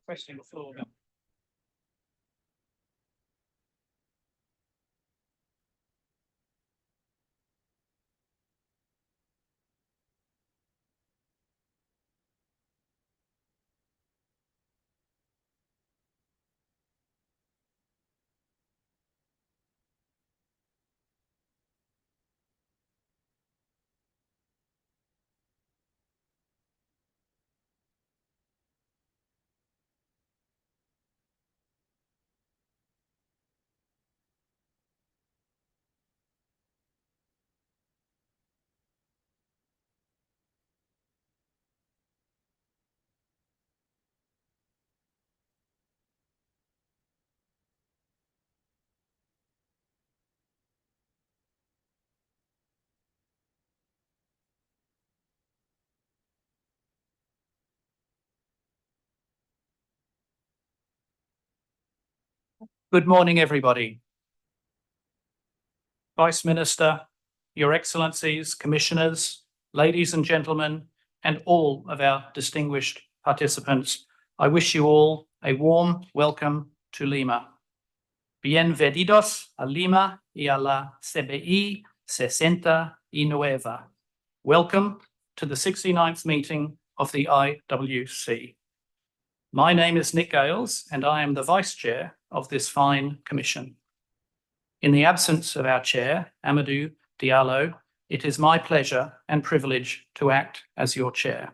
requesting the floor. Good morning, everybody. Vice Minister, Your Excellencies, Commissioners, ladies and gentlemen, and all of our distinguished participants, I wish you all a warm welcome to Lima. Bienvenidos a Lima y a la CBI 69. Welcome to the 69th meeting of the IWC. My name is Nick Gales, and I am the Vice Chair of this fine commission. In the absence of our Chair, Amadou Diallo, it is my pleasure and privilege to act as your Chair.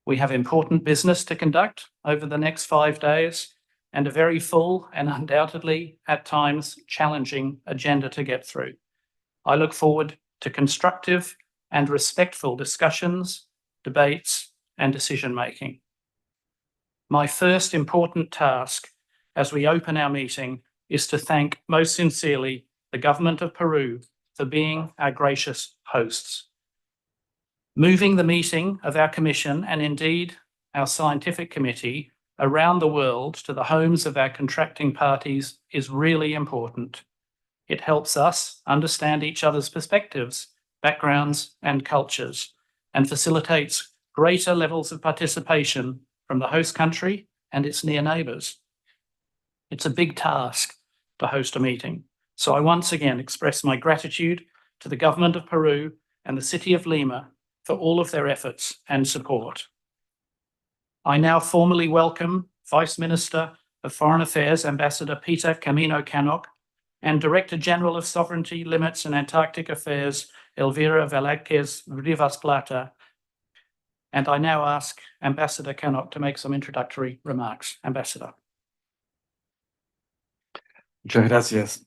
We have important business to conduct over the next 5 days and a very full and undoubtedly at times challenging agenda to get through. I look forward to constructive and respectful discussions, debates, and decision-making. My first important task as we open our meeting is to thank most sincerely the Government of Peru for being our gracious hosts. Moving the meeting of our Commission and indeed our Scientific Committee around the world to the homes of our contracting parties is really important. It helps us understand each other's perspectives, backgrounds, and cultures, and facilitates greater levels of participation from the host country and its near neighbours. It's a big task to host a meeting, so I once again express my gratitude to the Government of Peru and the City of Lima for all of their efforts and support. I now formally welcome Vice Minister of Foreign Affairs, Ambassador Peter Camino Cannock, and Director General of Sovereignty, Limits and Antarctic Affairs, Elvira Velázquez Rivas Plata. And I now ask Ambassador Cannock to make some introductory remarks. Ambassador. Muchas gracias.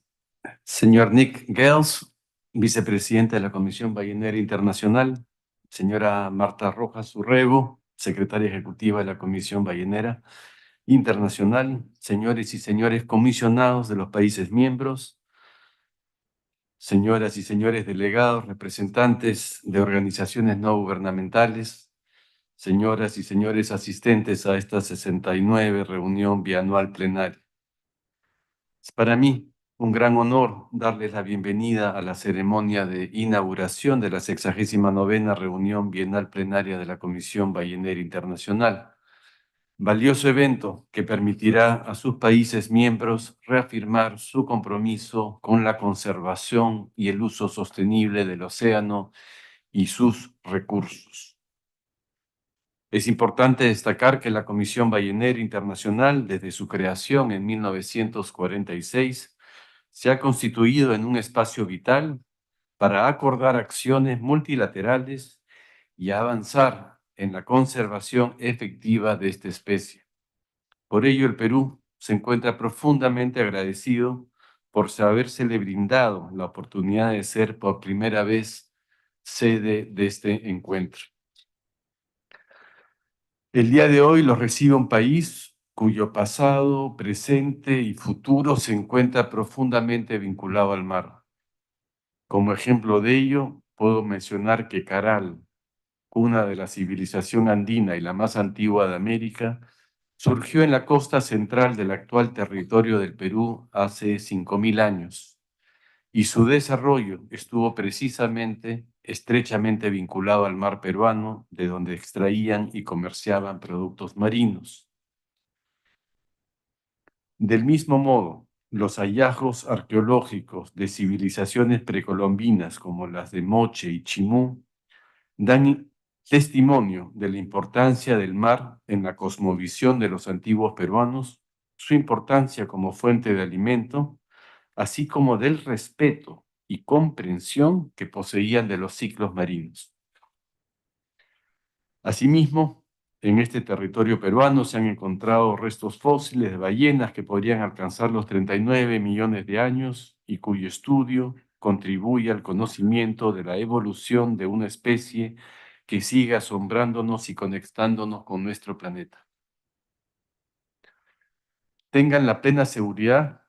Señor Nick Gales, Vicepresidente de la Comisión Ballenera Internacional, señora Marta Rojas Urrego, Secretaria Ejecutiva de la Comisión Ballenera Internacional, señores y señores comisionados de los países miembros, señoras y señores delegados, representantes de organizaciones no gubernamentales, señoras y señores asistentes a esta 69 reunión bianual plenaria. Es para mí un gran honor darles la bienvenida a la ceremonia de inauguración de la 69ª reunión bienal plenaria de la Comisión Ballenera Internacional. Valioso evento que permitirá a sus países miembros reafirmar su compromiso con la conservación y el uso sostenible del océano y sus recursos. Es importante destacar que la Comisión Ballenera Internacional, desde su creación en 1946, se ha constituido en un espacio vital para acordar acciones multilaterales y avanzar en la conservación efectiva de esta especie. Por ello, el Perú se encuentra profundamente agradecido por habérsele brindado la oportunidad de ser por primera vez sede de este encuentro. El día de hoy lo recibe un país cuyo pasado, presente y futuro se encuentra profundamente vinculado al mar. Como ejemplo de ello, puedo mencionar que Caral, cuna de la civilización andina y la más antigua de América, surgió en la costa central del actual territorio del Perú hace 5000 años, y su desarrollo estuvo precisamente estrechamente vinculado al mar peruano, de donde extraían y comerciaban productos marinos. Del mismo modo, los hallazgos arqueológicos de civilizaciones precolombinas como las de Moche y Chimú dan testimonio de la importancia del mar en la cosmovisión de los antiguos peruanos, su importancia como fuente de alimento, así como del respeto y comprensión que poseían de los ciclos marinos. Asimismo, en este territorio peruano se han encontrado restos fósiles de ballenas que podrían alcanzar los 39 millones de años y cuyo estudio contribuye al conocimiento de la evolución de una especie que sigue asombrándonos y conectándonos con nuestro planeta. Tengan la plena seguridad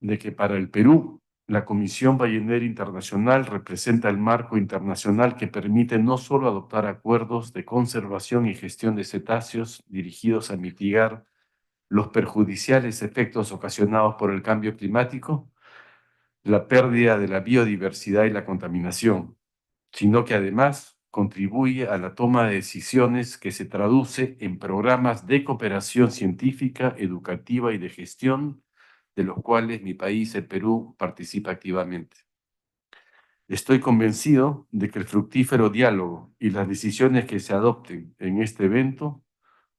de que para el Perú, la Comisión Ballenera Internacional representa el marco internacional que permite no solo adoptar acuerdos de conservación y gestión de cetáceos dirigidos a mitigar los perjudiciales efectos ocasionados por el cambio climático, la pérdida de la biodiversidad y la contaminación, sino que además contribuye a la toma de decisiones que se traduce en programas de cooperación científica, educativa y de gestión, de los cuales mi país, el Perú, participa activamente. Estoy convencido de que el fructífero diálogo y las decisiones que se adopten en este evento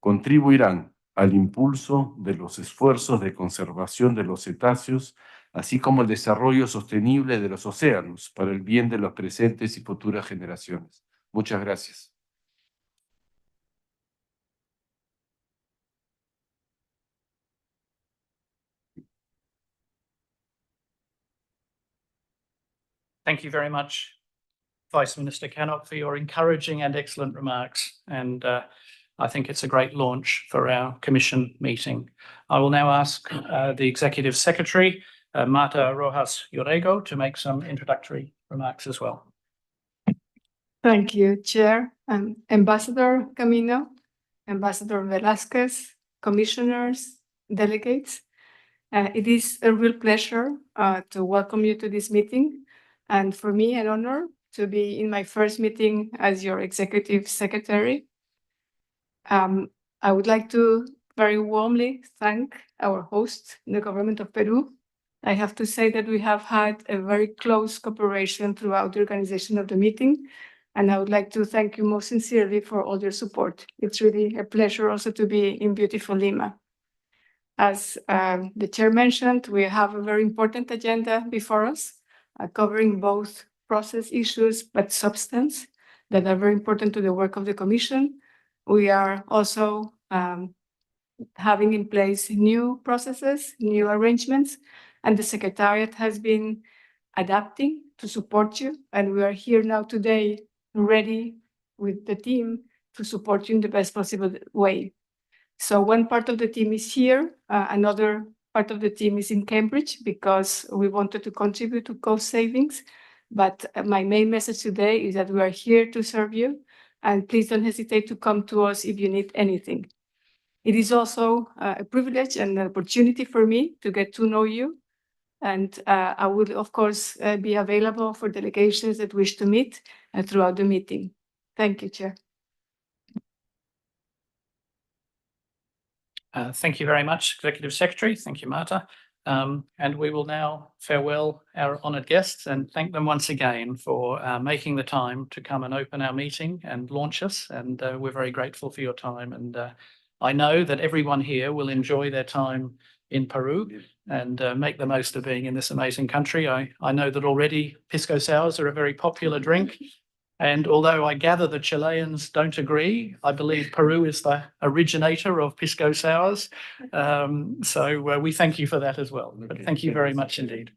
contribuirán al impulso de los esfuerzos de conservación de los cetáceos, así como el desarrollo sostenible de los océanos para el bien de los presentes y futuras generaciones. Muchas gracias. Thank you very much, Vice Minister Cannock, for your encouraging and excellent remarks. And I think it's a great launch for our Commission meeting. I will now ask the Executive Secretary, Marta Rojas Urrego, to make some introductory remarks as well. Thank you, Chair, and Ambassador Camino, Ambassador Velasquez, commissioners, delegates. It is a real pleasure to welcome you to this meeting, and for me, an honor to be in my first meeting as your Executive Secretary. I would like to very warmly thank our host, the Government of Peru. I have to say that we have had a very close cooperation throughout the organization of the meeting, and I would like to thank you most sincerely for all your support. It's really a pleasure also to be in beautiful Lima. As the chair mentioned, we have a very important agenda before us, covering both process issues but substance that are very important to the work of the Commission. We are also having in place new processes, new arrangements, and the Secretariat has been adapting to support you, and we are here now today ready with the team to support you in the best possible way. So one part of the team is here, another part of the team is in Cambridge because we wanted to contribute to cost savings. But my main message today is that we are here to serve you, and please don't hesitate to come to us if you need anything. It is also a privilege and an opportunity for me to get to know you. And I will, of course, be available for delegations that wish to meet throughout the meeting. Thank you, Chair. Thank you very much, Executive Secretary. Thank you, Marta. And we will now farewell our honoured guests and thank them once again for making the time to come and open our meeting and launch us. And we're very grateful for your time. And I know that everyone here will enjoy their time in Peru and make the most of being in this amazing country. I know that already pisco sours are a very popular drink. And although I gather the Chileans don't agree, I believe Peru is the originator of pisco sours. So we thank you for that as well. But thank you very much indeed.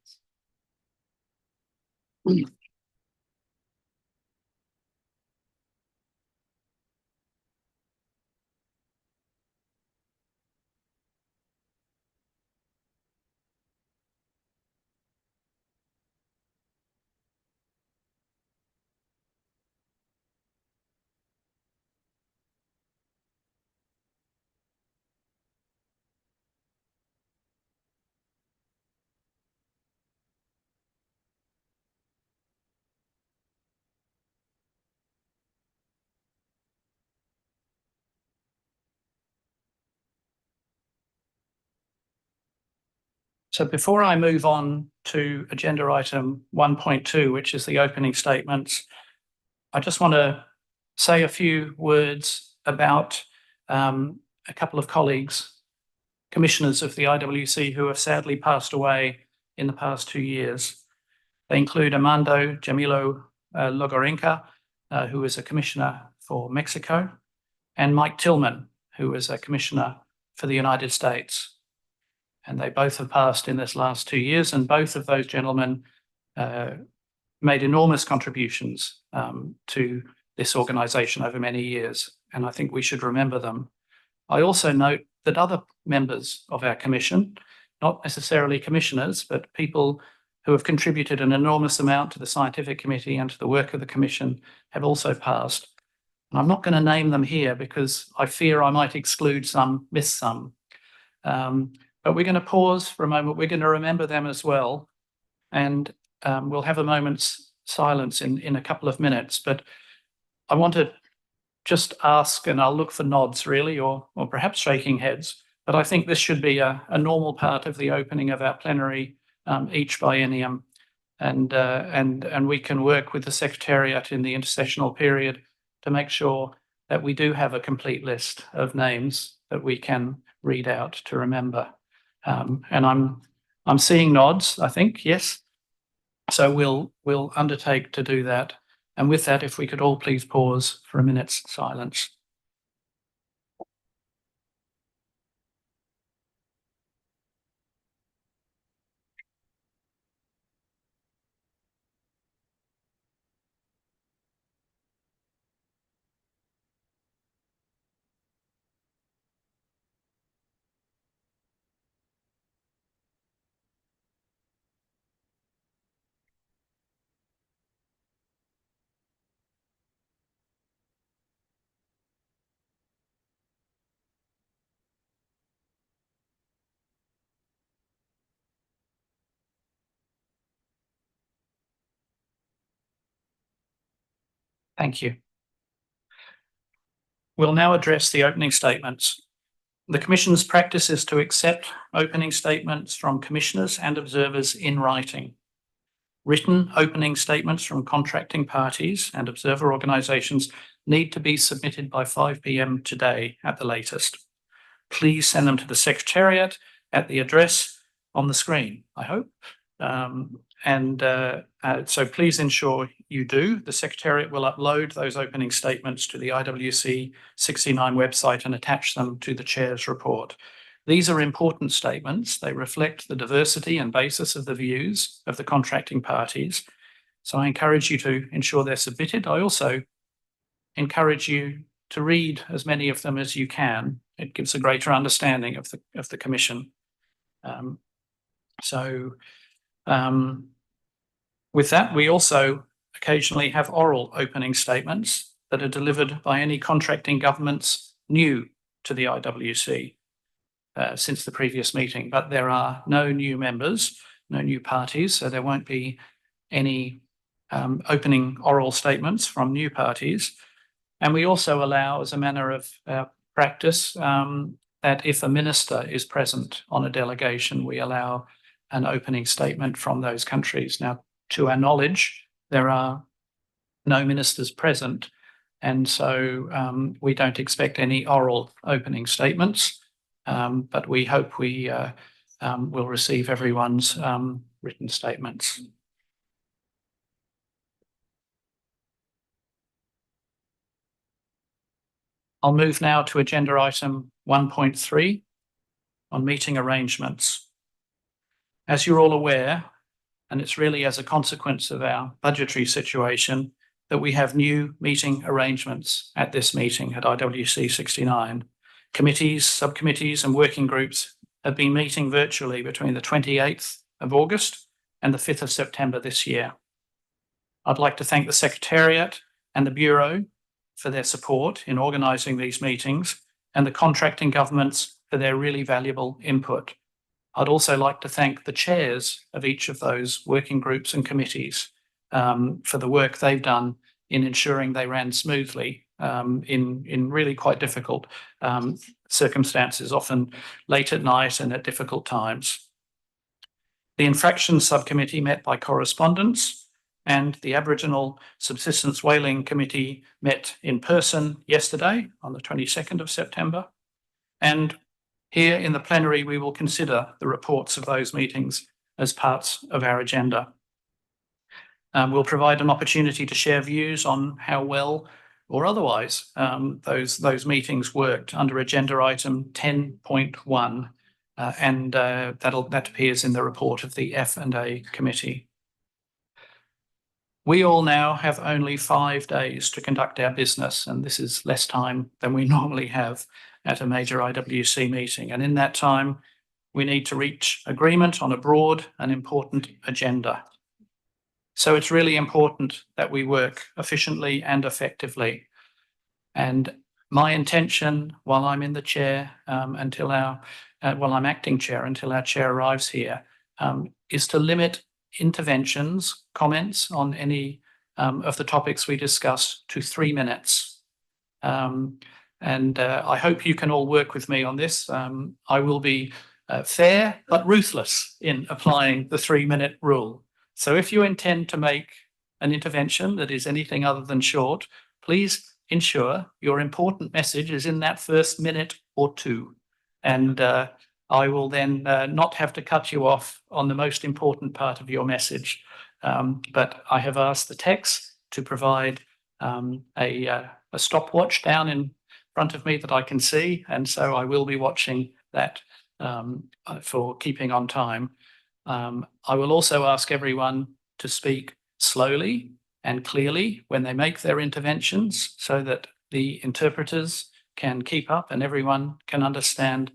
So before I move on to agenda item 1.2, which is the opening statements, I just want to say a few words about a couple of colleagues, commissioners of the IWC, who have sadly passed away in the past 2 years. They include Armando Jamilo Logorenka, who is a commissioner for Mexico, and Mike Tillman, who is a commissioner for the United States. And they both have passed in this last 2 years, and both of those gentlemen made enormous contributions to this organisation over many years, and I think we should remember them. I also note that other members of our commission, not necessarily commissioners, but people who have contributed an enormous amount to the scientific committee and to the work of the commission, have also passed. And I'm not going to name them here because I fear I might exclude some, miss some. But we're going to pause for a moment. We're going to remember them as well. And we'll have a moment's silence in a couple of minutes. But I want to just ask, and I'll look for nods really, or perhaps shaking heads. But I think this should be a normal part of the opening of our plenary each biennium. And we can work with the Secretariat in the intercessional period to make sure that we do have a complete list of names that we can read out to remember. And I'm seeing nods, I think, yes. So we'll undertake to do that. And with that, if we could all please pause for a minute's silence. Thank you. We'll now address the opening statements. The Commission's practice is to accept opening statements from commissioners and observers in writing. Written opening statements from contracting parties and observer organisations need to be submitted by 5 p.m. today at the latest. Please send them to the Secretariat at the address on the screen, I hope. So please ensure you do. The Secretariat will upload those opening statements to the IWC69 website and attach them to the Chair's report. These are important statements. They reflect the diversity and basis of the views of the contracting parties. So I encourage you to ensure they're submitted. I also encourage you to read as many of them as you can. It gives a greater understanding of the Commission. With that, we also occasionally have oral opening statements that are delivered by any contracting governments new to the IWC since the previous meeting, but there are no new members, no new parties, so there won't be any opening oral statements from new parties. And we also allow, as a manner of practice, that if a minister is present on a delegation, we allow an opening statement from those countries. Now, to our knowledge, there are no ministers present, and so we don't expect any oral opening statements, but we hope we will receive everyone's written statements. I'll move now to agenda item 1.3 on meeting arrangements. As you're all aware, and it's really as a consequence of our budgetary situation, that we have new meeting arrangements at this meeting at IWC69. Committees, subcommittees and working groups have been meeting virtually between the 28th of August and the 5th of September this year. I'd like to thank the Secretariat and the Bureau for their support in organising these meetings, and the contracting governments for their really valuable input. I'd also like to thank the chairs of each of those working groups and committees for the work they've done in ensuring they ran smoothly in really quite difficult circumstances, often late at night and at difficult times. The Infractions Subcommittee met by correspondence, and the Aboriginal Subsistence Whaling Committee met in person yesterday on the 22nd of September. And here in the plenary, we will consider the reports of those meetings as parts of our agenda. We'll provide an opportunity to share views on how well or otherwise those meetings worked under agenda item 10.1, and that appears in the report of the F&A committee. We all now have only 5 days to conduct our business, and this is less time than we normally have at a major IWC meeting. And in that time, we need to reach agreement on a broad and important agenda. So it's really important that we work efficiently and effectively. And my intention while I'm in the chair while I'm acting chair until our chair arrives here, is to limit interventions, comments on any of the topics we discuss to 3 minutes. I hope you can all work with me on this. I will be fair but ruthless in applying the 3-minute rule. So if you intend to make an intervention that is anything other than short, please ensure your important message is in that first minute or 2. And I will then not have to cut you off on the most important part of your message. But I have asked the techs to provide a stopwatch down in front of me that I can see. And so I will be watching that for keeping on time. I will also ask everyone to speak slowly and clearly when they make their interventions so that the interpreters can keep up and everyone can understand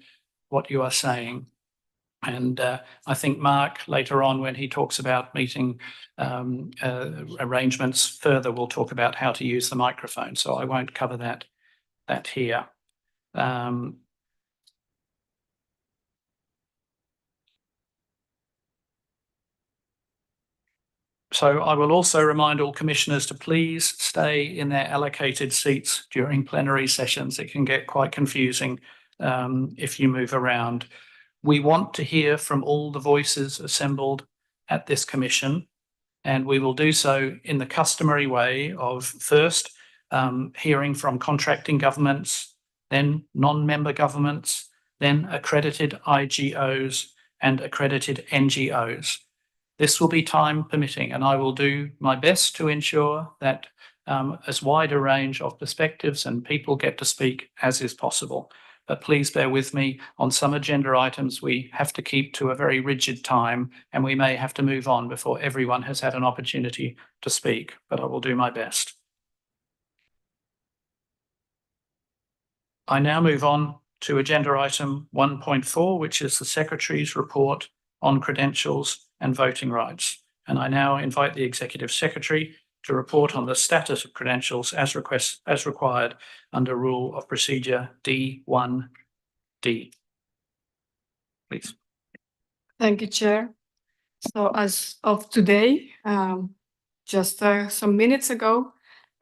what you are saying. And I think Mark later on, when he talks about meeting arrangements further, will talk about how to use the microphone. So I won't cover that here. So I will also remind all commissioners to please stay in their allocated seats during plenary sessions. It can get quite confusing if you move around. We want to hear from all the voices assembled at this commission, and we will do so in the customary way of first hearing from contracting governments, then non-member governments, then accredited IGOs and accredited NGOs. This will be time permitting, and I will do my best to ensure that as wide a range of perspectives and people get to speak as is possible. But please bear with me, on some agenda items we have to keep to a very rigid time, and we may have to move on before everyone has had an opportunity to speak, but I will do my best. I now move on to agenda item 1.4, which is the Secretary's report on credentials and voting rights. And I now invite the Executive Secretary to report on the status of credentials as required under Rule of Procedure D1D. Please. Thank you, Chair. So as of today, just some minutes ago,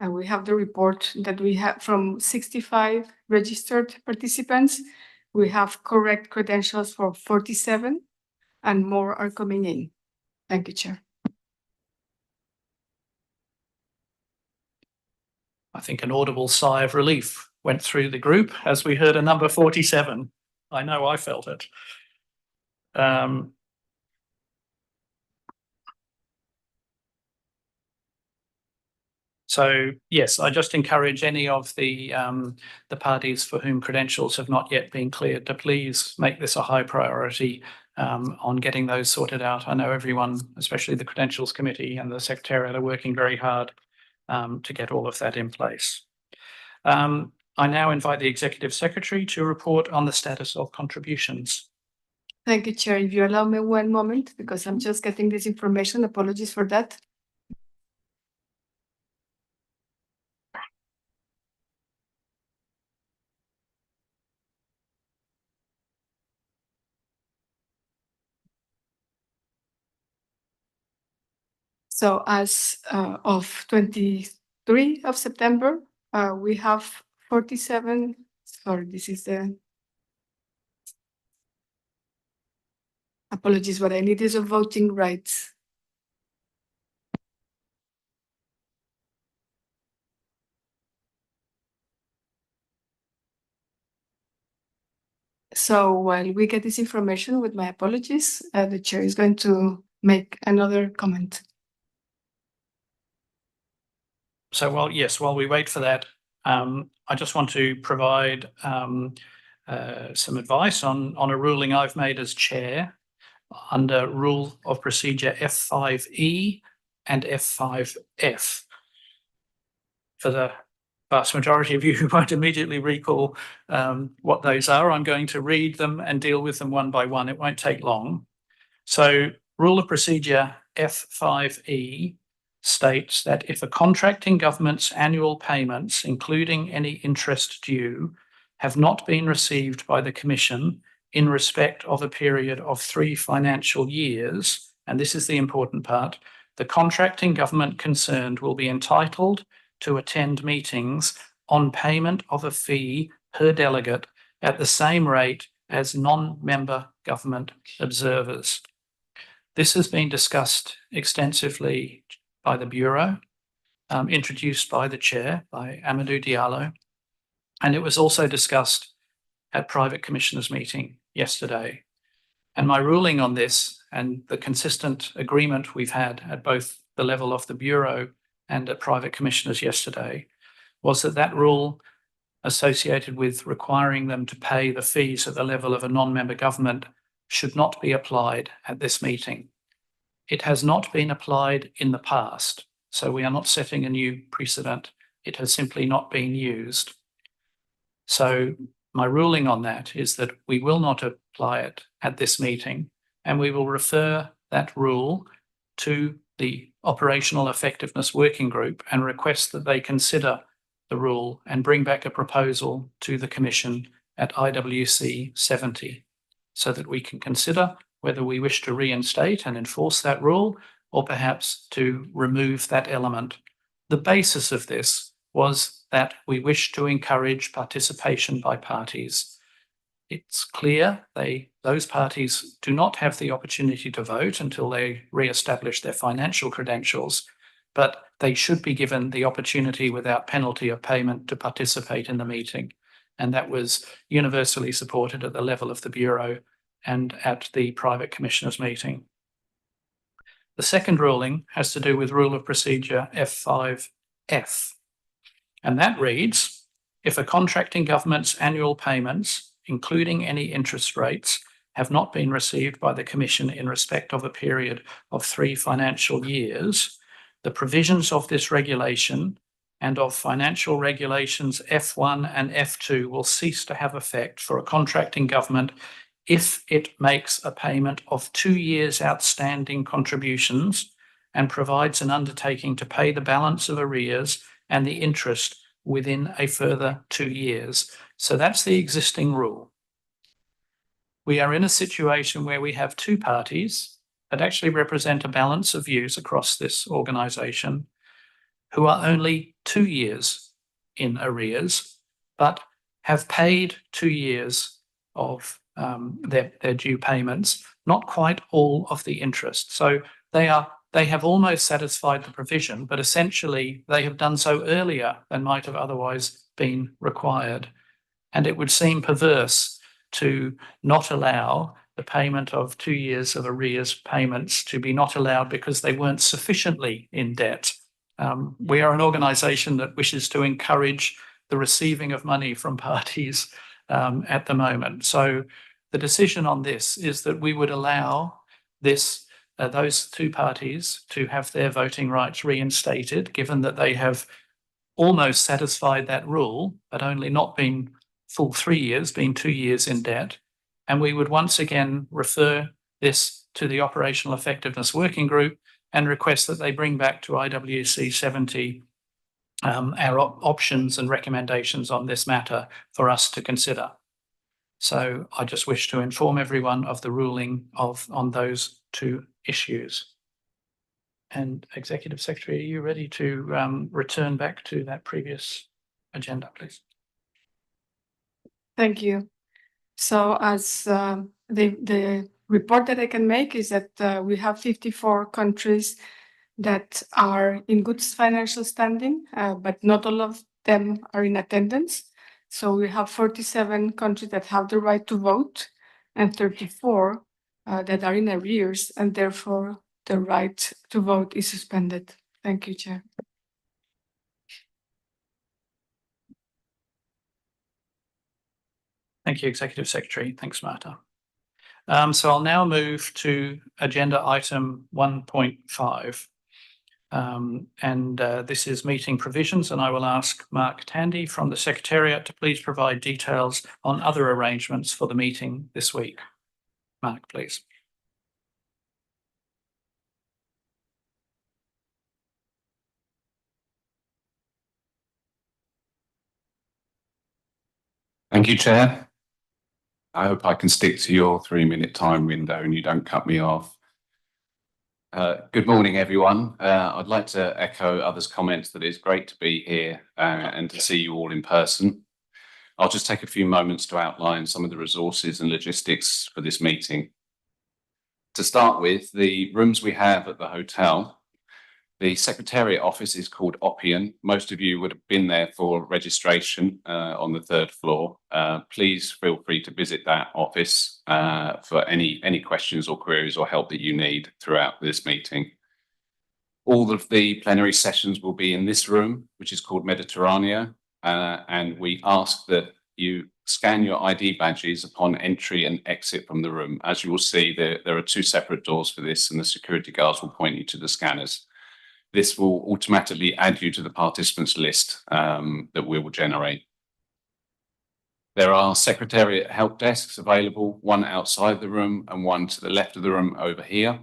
we have the report that we have from 65 registered participants. We have correct credentials for 47, and more are coming in. Thank you, Chair. I think an audible sigh of relief went through the group as we heard a number 47. I know I felt it. So yes, I just encourage any of the parties for whom credentials have not yet been cleared to please make this a high priority on getting those sorted out. I know everyone, especially the Credentials Committee and the Secretariat, are working very hard to get all of that in place. I now invite the Executive Secretary to report on the status of contributions. Thank you, Chair. If you allow me 1 moment, because I'm just getting this information. Apologies for that. So as of 23 of September, we have 47, sorry, this is the, Apologies, what I need is a voting rights. So while we get this information, with my apologies, the chair is going to make another comment. So while we wait for that, I just want to provide some advice on a ruling I've made as chair under Rule of Procedure F5E and F5F. For the vast majority of you who won't immediately recall what those are, I'm going to read them and deal with them one by one. It won't take long. So Rule of Procedure F5E states that if a contracting government's annual payments, including any interest due, have not been received by the Commission in respect of a period of 3 financial years, and this is the important part, the contracting government concerned will be entitled to attend meetings on payment of a fee per delegate at the same rate as non-member government observers. This has been discussed extensively by the Bureau, introduced by the chair, by Amadou Diallo, and it was also discussed at private commissioners' meeting yesterday. And my ruling on this and the consistent agreement we've had at both the level of the Bureau and at private commissioners yesterday was that that rule associated with requiring them to pay the fees at the level of a non-member government should not be applied at this meeting. It has not been applied in the past, so we are not setting a new precedent. It has simply not been used. So my ruling on that is that we will not apply it at this meeting, and we will refer that rule to the Operational Effectiveness Working Group and request that they consider the rule and bring back a proposal to the Commission at IWC70 so that we can consider whether we wish to reinstate and enforce that rule or perhaps to remove that element. The basis of this was that we wish to encourage participation by parties. It's clear those parties do not have the opportunity to vote until they re-establish their financial credentials, but they should be given the opportunity without penalty of payment to participate in the meeting. And that was universally supported at the level of the Bureau and at the private commissioners' meeting. The second ruling has to do with Rule of Procedure F5F. And that reads, if a contracting government's annual payments, including any interest rates, have not been received by the Commission in respect of a period of 3 financial years, the provisions of this regulation and of financial regulations F1 and F2 will cease to have effect for a contracting government if it makes a payment of 2 years' outstanding contributions and provides an undertaking to pay the balance of arrears and the interest within a further 2 years. So that's the existing rule. We are in a situation where we have 2 parties that actually represent a balance of views across this organisation who are only 2 years in arrears, but have paid 2 years of their due payments, not quite all of the interest. So they have almost satisfied the provision, but essentially they have done so earlier than might have otherwise been required. And it would seem perverse to not allow the payment of 2 years of arrears payments to be not allowed because they weren't sufficiently in debt. We are an organisation that wishes to encourage the receiving of money from parties at the moment. So the decision on this is that we would allow those 2 parties to have their voting rights reinstated, given that they have almost satisfied that rule, but only not been full 3 years, been 2 years in debt. And we would once again refer this to the Operational Effectiveness Working Group and request that they bring back to IWC70 our options and recommendations on this matter for us to consider. So I just wish to inform everyone of the ruling on those 2 issues. And Executive Secretary, are you ready to return back to that previous agenda, please? Thank you. So as the report that I can make is that we have 54 countries that are in good financial standing, but not all of them are in attendance. So we have 47 countries that have the right to vote and 34 that are in arrears, and therefore the right to vote is suspended. Thank you, Chair. Thank you, Executive Secretary. Thanks, Marta. So I'll now move to agenda item 1.5. This is meeting provisions, and I will ask Mark Tandy from the Secretariat to please provide details on other arrangements for the meeting this week. Mark, please. Thank you, Chair. I hope I can stick to your 3-minute time window and you don't cut me off. Good morning, everyone. I'd like to echo others' comments that it's great to be here and to see you all in person. I'll just take a few moments to outline some of the resources and logistics for this meeting. To start with, the rooms we have at the hotel. The Secretariat office is called Oppian. Most of you would have been there for registration on the 3rd floor. Please feel free to visit that office for any questions or queries or help that you need throughout this meeting. All of the plenary sessions will be in this room, which is called Mediterraneo, and we ask that you scan your ID badges upon entry and exit from the room. As you will see, there are 2 separate doors for this, and the security guards will point you to the scanners. This will automatically add you to the participants list that we will generate. There are Secretariat help desks available, one outside the room and one to the left of the room over here.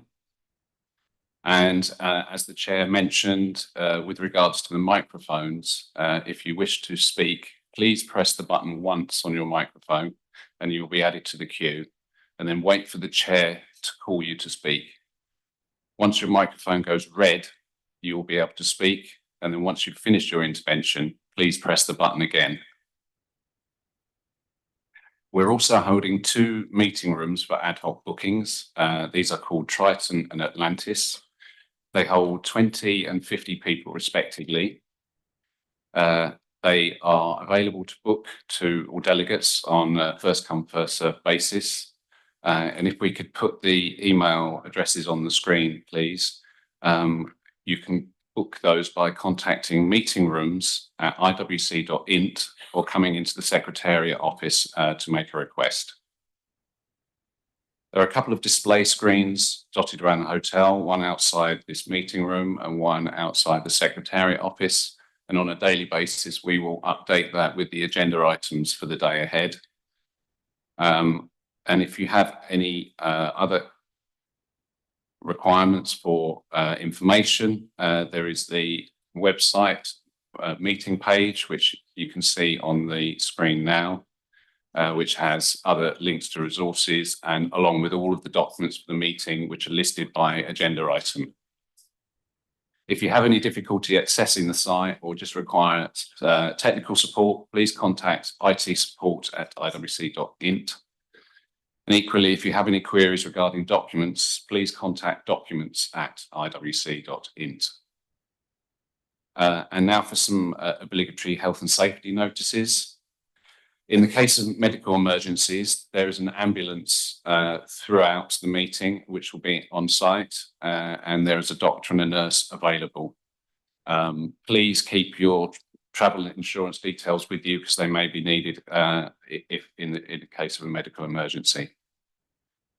And as the Chair mentioned, with regards to the microphones, if you wish to speak, please press the button once on your microphone and you will be added to the queue, and then wait for the Chair to call you to speak. Once your microphone goes red, you will be able to speak, and then once you've finished your intervention, please press the button again. We're also holding 2 meeting rooms for ad hoc bookings. These are called Triton and Atlantis. They hold 20 and 50 people respectively. They are available to book to all delegates on a first come, first served basis. And if we could put the email addresses on the screen, please. You can book those by contacting meeting rooms at IWC.int or coming into the Secretariat office to make a request. There are a couple of display screens dotted around the hotel, one outside this meeting room and one outside the Secretariat office. And on a daily basis, we will update that with the agenda items for the day ahead. And if you have any other requirements for information, there is the website meeting page, which you can see on the screen now, which has other links to resources and along with all of the documents for the meeting, which are listed by agenda item. If you have any difficulty accessing the site or just require technical support, please contact itsupport@iwc.int. And equally, if you have any queries regarding documents, please contact documents@iwc.int. And now for some obligatory health and safety notices. In the case of medical emergencies, there is an ambulance throughout the meeting, which will be on site, and there is a doctor and a nurse available. Please keep your travel insurance details with you because they may be needed if in the case of a medical emergency.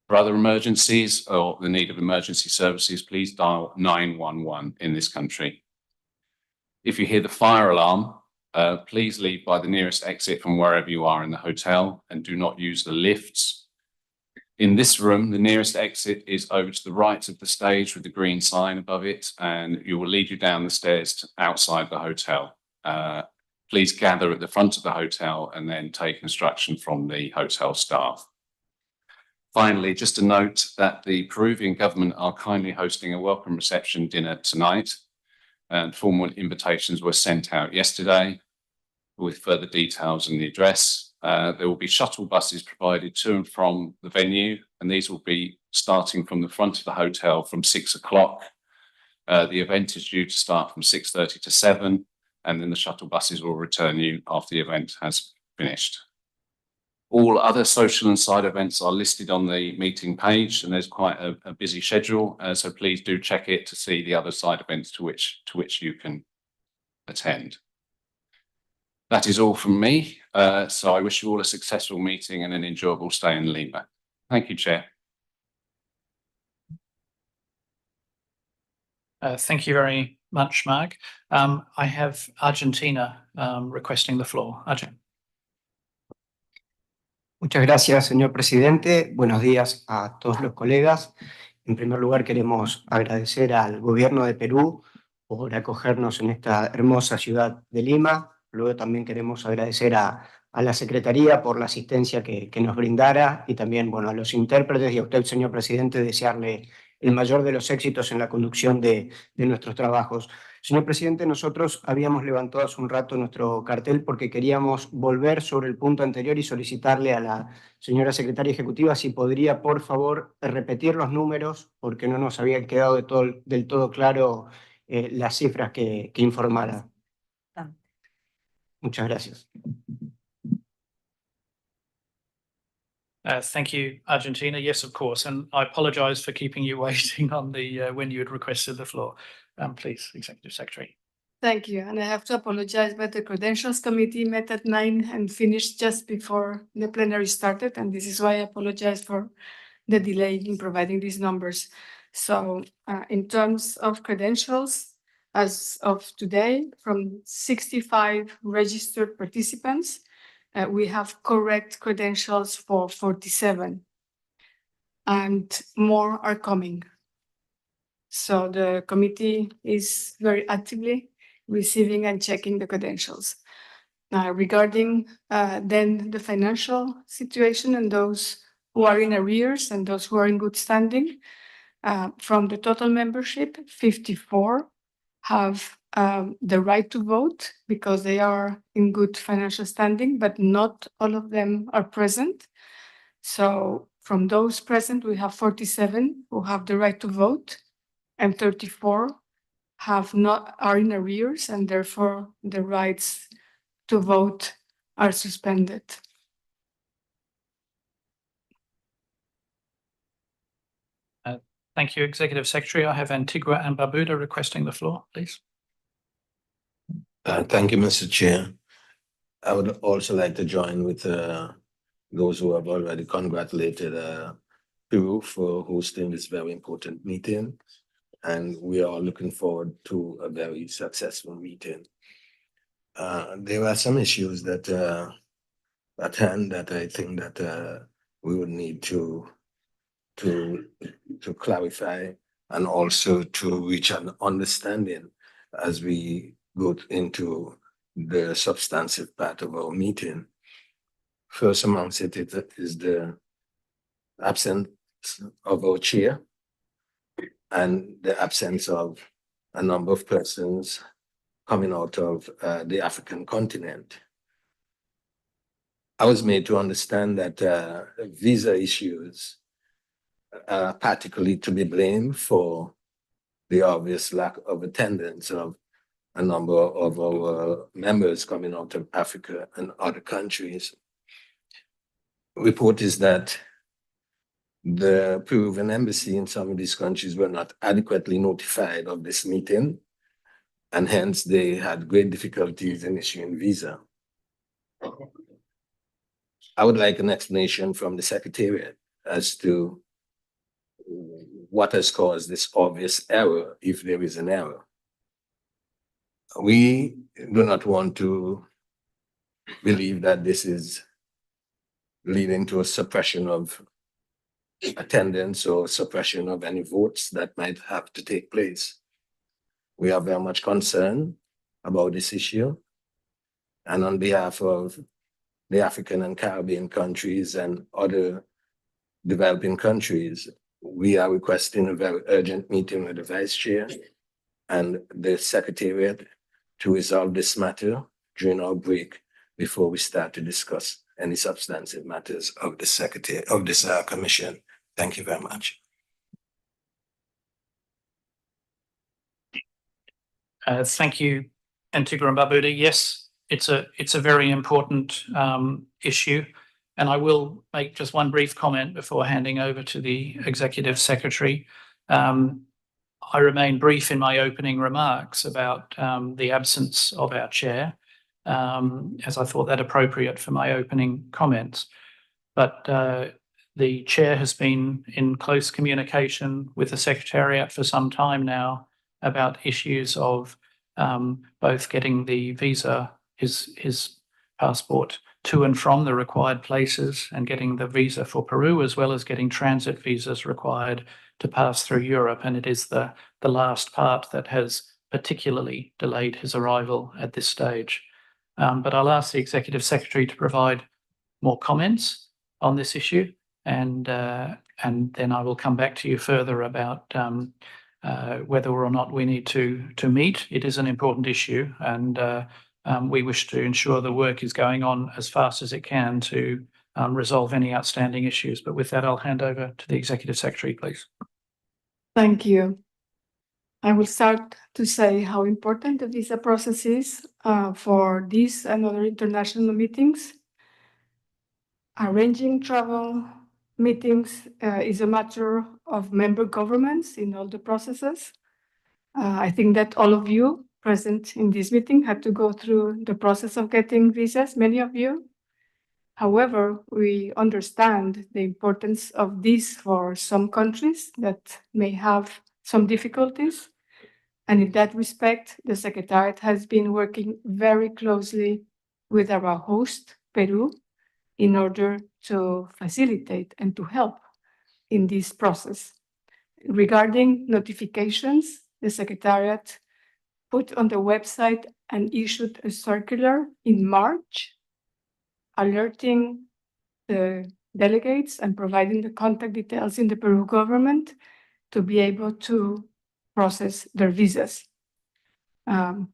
For other emergencies or the need of emergency services, please dial 911 in this country. If you hear the fire alarm, please leave by the nearest exit from wherever you are in the hotel and do not use the lifts. In this room, the nearest exit is over to the right of the stage with the green sign above it, and it will lead you down the stairs to outside the hotel. Please gather at the front of the hotel and then take instruction from the hotel staff. Finally, just a note that the Peruvian government are kindly hosting a welcome reception dinner tonight, and formal invitations were sent out yesterday with further details and the address. There will be shuttle buses provided to and from the venue, and these will be starting from the front of the hotel from 6 o'clock. The event is due to start from 6:30 to 7, and then the shuttle buses will return you after the event has finished. All other social and side events are listed on the meeting page, and there's quite a busy schedule, so please do check it to see the other side events to which you can attend. That is all from me, so I wish you all a successful meeting and an enjoyable stay in Lima. Thank you, Chair. Thank you very much, Mark. I have Argentina requesting the floor. Arjun. Muchas gracias, señor presidente. Buenos días a todos los colegas. En primer lugar, queremos agradecer al gobierno de Perú por acogernos en esta hermosa ciudad de Lima. Luego también queremos agradecer a la Secretaría por la asistencia que nos brindara y también, bueno, a los intérpretes y a usted, señor presidente, desearle el mayor de los éxitos en la conducción de nuestros trabajos. Señor presidente, nosotros habíamos levantado hace un rato nuestro cartel porque queríamos volver sobre el punto anterior y solicitarle a la señora secretaria ejecutiva si podría, por favor, repetir los números porque no nos había quedado del todo claro las cifras que informara. Muchas gracias. Thank you, Argentina. Yes, of course. And I apologize for keeping you waiting on the when you had requested the floor. Please, Executive Secretary. Thank you. And I have to apologize, but the Credentials Committee met at 9 and finished just before the plenary started. And this is why I apologize for the delay in providing these numbers. So in terms of credentials, as of today, from 65 registered participants, we have correct credentials for 47, and more are coming. So the committee is very actively receiving and checking the credentials. Regarding then the financial situation and those who are in arrears and those who are in good standing, from the total membership, 54 have the right to vote because they are in good financial standing, but not all of them are present. So from those present, we have 47 who have the right to vote, and 34 are in arrears, and therefore the rights to vote are suspended. Thank you, Executive Secretary. I have Antigua and Barbuda requesting the floor, please. Thank you, Mr. Chair. I would also like to join with those who have already congratulated Peru for hosting this very important meeting. And we are looking forward to a very successful meeting. There are some issues that at hand that I think that we would need to clarify and also to reach an understanding as we go into the substantive part of our meeting. First amongst it is the absence of our chair and the absence of a number of persons coming out of the African continent. I was made to understand that visa issues are particularly to be blamed for the obvious lack of attendance of a number of our members coming out of Africa and other countries. Report is that the Peruvian embassy in some of these countries were not adequately notified of this meeting, and hence they had great difficulties in issuing visa. I would like an explanation from the Secretariat as to what has caused this obvious error, if there is an error. We do not want to believe that this is leading to a suppression of attendance or suppression of any votes that might have to take place. We are very much concerned about this issue. And on behalf of the African and Caribbean countries and other developing countries, we are requesting a very urgent meeting with the Vice Chair and the Secretariat to resolve this matter during our break before we start to discuss any substantive matters of this commission. Thank you very much. Thank you, Antigua and Barbuda. Yes, it's a very important issue, and I will make just one brief comment before handing over to the Executive Secretary. I remain brief in my opening remarks about the absence of our chair, as I thought that appropriate for my opening comments. But the chair has been in close communication with the Secretariat for some time now about issues of both getting the visa, his passport to and from the required places, and getting the visa for Peru, as well as getting transit visas required to pass through Europe. And it is the last part that has particularly delayed his arrival at this stage. But I'll ask the Executive Secretary to provide more comments on this issue, and then I will come back to you further about whether or not we need to meet. It is an important issue, and we wish to ensure the work is going on as fast as it can to resolve any outstanding issues. But with that, I'll hand over to the Executive Secretary, please. Thank you. I will start to say how important the visa process is for these and other international meetings. Arranging travel meetings is a matter of member governments in all the processes. I think that all of you present in this meeting had to go through the process of getting visas, many of you. However, we understand the importance of this for some countries that may have some difficulties. And in that respect, the Secretariat has been working very closely with our host, Peru, in order to facilitate and to help in this process. Regarding notifications, the Secretariat put on the website and issued a circular in March, alerting the delegates and providing the contact details in the Peru government to be able to process their visas.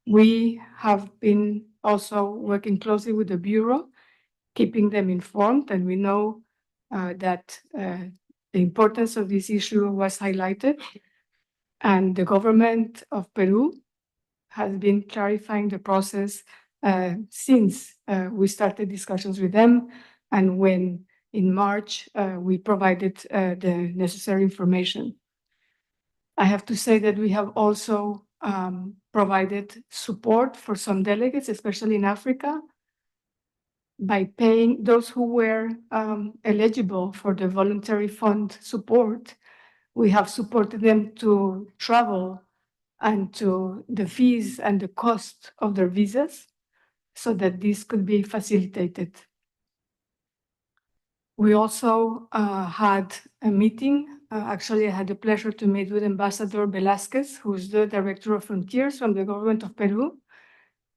We have been also working closely with the Bureau, keeping them informed, and we know that the importance of this issue was highlighted, and the government of Peru has been clarifying the process since we started discussions with them, and when in March we provided the necessary information. I have to say that we have also provided support for some delegates, especially in Africa, by paying those who were eligible for the voluntary fund support. We have supported them to travel and to the fees and the cost of their visas so that this could be facilitated. We also had a meeting. Actually, I had the pleasure to meet with Ambassador Velasquez, who's the Director of Frontiers from the government of Peru,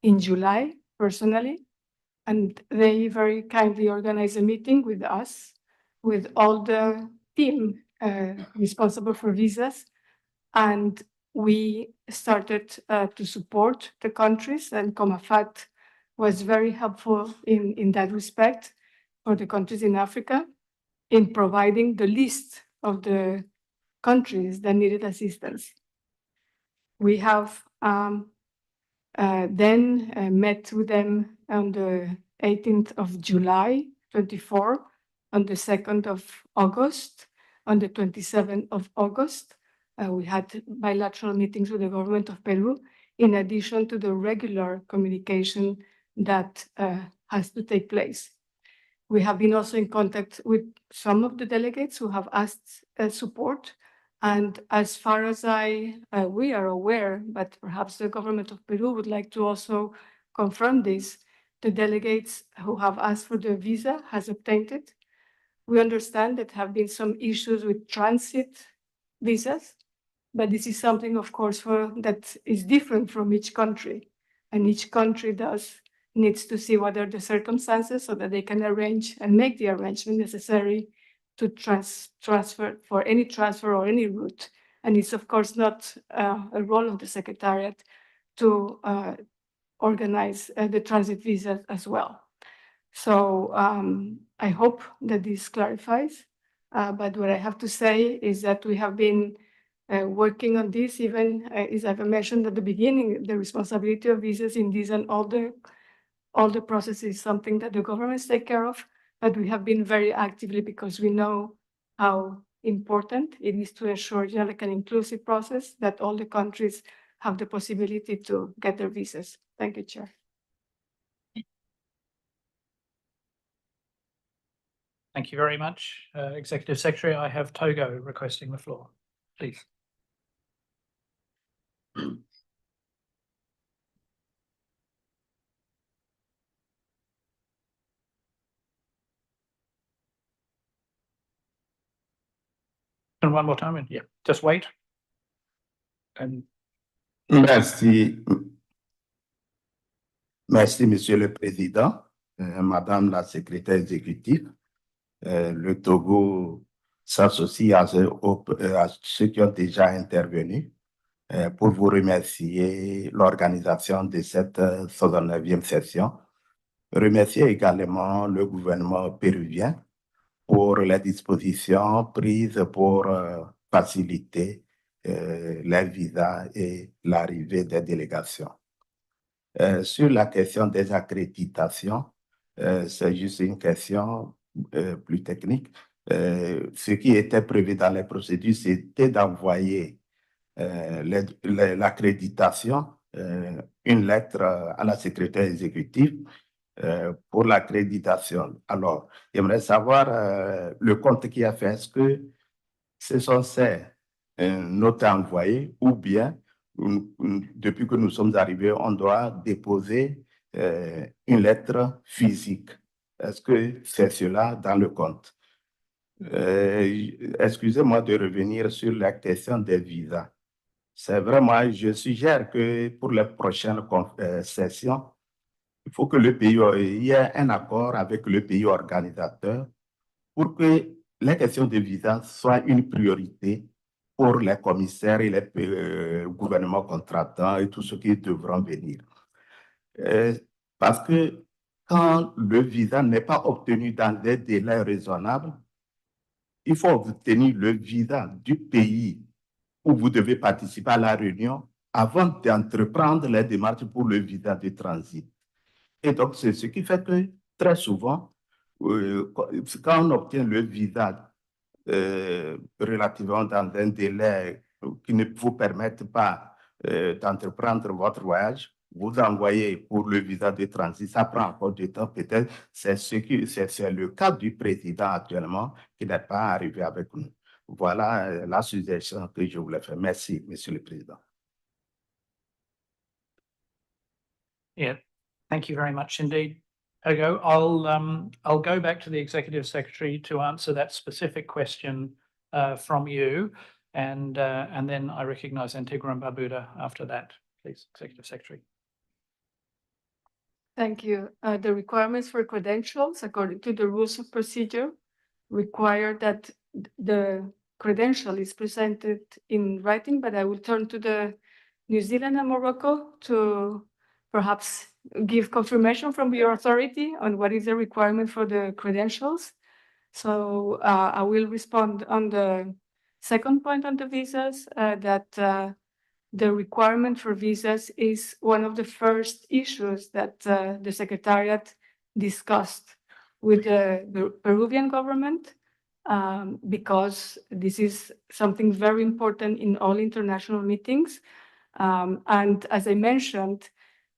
in July, personally. And they very kindly organized a meeting with us, with all the team responsible for visas. And we started to support the countries, and COMAFAT was very helpful in that respect for the countries in Africa in providing the list of the countries that needed assistance. We have then met with them on the 18th of July, 24, on the 2nd of August, on the 27th of August. We had bilateral meetings with the government of Peru, in addition to the regular communication that has to take place. We have been also in contact with some of the delegates who have asked support. And as far as we are aware, but perhaps the government of Peru would like to also confirm this, the delegates who have asked for the visa has obtained it. We understand that have been some issues with transit visas, but this is something, of course, that is different from each country. And each country needs to see what are the circumstances so that they can arrange and make the arrangement necessary to transfer for any transfer or any route. And it's, of course, not a role of the Secretariat to organize the transit visas as well. So I hope that this clarifies. But what I have to say is that we have been working on this, even as I've mentioned at the beginning, the responsibility of visas in this and all the processes is something that the governments take care of, but we have been very actively because we know how important it is to ensure like an inclusive process that all the countries have the possibility to get their visas. Thank you, Chair. Thank you very much, Executive Secretary. I have Togo requesting the floor, please. And one more time, and yeah, just wait. And Merci. Merci, Monsieur le Président, Madame la Secrétaire exécutive. Le Togo s'associe à ceux qui ont déjà intervenu pour vous remercier l'organisation de cette 69e session. Remercier également le gouvernement péruvien pour les dispositions prises pour faciliter les visas et l'arrivée des délégations. Sur la question des accréditations, c'est juste une question plus technique. Ce qui était prévu dans les procédures, c'était d'envoyer l'accréditation, une lettre à la secrétaire exécutive pour l'accréditation. Alors, j'aimerais savoir le compte qui a fait, est-ce que ce sont ces notes envoyées ou bien depuis que nous sommes arrivés, on doit déposer une lettre physique. Est-ce que c'est cela dans le compte? Excusez-moi de revenir sur la question des visas. C'est vraiment, je suggère que pour les prochaines sessions, il faut que le pays il y ait un accord avec le pays organisateur pour que les questions de visa soient une priorité pour les commissaires et les gouvernements contractants et tous ceux qui devront venir. Parce que quand le visa n'est pas obtenu dans des délais raisonnables, il faut obtenir le visa du pays où vous devez participer à la réunion avant d'entreprendre les démarches pour le visa de transit. Et donc, c'est ce qui fait que très souvent, quand on obtient le visa relativement dans un délai qui ne vous permette pas d'entreprendre votre voyage, vous envoyez pour le visa de transit, ça prend encore du temps, peut-être. C'est le cas du président actuellement qui n'est pas arrivé avec nous. Voilà la suggestion que je voulais faire. Merci, Monsieur le Président. yeah, thank you very much indeed, Togo. I'll go back to the Executive Secretary to answer that specific question from you, and then I recognise Antigua and Barbuda after that. Please, Executive Secretary. Thank you. The requirements for credentials, according to the rules of procedure, require that the credential is presented in writing, but I will turn to the New Zealand and Morocco to perhaps give confirmation from your authority on what is the requirement for the credentials. So I will respond on the second point on the visas, that the requirement for visas is one of the first issues that the Secretariat discussed with the Peruvian government, because this is something very important in all international meetings. And as I mentioned,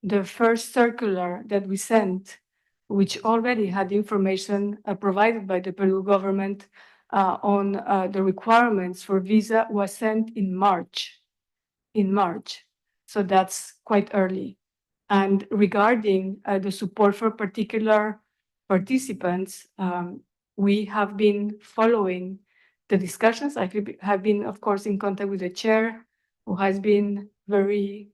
the first circular that we sent, which already had information provided by the Peru government on the requirements for visa, was sent in March. So that's quite early. And regarding the support for particular participants, we have been following the discussions. I have been, of course, in contact with the chair, who has been very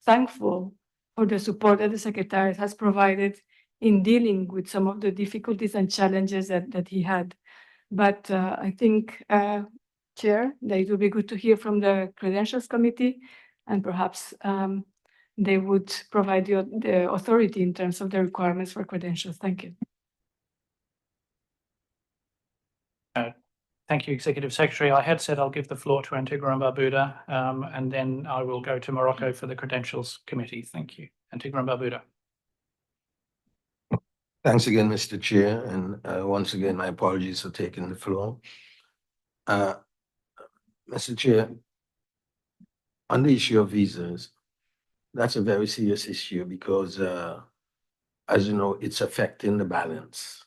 thankful for the support that the Secretariat has provided in dealing with some of the difficulties and challenges that he had. But I think, Chair, that it would be good to hear from the Credentials Committee, and perhaps they would provide you the authority in terms of the requirements for credentials. Thank you. Thank you, Executive Secretary. I had said I'll give the floor to Antigua and Barbuda, and then I will go to Morocco for the Credentials Committee. Thank you. Antigua and Barbuda. Thanks again, Mr. Chair, and once again, my apologies for taking the floor. Mr. Chair, on the issue of visas, that's a very serious issue because, as you know, it's affecting the balance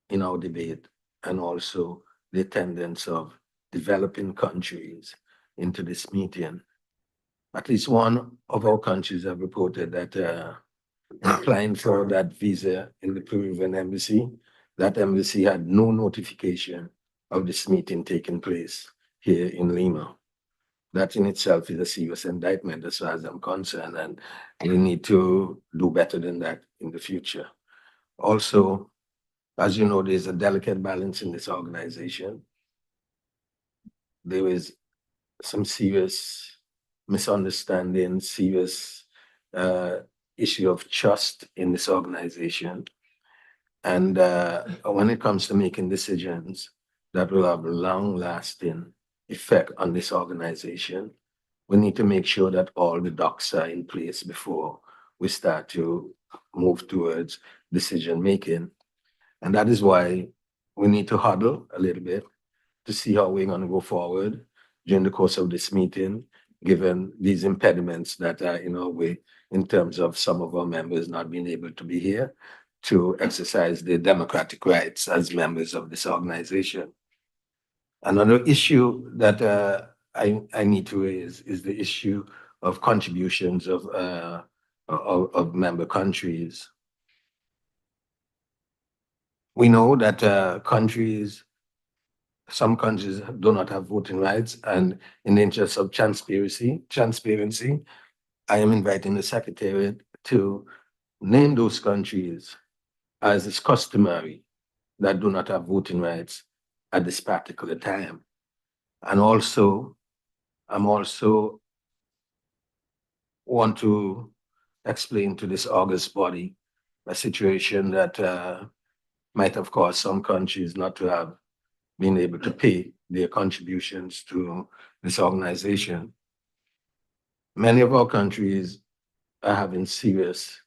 in our debate and also the attendance of developing countries into this meeting. At least one of our countries have reported that applying for that visa in the Peruvian embassy, that embassy had no notification of this meeting taking place here in Lima. That in itself is a serious indictment as far as I'm concerned, and we need to do better than that in the future. Also, as you know, there's a delicate balance in this organization. There is some serious misunderstanding, serious issue of trust in this organization. And when it comes to making decisions that will have long-lasting effect on this organization, we need to make sure that all the ducks are in place before we start to move towards decision-making. And that is why we need to huddle a little bit to see how we're going to go forward during the course of this meeting, given these impediments that are in our way in terms of some of our members not being able to be here to exercise their democratic rights as members of this organization. Another issue that I need to raise is the issue of contributions of member countries. We know that some countries do not have voting rights, and in the interest of transparency, I am inviting the Secretariat to name those countries as is customary that do not have voting rights at this particular time. And also, I'm also want to explain to this august body a situation that might have caused some countries not to have been able to pay their contributions to this organization. Many of our countries are having serious,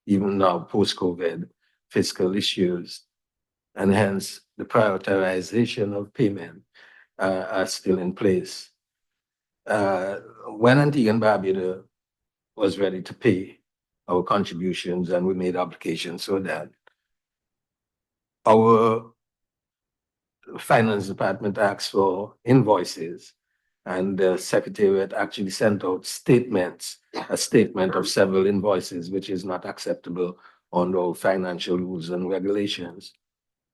even now post-COVID, fiscal issues, and hence the prioritization of payment are still in place. When Antigua and Barbuda was ready to pay our contributions and we made applications so that our finance department asked for invoices, and the Secretariat actually sent out a statement of several invoices, which is not acceptable under our financial rules and regulations.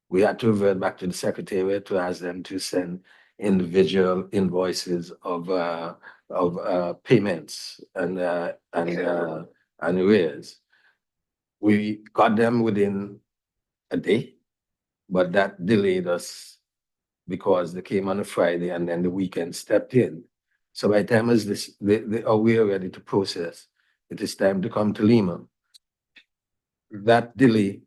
We had to revert back to the Secretariat to ask them to send individual invoices of payments and arrears. We got them within a day, but that delayed us because they came on a Friday and then the weekend stepped in. So by the time as we are ready to process, it is time to come to Lima. That delay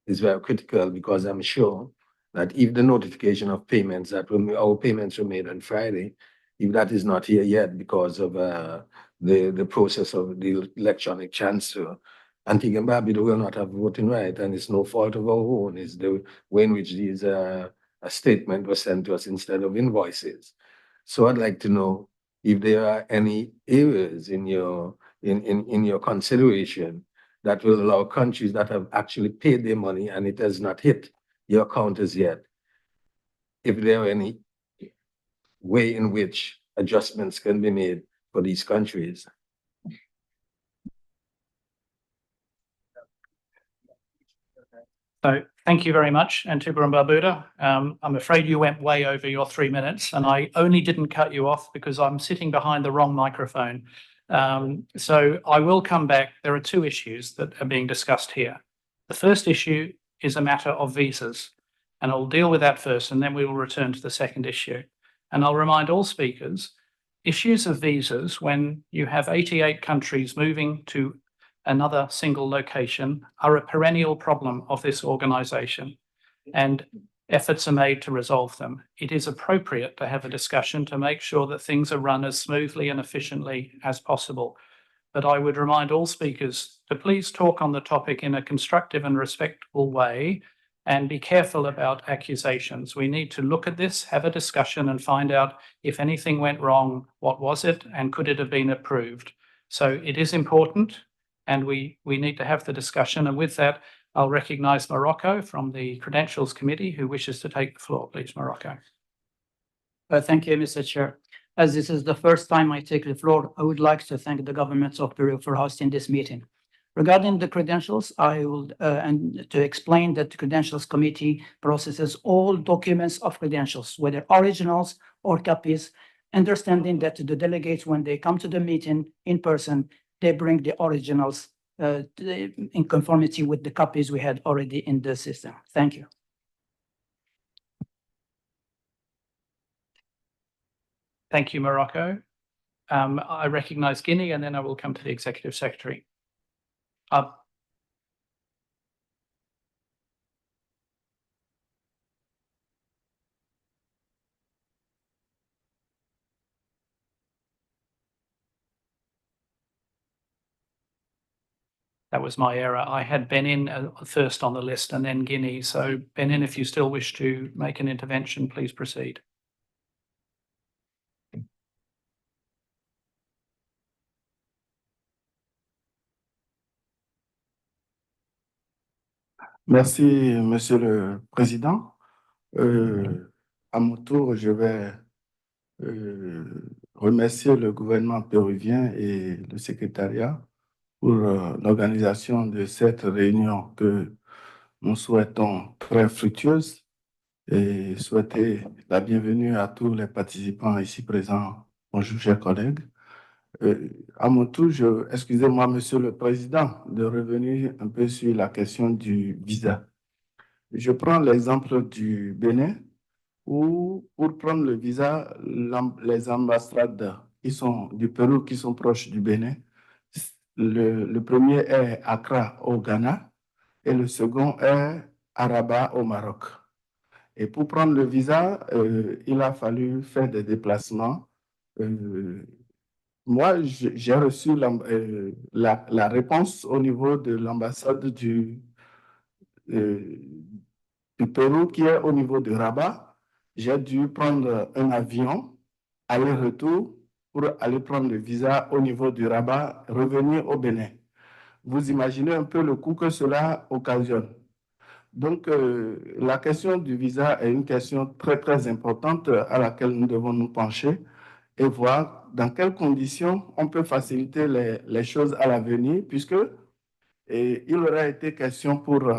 is very critical because I'm sure that if the notification of payments our payments were made on Friday, if that is not here yet because of the process of the electronic transfer, Antigua and Barbuda will not have voting right, and it's no fault of our own. It's the way in which these a statement was sent to us instead of invoices. So I'd like to know if there are any areas in your consideration that will allow countries that have actually paid their money and it has not hit your account as yet, if there are any way in which adjustments can be made for these countries. So thank you very much, Antigua and Barbuda. I'm afraid you went way over your 3 minutes, and I only didn't cut you off because I'm sitting behind the wrong microphone. So I will come back. There are two issues that are being discussed here. The first issue is a matter of visas, and I'll deal with that first, and then we will return to the second issue. And I'll remind all speakers, issues of visas when you have 88 countries moving to another single location are a perennial problem of this organisation, and efforts are made to resolve them. It is appropriate to have a discussion to make sure that things are run as smoothly and efficiently as possible. But I would remind all speakers to please talk on the topic in a constructive and respectful way and be careful about accusations. We need to look at this, have a discussion and find out if anything went wrong, what was it, and could it have been approved? So it is important and we need to have the discussion. And with that, I'll recognise Morocco from the Credentials Committee who wishes to take the floor. Please, Morocco. Thank you, Mr. Chair. As this is the first time I take the floor, I would like to thank the government of Peru for hosting this meeting. Regarding the credentials, I will, and to explain that the Credentials Committee processes all documents of credentials, whether originals or copies, understanding that the delegates, when they come to the meeting in person, they bring the originals in conformity with the copies we had already in the system. Thank you. Thank you, Morocco. I recognise Guinea and then I will come to the Executive Secretary. That was my error. I had Benin first on the list and then Guinea. So Benin, if you still wish to make an intervention, please proceed. Merci, Monsieur le Président. À mon tour, je vais remercier le gouvernement péruvien et le secrétariat pour l'organisation de cette réunion que nous souhaitons très fructueuse et souhaiter la bienvenue à tous les participants ici présents. Bonjour, chers collègues. À mon tour, excusez-moi, Monsieur le Président, de revenir un peu sur la question du visa. Je prends l'exemple du Bénin, où pour prendre le visa, les ambassades qui sont du Pérou, qui sont proches du Bénin, le premier est Accra au Ghana et le second est à Rabat au Maroc. Et pour prendre le visa, il a fallu faire des déplacements. Moi, j'ai reçu la réponse au niveau de l'ambassade du Pérou qui est au niveau de Rabat. J'ai dû prendre un avion, aller-retour, pour aller prendre le visa au niveau du Rabat, revenir au Bénin. Vous imaginez un peu le coût que cela occasionne. Donc, la question du visa est une question très, très importante à laquelle nous devons nous pencher et voir dans quelles conditions on peut faciliter les choses à l'avenir, puisque il aurait été question pour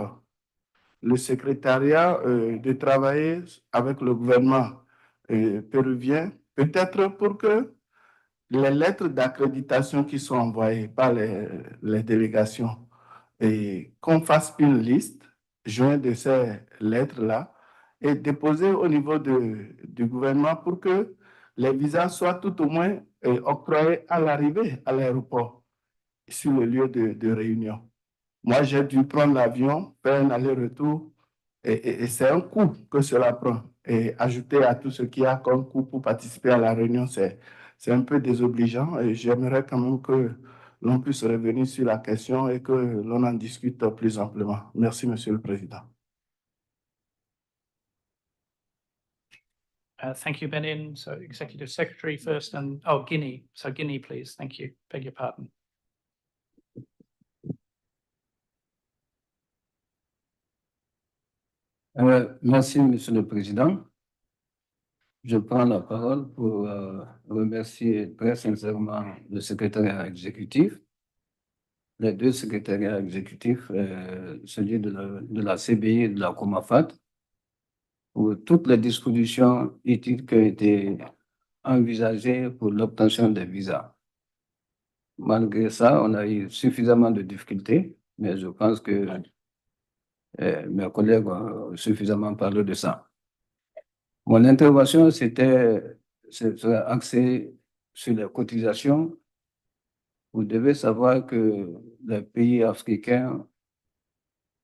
le secrétariat de travailler avec le gouvernement péruvien, peut-être pour que les lettres d'accréditation qui sont envoyées par les délégations et qu'on fasse une liste jointe de ces lettres-là et déposée au niveau du gouvernement pour que les visas soient tout au moins octroyés à l'arrivée à l'aéroport sur le lieu de réunion. Moi, j'ai dû prendre l'avion, faire un aller-retour et c'est un coût que cela prend. Et ajouter à tout ce qu'il y a comme coût pour participer à la réunion, c'est un peu désobligeant et j'aimerais quand même que l'on puisse revenir sur la question et que l'on en discute plus amplement. Merci, Monsieur le Président. Thank you, Benin. So Executive Secretary first and, Guinea. So Guinea, please. Thank you. Beg your pardon. Merci, Monsieur le Président. Je prends la parole pour remercier très sincèrement le secrétariat exécutif, les deux secrétariats exécutifs, celui de la CBI et de la Comafat, pour toutes les dispositions utiles qui ont été envisagées pour l'obtention des visas. Malgré ça, on a eu suffisamment de difficultés, mais je pense que mes collègues ont suffisamment parlé de ça. Mon intervention serait axée sur les cotisations, vous devez savoir que les pays africains,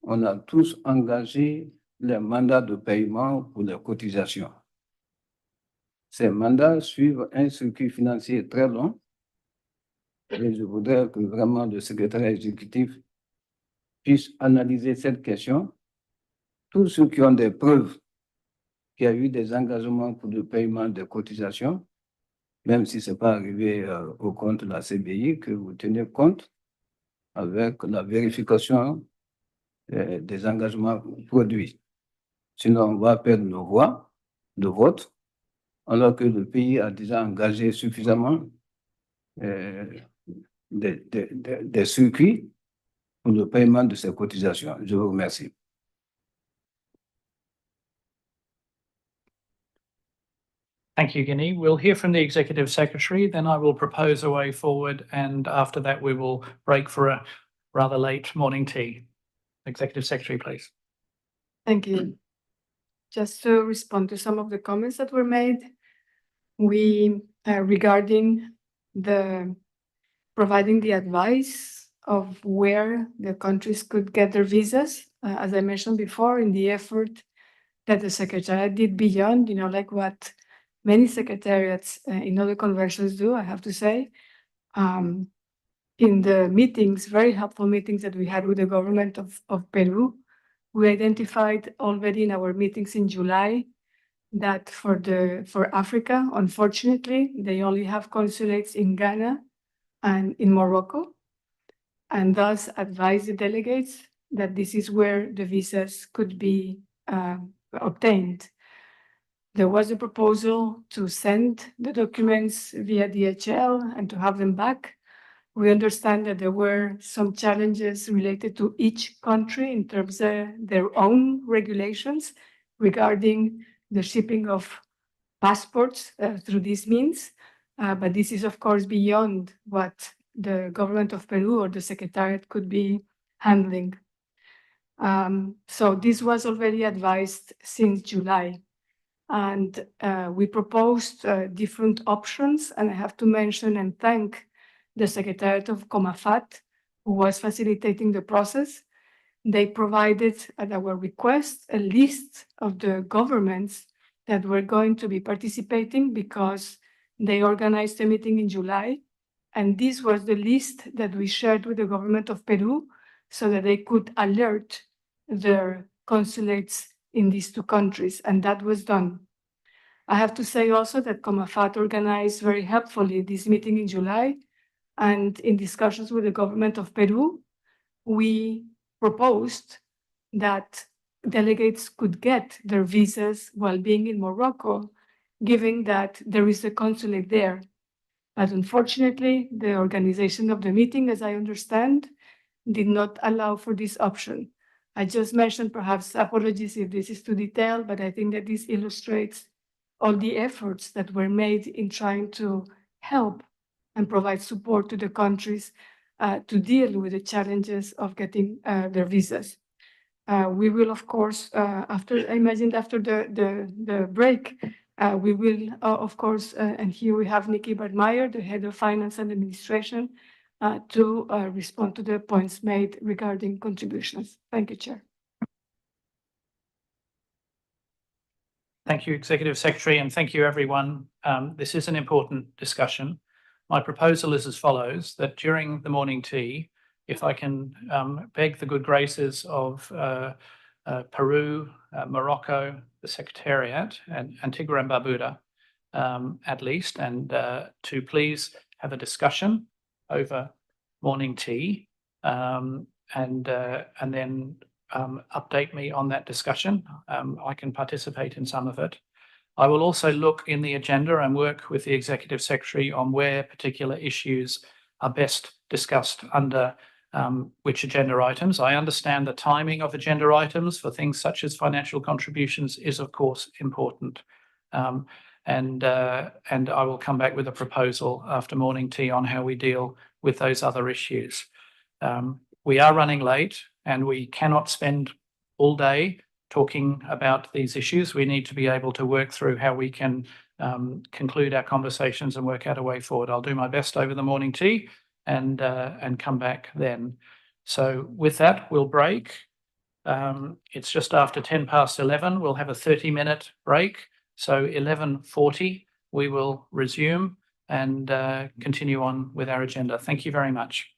on a tous engagé les mandats de paiement pour les cotisations. Ces mandats suivent un circuit financier très long et je voudrais que vraiment le secrétaire exécutif puisse analyser cette question. Tous ceux qui ont des preuves qu'il y a eu des engagements pour le paiement des cotisations, même si ce n'est pas arrivé au compte de la CBI, que vous tenez compte avec la vérification des engagements produits. Sinon, on va perdre nos voix de vote, alors que le pays a déjà engagé suffisamment des circuits pour le paiement de ces cotisations. Je vous remercie. Thank you, Guinea. We'll hear from the Executive Secretary, then I will propose a way forward, and after that we will break for a rather late morning tea. Executive Secretary, please. Thank you. Just to respond to some of the comments that were made, regarding providing the advice of where the countries could get their visas, as I mentioned before, in the effort that the Secretariat did beyond, like what many secretariats in other conventions do, I have to say. In the meetings, very helpful meetings that we had with the government of Peru, we identified already in our meetings in July that for Africa, unfortunately, they only have consulates in Ghana and in Morocco, and thus advised the delegates that this is where the visas could be obtained. There was a proposal to send the documents via DHL and to have them back. We understand that there were some challenges related to each country in terms of their own regulations regarding the shipping of passports through these means. But this is, of course, beyond what the government of Peru or the Secretariat could be handling. So this was already advised since July. And we proposed different options, and I have to mention and thank the Secretariat of COMAFAT, who was facilitating the process. They provided, at our request, a list of the governments that were going to be participating because they organized a meeting in July. And this was the list that we shared with the government of Peru so that they could alert their consulates in these two countries, and that was done. I have to say also that COMAFAT organized very helpfully this meeting in July, and in discussions with the government of Peru, we proposed that delegates could get their visas while being in Morocco, given that there is a consulate there. But unfortunately, the organization of the meeting, as I understand, did not allow for this option. I just mentioned, perhaps apologies if this is too detailed, but I think that this illustrates all the efforts that were made in trying to help and provide support to the countries to deal with the challenges of getting their visas. We will, of course, after the break, we will, of course, and here we have Nikki Bartmeyer, the head of finance and administration, to respond to the points made regarding contributions. Thank you, Chair. Thank you, Executive Secretary, and thank you, everyone. This is an important discussion. My proposal is as follows, that during the morning tea, if I can beg the good graces of Peru, Morocco, the Secretariat, and Antigua and Barbuda, at least, and to please have a discussion over morning tea, and then update me on that discussion. I can participate in some of it. I will also look in the agenda and work with the Executive Secretary on where particular issues are best discussed under which agenda items. I understand the timing of agenda items for things such as financial contributions is, of course, important. And I will come back with a proposal after morning tea on how we deal with those other issues. We are running late and we cannot spend all day talking about these issues. We need to be able to work through how we can conclude our conversations and work out a way forward. I'll do my best over the morning tea and come back then. So with that, we'll break. It's just after 11:10. We'll have a 30-minute break. So 11:40, we will resume and continue on with our agenda. Thank you very much.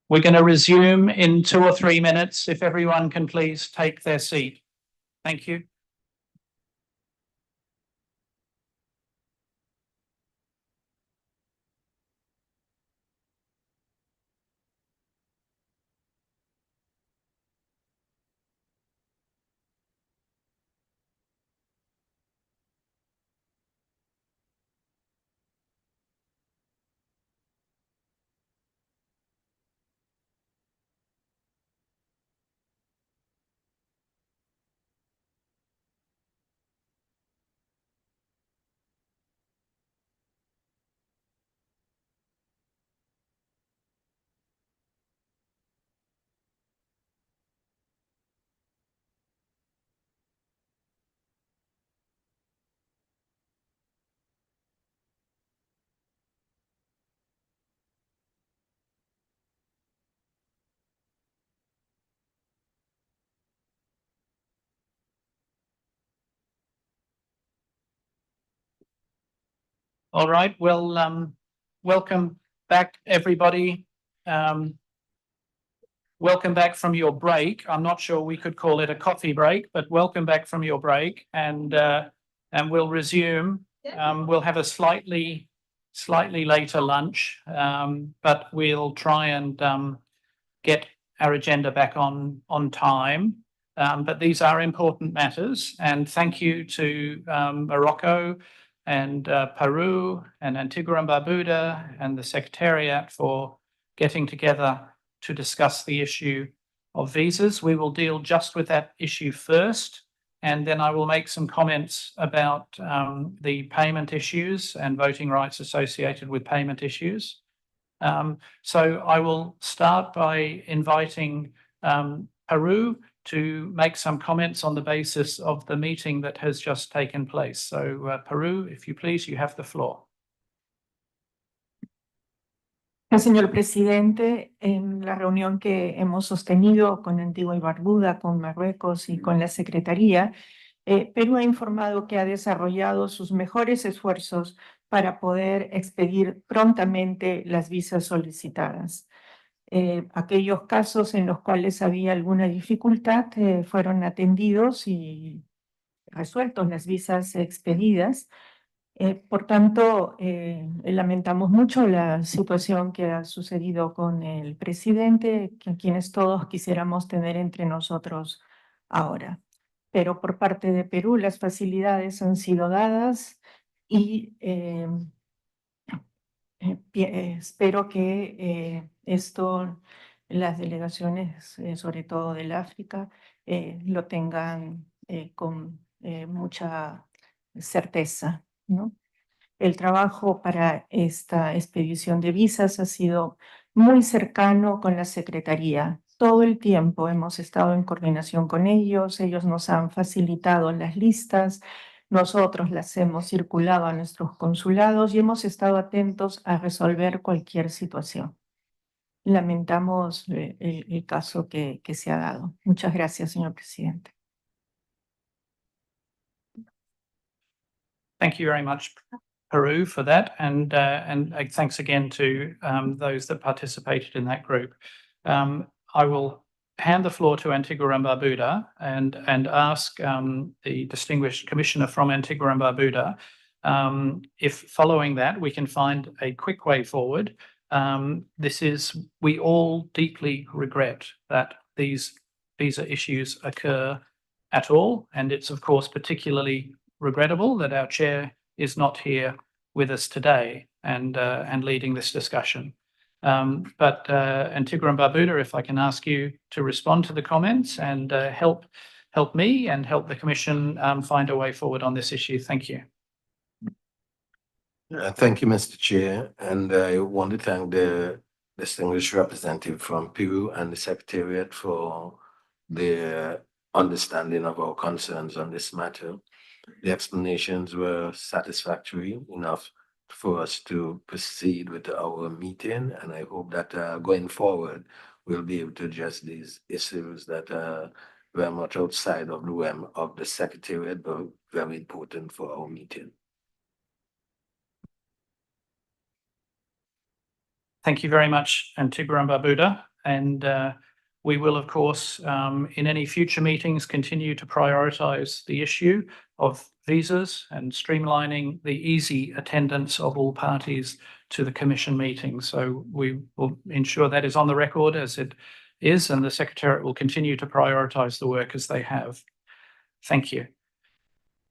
We're going to resume in 2 or 3 minutes. If everyone can please take their seat. Thank you. All right, well, welcome back, everybody. Welcome back from your break. I'm not sure we could call it a coffee break, but welcome back from your break, and we'll resume. We'll have a slightly later lunch, but we'll try and get our agenda back on time. But these are important matters, and thank you to Morocco and Peru and Antigua and Barbuda and the Secretariat for getting together to discuss the issue of visas. We will deal just with that issue first, and then I will make some comments about the payment issues and voting rights associated with payment issues. So I will start by inviting Peru to make some comments on the basis of the meeting that has just taken place. So Peru, if you please, you have the floor. Señor presidente, en la reunión que hemos sostenido con Antigua y Barbuda, con Marruecos y con la Secretaría, Perú ha informado que ha desarrollado sus mejores esfuerzos para poder expedir prontamente las visas solicitadas. Aquellos casos en los cuales había alguna dificultad fueron atendidos y resueltos, las visas expedidas. Por tanto, lamentamos mucho la situación que ha sucedido con el presidente, quienes todos quisiéramos tener entre nosotros ahora. Pero por parte de Perú las facilidades han sido dadas y espero que esto, las delegaciones, sobre todo del África, lo tengan con mucha certeza, ¿no? El trabajo para esta expedición de visas ha sido muy cercano con la Secretaría. Todo el tiempo hemos estado en coordinación con ellos nos han facilitado las listas, nosotros las hemos circulado a nuestros consulados y hemos estado atentos a resolver cualquier situación. Lamentamos el caso que se ha dado. Muchas gracias, señor presidente. Thank you very much, Peru, for that, and thanks again to those that participated in that group. I will hand the floor to Antigua and Barbuda and ask the distinguished commissioner from Antigua and Barbuda if following that we can find a quick way forward. We all deeply regret that these visa issues occur at all, and it's of course particularly regrettable that our chair is not here with us today and leading this discussion. But Antigua and Barbuda, if I can ask you to respond to the comments and help me and help the Commission find a way forward on this issue. Thank you. Thank you, Mr. Chair, and I want to thank the distinguished representative from Peru and the Secretariat for their understanding of our concerns on this matter. The explanations were satisfactory enough for us to proceed with our meeting, and I hope that going forward, we'll be able to address these issues that are very much outside of the realm of the Secretariat, but very important for our meeting. Thank you very much, Antigua and Barbuda. And we will, of course, in any future meetings, continue to prioritise the issue of visas and streamlining the easy attendance of all parties to the Commission meetings. So we will ensure that is on the record as it is, and the Secretariat will continue to prioritise the work as they have. Thank you.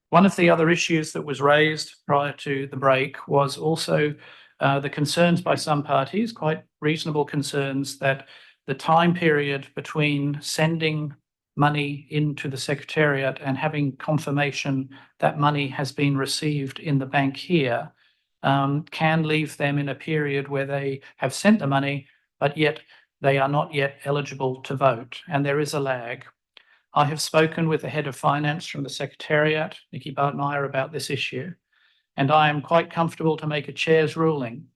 One of the other issues that was raised prior to the break was also the concerns by some parties, quite reasonable concerns, that the time period between sending money into the Secretariat and having confirmation that money has been received in the bank here can leave them in a period where they have sent the money, but yet they are not yet eligible to vote, and there is a lag. I have spoken with the head of finance from the Secretariat, Nikki Bartmeyer, about this issue, and I am quite comfortable to make a chair's ruling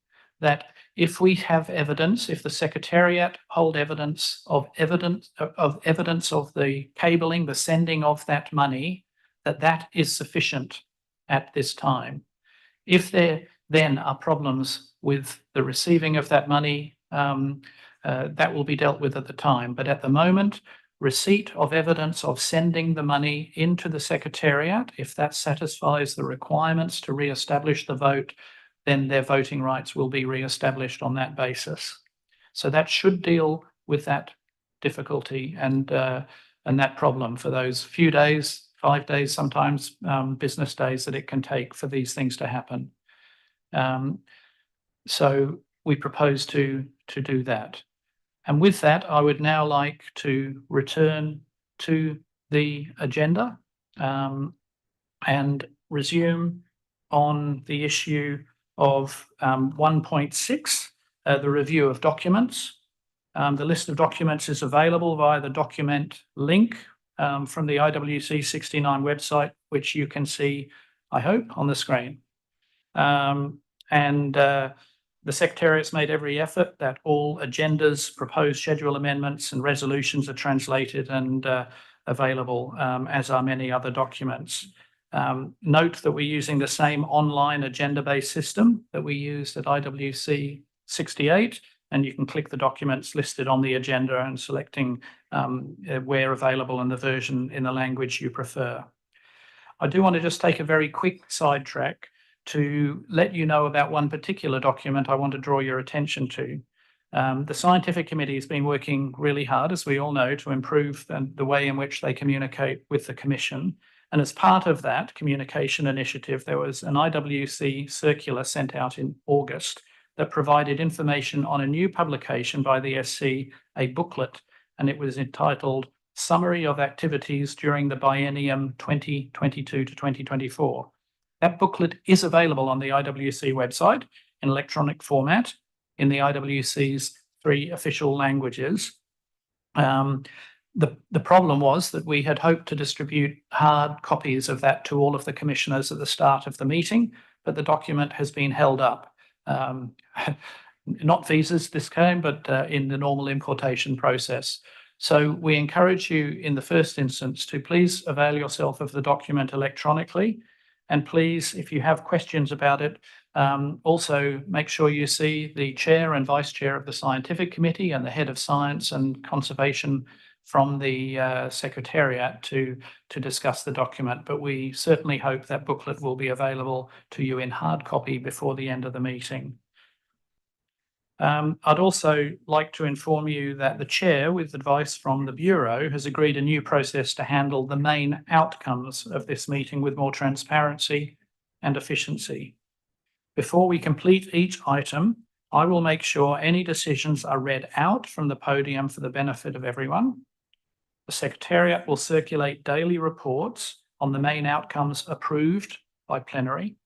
that if we have evidence, if the Secretariat hold evidence of the cabling, the sending of that money, that is sufficient at this time. If there then are problems with the receiving of that money, that will be dealt with at the time. But at the moment, receipt of evidence of sending the money into the Secretariat, if that satisfies the requirements to re-establish the vote, then their voting rights will be re-established on that basis. So that should deal with that difficulty and that problem for those few days, 5 days, sometimes business days that it can take for these things to happen. So we propose to do that. And with that, I would now like to return to the agenda and resume on the issue of 1.6, the review of documents. The list of documents is available via the document link from the IWC69 website, which you can see, I hope, on the screen. The Secretariat's made every effort that all agendas, proposed schedule amendments and resolutions are translated and available, as are many other documents. Note that we're using the same online agenda-based system that we used at IWC68, and you can click the documents listed on the agenda and selecting where available and the version in the language you prefer. I do want to just take a very quick sidetrack to let you know about one particular document I want to draw your attention to. The Scientific Committee has been working really hard, as we all know, to improve the way in which they communicate with the Commission. And as part of that communication initiative, there was an IWC circular sent out in August that provided information on a new publication by the SC, a booklet, and it was entitled Summary of Activities During the Biennium 2022 to 2024. That booklet is available on the IWC website in electronic format in the IWC's 3 official languages. The problem was that we had hoped to distribute hard copies of that to all of the commissioners at the start of the meeting, but the document has been held up. Not visas this time, but in the normal importation process. So we encourage you in the first instance to please avail yourself of the document electronically. And please, if you have questions about it, also make sure you see the chair and vice chair of the Scientific Committee and the head of science and conservation from the Secretariat to discuss the document. But we certainly hope that booklet will be available to you in hard copy before the end of the meeting. I'd also like to inform you that the chair, with advice from the Bureau, has agreed a new process to handle the main outcomes of this meeting with more transparency and efficiency. Before we complete each item, I will make sure any decisions are read out from the podium for the benefit of everyone. The Secretariat will circulate daily reports on the main outcomes approved by Plenary,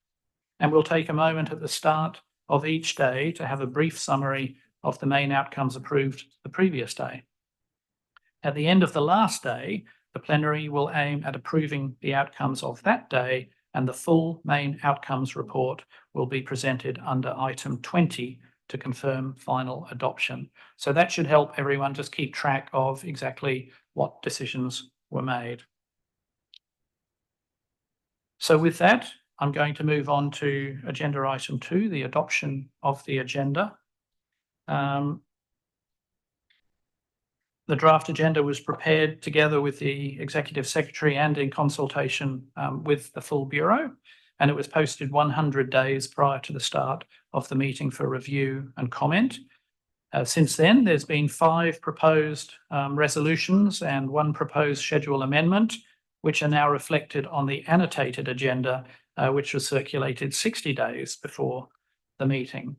and we'll take a moment at the start of each day to have a brief summary of the main outcomes approved the previous day. At the end of the last day, the Plenary will aim at approving the outcomes of that day, and the full main outcomes report will be presented under item 20 to confirm final adoption. So that should help everyone just keep track of exactly what decisions were made. So with that, I'm going to move on to agenda item 2, the adoption of the agenda. The draft agenda was prepared together with the Executive Secretary and in consultation with the full Bureau, and it was posted 100 days prior to the start of the meeting for review and comment. Since then, there's been 5 proposed resolutions and 1 proposed schedule amendment, which are now reflected on the annotated agenda, which was circulated 60 days before the meeting.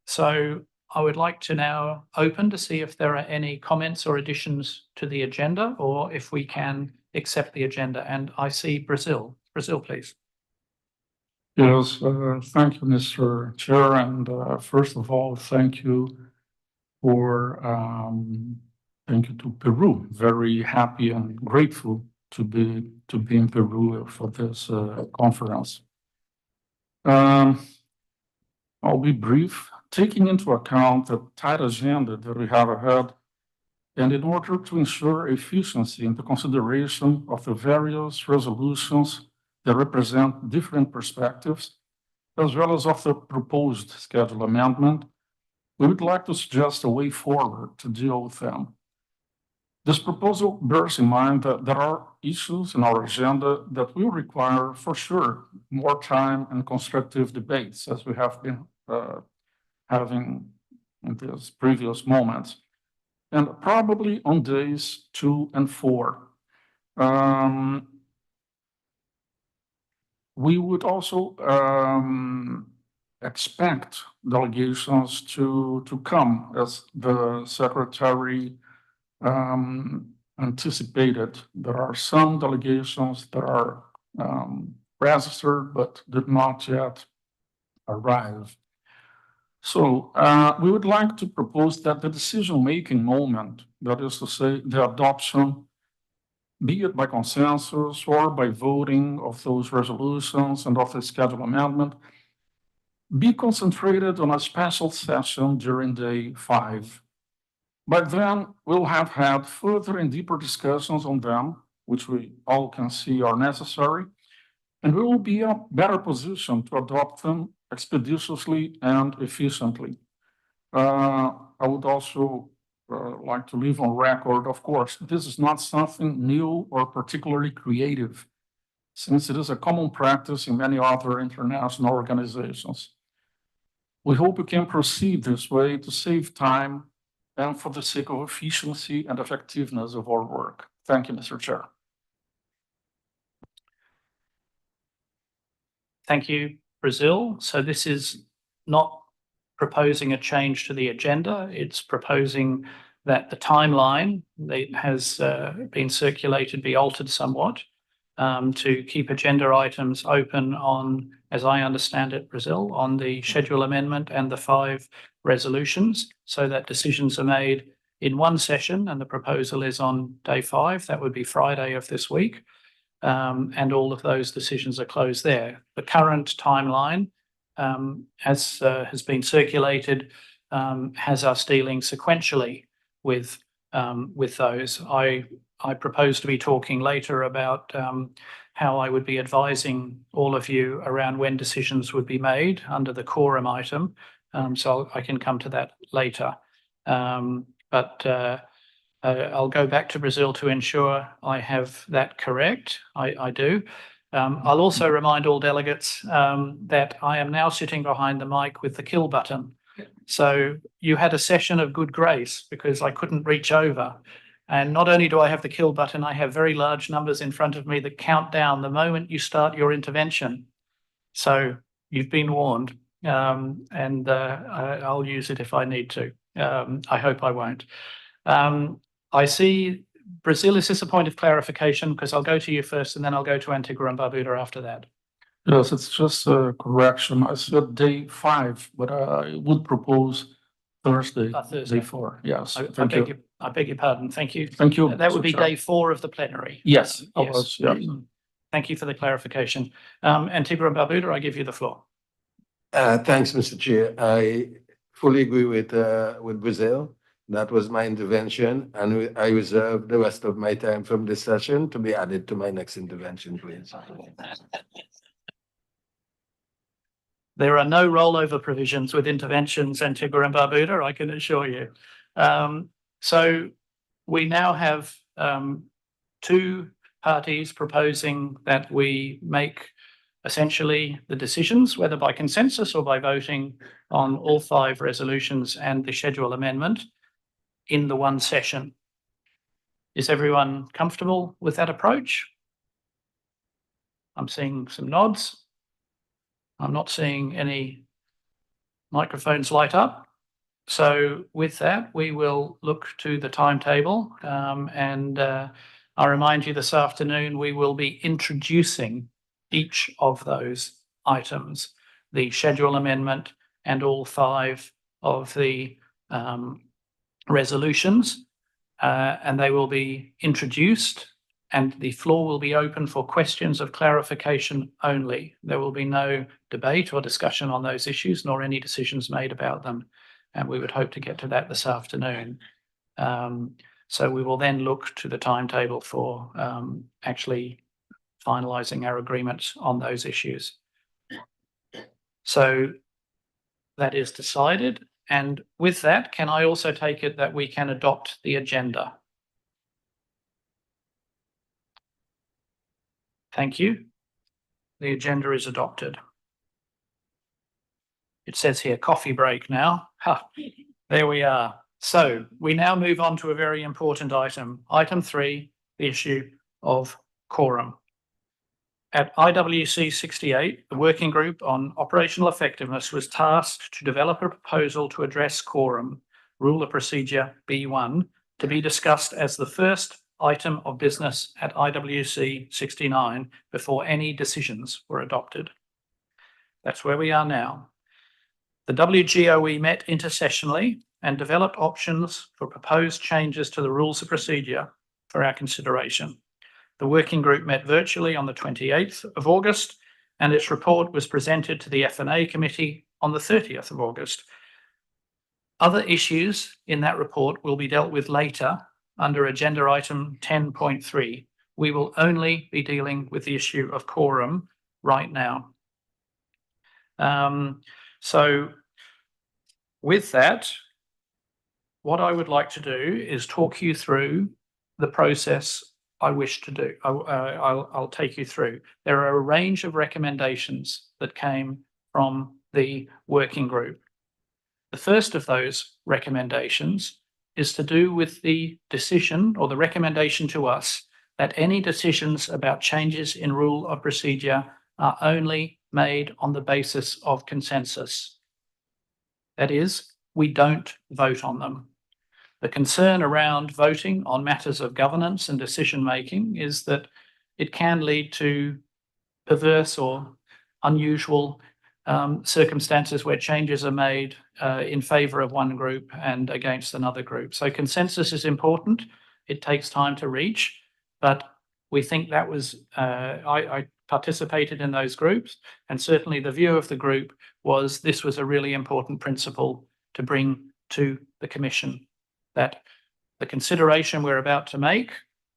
So I would like to now open to see if there are any comments or additions to the agenda, or if we can accept the agenda. And I see Brazil. Brazil, please. Yes, thank you, Mr. Chair, and first of all, thank you to Peru. Very happy and grateful to be in Peru for this conference. I'll be brief, taking into account the tight agenda that we have ahead, and in order to ensure efficiency in the consideration of the various resolutions that represent different perspectives, as well as of the proposed schedule amendment, we would like to suggest a way forward to deal with them. This proposal bears in mind that there are issues in our agenda that will require, for sure, more time and constructive debates, as we have been having in these previous moments, and probably on days 2 and 4. We would also expect delegations to come, as the Secretary anticipated. There are some delegations that are registered but did not yet arrive. So we would like to propose that the decision-making moment, that is to say, the adoption, be it by consensus or by voting of those resolutions and of the schedule amendment, be concentrated on a special session during day 5. By then, we'll have had further and deeper discussions on them, which we all can see are necessary, and we will be in a better position to adopt them expeditiously and efficiently. I would also like to leave on record, of course, this is not something new or particularly creative, since it is a common practice in many other international organizations. We hope we can proceed this way to save time and for the sake of efficiency and effectiveness of our work. Thank you, Mr. Chair. Thank you, Brazil. So this is not proposing a change to the agenda. It's proposing that the timeline that has been circulated be altered somewhat to keep agenda items open on, as I understand it, Brazil, on the schedule amendment and the 5 resolutions, so that decisions are made in one session, and the proposal is on day 5. That would be Friday of this week. And all of those decisions are closed there. The current timeline, as has been circulated, has us dealing sequentially with those. I propose to be talking later about how I would be advising all of you around when decisions would be made under the quorum item. So I can come to that later. I'll go back to Brazil to ensure I have that correct. I do. I'll also remind all delegates that I am now sitting behind the mic with the kill button. So you had a session of good grace because I couldn't reach over. And not only do I have the kill button, I have very large numbers in front of me that count down the moment you start your intervention. So you've been warned, and I'll use it if I need to. I hope I won't. I see, Brazil, is this a point of clarification? Because I'll go to you first and then I'll go to Antigua and Barbuda after that. Yes, it's just a correction. I said day 5, but I would propose Thursday, day 4. Yes, thank you. I beg your pardon. Thank you. Thank you. That would be day 4 of the plenary. Yes, yes. Thank you for the clarification. Antigua and Barbuda, I give you the floor. Thanks, Mr. Chair. I fully agree with Brazil. That was my intervention, and I reserve the rest of my time from this session to be added to my next intervention, please. There are no rollover provisions with interventions, Antigua and Barbuda, I can assure you. So we now have two parties proposing that we make essentially the decisions, whether by consensus or by voting on all 5 resolutions and the schedule amendment in the one session. Is everyone comfortable with that approach? I'm seeing some nods. I'm not seeing any microphones light up. So with that, we will look to the timetable. I remind you this afternoon, we will be introducing each of those items, the schedule amendment and all 5 of the resolutions, and they will be introduced, and the floor will be open for questions of clarification only. There will be no debate or discussion on those issues, nor any decisions made about them. And we would hope to get to that this afternoon. So we will then look to the timetable for actually finalising our agreements on those issues. So that is decided. And with that, can I also take it that we can adopt the agenda? Thank you. The agenda is adopted. It says here coffee break now. There we are. So we now move on to a very important item. Item 3, the issue of quorum. At IWC68, the working group on operational effectiveness was tasked to develop a proposal to address quorum, rule of procedure B1, to be discussed as the first item of business at IWC69 before any decisions were adopted. That's where we are now. The WGOE met intersessionally and developed options for proposed changes to the rules of procedure for our consideration. The working group met virtually on the 28th of August, and its report was presented to the F&A committee on the 30th of August. Other issues in that report will be dealt with later under agenda item 10.3. We will only be dealing with the issue of quorum right now. So with that, what I would like to do is talk you through the process I wish to do. I'll take you through. There are a range of recommendations that came from the working group. The first of those recommendations is to do with the decision or the recommendation to us that any decisions about changes in rule of procedure are only made on the basis of consensus. That is, we don't vote on them. The concern around voting on matters of governance and decision-making is that it can lead to perverse or unusual circumstances where changes are made in favour of one group and against another group. So consensus is important. It takes time to reach, but we think that was, I participated in those groups, and certainly the view of the group was this was a really important principle to bring to the Commission, that the consideration we're about to make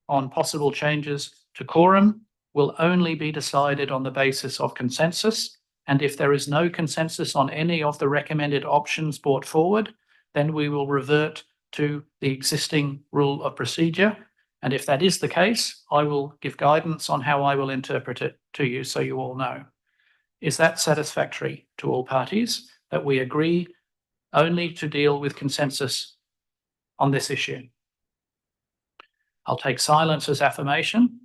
on possible changes to quorum will only be decided on the basis of consensus. And if there is no consensus on any of the recommended options brought forward, then we will revert to the existing rule of procedure. And if that is the case, I will give guidance on how I will interpret it to you so you all know. Is that satisfactory to all parties, that we agree only to deal with consensus on this issue? I'll take silence as affirmation.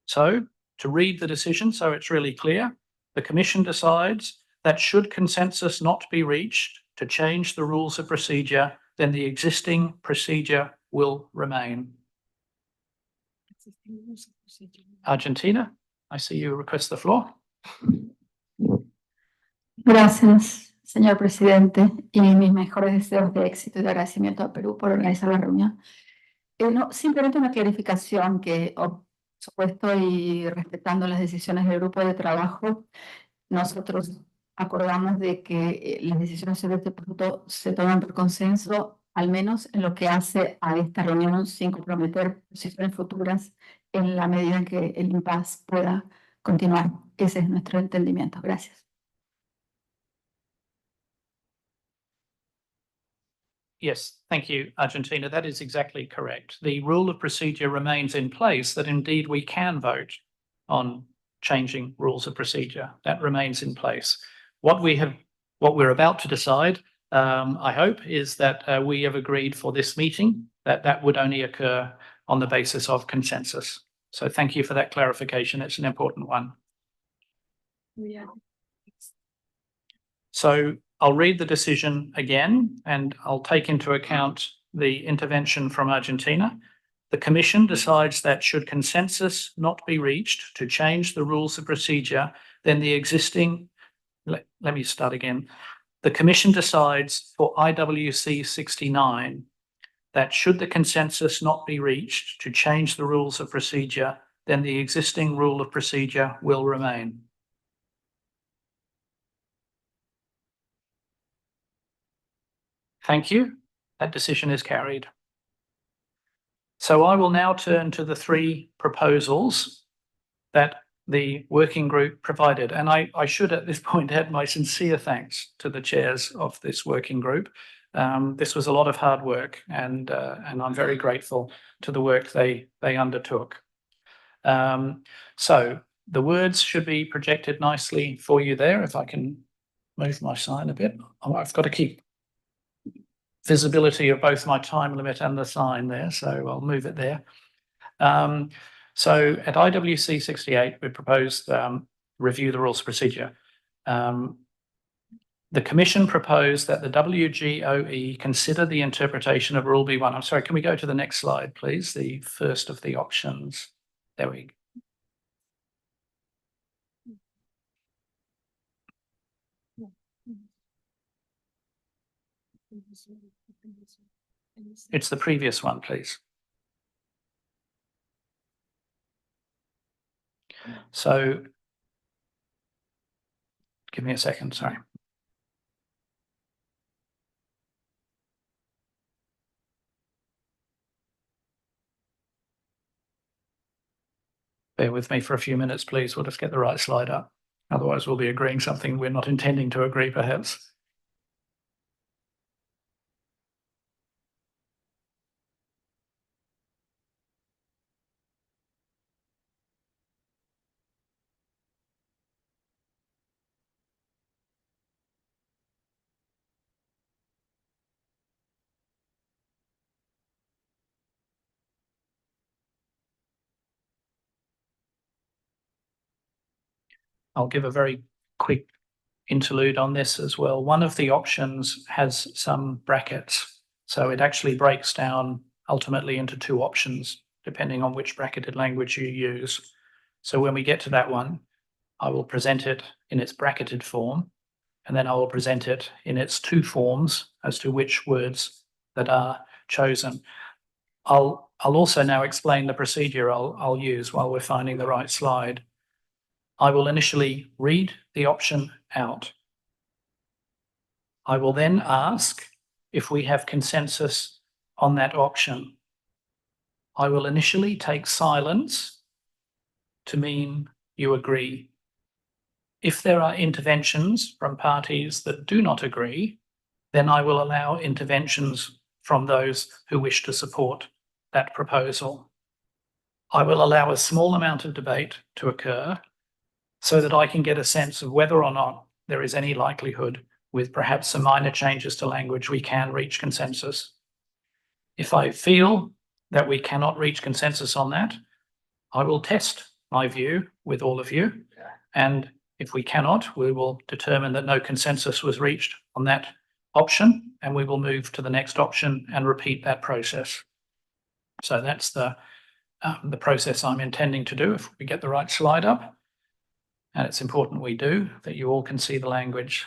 So, to read the decision so it's really clear, the Commission decides that should consensus not be reached to change the rules of procedure, then the existing procedure will remain. Argentina, I see you request the floor. Gracias, señor presidente, y mis mejores deseos de éxito y de agradecimiento a Perú por organizar la reunión. No, simplemente una clarificación que, por supuesto, y respetando las decisiones del grupo de trabajo, nosotros acordamos de que las decisiones sobre este punto se toman por consenso al menos en lo que hace a esta reunión, sin comprometer posiciones futuras en la medida en que el impasse pueda continuar. Ese es nuestro entendimiento. Gracias. Yes, thank you, Argentina. That is exactly correct. The rule of procedure remains in place that indeed we can vote on changing rules of procedure. That remains in place. What we're about to decide, I hope, is that we have agreed for this meeting that would only occur on the basis of consensus. So thank you for that clarification. It's an important one. So I'll read the decision again, and I'll take into account the intervention from Argentina. The Commission decides that should consensus not be reached to change the rules of procedure, then the existing, let me start again. The Commission decides for IWC69 that should the consensus not be reached to change the rules of procedure, then the existing rule of procedure will remain. Thank you. That decision is carried. So I will now turn to the three proposals that the working group provided. And I should at this point add my sincere thanks to the chairs of this working group. This was a lot of hard work, and I'm very grateful to the work they undertook. So the words should be projected nicely for you there. If I can move my sign a bit. I've got to keep visibility of both my time limit and the sign there, so I'll move it there. So at IWC68, we proposed review the rules of procedure. The Commission proposed that the WGOE consider the interpretation of Rule B1. I'm sorry, can we go to the next slide, please? The first of the options. There we go. It's the previous one, please. So, give me a second, sorry. Bear with me for a few minutes, please. We'll just get the right slide up. Otherwise, we'll be agreeing something we're not intending to agree, perhaps. I'll give a very quick interlude on this as well. One of the options has some brackets, so it actually breaks down ultimately into two options, depending on which bracketed language you use. So when we get to that one, I will present it in its bracketed form, and then I will present it in its two forms as to which words that are chosen. I'll also now explain the procedure I'll use while we're finding the right slide. I will initially read the option out. I will then ask if we have consensus on that option. I will initially take silence to mean you agree. If there are interventions from parties that do not agree, then I will allow interventions from those who wish to support that proposal. I will allow a small amount of debate to occur so that I can get a sense of whether or not there is any likelihood, with perhaps some minor changes to language, we can reach consensus. If I feel that we cannot reach consensus on that, I will test my view with all of you. And if we cannot, we will determine that no consensus was reached on that option, and we will move to the next option and repeat that process. So that's the process I'm intending to do if we get the right slide up. And it's important we do, that you all can see the language.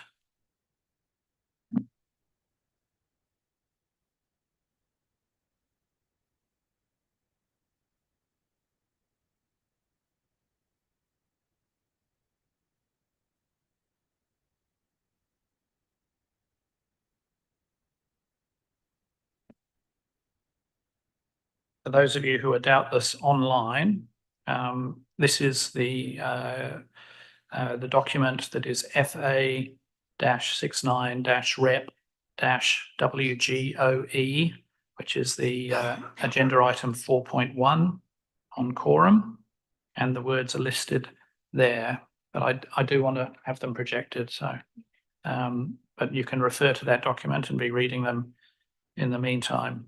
For those of you who are doubtless online, this is the document that is FA-69-REP-WGOE, which is the agenda item 4.1 on quorum, and the words are listed there. But I do want to have them projected, so but you can refer to that document and be reading them in the meantime.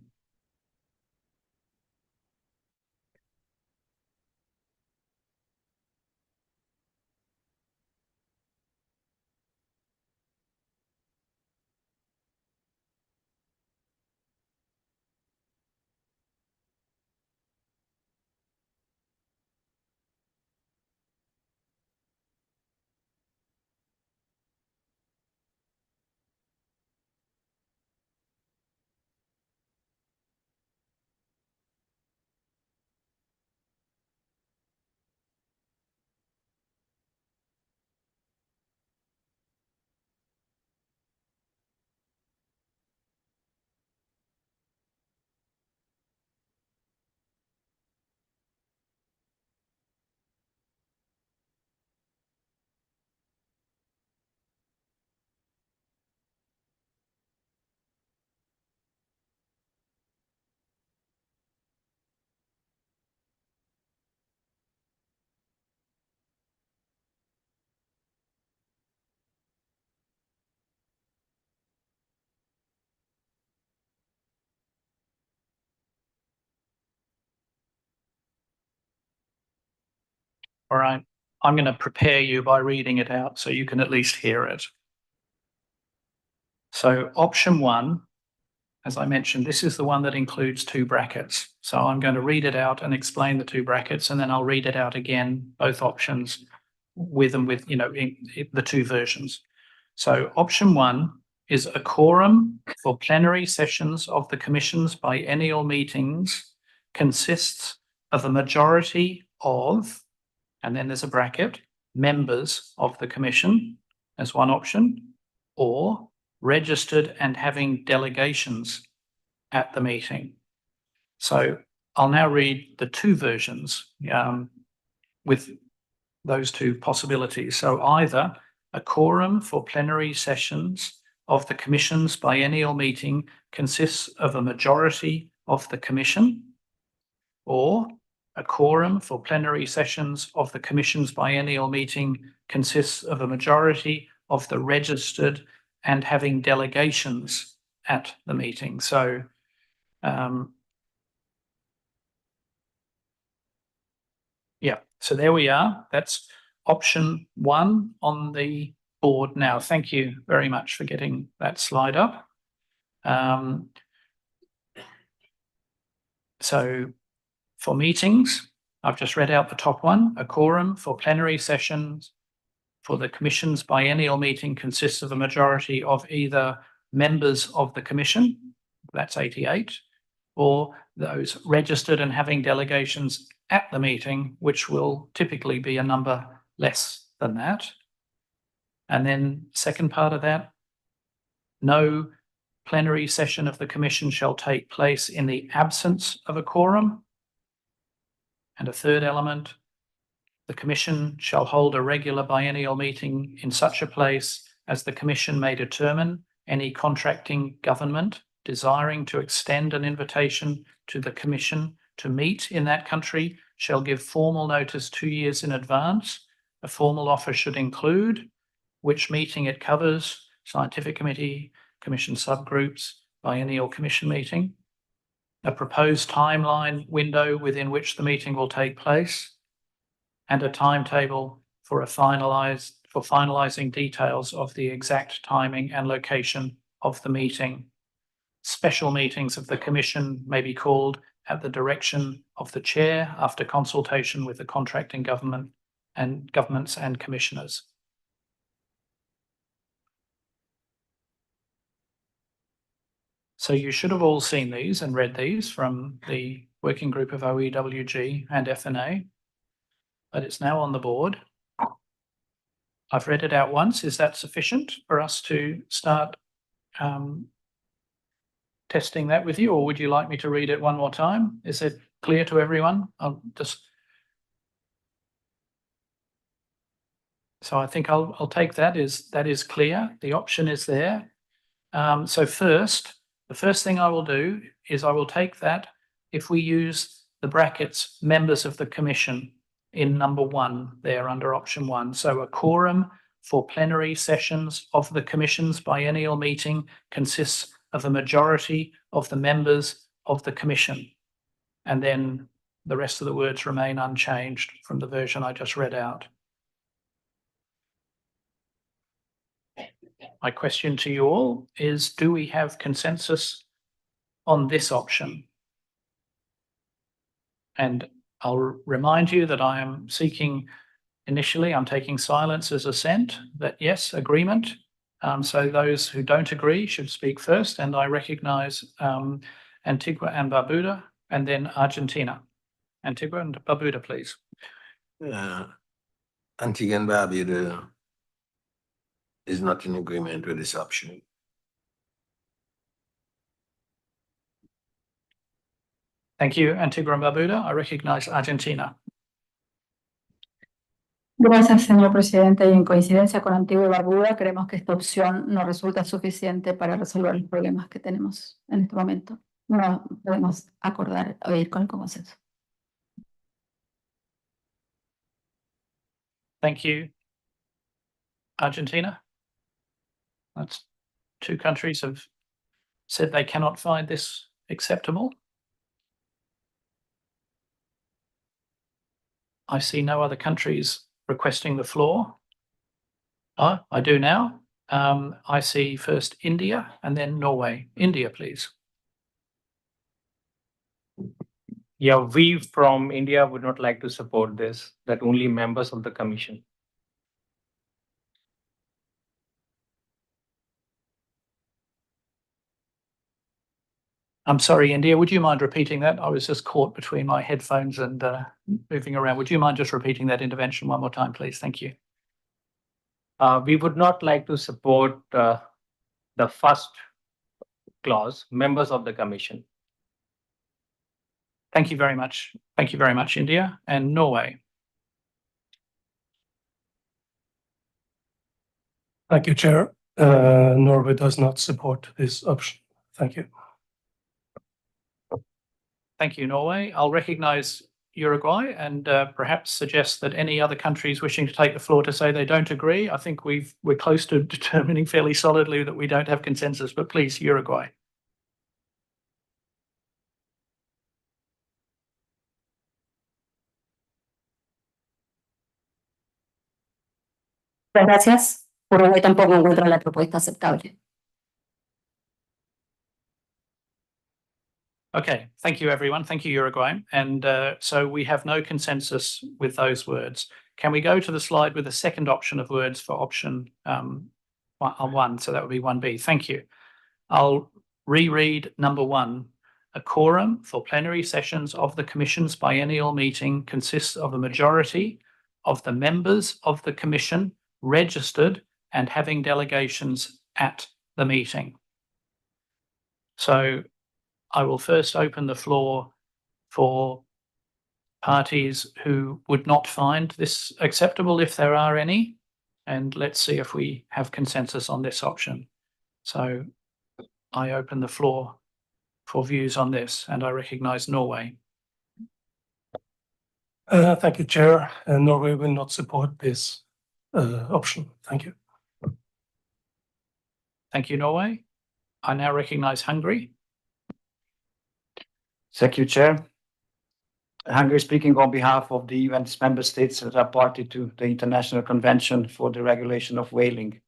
All right, I'm going to prepare you by reading it out so you can at least hear it. So option 1, as I mentioned, this is the one that includes 2 brackets. So I'm going to read it out and explain the 2 brackets, and then I'll read it out again, both options with the 2 versions. So option 1 is a quorum for plenary sessions of the Commission's biennial meetings consists of a majority of, and then there's a bracket, members of the Commission as one option, or registered and having delegations at the meeting. So I'll now read the 2 versions with those 2 possibilities. So either a quorum for plenary sessions of the Commission's biennial meeting consists of a majority of the Commission, or a quorum for plenary sessions of the Commission's biennial meeting consists of a majority of the registered and having delegations at the meeting. So yeah, so there we are. That's option 1 on the board now. Thank you very much for getting that slide up. So for meetings, I've just read out the top one. A quorum for plenary sessions for the Commission's biennial meeting consists of a majority of either members of the Commission, that's 88, or those registered and having delegations at the meeting, which will typically be a number less than that. And then second part of that, no plenary session of the Commission shall take place in the absence of a quorum. And a third element, the Commission shall hold a regular biennial meeting in such a place as the Commission may determine any contracting government desiring to extend an invitation to the Commission to meet in that country shall give formal notice 2 years in advance. A formal offer should include which meeting it covers, scientific committee, Commission subgroups, biennial Commission meeting, a proposed timeline window within which the meeting will take place, and a timetable for finalizing details of the exact timing and location of the meeting. Special meetings of the Commission may be called at the direction of the Chair after consultation with the contracting governments and commissioners. So you should have all seen these and read these from the working group of OEWG and FNA, but it's now on the board. I've read it out once. Is that sufficient for us to start testing that with you, or would you like me to read it one more time? Is it clear to everyone? So I think I'll take that is clear. The option is there. So the first thing I will do is I will take that if we use the brackets members of the commission in number 1 there under option 1. So a quorum for plenary sessions of the commission's biennial meeting consists of a majority of the members of the commission. And then the rest of the words remain unchanged from the version I just read out. My question to you all is, do we have consensus on this option? And I'll remind you that I am seeking, initially, I'm taking silence as assent, that yes, agreement. So those who don't agree should speak first, and I recognize Antigua and Barbuda, and then Argentina. Antigua and Barbuda, please. Antigua and Barbuda is not in agreement with this option. Thank you, Antigua and Barbuda. I recognize Argentina. Gracias, señor presidente. Y en coincidencia con Antigua y Barbuda, creemos que esta opción no resulta suficiente para resolver los problemas que tenemos en este momento. No podemos acordar o ir con el consenso. Thank you. Argentina? That's 2 countries have said they cannot find this acceptable. I see no other countries requesting the floor. Oh, I do now. I see first India and then Norway. India, please. Yeah, we from India would not like to support this, that only members of the commission. I'm sorry, India, would you mind repeating that? I was just caught between my headphones and moving around. Would you mind just repeating that intervention one more time, please? Thank you. We would not like to support the first clause, members of the commission. Thank you very much. Thank you very much, India. And Norway. Thank you, Chair. Norway does not support this option. Thank you. Thank you, Norway. I'll recognize Uruguay and perhaps suggest that any other countries wishing to take the floor to say they don't agree. I think we're close to determining fairly solidly that we don't have consensus, but please, Uruguay. Gracias. Uruguay tampoco encuentra la propuesta aceptable. Okay, thank you, everyone. Thank you, Uruguay. And so we have no consensus with those words. Can we go to the slide with the second option of words for option 1? So that would be 1B. Thank you. I'll reread number 1. A quorum for plenary sessions of the Commission's biennial meeting consists of a majority of the members of the Commission registered and having delegations at the meeting. So I will first open the floor for parties who would not find this acceptable, if there are any, and let's see if we have consensus on this option. So I open the floor for views on this, and I recognize Norway. Thank you, Chair. Norway will not support this option. Thank you. Thank you, Norway. I now recognize Hungary. Thank you, Chair. Hungary speaking on behalf of the EU and its member states that are party to the International Convention for the Regulation of Whaling.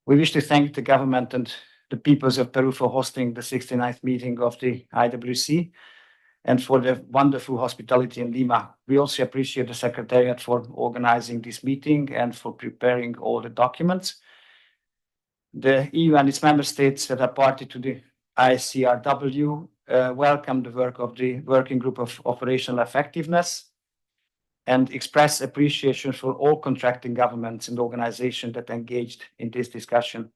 We wish to thank the government and the peoples of Peru for hosting the 69th meeting of the IWC and for the wonderful hospitality in Lima. We also appreciate the Secretariat for organizing this meeting and for preparing all the documents. The EU and its member states that are party to the ICRW welcome the work of the Working Group of Operational Effectiveness and express appreciation for all contracting governments and organizations that engaged in this discussion.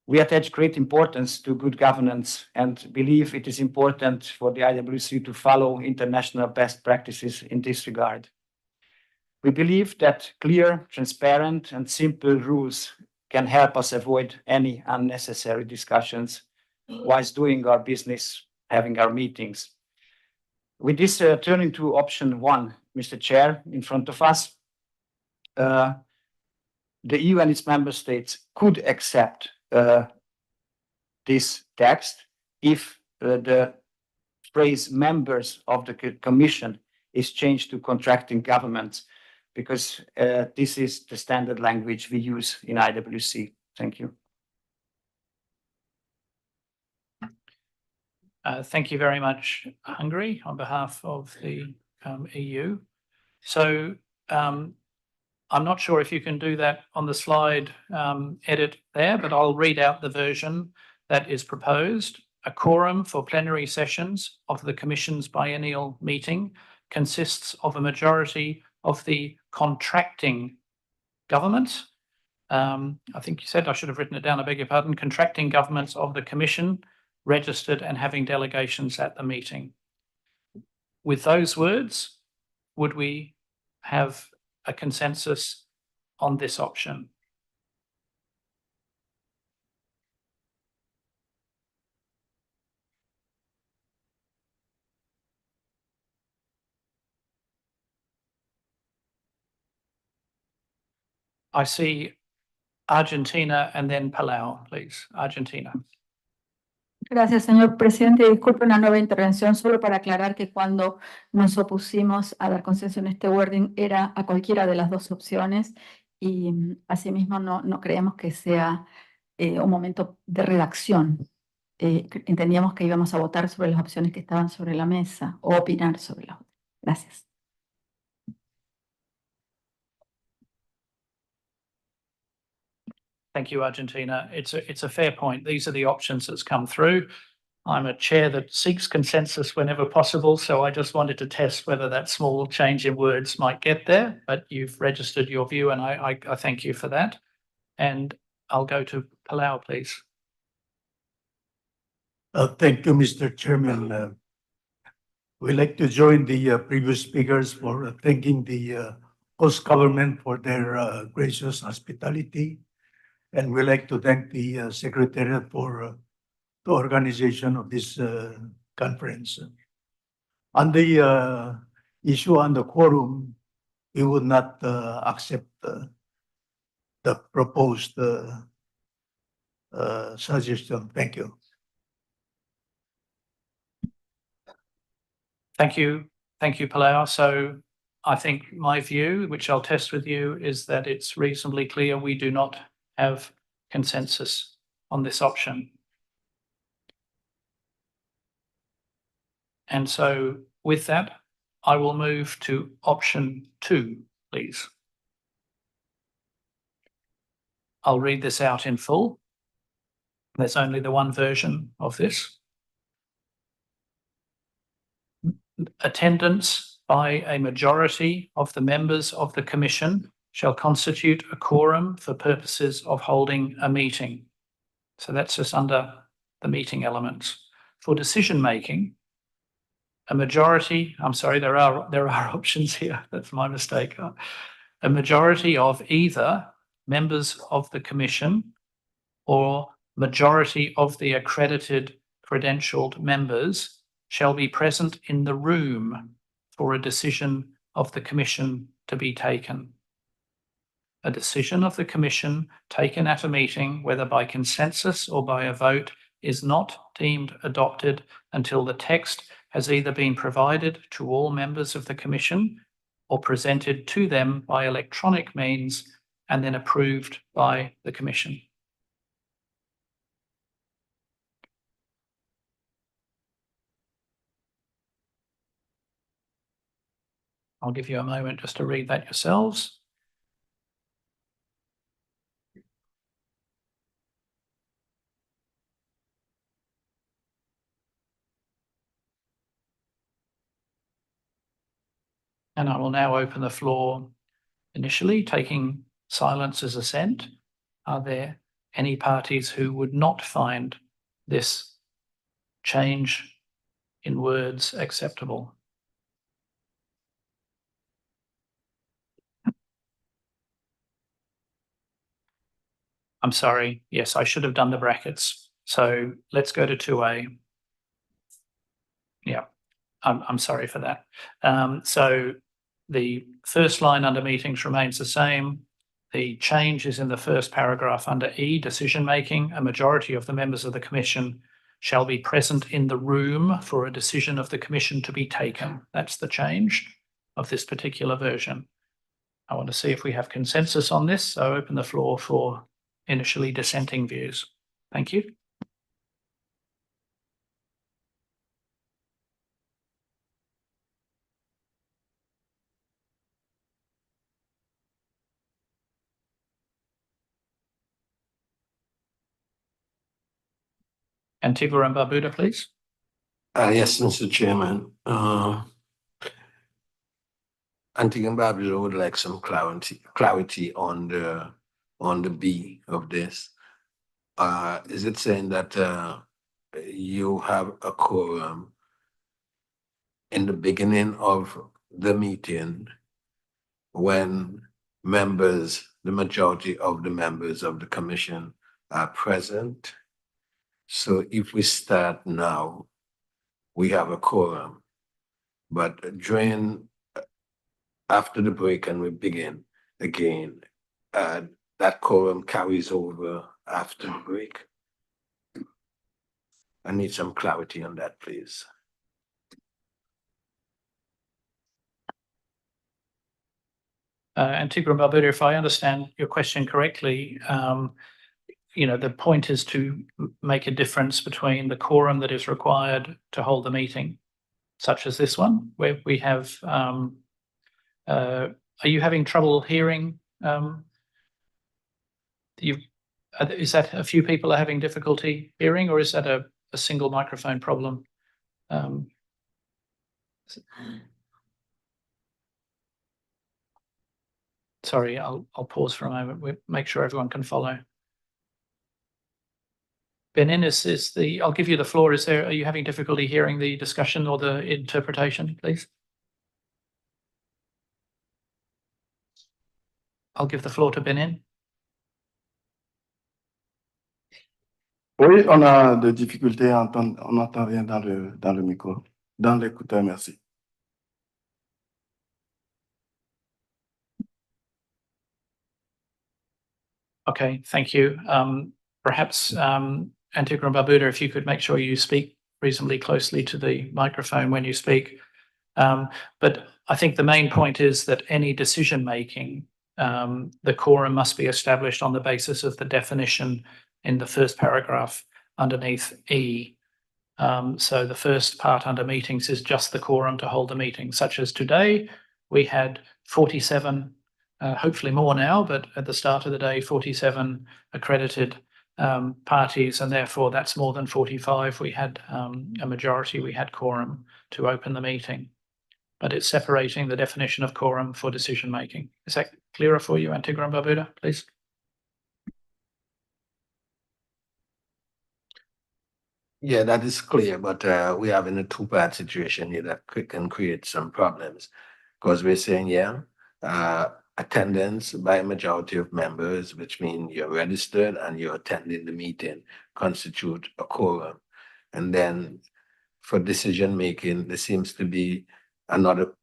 We attach great importance to good governance and believe it is important for the IWC to follow international best practices in this regard. We believe that clear, transparent, and simple rules can help us avoid any unnecessary discussions whilst doing our business, having our meetings. With this, turning to option 1, Mr. Chair, in front of us, the EU and its member states could accept this text if the phrase members of the Commission is changed to contracting governments, because this is the standard language we use in IWC. Thank you. Thank you very much, Hungary, on behalf of the EU. So I'm not sure if you can do that on the slide edit there, but I'll read out the version that is proposed. A quorum for plenary sessions of the Commission's biennial meeting consists of a majority of the contracting governments. I think you said, I should have written it down, I beg your pardon, contracting governments of the Commission, registered and having delegations at the meeting. With those words, would we have a consensus on this option? I see Argentina and then Palau, please. Argentina. Gracias, señor presidente. Disculpe una nueva intervención, solo para aclarar que cuando nos opusimos a dar consenso en este wording era a cualquiera de las dos opciones y asimismo no creemos que sea un momento de redacción. Entendíamos que íbamos a votar sobre las opciones que estaban sobre la mesa o opinar sobre las otras. Gracias. Thank you, Argentina. It's a fair point. These are the options that's come through. I'm a chair that seeks consensus whenever possible, so I just wanted to test whether that small change in words might get there, but you've registered your view and I thank you for that. And I'll go to Palau, please. Thank you, Mr. Chairman. We'd like to join the previous speakers for thanking the host government for their gracious hospitality. And we'd like to thank the Secretariat for the organization of this conference. On the issue on the quorum, we would not accept the proposed suggestion. Thank you. Thank you. Thank you, Palau. So I think my view, which I'll test with you, is that it's reasonably clear we do not have consensus on this option. And so with that, I will move to option 2, please. I'll read this out in full. There's only the one version of this. Attendance by a majority of the members of the Commission shall constitute a quorum for purposes of holding a meeting. So that's just under the meeting elements. For decision making, a majority, I'm sorry, there are options here, that's my mistake. A majority of either members of the Commission or majority of the accredited credentialed members shall be present in the room for a decision of the Commission to be taken. A decision of the Commission taken at a meeting, whether by consensus or by a vote, is not deemed adopted until the text has either been provided to all members of the Commission or presented to them by electronic means and then approved by the Commission. I'll give you a moment just to read that yourselves. And I will now open the floor initially, taking silence as assent. Are there any parties who would not find this change in words acceptable? I'm sorry. Yes, I should have done the brackets. So let's go to 2A. Yeah, I'm sorry for that. So the first line under meetings remains the same. The change is in the first paragraph under E, decision making. A majority of the members of the commission shall be present in the room for a decision of the commission to be taken. That's the change of this particular version. I want to see if we have consensus on this. So open the floor for initially dissenting views. Thank you. Antigua and Barbuda, please. Yes, Mr. Chairman. Antigua and Barbuda would like some clarity on the B of this. Is it saying that you have a quorum in the beginning of the meeting when the majority of the members of the commission are present? So if we start now, we have a quorum, but after the break and we begin again, that quorum carries over after the break. I need some clarity on that, please. Antigua and Barbuda, if I understand your question correctly, the point is to make a difference between the quorum that is required to hold the meeting, such as this one, where we have, are you having trouble hearing? Is that a few people are having difficulty hearing, or is that a single microphone problem? Sorry, I'll pause for a moment. We'll make sure everyone can follow. Benin, I'll give you the floor. Are you having difficulty hearing the discussion or the interpretation, please? I'll give the floor to Benin. Oui, on a des difficultés à entendre, on n'entend rien dans le micro, dans l'écouteur, merci. Okay, thank you. Perhaps Antigua and Barbuda, if you could make sure you speak reasonably closely to the microphone when you speak. But I think the main point is that any decision making, the quorum must be established on the basis of the definition in the first paragraph underneath E. So the first part under meetings is just the quorum to hold the meeting, such as today we had 47, hopefully more now, but at the start of the day, 47 accredited parties, and therefore that's more than 45. We had a majority, we had quorum to open the meeting. But it's separating the definition of quorum for decision making. Is that clearer for you, Antigua and Barbuda, please? Yeah, that is clear, but we have in a two-part situation here that can create some problems, because we're saying, attendance by a majority of members, which means you're registered and you're attending the meeting, constitute a quorum. And then for decision making, there seems to be another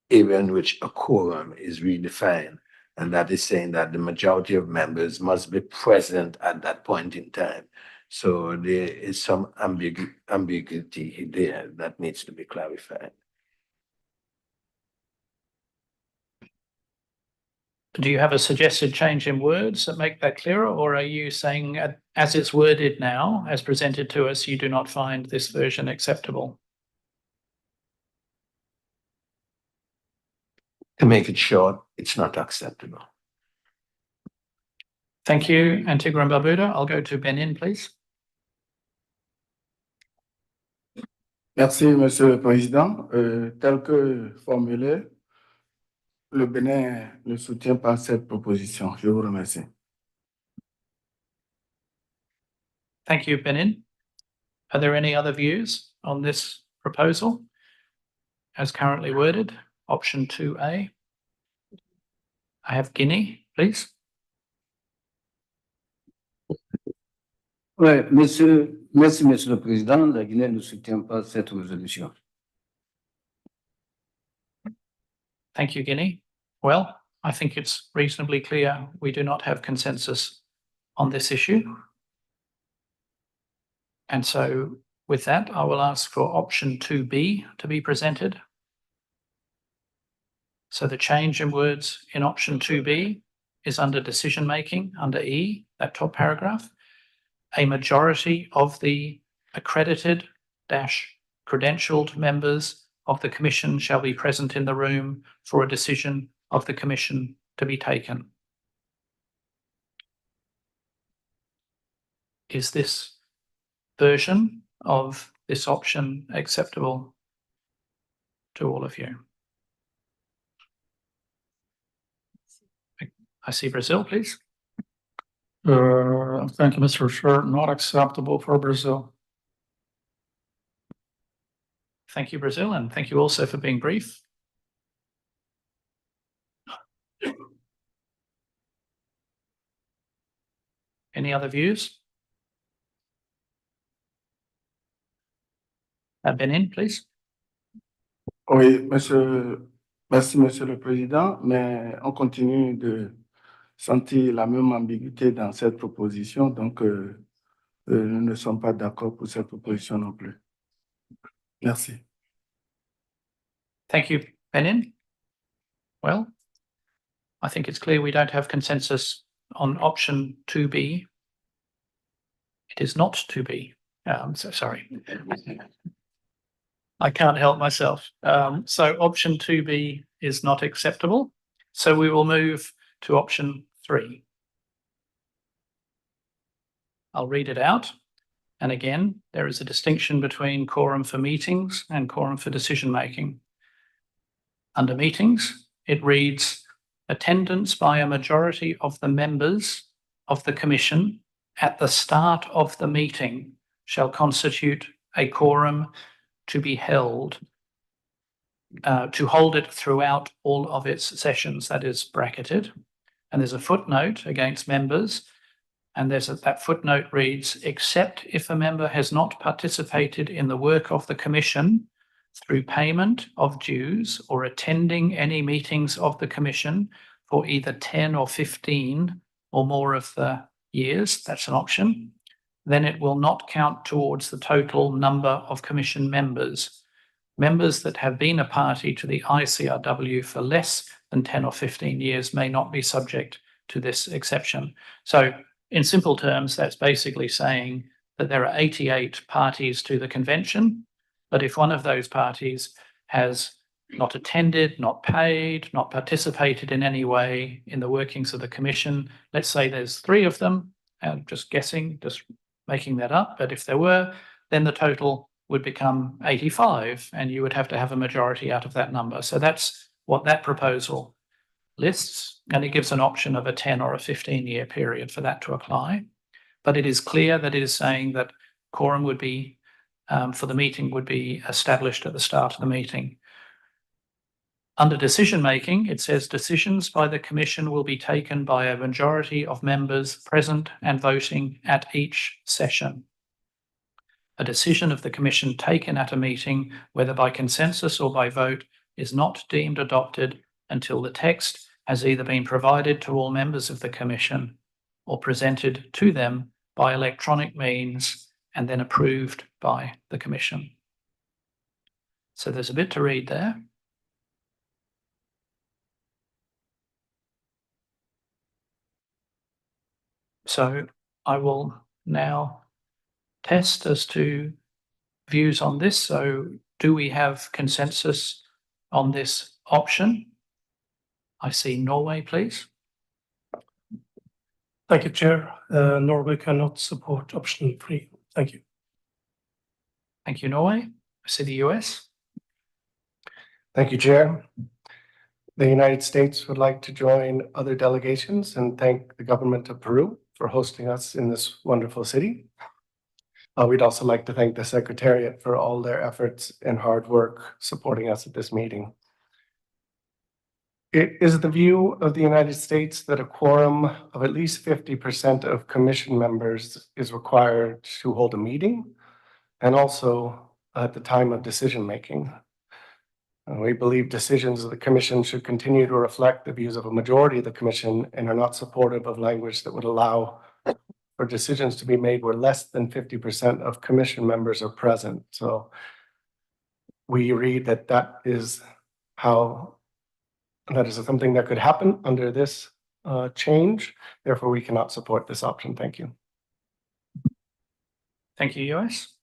area in which a quorum is redefined, and that is saying that the majority of members must be present at that point in time. So there is some ambiguity there that needs to be clarified. Do you have a suggested change in words that make that clearer, or are you saying, as it's worded now, as presented to us, you do not find this version acceptable? To make it short, it's not acceptable. Thank you, Antigua and Barbuda. I'll go to Benin, please. Merci, Monsieur le Président. Tel que formulé, le Bénin ne soutient pas cette proposition. Je vous remercie. Thank you, Benin. Are there any other views on this proposal as currently worded? Option 2A. I have Guinea, please. Oui, merci, Monsieur le Président. La Guinée ne soutient pas cette résolution. Thank you, Guinea. Well, I think it's reasonably clear we do not have consensus on this issue. And so with that, I will ask for option 2B to be presented. So the change in words in option 2B is under decision making, under E, that top paragraph. A majority of the accredited - credentialed members of the Commission shall be present in the room for a decision of the Commission to be taken. Is this version of this option acceptable to all of you? I see Brazil, please. Thank you, Mr. Chair. Not acceptable for Brazil. Thank you, Brazil, and thank you also for being brief. Any other views? Benin, please. Oui, merci, Monsieur le Président, mais on continue de sentir la même ambiguïté dans cette proposition, donc nous ne sommes pas d'accord pour cette proposition non plus. Merci. Thank you, Benin. Well, I think it's clear we don't have consensus on option 2B. It is not 2B. So sorry. I can't help myself. So option 2B is not acceptable. So we will move to option 3. I'll read it out. And again, there is a distinction between quorum for meetings and quorum for decision making. Under meetings, it reads, attendance by a majority of the members of the Commission at the start of the meeting shall constitute a quorum to be held, to hold it throughout all of its sessions. That is bracketed. And there's a footnote against members. And that footnote reads, except if a member has not participated in the work of the Commission through payment of dues or attending any meetings of the Commission for either 10 or 15 or more of the years, that's an option, then it will not count towards the total number of Commission members. Members that have been a party to the ICRW for less than 10 or 15 years may not be subject to this exception. So in simple terms, that's basically saying that there are 88 parties to the convention, but if one of those parties has not attended, not paid, not participated in any way in the workings of the Commission, let's say there's 3 of them, just guessing, just making that up, but if there were, then the total would become 85, and you would have to have a majority out of that number. So that's what that proposal lists, and it gives an option of a 10 or a 15-year period for that to apply. But it is clear that it is saying that quorum would be, for the meeting, would be established at the start of the meeting. Under decision-making, it says decisions by the Commission will be taken by a majority of members present and voting at each session. A decision of the Commission taken at a meeting, whether by consensus or by vote, is not deemed adopted until the text has either been provided to all members of the Commission or presented to them by electronic means and then approved by the Commission. So there's a bit to read there. So I will now test as to views on this. So do we have consensus on this option? I see Norway, please. Thank you, Chair. Norway cannot support option 3. Thank you. Thank you, Norway. I see the US. Thank you, Chair. The United States would like to join other delegations and thank the government of Peru for hosting us in this wonderful city. We'd also like to thank the Secretariat for all their efforts and hard work supporting us at this meeting. It is the view of the United States that a quorum of at least 50% of commission members is required to hold a meeting and also at the time of decision-making. We believe decisions of the commission should continue to reflect the views of a majority of the commission and are not supportive of language that would allow for decisions to be made where less than 50% of commission members are present. So we read that that is something that could happen under this change. Therefore, we cannot support this option. Thank you. Thank you, US.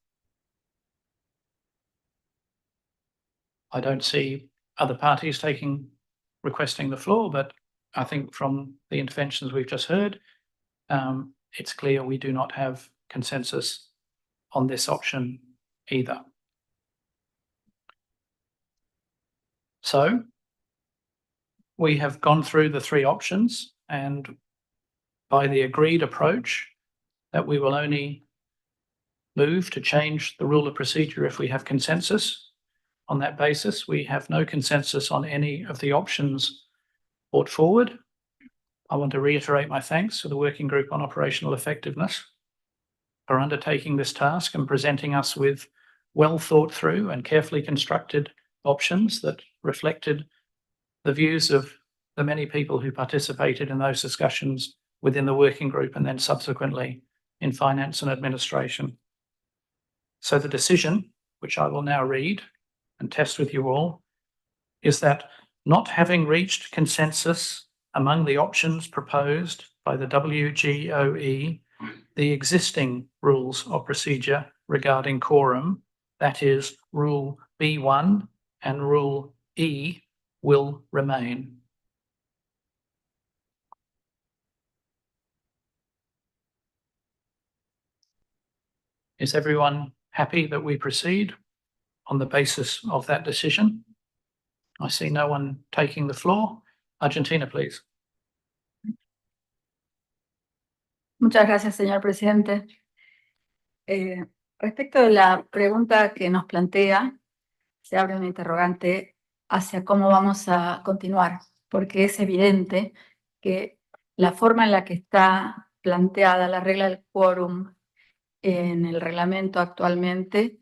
I don't see other parties requesting the floor, but I think from the interventions we've just heard, it's clear we do not have consensus on this option either. So we have gone through the three options, and by the agreed approach that we will only move to change the rule of procedure if we have consensus. On that basis, we have no consensus on any of the options brought forward. I want to reiterate my thanks to the Working Group on Operational Effectiveness for undertaking this task and presenting us with well thought through and carefully constructed options that reflected the views of the many people who participated in those discussions within the Working Group and then subsequently in Finance and Administration. So the decision, which I will now read and test with you all, is that not having reached consensus among the options proposed by the WGOE, the existing rules of procedure regarding quorum, that is Rule B1 and Rule E, will remain. Is everyone happy that we proceed on the basis of that decision? I see no one taking the floor. Argentina, please. Muchas gracias, señor presidente. Respecto de la pregunta que nos plantea, se abre un interrogante hacia cómo vamos a continuar, porque es evidente que la forma en la que está planteada la regla del quórum en el reglamento actualmente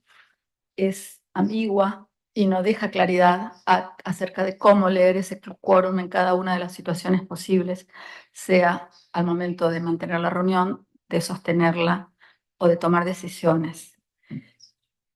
es ambigua y no deja claridad acerca de cómo leer ese quórum en cada una de las situaciones posibles, sea al momento de mantener la reunión, de sostenerla o de tomar decisiones.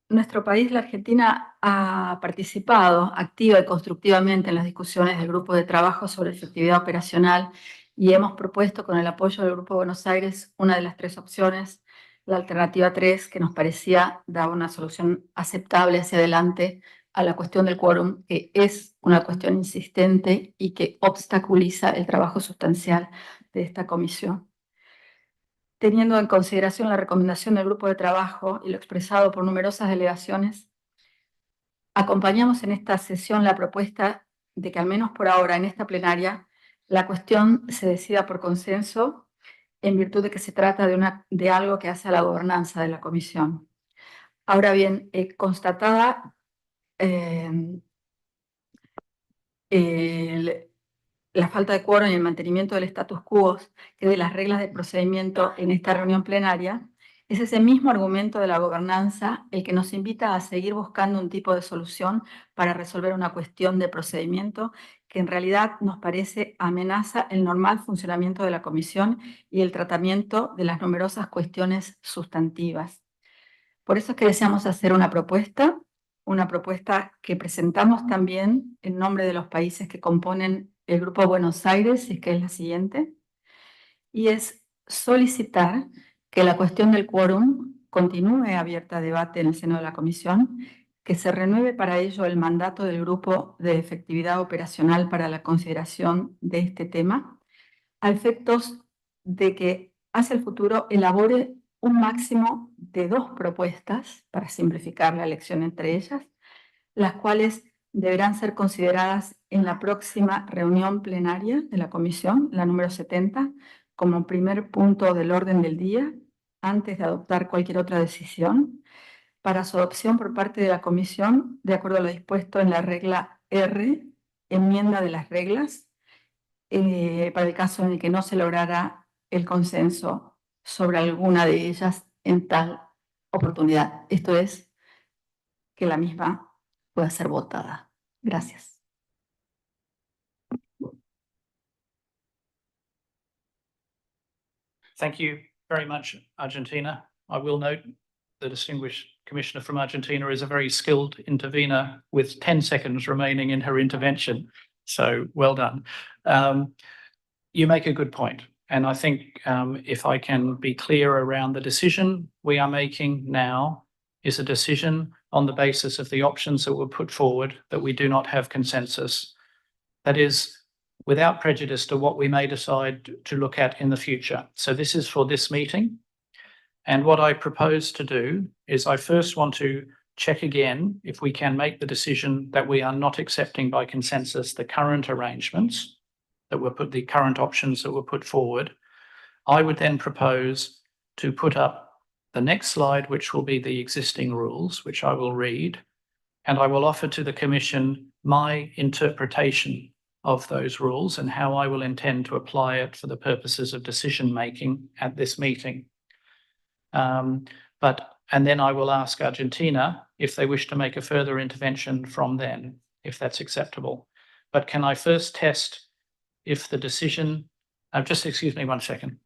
Nuestro país, la Argentina, ha participado activa y constructivamente en las discusiones del Grupo de Trabajo sobre Efectividad Operacional y hemos propuesto con el apoyo del Grupo de Buenos Aires una de las tres opciones, la alternativa 3, que nos parecía dar una solución aceptable hacia adelante a la cuestión del quórum, que es una cuestión insistente y que obstaculiza el trabajo sustancial de esta comisión. Teniendo en consideración la recomendación del grupo de trabajo y lo expresado por numerosas delegaciones, acompañamos en esta sesión la propuesta de que al menos por ahora en esta plenaria la cuestión se decida por consenso en virtud de que se trata de algo que hace a la gobernanza de la comisión. Ahora bien, constatada la falta de quórum y el mantenimiento del status quo que de las reglas de procedimiento en esta reunión plenaria, es ese mismo argumento de la gobernanza el que nos invita a seguir buscando un tipo de solución para resolver una cuestión de procedimiento que en realidad nos parece amenaza el normal funcionamiento de la comisión y el tratamiento de las numerosas cuestiones sustantivas. Por eso es que deseamos hacer una propuesta que presentamos también en nombre de los países que componen el Grupo Buenos Aires, y que es la siguiente, y es solicitar que la cuestión del quórum continúe abierta a debate en el seno de la Comisión, que se renueve para ello el mandato del Grupo de Efectividad Operacional para la consideración de este tema, a efectos de que hacia el futuro elabore un máximo de 2 propuestas para simplificar la elección entre ellas, las cuales deberán ser consideradas en la próxima reunión plenaria de la Comisión, la número 70, como primer punto del orden del día antes de adoptar cualquier otra decisión para su adopción por parte de la Comisión, de acuerdo a lo dispuesto en la regla R, enmienda de las reglas, para el caso en el que no se lograra el consenso sobre alguna de ellas en tal oportunidad. Esto es, que la misma pueda ser votada. Gracias. Thank you very much, Argentina. I will note the distinguished commissioner from Argentina is a very skilled intervener with 10 seconds remaining in her intervention. So well done. You make a good point. And I think if I can be clear around the decision we are making now is a decision on the basis of the options that were put forward that we do not have consensus. That is, without prejudice to what we may decide to look at in the future. So this is for this meeting. And what I propose to do is I first want to check again if we can make the decision that we are not accepting by consensus the current arrangements that were put, the current options that were put forward. I would then propose to put up the next slide, which will be the existing rules, which I will read, and I will offer to the Commission my interpretation of those rules and how I will intend to apply it for the purposes of decision making at this meeting. And then I will ask Argentina if they wish to make a further intervention from then, if that's acceptable. But can I first test if the decision, just excuse me 1 second.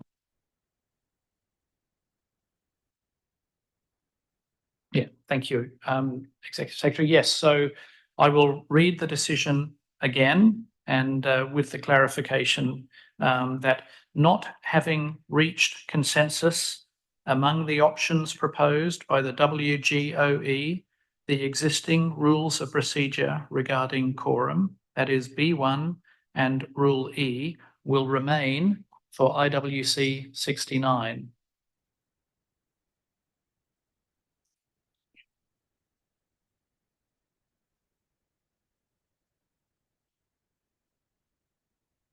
Yeah, thank you, Executive Secretary. Yes, so I will read the decision again and with the clarification that not having reached consensus among the options proposed by the WGOE, the existing rules of procedure regarding quorum, that is B1 and Rule E, will remain for IWC 69.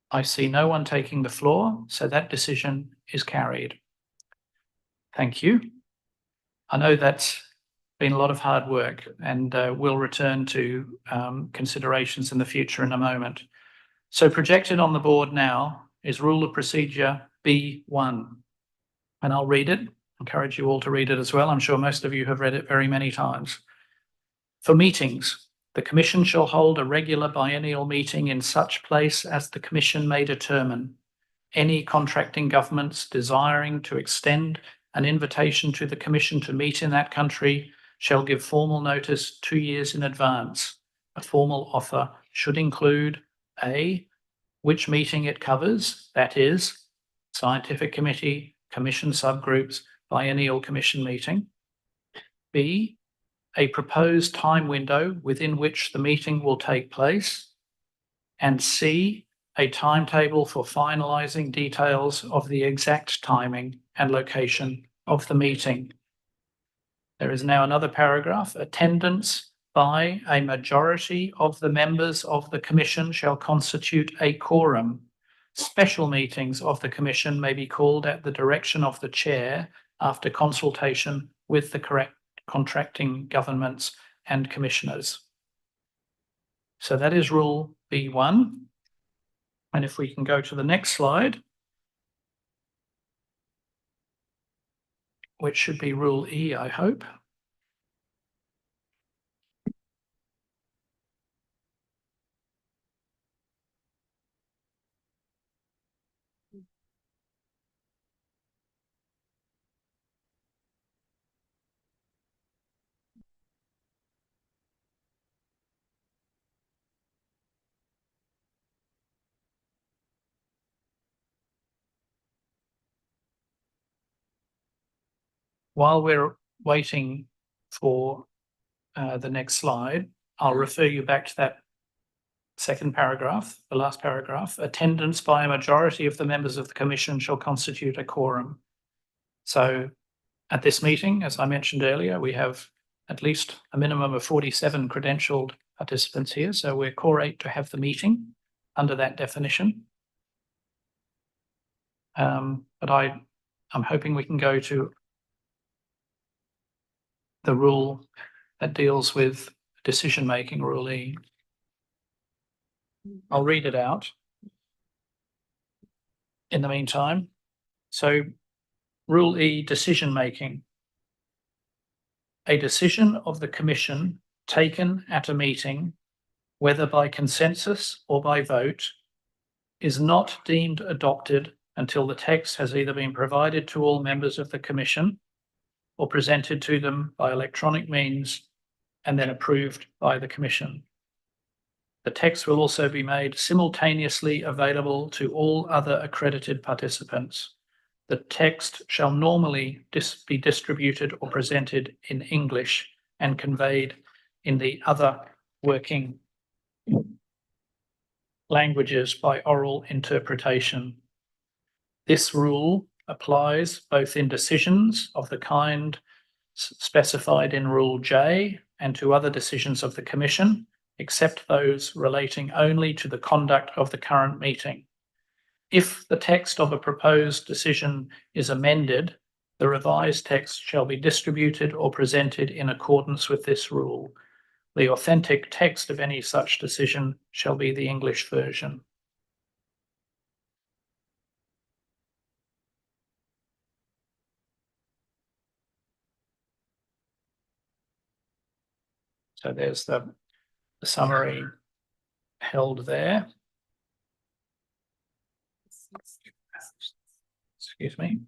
I see no one taking the floor, so that decision is carried. Thank you. I know that's been a lot of hard work, and we'll return to considerations in the future in a moment. So projected on the board now is Rule of Procedure B1, and I'll read it. Encourage you all to read it as well. I'm sure most of you have read it very many times. For meetings, the Commission shall hold a regular biennial meeting in such place as the Commission may determine. Any contracting governments desiring to extend an invitation to the Commission to meet in that country shall give formal notice 2 years in advance. A formal offer should include A, which meeting it covers, that is, Scientific Committee, Commission subgroups, biennial Commission meeting. B, a proposed time window within which the meeting will take place. And C, a timetable for finalising details of the exact timing and location of the meeting. There is now another paragraph. Attendance by a majority of the members of the Commission shall constitute a quorum. Special meetings of the Commission may be called at the direction of the Chair after consultation with the correct contracting governments and commissioners. So that is Rule B1. And if we can go to the next slide, which should be Rule E, I hope. While we're waiting for the next slide, I'll refer you back to that second paragraph, the last paragraph. Attendance by a majority of the members of the Commission shall constitute a quorum. So at this meeting, as I mentioned earlier, we have at least a minimum of 47 credentialed participants here. So we're quorate to have the meeting under that definition. But I'm hoping we can go to the rule that deals with decision-making, Rule E. I'll read it out in the meantime. So, Rule E, decision-making. A decision of the Commission taken at a meeting, whether by consensus or by vote, is not deemed adopted until the text has either been provided to all members of the Commission or presented to them by electronic means and then approved by the Commission. The text will also be made simultaneously available to all other accredited participants. The text shall normally be distributed or presented in English and conveyed in the other working languages by oral interpretation. This rule applies both in decisions of the kind specified in Rule J and to other decisions of the Commission, except those relating only to the conduct of the current meeting. If the text of a proposed decision is amended, the revised text shall be distributed or presented in accordance with this rule. The authentic text of any such decision shall be the English version. So there's the summary held there. Excuse me.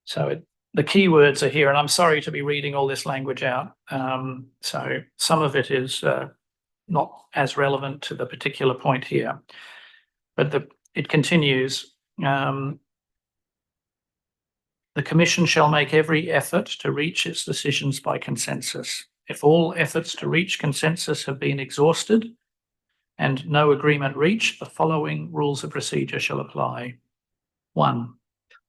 So the key words are here, and I'm sorry to be reading all this language out. So some of it is not as relevant to the particular point here, but it continues. The Commission shall make every effort to reach its decisions by consensus. If all efforts to reach consensus have been exhausted and no agreement reached, the following rules of procedure shall apply. 1.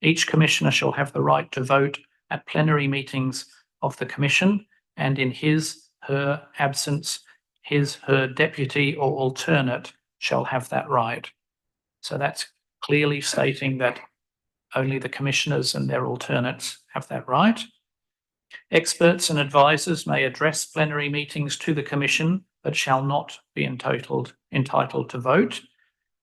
Each Commissioner shall have the right to vote at plenary meetings of the Commission, and in his/her absence, his/her deputy or alternate shall have that right. So that's clearly stating that only the Commissioners and their alternates have that right. Experts and advisors may address plenary meetings to the Commission, but shall not be entitled to vote.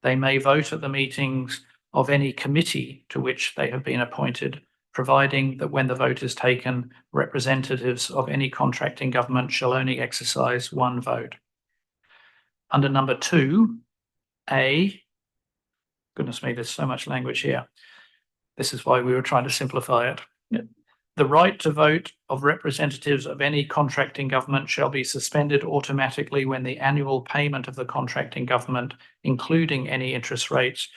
They may vote at the meetings of any committee to which they have been appointed, providing that when the vote is taken, representatives of any contracting government shall only exercise one vote. Under number 2A, goodness me, there's so much language here. This is why we were trying to simplify it. The right to vote of representatives of any contracting government shall be suspended automatically when the annual payment of the contracting government, including any interest rates,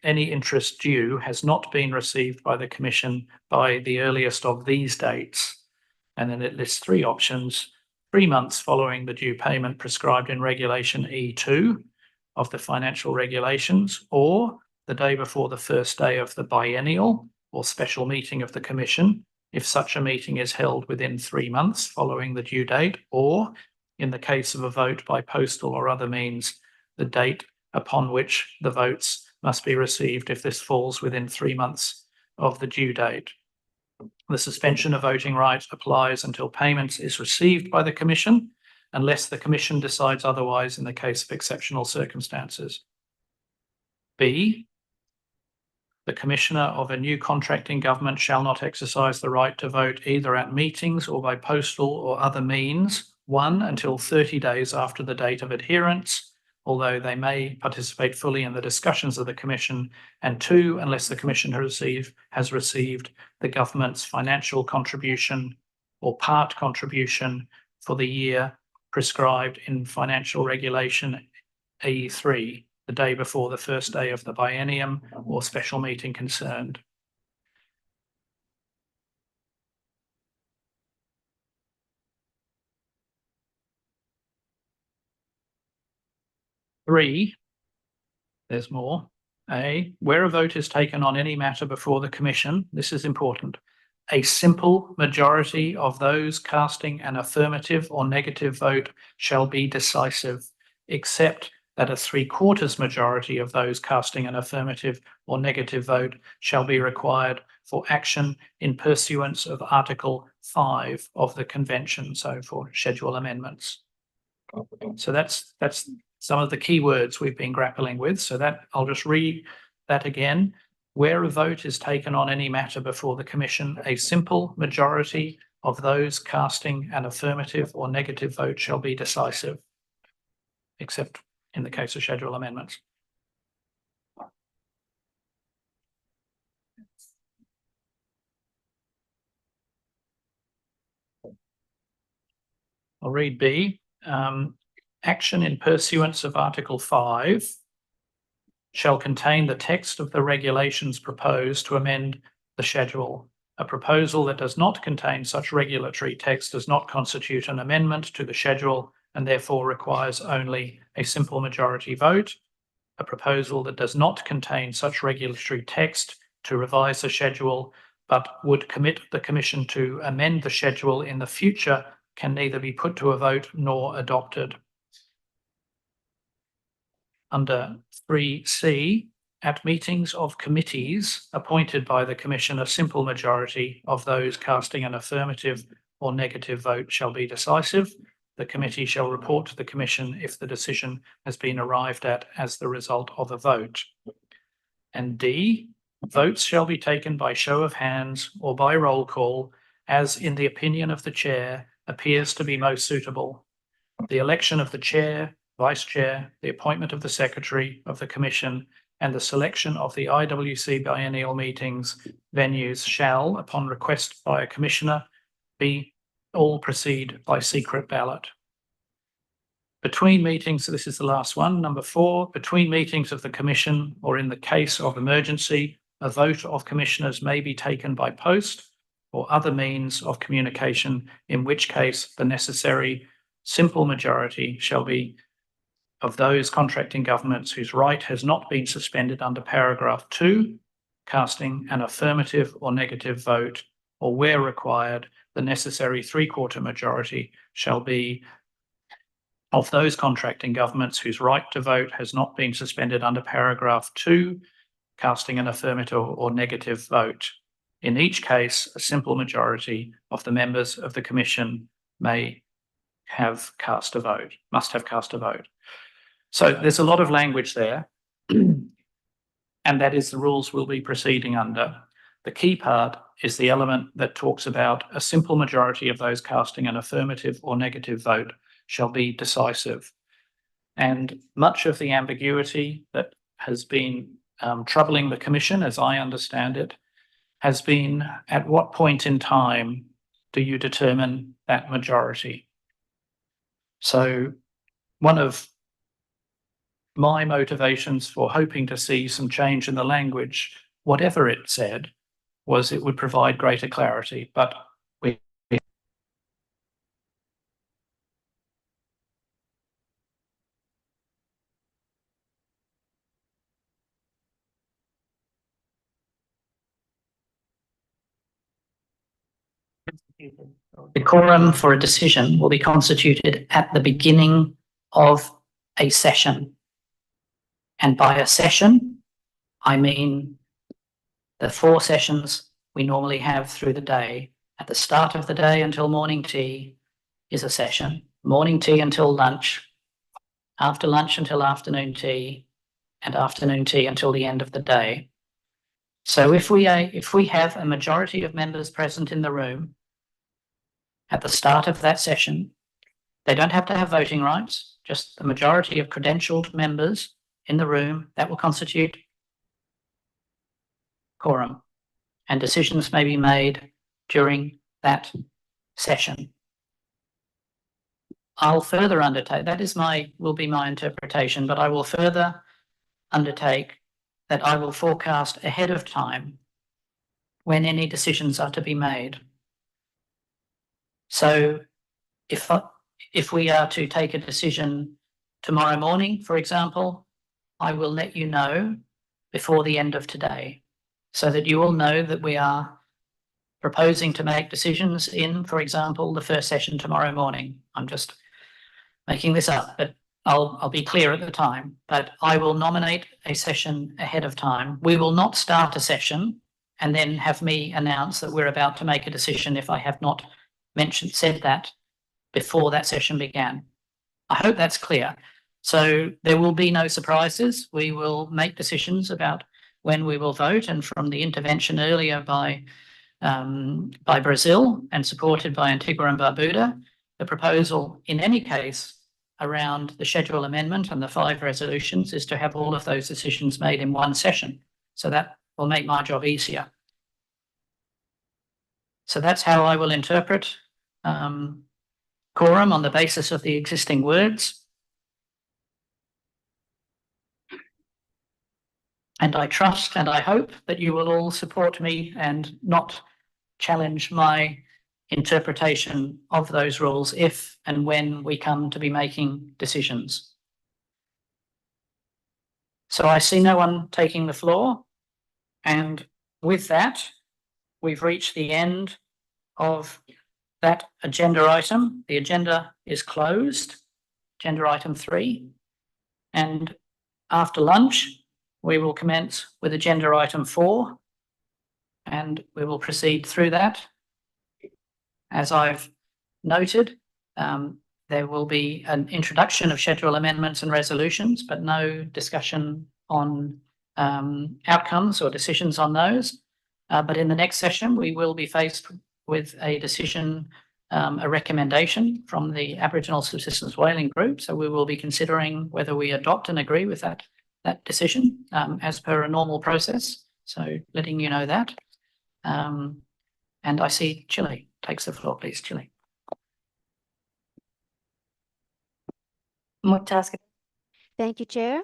any interest due has not been received by the Commission by the earliest of these dates. And then it lists 3 options: 3 months following the due payment prescribed in Regulation E2 of the financial regulations, or the day before the first day of the biennial or special meeting of the Commission, if such a meeting is held within 3 months following the due date, or in the case of a vote by postal or other means, the date upon which the votes must be received if this falls within 3 months of the due date. The suspension of voting rights applies until payment is received by the Commission unless the Commission decides otherwise in the case of exceptional circumstances. B, the Commissioner of a new contracting government shall not exercise the right to vote either at meetings or by postal or other means, 1, until 30 days after the date of adherence, although they may participate fully in the discussions of the Commission, and 2, unless the Commission has received the government's financial contribution or part contribution for the year prescribed in Financial Regulation E3, the day before the first day of the biennium or special meeting concerned. Three, there's more. A, where a vote is taken on any matter before the Commission, this is important, a simple majority of those casting an affirmative or negative vote shall be decisive, except that a 3/4 majority of those casting an affirmative or negative vote shall be required for action in pursuance of Article 5 of the Convention, so for schedule amendments. So that's some of the key words we've been grappling with. So that I'll just read that again. Where a vote is taken on any matter before the Commission, a simple majority of those casting an affirmative or negative vote shall be decisive, except in the case of schedule amendments. I'll read B. Action in pursuance of Article 5 shall contain the text of the regulations proposed to amend the schedule. A proposal that does not contain such regulatory text does not constitute an amendment to the schedule and therefore requires only a simple majority vote. A proposal that does not contain such regulatory text to revise the schedule but would commit the Commission to amend the schedule in the future can neither be put to a vote nor adopted. Under 3C, at meetings of committees appointed by the Commission, a simple majority of those casting an affirmative or negative vote shall be decisive. The committee shall report to the Commission if the decision has been arrived at as the result of a vote. And D, votes shall be taken by show of hands or by roll call, as in the opinion of the Chair appears to be most suitable. The election of the Chair, Vice Chair, the appointment of the Secretary of the Commission, and the selection of the IWC biennial meetings venues shall, upon request by a Commissioner, all proceed by secret ballot. Between meetings, this is the last one, number 4, between meetings of the Commission or in the case of emergency, a vote of Commissioners may be taken by post or other means of communication, in which case the necessary simple majority shall be of those contracting governments whose right has not been suspended under paragraph 2, casting an affirmative or negative vote, or where required, the necessary 3/4 majority shall be of those contracting governments whose right to vote has not been suspended under paragraph 2, casting an affirmative or negative vote. In each case, a simple majority of the members of the Commission must have cast a vote. So there's a lot of language there, and that is the rules we'll be proceeding under. The key part is the element that talks about a simple majority of those casting an affirmative or negative vote shall be decisive. And much of the ambiguity that has been troubling the Commission, as I understand it, has been at what point in time do you determine that majority? So one of my motivations for hoping to see some change in the language, whatever it said, was it would provide greater clarity. But the quorum for a decision will be constituted at the beginning of a session. And by a session, I mean the 4 sessions we normally have through the day. At the start of the day until morning tea is a session. morning tea until lunch, after lunch until afternoon tea, and afternoon tea until the end of the day. So if we have a majority of members present in the room at the start of that session, they don't have to have voting rights, just the majority of credentialed members in the room, that will constitute quorum, and decisions may be made during that session. I'll further undertake, will be my interpretation, but I will further undertake that I will forecast ahead of time when any decisions are to be made. So if we are to take a decision tomorrow morning, for example, I will let you know before the end of today, so that you all know that we are proposing to make decisions in, for example, the first session tomorrow morning. I'm just making this up, but I'll be clear at the time. But I will nominate a session ahead of time. We will not start a session and then have me announce that we're about to make a decision if I have not said that before that session began. I hope that's clear. So there will be no surprises. We will make decisions about when we will vote, and from the intervention earlier by Brazil and supported by Antigua and Barbuda, the proposal in any case around the schedule amendment and the 5 resolutions is to have all of those decisions made in one session. So that will make my job easier. So that's how I will interpret quorum on the basis of the existing words. And I trust and I hope that you will all support me and not challenge my interpretation of those rules if and when we come to be making decisions. So I see no one taking the floor. And with that, we've reached the end of that agenda item. The agenda is closed, agenda item 3. And after lunch, we will commence with agenda item 4, and we will proceed through that. As I've noted, there will be an introduction of schedule amendments and resolutions, but no discussion on outcomes or decisions on those. But in the next session, we will be faced with a decision, a recommendation from the Aboriginal Subsistence Whaling Group. So we will be considering whether we adopt and agree with that decision as per a normal process. So letting you know that. And I see Chile takes the floor, please, Chile. Thank you, Chair.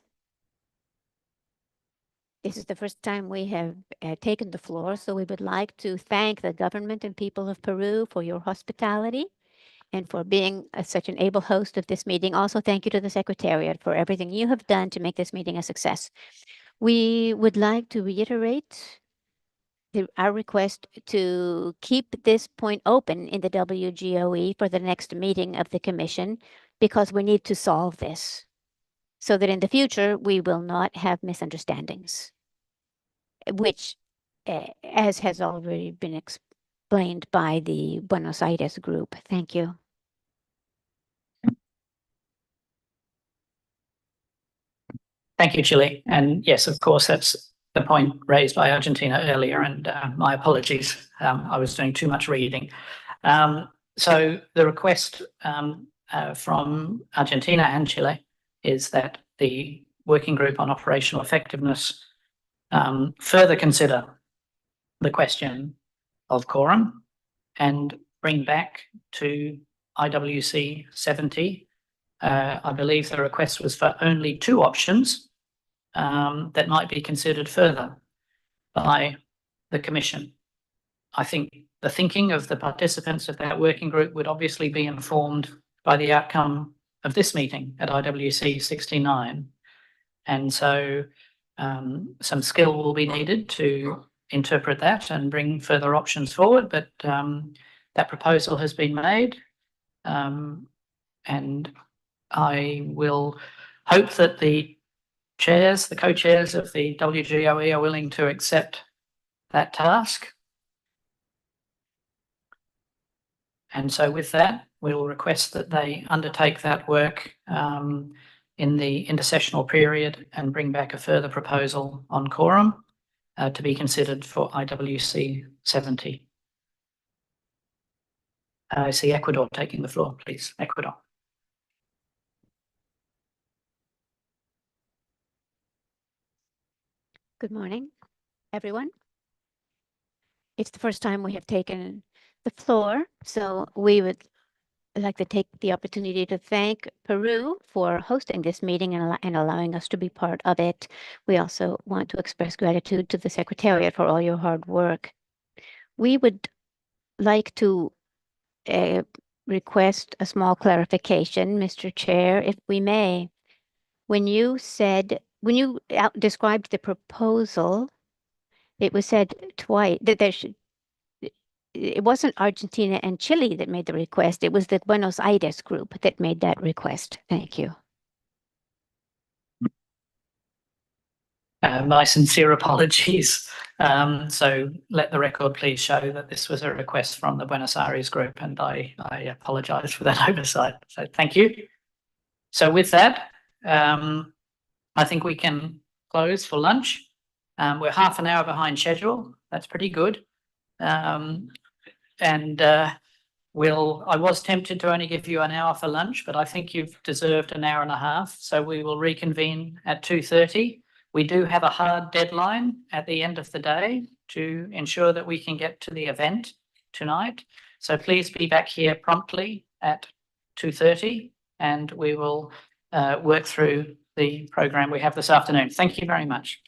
This is the first time we have taken the floor, so we would like to thank the government and people of Peru for your hospitality and for being such an able host of this meeting. Also, thank you to the Secretariat for everything you have done to make this meeting a success. We would like to reiterate our request to keep this point open in the WGOE for the next meeting of the Commission, because we need to solve this so that in the future we will not have misunderstandings, which, as has already been explained by the Buenos Aires group. Thank you. Thank you, Chile. And yes, of course, that's the point raised by Argentina earlier, and my apologies. I was doing too much reading. So the request from Argentina and Chile is that the Working Group on Operational Effectiveness further consider the question of quorum and bring back to IWC70. I believe the request was for only 2 options that might be considered further by the Commission. I think the thinking of the participants of that working group would obviously be informed by the outcome of this meeting at IWC69. And so some skill will be needed to interpret that and bring further options forward, but that proposal has been made, and I will hope that the co-chairs of the WGOE are willing to accept that task. And so with that, we will request that they undertake that work in the intersessional period and bring back a further proposal on quorum to be considered for IWC 70. I see Ecuador taking the floor, please. Ecuador. Good morning, everyone. It's the first time we have taken the floor, so we would like to take the opportunity to thank Peru for hosting this meeting and allowing us to be part of it. We also want to express gratitude to the Secretariat for all your hard work. We would like to request a small clarification, Mr. Chair, if we may. When you described the proposal, it was said twice that it wasn't Argentina and Chile that made the request. It was the Buenos Aires group that made that request. Thank you. My sincere apologies. So let the record please show that this was a request from the Buenos Aires group, and I apologize for that oversight. So thank you. So with that, I think we can close for lunch. We're half an hour behind schedule. That's pretty good. I was tempted to only give you an hour for lunch, but I think you've deserved an hour and a half. So we will reconvene at 2:30. We do have a hard deadline at the end of the day to ensure that we can get to the event tonight. So please be back here promptly at 2:30 and we will work through the program we have this afternoon. Thank you very much.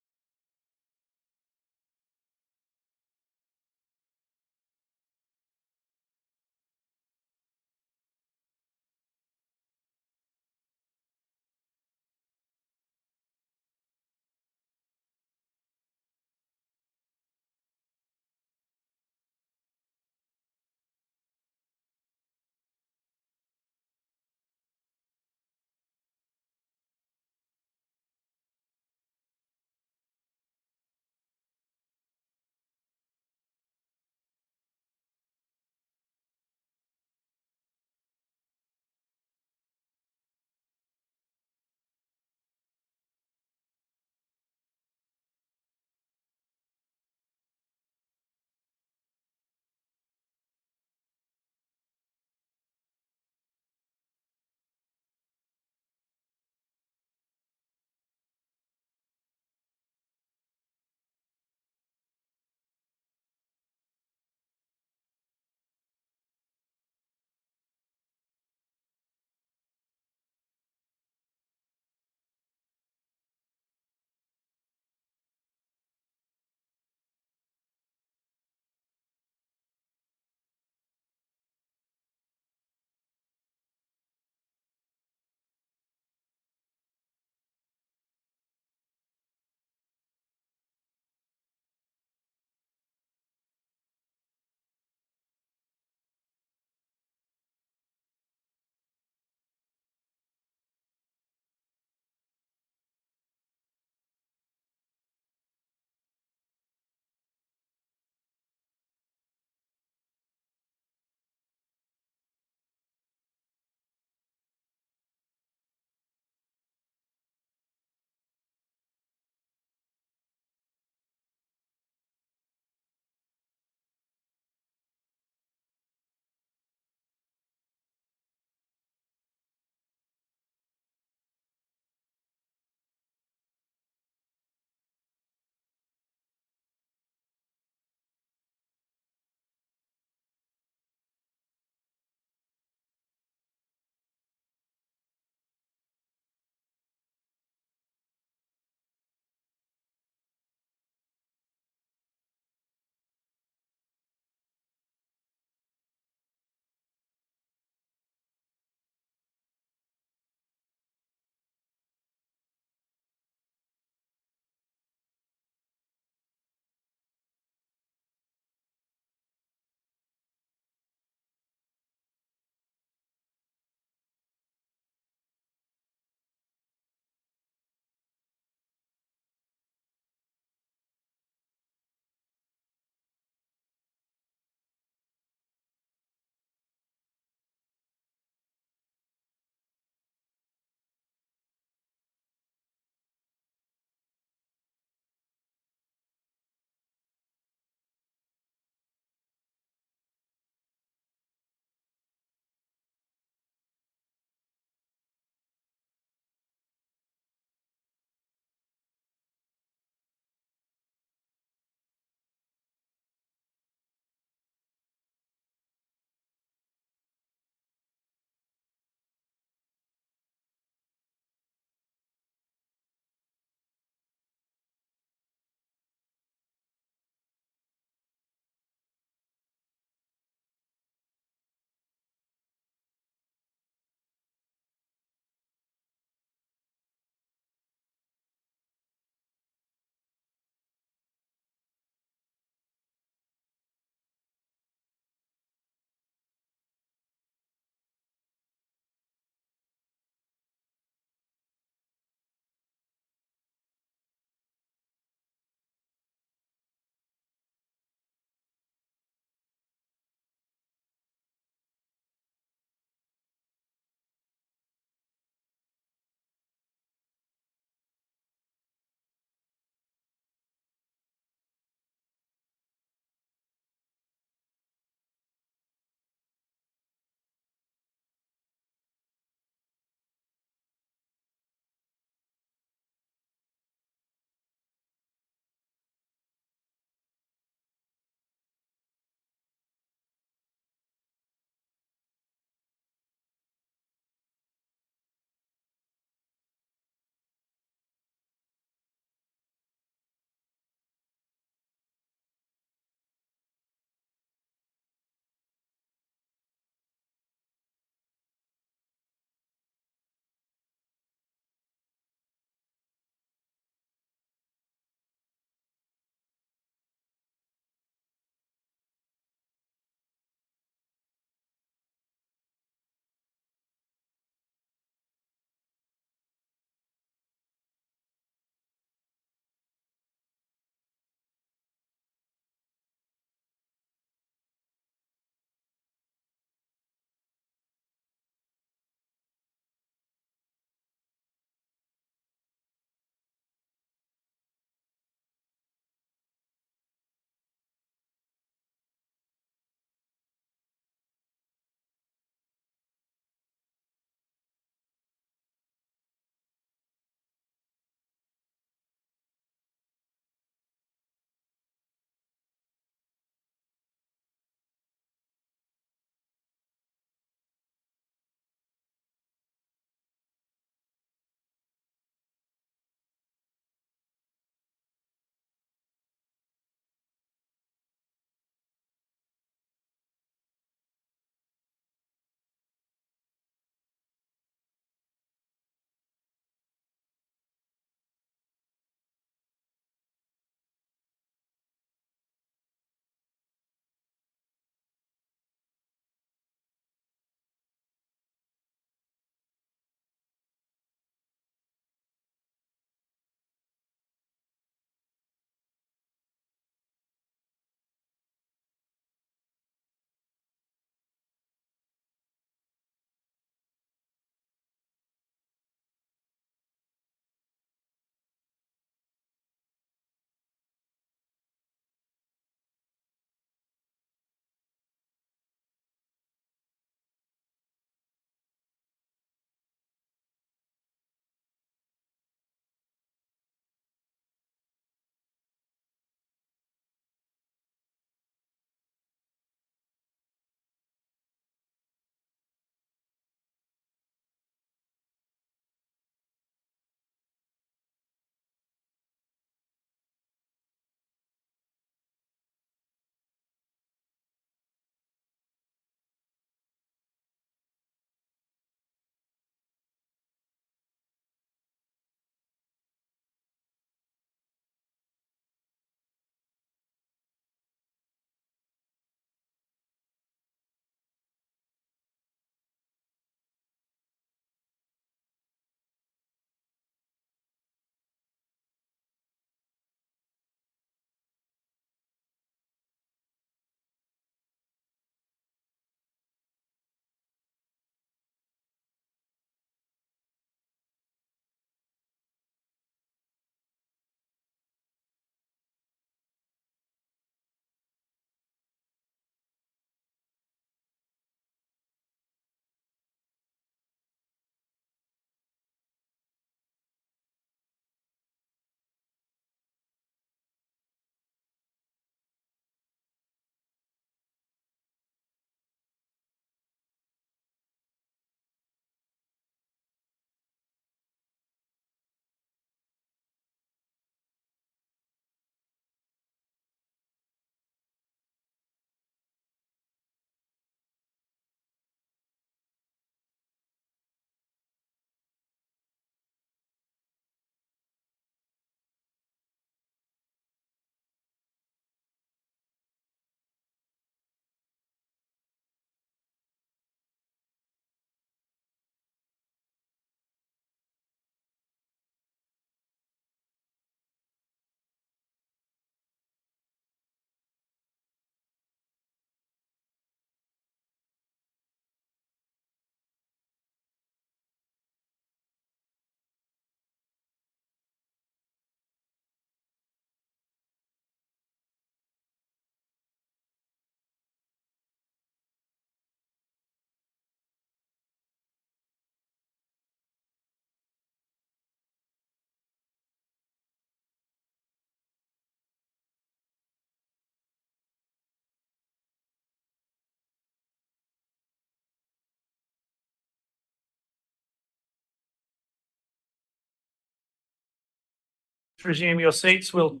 Resume your seats. We'll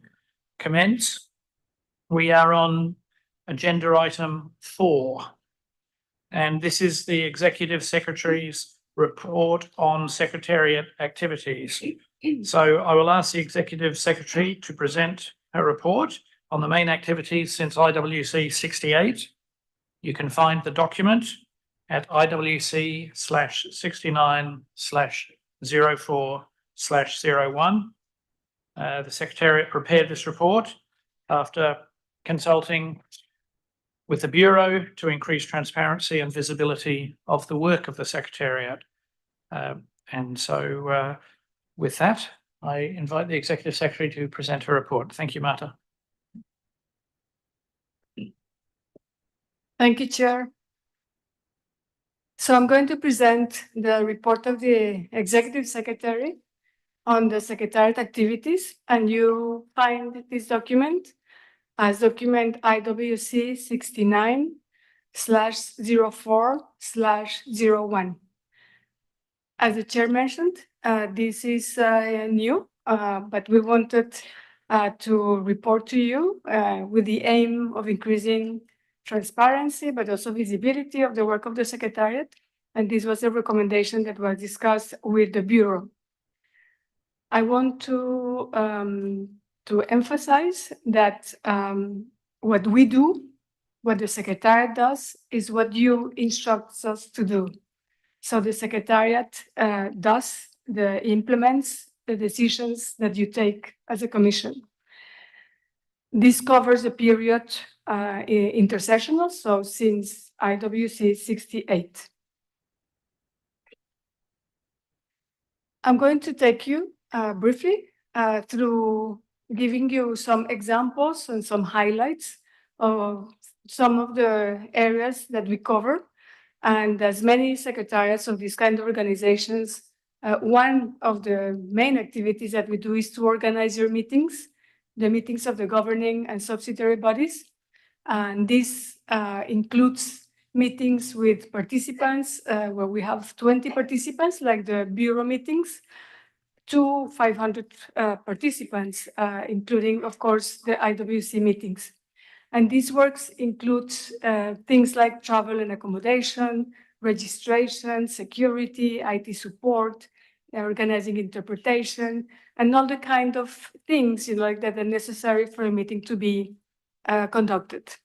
commence. We are on agenda item 4. And this is the Executive Secretary's report on Secretariat activities. So I will ask the Executive Secretary to present her report on the main activities since IWC68. You can find the document at IWC/69/04/01. The Secretariat prepared this report after consulting with the Bureau to increase transparency and visibility of the work of the Secretariat. With that, I invite the Executive Secretary to present her report. Thank you, Marta. Thank you, Chair. So I'm going to present the report of the Executive Secretary on the Secretariat activities, and you find this document as document IWC69/04/01. As the Chair mentioned, this is new, but we wanted to report to you with the aim of increasing transparency, but also visibility of the work of the Secretariat. And this was a recommendation that was discussed with the Bureau. I want to emphasize that what we do, what the Secretariat does, is what you instruct us to do. So the Secretariat implements the decisions that you take as a Commission. This covers a period intersessional, so since IWC68. I'm going to take you briefly through giving you some examples and some highlights of some of the areas that we cover. And as many secretariats of these kind of organizations, one of the main activities that we do is to organize your meetings, the meetings of the governing and subsidiary bodies. And this includes meetings with participants, where we have 20 participants, like the Bureau meetings, to 500 participants, including, of course, the IWC meetings. And these works includes things like travel and accommodation, registration, security, IT support, organizing interpretation, and all the kind of things that are necessary for a meeting to be conducted.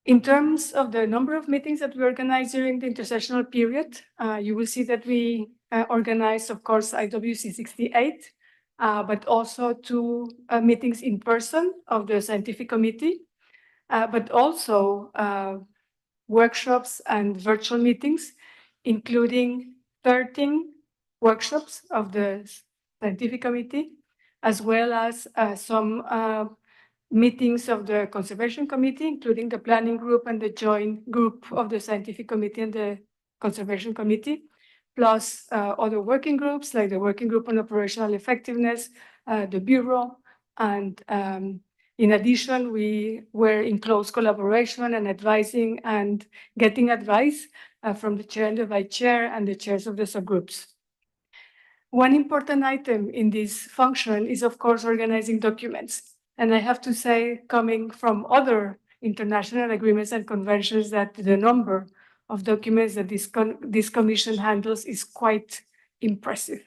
In terms of the number of meetings that we organize during the intersessional period, you will see that we organize, of course, IWC68, but also 2 meetings in person of the Scientific Committee, but also workshops and virtual meetings, including 13 workshops of the Scientific Committee, as well as some meetings of the Conservation Committee, including the Planning Group and the Joint Group of the Scientific Committee and the Conservation Committee, plus other working groups like the Working Group on Operational Effectiveness, the Bureau. And in addition, we were in close collaboration and advising and getting advice from the chair and the vice chair and the chairs of the subgroups. One important item in this function is, of course, organizing documents. And I have to say, coming from other international agreements and conventions, that the number of documents that this commission handles is quite impressive.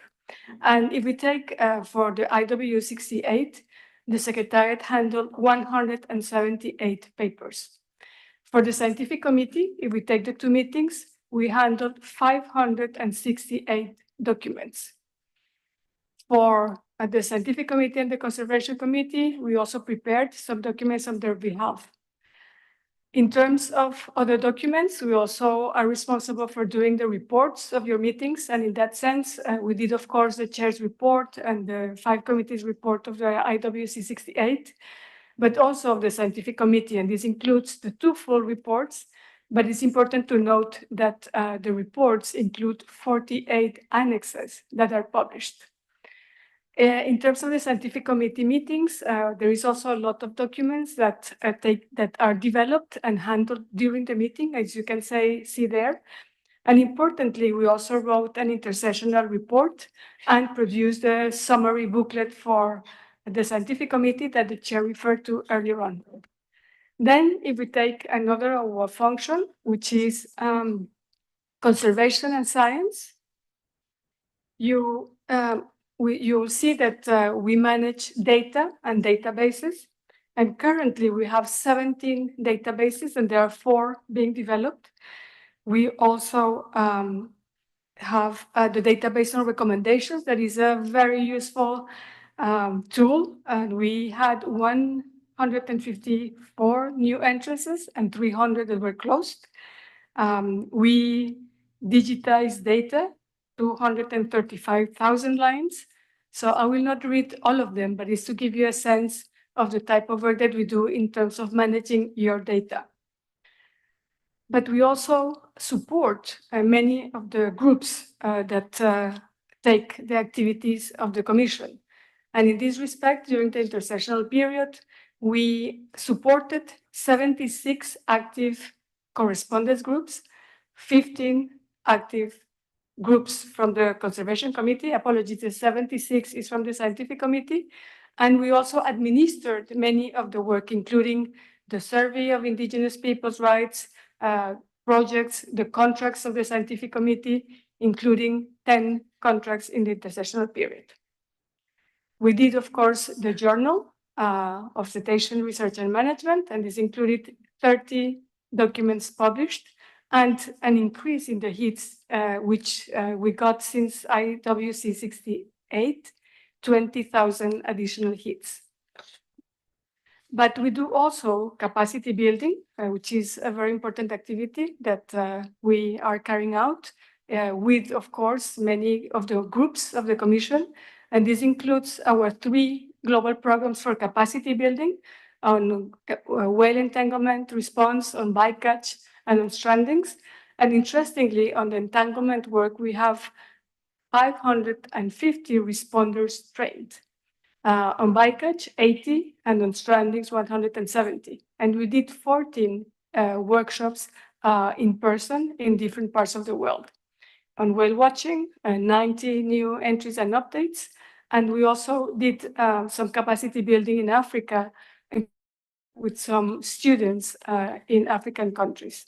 And if we take for the IWC68, the Secretariat handled 178 papers. For the Scientific Committee, if we take the 2 meetings, we handled 568 documents. For the Scientific Committee and the Conservation Committee, we also prepared some documents on their behalf. In terms of other documents, we also are responsible for doing the reports of your meetings. And in that sense, we did, of course, the chair's report and the 5 committees report of the IWC68, but also of the Scientific Committee. And this includes the 2 full reports. But it's important to note that the reports include 48 annexes that are published. In terms of the Scientific Committee meetings, there is also a lot of documents that are developed and handled during the meeting, as you can see there. And importantly, we also wrote an intersessional report and produced a summary booklet for the scientific committee that the chair referred to earlier on. Then if we take another of our function, which is conservation and science, you'll see that we manage data and databases. And currently we have 17 databases and there are 4 being developed. We also have the database on recommendations. That is a very useful tool. And we had 154 new entrances and 300 that were closed. We digitized data, 235,000 lines. So I will not read all of them, but it's to give you a sense of the type of work that we do in terms of managing your data. But we also support many of the groups that take the activities of the Commission. And in this respect, during the intersessional period, we supported 76 active correspondence groups, 15 active groups from the Conservation Committee. Apologies, the 76 is from the Scientific Committee. And we also administered many of the work, including the Survey of Indigenous Peoples' Rights, projects, the contracts of the Scientific Committee, including 10 contracts in the intersessional period. We did, of course, the Journal of Cetacean Research and Management, and this included 30 documents published and an increase in the hits, which we got since IWC68, 20,000 additional hits. But we do also capacity building, which is a very important activity that we are carrying out with, of course, many of the groups of the Commission. And this includes our 3 global programs for capacity building on whale entanglement response, on bycatch, and on strandings. And interestingly, on the entanglement work, we have 550 responders trained. On bycatch, 80, and on strandings, 170. And we did 14 workshops in person in different parts of the world. On whale watching, 90 new entries and updates. And we also did some capacity building in Africa with some students in African countries.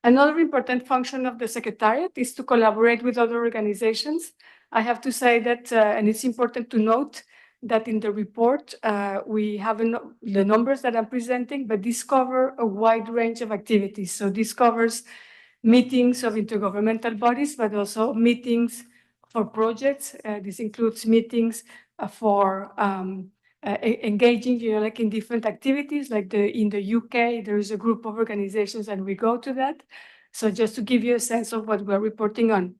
Another important function of the Secretariat is to collaborate with other organizations. I have to say that, and it's important to note that in the report, we have the numbers that I'm presenting, but this covers a wide range of activities. So this covers meetings of intergovernmental bodies, but also meetings for projects. This includes meetings for engaging, like in different activities, like in the UK, there is a group of organizations and we go to that. So just to give you a sense of what we're reporting on.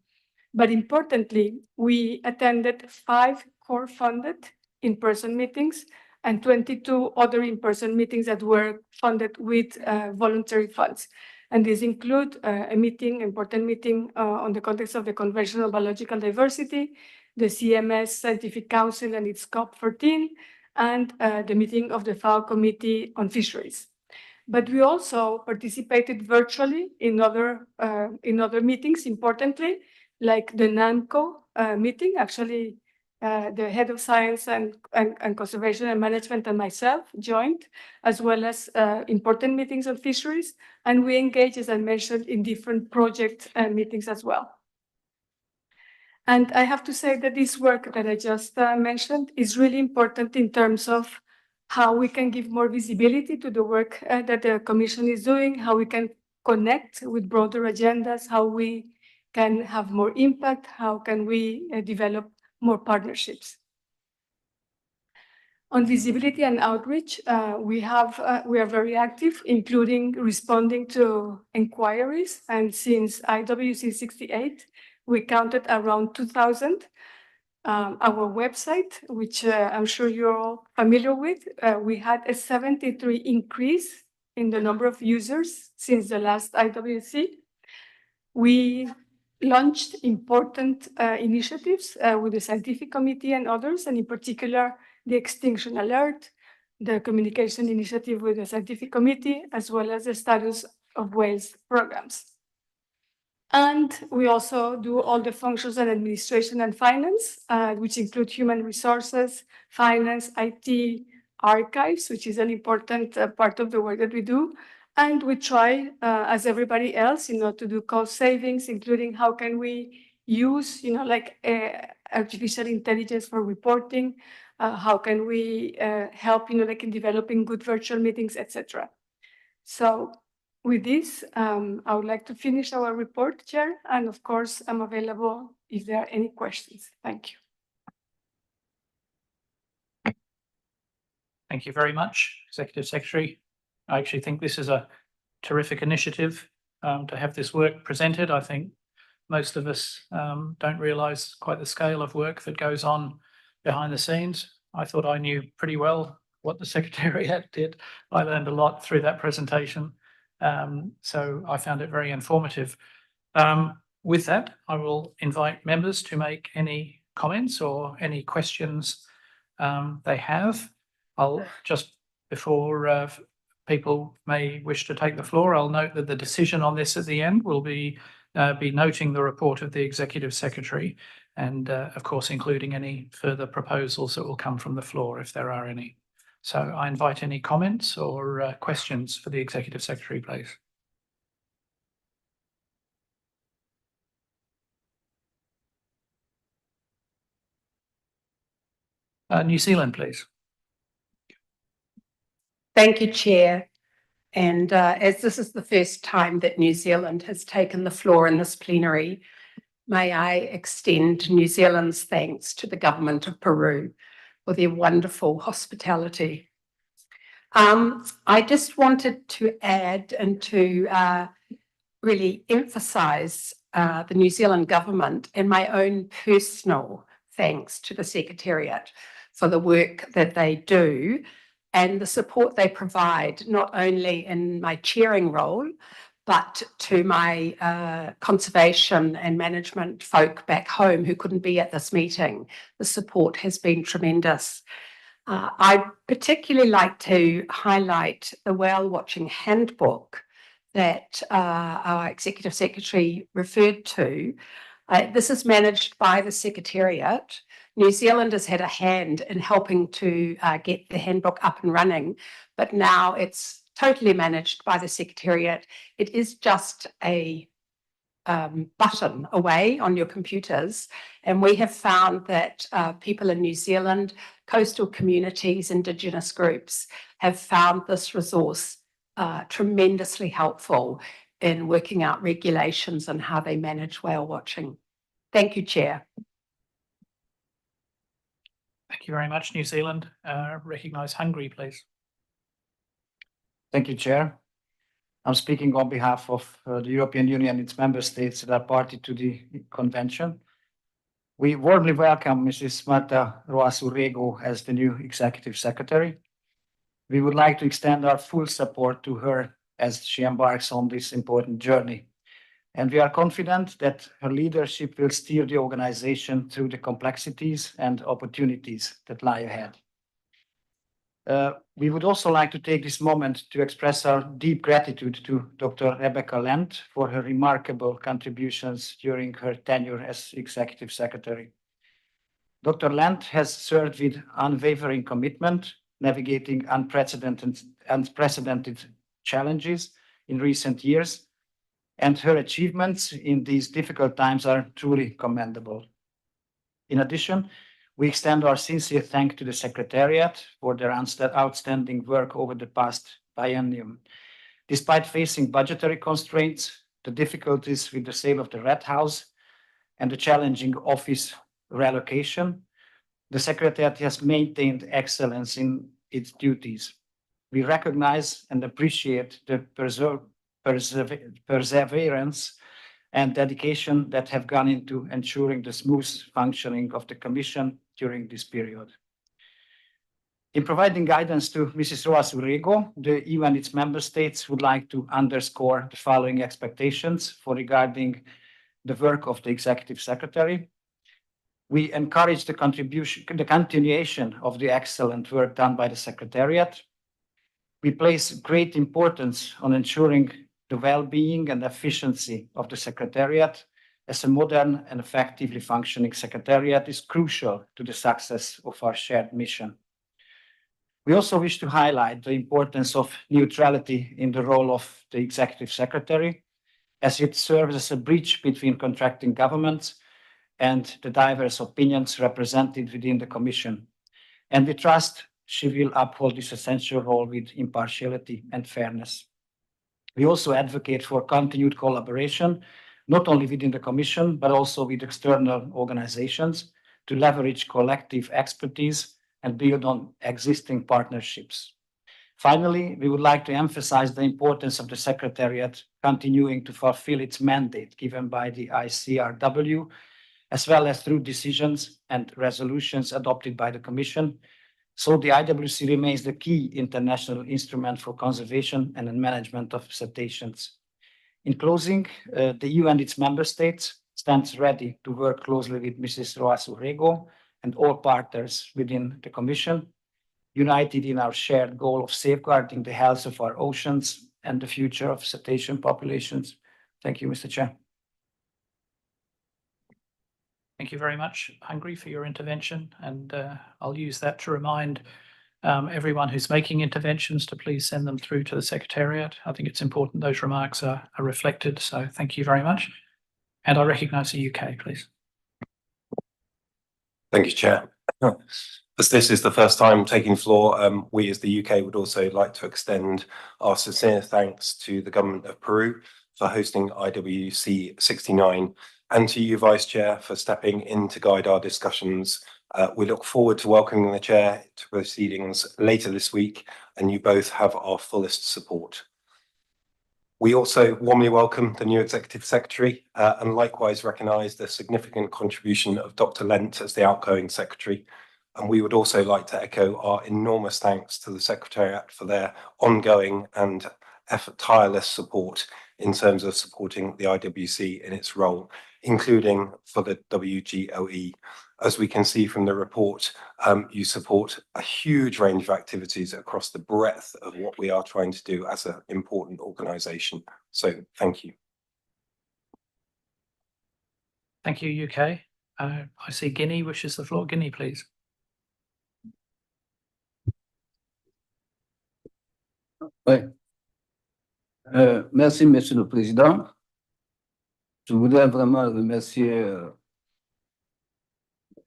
But importantly, we attended 5 core-funded in-person meetings and 22 other in-person meetings that were funded with voluntary funds. And these include important meeting on the context of the Convention on Biological Diversity, the CMS Scientific Council and its COP14, and the meeting of the FAO Committee on Fisheries. But we also participated virtually in other meetings, importantly, like the NAMCO meeting. Actually, the head of science and conservation and management and myself joined, as well as important meetings on fisheries. And we engaged, as I mentioned, in different project meetings as well. And I have to say that this work that I just mentioned is really important in terms of how we can give more visibility to the work that the Commission is doing, how we can connect with broader agendas, how we can have more impact, how can we develop more partnerships. On visibility and outreach, we are very active, including responding to inquiries. And since IWC68, we counted around 2,000. Our website, which I'm sure you're all familiar with, we had a 73 increase in the number of users since the last IWC. We launched important initiatives with the Scientific Committee and others, and in particular, the Extinction Alert, the Communication Initiative with the Scientific Committee, as well as the Status of Whales programs. And we also do all the functions and administration and finance, which include human resources, finance, IT, archives, which is an important part of the work that we do. And we try, as everybody else, to do cost savings, including how can we use, like artificial intelligence for reporting, how can we help, like in developing good virtual meetings, etc. So with this, I would like to finish our report, Chair, and of course, I'm available if there are any questions. Thank you. Thank you very much, Executive Secretary. I actually think this is a terrific initiative to have this work presented. I think most of us don't realise quite the scale of work that goes on behind the scenes. I thought I knew pretty well what the Secretariat did. I learned a lot through that presentation. So I found it very informative. With that, I will invite members to make any comments or any questions they have. I'll just, before people may wish to take the floor, I'll note that the decision on this at the end will be noting the report of the Executive Secretary and, of course, including any further proposals that will come from the floor if there are any. So I invite any comments or questions for the Executive Secretary, please. New Zealand, please. Thank you, Chair. And as this is the first time that New Zealand has taken the floor in this plenary, may I extend New Zealand's thanks to the Government of Peru for their wonderful hospitality. I just wanted to add and to really emphasise the New Zealand government and my own personal thanks to the Secretariat for the work that they do and the support they provide, not only in my chairing role, but to my conservation and management folk back home who couldn't be at this meeting. The support has been tremendous. I'd particularly like to highlight the whale watching handbook that our Executive Secretary referred to. This is managed by the Secretariat. New Zealand has had a hand in helping to get the handbook up and running, but now it's totally managed by the Secretariat. It is just a button away on your computers, and we have found that people in New Zealand, coastal communities, Indigenous groups have found this resource tremendously helpful in working out regulations and how they manage whale watching. Thank you, Chair. Thank you very much, New Zealand. Recognise Hungary, please. Thank you, Chair. I'm speaking on behalf of the European Union and its member states that are party to the convention. We warmly welcome Mrs. Marta Roas Urrego as the new Executive Secretary. We would like to extend our full support to her as she embarks on this important journey. And we are confident that her leadership will steer the organization through the complexities and opportunities that lie ahead. We would also like to take this moment to express our deep gratitude to Dr. Rebecca Lent for her remarkable contributions during her tenure as Executive Secretary. Dr. Lent has served with unwavering commitment, navigating unprecedented challenges in recent years, and her achievements in these difficult times are truly commendable. In addition, we extend our sincere thanks to the Secretariat for their outstanding work over the past biennium. Despite facing budgetary constraints, the difficulties with the sale of the Red House, and the challenging office relocation, the Secretariat has maintained excellence in its duties. We recognize and appreciate the perseverance and dedication that have gone into ensuring the smooth functioning of the Commission during this period. In providing guidance to Mrs. Roas Urrego, the EU and its member states would like to underscore the following expectations regarding the work of the Executive Secretary. We encourage the continuation of the excellent work done by the Secretariat. We place great importance on ensuring the well-being and efficiency of the Secretariat as a modern and effectively functioning Secretariat is crucial to the success of our shared mission. We also wish to highlight the importance of neutrality in the role of the Executive Secretary, as it serves as a bridge between contracting governments and the diverse opinions represented within the Commission. And we trust she will uphold this essential role with impartiality and fairness. We also advocate for continued collaboration, not only within the Commission, but also with external organizations to leverage collective expertise and build on existing partnerships. Finally, we would like to emphasize the importance of the Secretariat continuing to fulfill its mandate given by the ICRW, as well as through decisions and resolutions adopted by the Commission. So the IWC remains the key international instrument for conservation and management of cetaceans. In closing, the EU and its member states stands ready to work closely with Mrs. Roas Urrego and all partners within the Commission, united in our shared goal of safeguarding the health of our oceans and the future of cetacean populations. Thank you, Mr. Chair. Thank you very much, Hungary, for your intervention, and I'll use that to remind everyone who's making interventions to please send them through to the Secretariat. I think it's important those remarks are reflected, so thank you very much. And I recognise the UK, please. Thank you, Chair. As this is the first time taking floor, we as the UK would also like to extend our sincere thanks to the Government of Peru for hosting IWC69 and to you, Vice Chair, for stepping in to guide our discussions. We look forward to welcoming the Chair to proceedings later this week, and you both have our fullest support. We also warmly welcome the new Executive Secretary and likewise recognise the significant contribution of Dr. Lent as the outgoing Secretary. And we would also like to echo our enormous thanks to the Secretariat for their ongoing and tireless support in terms of supporting the IWC in its role, including for the WGOE. As we can see from the report, you support a huge range of activities across the breadth of what we are trying to do as an important organisation. So thank you. Thank you, UK. I see Guinea wishes the floor. Guinea, please. Oui. Merci, Monsieur le Président. Je voudrais vraiment remercier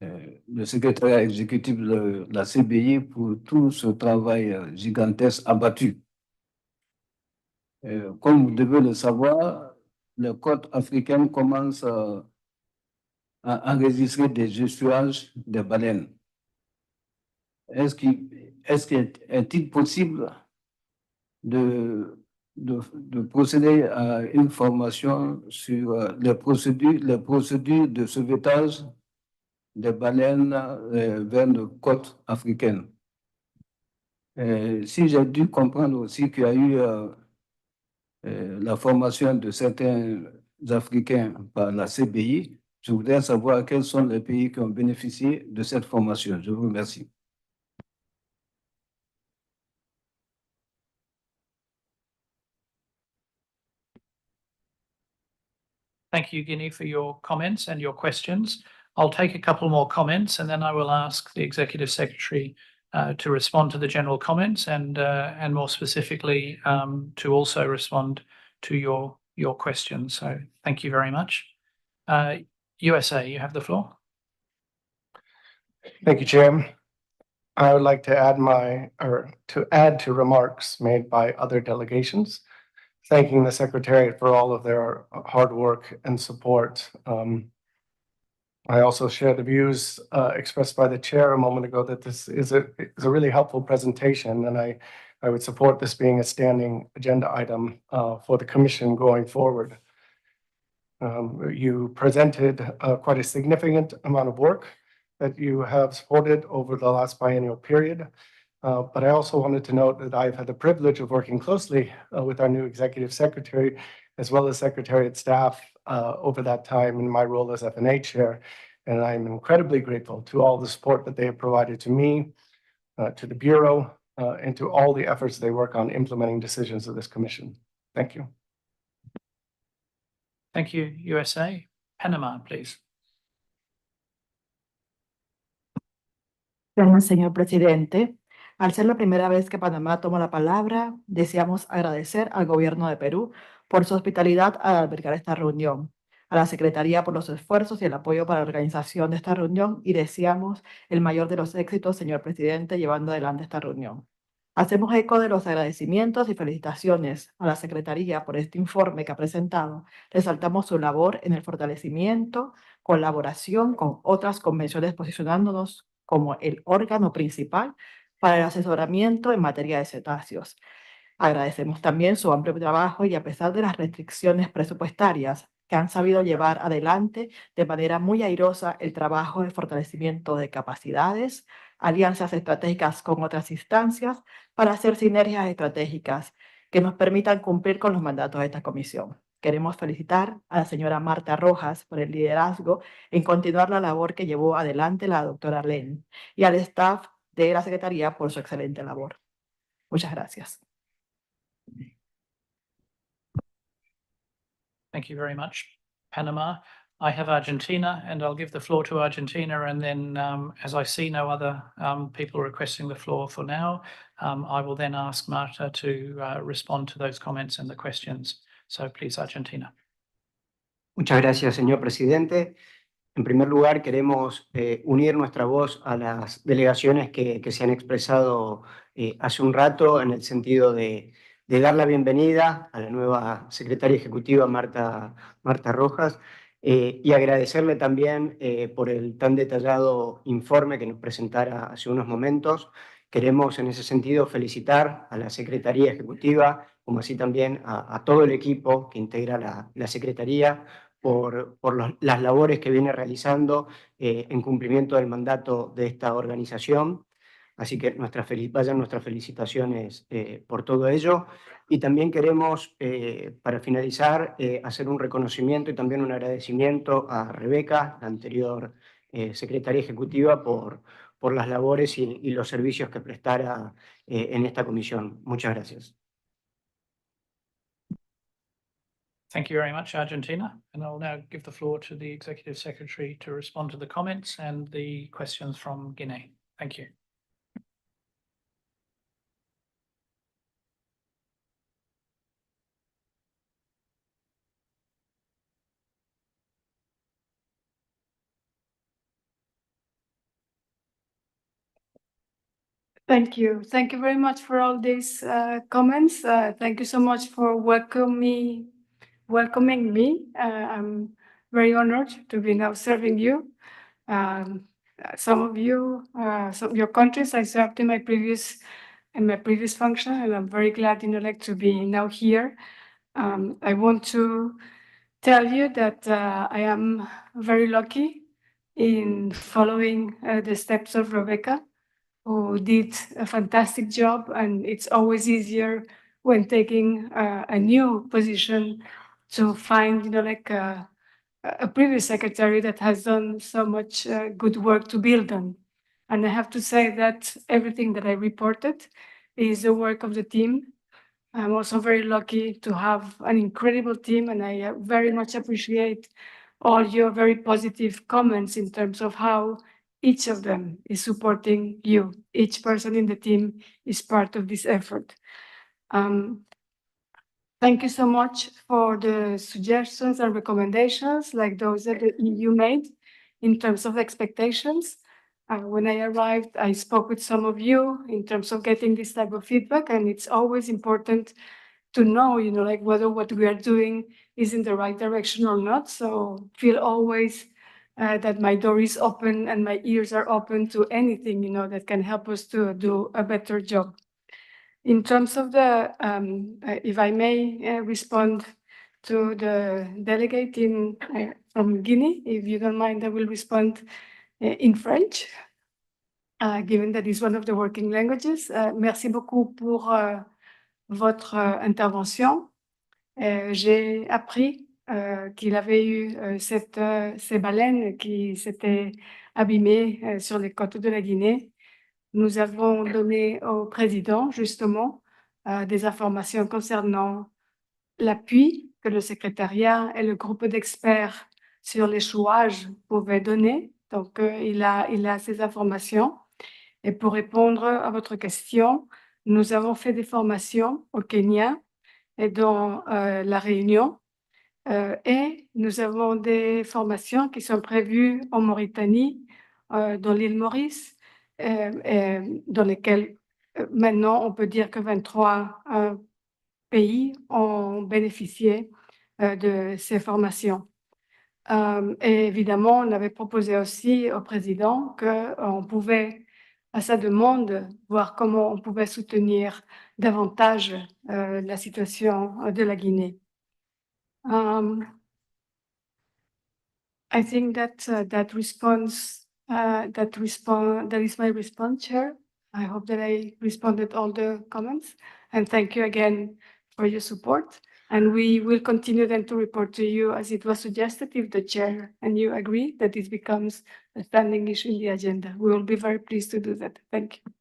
le secrétariat exécutif de la CBI pour tout ce travail gigantesque abattu. Comme vous devez le savoir, les côtes africaines commencent à enregistrer des échouages de baleines. Est-il possible de procéder à une formation sur les procédures de sauvetage des baleines vers nos côtes africaines? Si j'ai dû comprendre aussi qu'il y a eu la formation de certains Africains par la CBI, je voudrais savoir quels sont les pays qui ont bénéficié de cette formation. Je vous remercie. Thank you, Guinea, for your comments and your questions. I'll take a couple more comments and then I will ask the Executive Secretary to respond to the general comments and more specifically to also respond to your questions. So thank you very much. USA, you have the floor. Thank you, Chair. I would like to add to remarks made by other delegations, thanking the Secretariat for all of their hard work and support. I also share the views expressed by the Chair a moment ago that this is a really helpful presentation, and I would support this being a standing agenda item for the Commission going forward. You presented quite a significant amount of work that you have supported over the last biennial period. But I also wanted to note that I've had the privilege of working closely with our new Executive Secretary, as well as Secretariat staff over that time in my role as FNA Chair. And I'm incredibly grateful to all the support that they have provided to me, to the Bureau, and to all the efforts they work on implementing decisions of this Commission. Thank you. Thank you, USA. Panama, please. Gracias, señor presidente. Al ser la primera vez que Panamá toma la palabra, deseamos agradecer al gobierno de Perú por su hospitalidad al albergar esta reunión, a la Secretaría por los esfuerzos y el apoyo para la organización de esta reunión y deseamos el mayor de los éxitos, señor presidente, llevando adelante esta reunión. Hacemos eco de los agradecimientos y felicitaciones a la Secretaría por este informe que ha presentado. Resaltamos su labor en el fortalecimiento, colaboración con otras convenciones, posicionándonos como el órgano principal para el asesoramiento en materia de cetáceos. Agradecemos también su amplio trabajo y a pesar de las restricciones presupuestarias que han sabido llevar adelante de manera muy airosa el trabajo de fortalecimiento de capacidades, alianzas estratégicas con otras instancias para hacer sinergias estratégicas que nos permitan cumplir con los mandatos de esta comisión. Queremos felicitar a la señora Marta Rojas por el liderazgo en continuar la labor que llevó adelante la doctora Len y al staff de la Secretaría por su excelente labor. Muchas gracias. Thank you very much, Panama. I have Argentina, and I'll give the floor to Argentina. And then, as I see no other people requesting the floor for now, I will then ask Marta to respond to those comments and the questions. So please, Argentina. Muchas gracias, señor presidente. En primer lugar, queremos unir nuestra voz a las delegaciones que se han expresado hace un rato en el sentido de dar la bienvenida a la nueva secretaria ejecutiva, Marta Rojas, y agradecerle también por el tan detallado informe que nos presentara hace unos momentos. Queremos en ese sentido felicitar a la Secretaría Ejecutiva, como así también a todo el equipo que integra la Secretaría, por las labores que viene realizando en cumplimiento del mandato de esta organización. Así que vayan nuestras felicitaciones por todo ello. Y también queremos, para finalizar, hacer un reconocimiento y también un agradecimiento a Rebeca, la anterior secretaria ejecutiva, por las labores y los servicios que prestara en esta comisión. Muchas gracias. Thank you very much, Argentina. And I'll now give the floor to the Executive Secretary to respond to the comments and the questions from Guinea. Thank you. Thank you. Thank you very much for all these comments. Thank you so much for welcoming me. I'm very honored to be now serving you. Some of you, some of your countries I served in my previous function, and I'm very glad, to be now here. I want to tell you that I am very lucky in following the steps of Rebecca, who did a fantastic job, and it's always easier when taking a new position to find, a previous secretary that has done so much good work to build on. And I have to say that everything that I reported is the work of the team. I'm also very lucky to have an incredible team, and I very much appreciate all your very positive comments in terms of how each of them is supporting you. Each person in the team is part of this effort. Thank you so much for the suggestions and recommendations like those that the EU made in terms of expectations. When I arrived, I spoke with some of you in terms of getting this type of feedback, and it's always important to know, whether what we are doing is in the right direction or not. So feel always that my door is open and my ears are open to anything, that can help us to do a better job. In terms of the, if I may respond to the delegate from Guinea, if you don't mind, I will respond in French, given that it's one of the working languages. Merci beaucoup pour votre intervention. J'ai appris qu'il avait eu ces baleines qui s'étaient abîmées sur les côtes de la Guinée. Nous avons donné au président, justement, des informations concernant l'appui que le secrétariat et le groupe d'experts sur l'échouage pouvaient donner. Donc, il a ces informations. Et pour répondre à votre question, nous avons fait des formations au Kenya et dans la Réunion. Et nous avons des formations qui sont prévues en Mauritanie, dans l'île Maurice, dans lesquelles maintenant on peut dire que 23 pays ont bénéficié de ces formations. Et évidemment, on avait proposé aussi au président qu'on pouvait, à sa demande, voir comment on pouvait soutenir davantage la situation de la Guinée. I think that that is my response, Chair. I hope that I responded all the comments, and thank you again for your support. And we will continue then to report to you as it was suggested if the Chair and you agree that this becomes a standing issue in the agenda. We will be very pleased to do that. Thank you.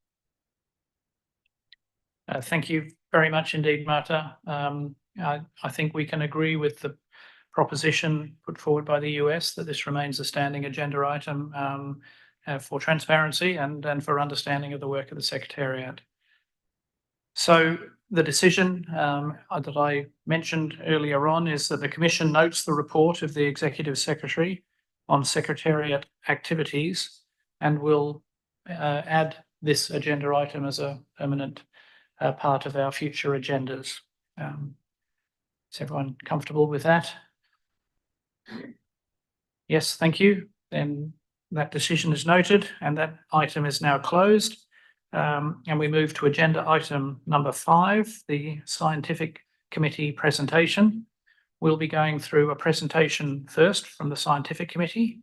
Thank you very much indeed, Marta. I think we can agree with the proposition put forward by the US that this remains a standing agenda item for transparency and for understanding of the work of the Secretariat. So the decision that I mentioned earlier on is that the Commission notes the report of the Executive Secretary on Secretariat activities and will add this agenda item as a permanent part of our future agendas. Is everyone comfortable with that? Yes, thank you. Then that decision is noted and that item is now closed. And we move to agenda item number 5, the Scientific Committee presentation. We'll be going through a presentation first from the Scientific Committee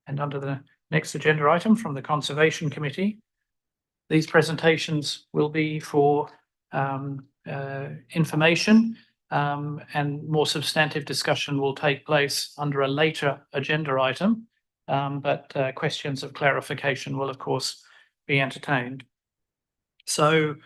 and under the next agenda item from the Conservation Committee. These presentations will be for information and more substantive discussion will take place under a later agenda item, but questions of clarification will of course be entertained. So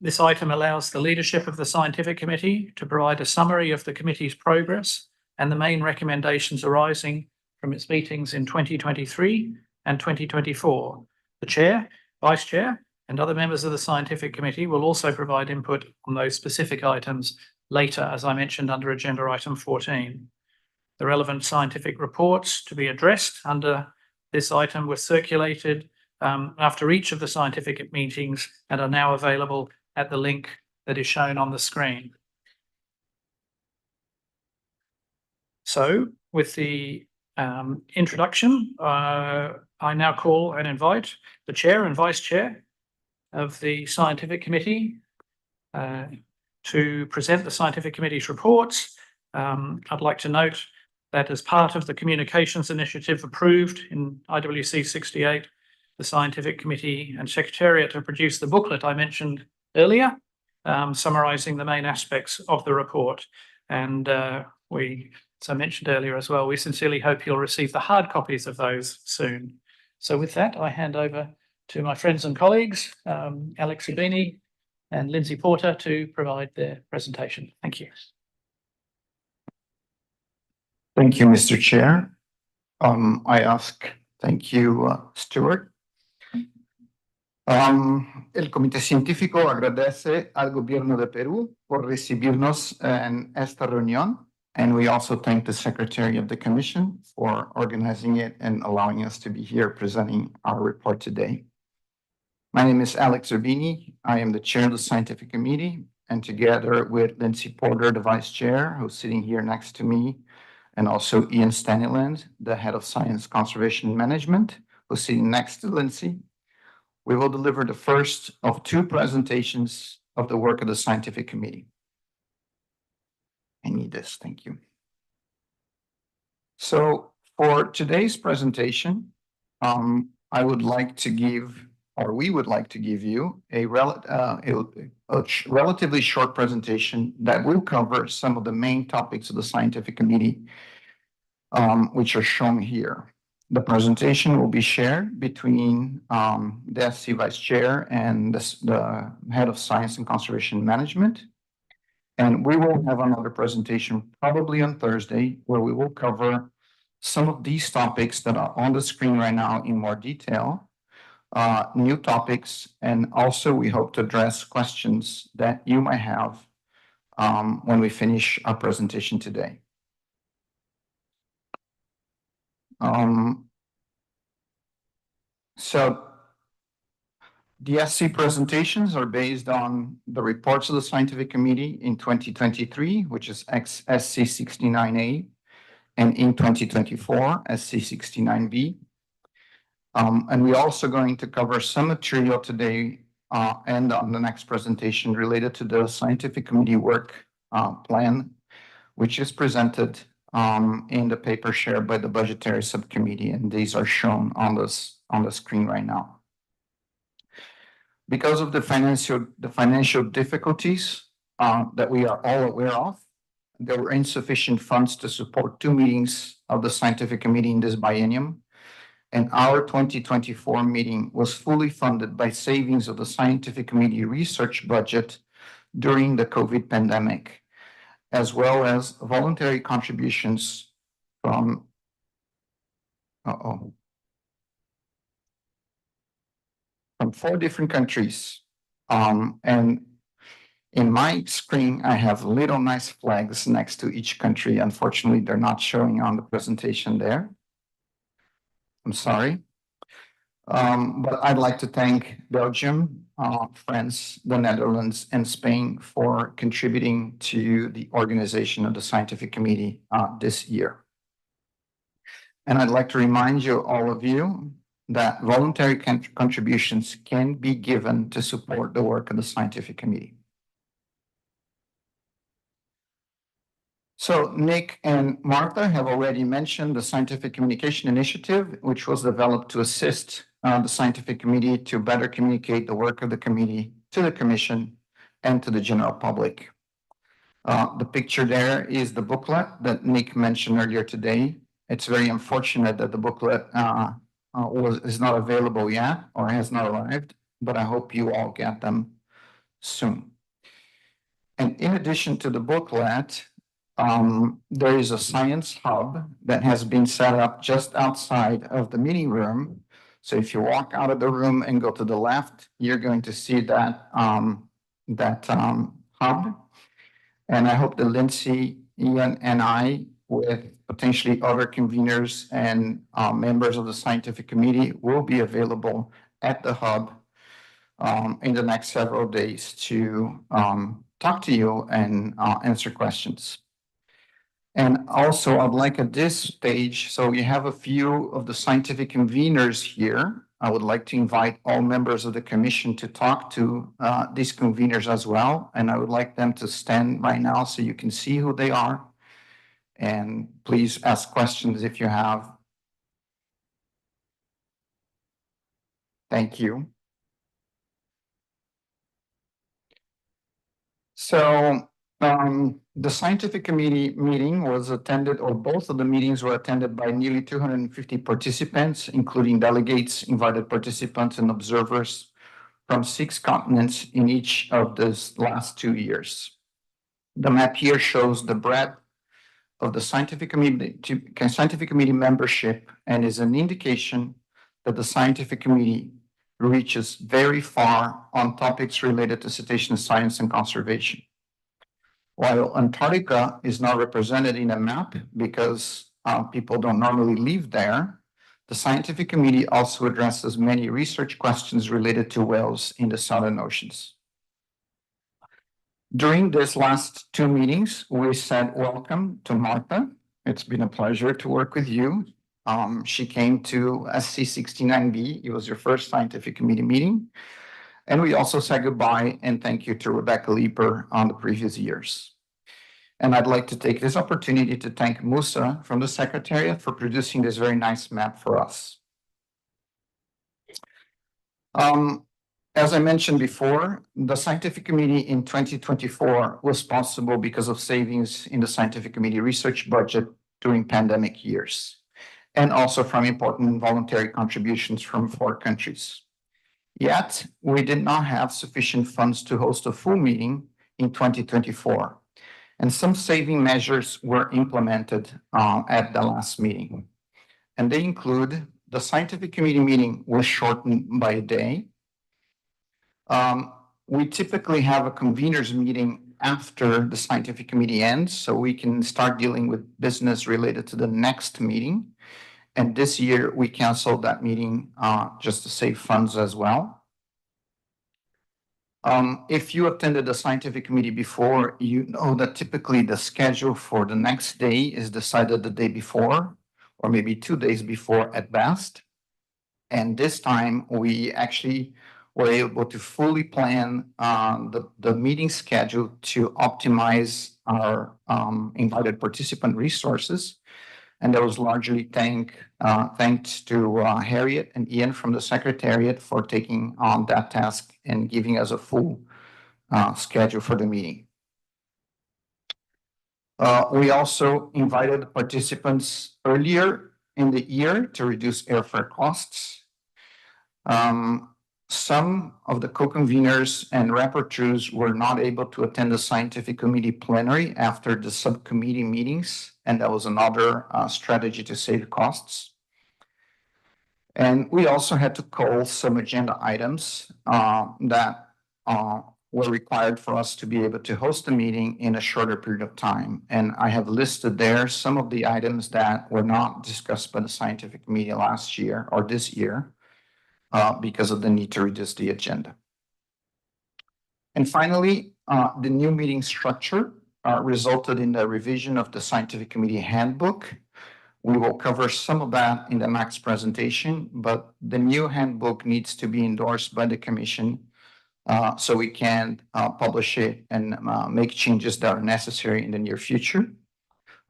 this item allows the leadership of the Scientific Committee to provide a summary of the committee's progress and the main recommendations arising from its meetings in 2023 and 2024. The Chair, Vice Chair, and other members of the Scientific Committee will also provide input on those specific items later, as I mentioned, under agenda item 14. The relevant scientific reports to be addressed under this item were circulated after each of the scientific meetings and are now available at the link that is shown on the screen. So with the introduction, I now call and invite the Chair and Vice Chair of the Scientific Committee to present the Scientific Committee's reports. I'd like to note that as part of the communications initiative approved in IWC68, the Scientific Committee and Secretariat have produced the booklet I mentioned earlier, summarising the main aspects of the report. And we, as I mentioned earlier as well, we sincerely hope you'll receive the hard copies of those soon. So with that, I hand over to my friends and colleagues, Alex Urbini and Lindsay Porter, to provide their presentation. Thank you. Thank you, Mr. Chair. Thank you, Stuart. El Comité Científico agradece al Gobierno de Perú por recibirnos en esta reunión, and we also thank the Secretary of the Commission for organizing it and allowing us to be here presenting our report today. My name is Alex Urbini. I am the Chair of the Scientific Committee, and together with Lindsay Porter, the Vice Chair, who's sitting here next to me, and also Ian Staniland, the Head of Science Conservation Management, who's sitting next to Lindsay, we will deliver the first of 2 presentations of the work of the Scientific Committee. I need this, thank you. So for today's presentation, we would like to give you a relatively short presentation that will cover some of the main topics of the Scientific Committee, which are shown here. The presentation will be shared between the SC Vice Chair and the Head of Science and Conservation Management. And we will have another presentation probably on Thursday where we will cover some of these topics that are on the screen right now in more detail, new topics, and also we hope to address questions that you might have when we finish our presentation today. So the SC presentations are based on the reports of the Scientific Committee in 2023, which is SC69A, and in 2024, SC69B. And we're also going to cover some material today and on the next presentation related to the Scientific Committee work plan, which is presented in the paper shared by the Budgetary Subcommittee, and these are shown on the screen right now. Because of the financial difficulties that we are all aware of, there were insufficient funds to support 2 meetings of the Scientific Committee in this biennium, and our 2024 meeting was fully funded by savings of the Scientific Committee research budget during the COVID pandemic, as well as voluntary contributions from from 4 different countries. And in my screen, I have little nice flags next to each country. Unfortunately, they're not showing on the presentation there. I'm sorry. But I'd like to thank Belgium, France, the Netherlands, and Spain for contributing to the organization of the Scientific Committee this year. And I'd like to remind you, all of you, that voluntary contributions can be given to support the work of the Scientific Committee. So Nick and Martha have already mentioned the Scientific Communication Initiative, which was developed to assist the Scientific Committee to better communicate the work of the committee to the Commission and to the general public. The picture there is the booklet that Nick mentioned earlier today. It's very unfortunate that the booklet is not available yet or has not arrived, but I hope you all get them soon. And in addition to the booklet, there is a science hub that has been set up just outside of the meeting room. So if you walk out of the room and go to the left, you're going to see that hub. And I hope that Lindsay, Ian, and I, with potentially other conveners and members of the Scientific Committee, will be available at the hub in the next several days to talk to you and answer questions. And also, I'd like at this stage, so we have a few of the scientific conveners here. I would like to invite all members of the Commission to talk to these conveners as well. And I would like them to stand right now so you can see who they are. And please ask questions if you have. Thank you. So the Scientific Committee meeting was attended, or both of the meetings were attended by nearly 250 participants, including delegates, invited participants, and observers from 6 continents in each of these last 2 years. The map here shows the breadth of the Scientific Committee membership and is an indication that the Scientific Committee reaches very far on topics related to cetacean science and conservation. While Antarctica is not represented in a map because people don't normally live there, the Scientific Committee also addresses many research questions related to whales in the Southern Oceans. During these last 2 meetings, we said welcome to Martha. It's been a pleasure to work with you. She came to SC69B. It was your first Scientific Committee meeting. And we also said goodbye and thank you to Rebecca Leeper on the previous years. And I'd like to take this opportunity to thank Musa from the Secretariat for producing this very nice map for us. As I mentioned before, the Scientific Committee in 2024 was possible because of savings in the Scientific Committee research budget during pandemic years, and also from important voluntary contributions from 4 countries. Yet, we did not have sufficient funds to host a full meeting in 2024, And some saving measures were implemented at the last meeting. And they include the scientific committee meeting was shortened by a day. We typically have a conveners meeting after the scientific committee ends, so we can start dealing with business related to the next meeting. And this year we canceled that meeting just to save funds as well. If you attended the scientific committee before, you know that typically the schedule for the next day is decided the day before, or maybe 2 days before at best. And this time we actually were able to fully plan the meeting schedule to optimize our invited participant resources. And that was largely thanks to Harriet and Ian from the Secretariat for taking on that task and giving us a full schedule for the meeting. We also invited participants earlier in the year to reduce airfare costs. Some of the co-conveners and rapporteurs were not able to attend the scientific committee plenary after the subcommittee meetings, and that was another strategy to save costs. And we also had to call some agenda items that were required for us to be able to host a meeting in a shorter period of time. And I have listed there some of the items that were not discussed by the scientific committee last year or this year, because of the need to reduce the agenda. And finally, the new meeting structure resulted in the revision of the scientific committee handbook. We will cover some of that in the next presentation, but the new handbook needs to be endorsed by the commission so we can publish it and make changes that are necessary in the near future.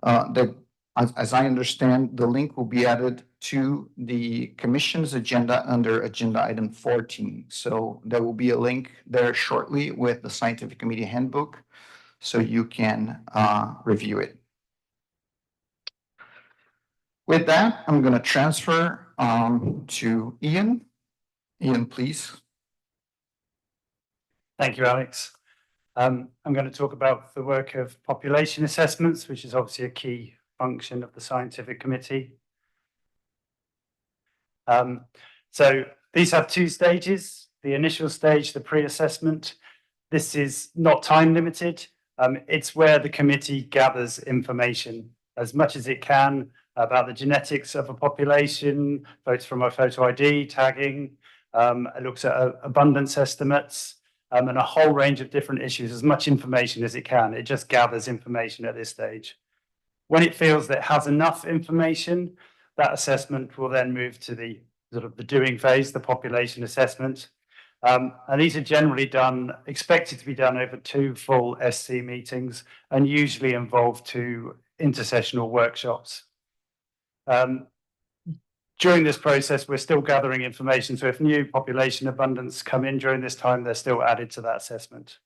As I understand, the link will be added to the commission's agenda under agenda item 14. So there will be a link there shortly with the scientific committee handbook so you can review it. With that, I'm going to transfer to Ian. Ian, please. Thank you, Alex. I'm going to talk about the work of population assessments, which is obviously a key function of the scientific committee. So these have two stages. The initial stage, the pre-assessment. This is not time limited. It's where the committee gathers information as much as it can about the genetics of a population, votes from a photo ID, tagging, it looks at abundance estimates, and a whole range of different issues, as much information as it can. It just gathers information at this stage. When it feels that it has enough information, that assessment will then move to the sort of the doing phase, the population assessment. And these are generally expected to be done over 2 full SC meetings and usually involve 2 intersessional workshops. During this process, we're still gathering information. So if new population abundance come in during this time, they're still added to that assessment.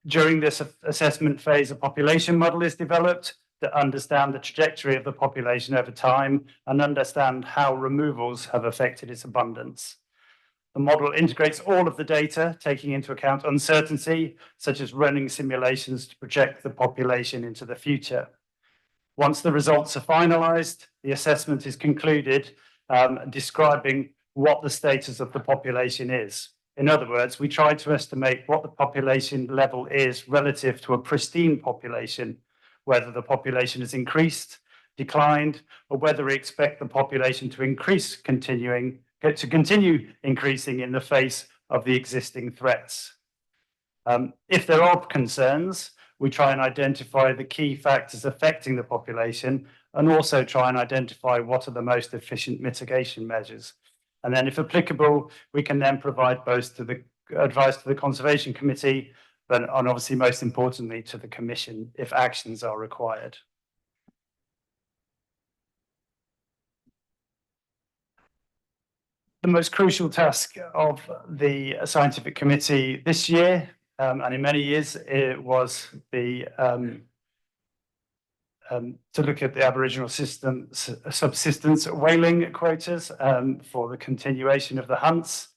During this assessment phase, a population model is developed to understand the trajectory of the population over time and understand how removals have affected its abundance. The model integrates all of the data, taking into account uncertainty, such as running simulations to project the population into the future. Once the results are finalized, the assessment is concluded, describing what the status of the population is. In other words, we try to estimate what the population level is relative to a pristine population, whether the population has increased, declined, or whether we expect the population to continue increasing in the face of the existing threats. If there are concerns, we try and identify the key factors affecting the population and also try and identify what are the most efficient mitigation measures. And then if applicable, we can then provide both to the advice to the Conservation Committee, but and obviously most importantly to the Commission if actions are required. The most crucial task of the Scientific Committee this year, and in many years, it was to look at the Aboriginal subsistence whaling quotas for the continuation of the hunts.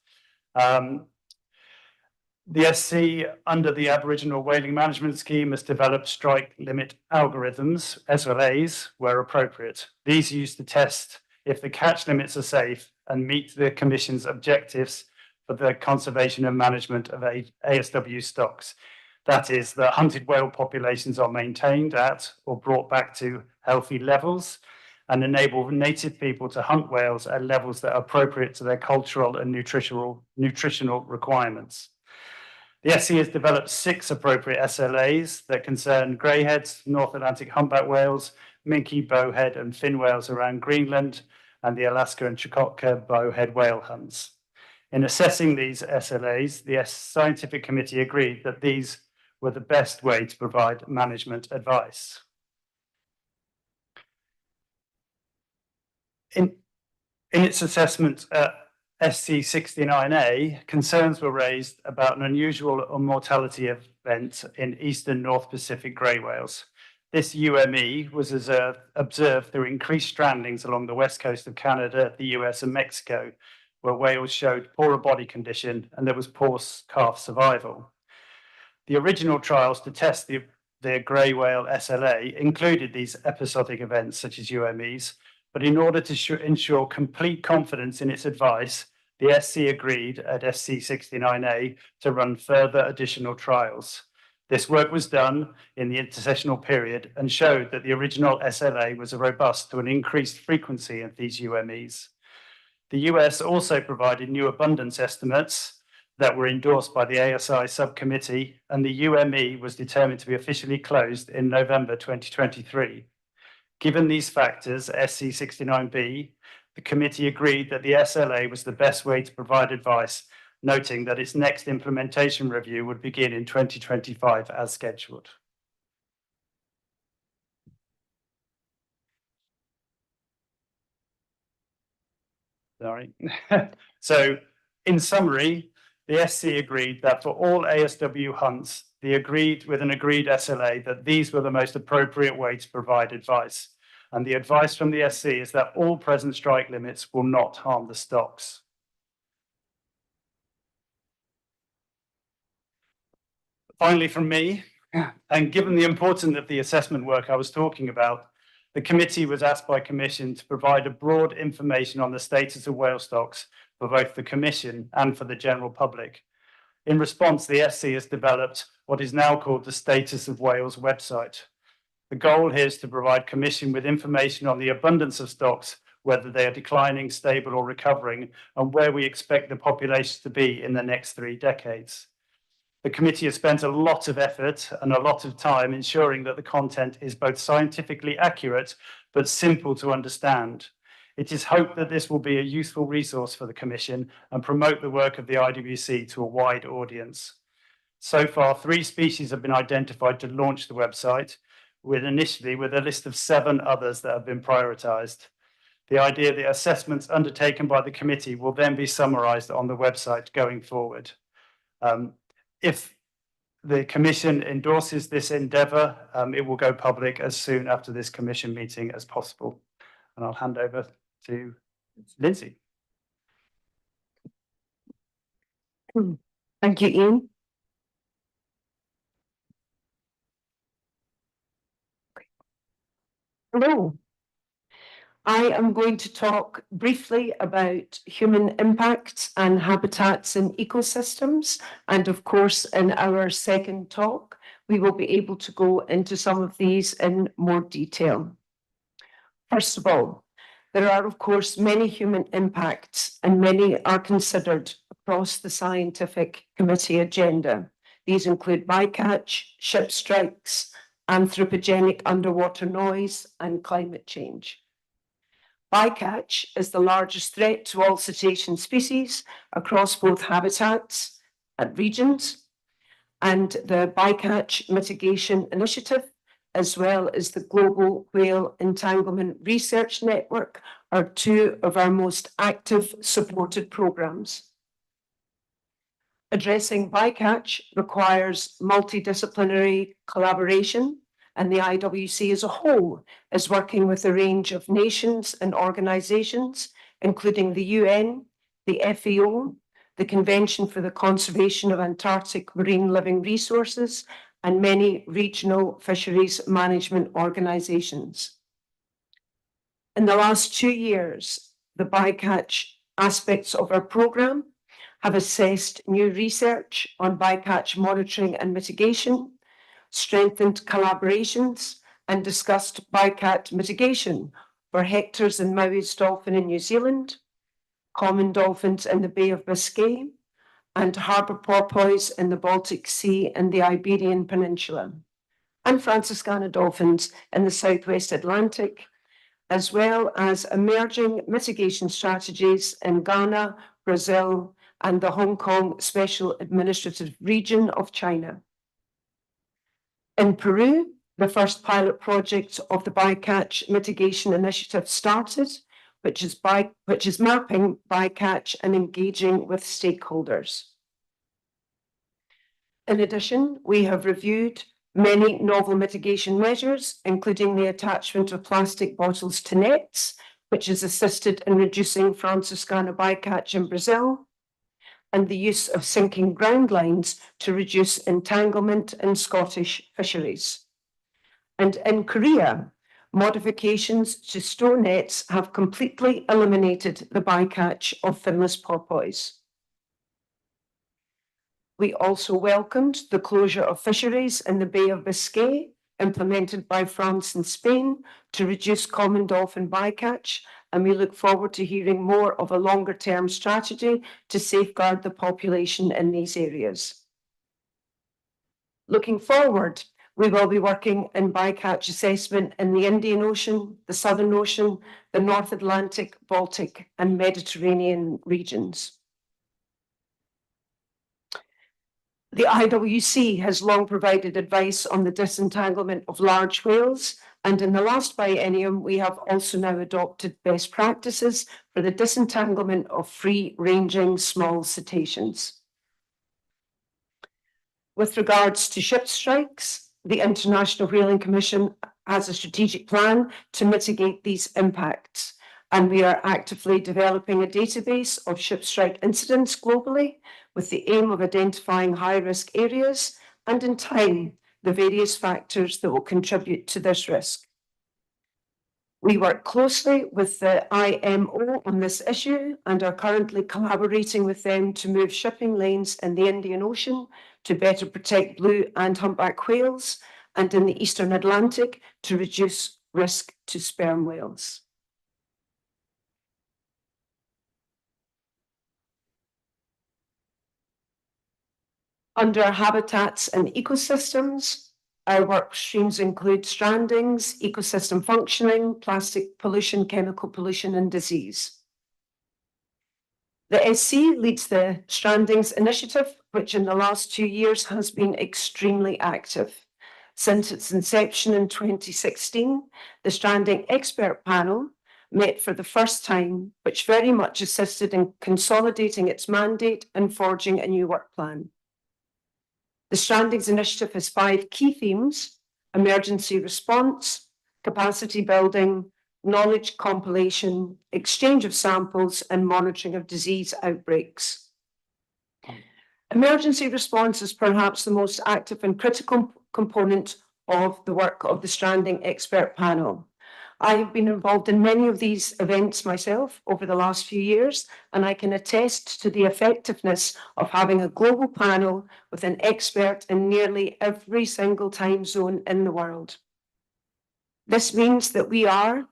The SC, under the Aboriginal Whaling Management Scheme, has developed strike limit algorithms, SLAs, where appropriate. These are used to test if the catch limits are safe and meet the Commission's objectives for the conservation and management of ASW stocks. That is, that hunted whale populations are maintained at or brought back to healthy levels and enable native people to hunt whales at levels that are appropriate to their cultural and nutritional requirements. The SC has developed 6 appropriate SLAs that concern greyheads, North Atlantic humpback whales, minke, bowhead and fin whales around Greenland, and the Alaska and Chukotka bowhead whale hunts. In assessing these SLAs, the scientific committee agreed that these were the best way to provide management advice. In its assessment at SC69A, concerns were raised about an unusual mortality event in eastern North Pacific grey whales. This UME was observed through increased strandings along the west coast of Canada, the US and Mexico, where whales showed poorer body condition and there was poor calf survival. The original trials to test the grey whale SLA included these episodic events such as UMEs, but in order to ensure complete confidence in its advice, the SC agreed at SC69A to run further additional trials. This work was done in the intersessional period and showed that the original SLA was robust to an increased frequency of these UMEs. The US also provided new abundance estimates that were endorsed by the ASI subcommittee, and the UME was determined to be officially closed in November 2023. Given these factors, SC69B, the committee agreed that the SLA was the best way to provide advice, noting that its next implementation review would begin in 2025 as scheduled. Sorry. So, in summary, the SC agreed that for all ASW hunts, with an agreed SLA that these were the most appropriate way to provide advice. And the advice from the SC is that all present strike limits will not harm the stocks. Finally, from me, and given the importance of the assessment work I was talking about, the committee was asked by Commission to provide a broad information on the status of whale stocks for both the Commission and for the general public. In response, the SC has developed what is now called the Status of Whales website. The goal here is to provide Commission with information on the abundance of stocks, whether they are declining, stable or recovering, and where we expect the populations to be in the next 3 decades. The committee has spent a lot of effort and a lot of time ensuring that the content is both scientifically accurate but simple to understand. It is hoped that this will be a useful resource for the Commission and promote the work of the IWC to a wide audience. So far, 3 species have been identified to launch the website, initially with a list of 7 others that have been prioritised. The idea that assessments undertaken by the committee will then be summarised on the website going forward. If the Commission endorses this endeavour, it will go public as soon after this Commission meeting as possible. And I'll hand over to Lindsay. Thank you, Ian. Hello. I am going to talk briefly about human impacts and habitats and ecosystems. And of course, in our second talk, we will be able to go into some of these in more detail. First of all, there are, of course, many human impacts, and many are considered across the scientific committee agenda. These include bycatch, ship strikes, anthropogenic underwater noise, and climate change. Bycatch is the largest threat to all cetacean species across both habitats and regions, and the Bycatch Mitigation Initiative, as well as the Global Whale Entanglement Research Network, are 2 of our most active supported programs. Addressing bycatch requires multidisciplinary collaboration, and the IWC as a whole is working with a range of nations and organizations, including the UN, the FAO, the Convention for the Conservation of Antarctic Marine Living Resources, and many regional fisheries management organizations. In the last 2 years, the bycatch aspects of our program have assessed new research on bycatch monitoring and mitigation, strengthened collaborations, and discussed bycatch mitigation for hectares and Maui's dolphin in New Zealand, common dolphins in the Bay of Biscay, and harbour porpoise in the Baltic Sea and the Iberian Peninsula, and Franciscana dolphins in the Southwest Atlantic, as well as emerging mitigation strategies in Ghana, Brazil, and the Hong Kong Special Administrative Region of China. In Peru, the first pilot project of the bycatch mitigation initiative started, which is mapping bycatch and engaging with stakeholders. In addition, we have reviewed many novel mitigation measures, including the attachment of plastic bottles to nets, which has assisted in reducing Franciscana bycatch in Brazil, and the use of sinking ground lines to reduce entanglement in Scottish fisheries. And in Korea, modifications to store nets have completely eliminated the bycatch of finless porpoise. We also welcomed the closure of fisheries in the Bay of Biscay, implemented by France and Spain to reduce common dolphin bycatch, and we look forward to hearing more of a longer-term strategy to safeguard the population in these areas. Looking forward, we will be working in bycatch assessment in the Indian Ocean, the Southern Ocean, the North Atlantic, Baltic, and Mediterranean regions. The IWC has long provided advice on the disentanglement of large whales, and in the last biennium, we have also now adopted best practices for the disentanglement of free-ranging small cetaceans. With regards to ship strikes, the International Whaling Commission has a strategic plan to mitigate these impacts, and we are actively developing a database of ship strike incidents globally with the aim of identifying high-risk areas and, in time, the various factors that will contribute to this risk. We work closely with the IMO on this issue and are currently collaborating with them to move shipping lanes in the Indian Ocean to better protect blue and humpback whales, and in the Eastern Atlantic to reduce risk to sperm whales. Under habitats and ecosystems, our work streams include strandings, ecosystem functioning, plastic pollution, chemical pollution, and disease. The SC leads the Strandings Initiative, which in the last 2 years has been extremely active. Since its inception in 2016, the Stranding Expert Panel met for the first time, which very much assisted in consolidating its mandate and forging a new work plan. The Strandings Initiative has 5 key themes: emergency response, capacity building, knowledge compilation, exchange of samples, and monitoring of disease outbreaks. Emergency response is perhaps the most active and critical component of the work of the Stranding Expert Panel. I have been involved in many of these events myself over the last few years, and I can attest to the effectiveness of having a global panel with an expert in nearly every single time zone in the world. This means that we are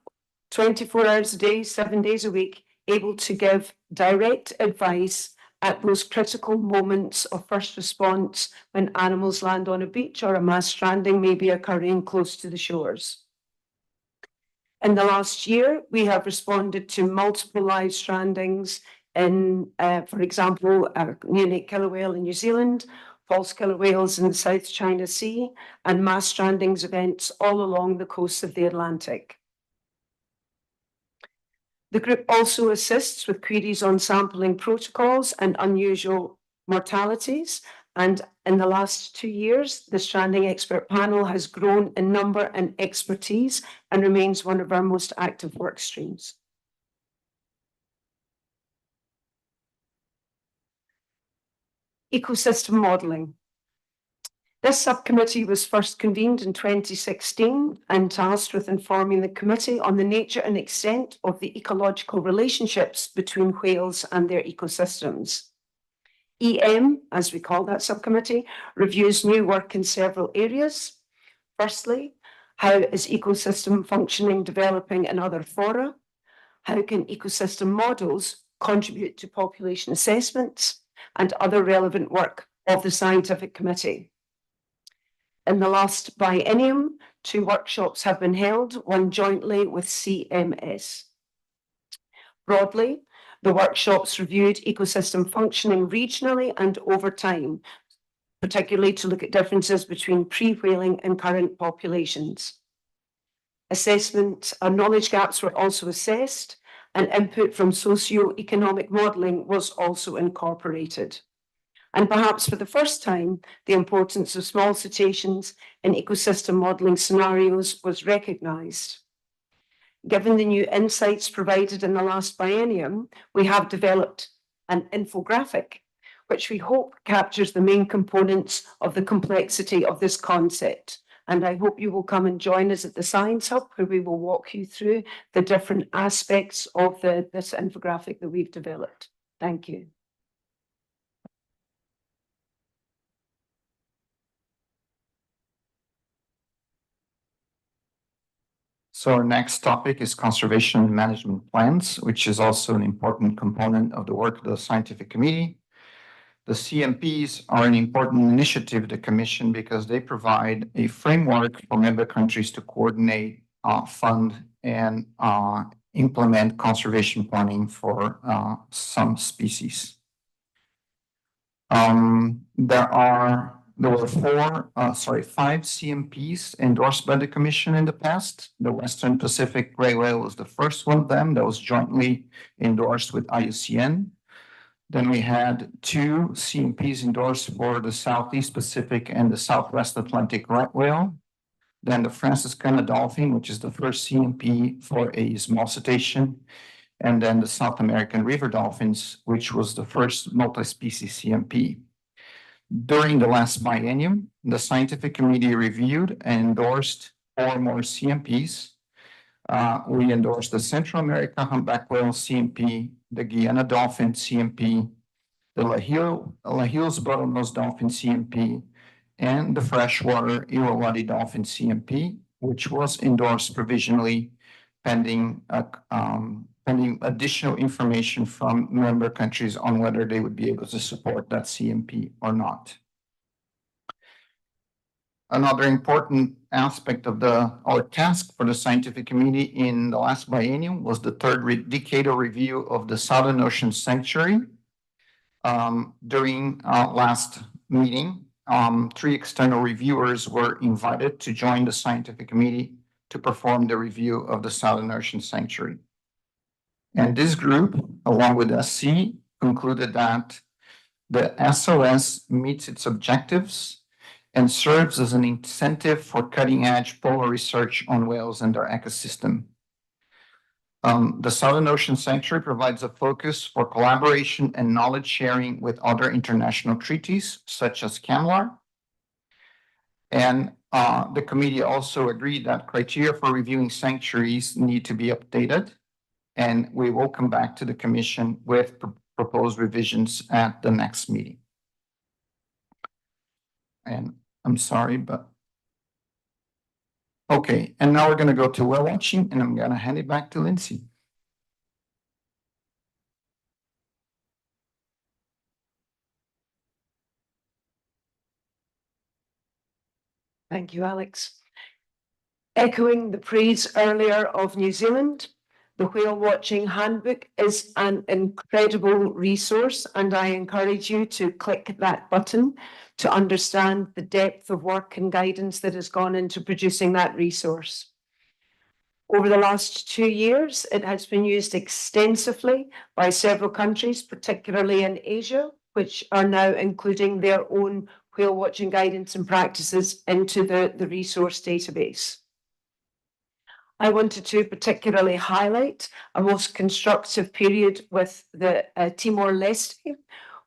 24 hours a day, 7 days a week, able to give direct advice at those critical moments of first response when animals land on a beach or a mass stranding may be occurring close to the shores. In the last year, we have responded to multiple live strandings in, for example, neonate killer whale in New Zealand, false killer whales in the South China Sea, and mass strandings events all along the coasts of the Atlantic. The group also assists with queries on sampling protocols and unusual mortalities. And in the last 2 years, the Stranding Expert Panel has grown in number and expertise and remains one of our most active work streams. Ecosystem modelling. This subcommittee was first convened in 2016 and tasked with informing the committee on the nature and extent of the ecological relationships between whales and their ecosystems. EM, as we call that subcommittee, reviews new work in several areas. Firstly, how is ecosystem functioning developing in other fora? How can ecosystem models contribute to population assessments and other relevant work of the scientific committee? In the last biennium, 2 workshops have been held, one jointly with CMS. Broadly, the workshops reviewed ecosystem functioning regionally and over time, particularly to look at differences between pre-whaling and current populations. Assessment and knowledge gaps were also assessed, and input from socio-economic modelling was also incorporated. And perhaps for the first time, the importance of small cetaceans in ecosystem modelling scenarios was recognised. Given the new insights provided in the last biennium, we have developed an infographic, which we hope captures the main components of the complexity of this concept. And I hope you will come and join us at the Science Hub, where we will walk you through the different aspects of this infographic that we've developed. Thank you. So our next topic is conservation management plans, which is also an important component of the work of the scientific committee. The CMPs are an important initiative of the Commission because they provide a framework for member countries to coordinate, fund, and implement conservation planning for some species. There were 5 CMPs endorsed by the Commission in the past. The Western Pacific gray whale was the first one of them that was jointly endorsed with IUCN. Then we had 2 CMPs endorsed for the Southeast Pacific and the Southwest Atlantic right whale. Then the Francis Cana dolphin, which is the first CMP for a small cetacean. And then the South American river dolphins, which was the first multi-species CMP. During the last biennium, the scientific committee reviewed and endorsed 4 more CMPs. We endorsed the Central America humpback whale CMP, the Guyana dolphin CMP, the Lahil's bottlenose dolphin CMP, and the freshwater Irrawaddy dolphin CMP, which was endorsed provisionally pending additional information from member countries on whether they would be able to support that CMP or not. Another important aspect of our task for the scientific committee in the last biennium was the third decadal review of the Southern Ocean Sanctuary. During our last meeting, 3 external reviewers were invited to join the scientific committee to perform the review of the Southern Ocean Sanctuary. And this group, along with SC, concluded that the SOS meets its objectives and serves as an incentive for cutting-edge polar research on whales and their ecosystem. The Southern Ocean Sanctuary provides a focus for collaboration and knowledge sharing with other international treaties, such as CAMLAR. And the committee also agreed that criteria for reviewing sanctuaries need to be updated. And we will come back to the Commission with proposed revisions at the next meeting. And I'm sorry, but. Okay, and now we're going to go to whale watching, and I'm going to hand it back to Lindsay. Thank you, Alex. Echoing the praise earlier of New Zealand, the Whale Watching Handbook is an incredible resource, and I encourage you to click that button to understand the depth of work and guidance that has gone into producing that resource. Over the last 2 years, it has been used extensively by several countries, particularly in Asia, which are now including their own whale watching guidance and practices into the resource database. I wanted to particularly highlight a most constructive period with the Timor-Leste,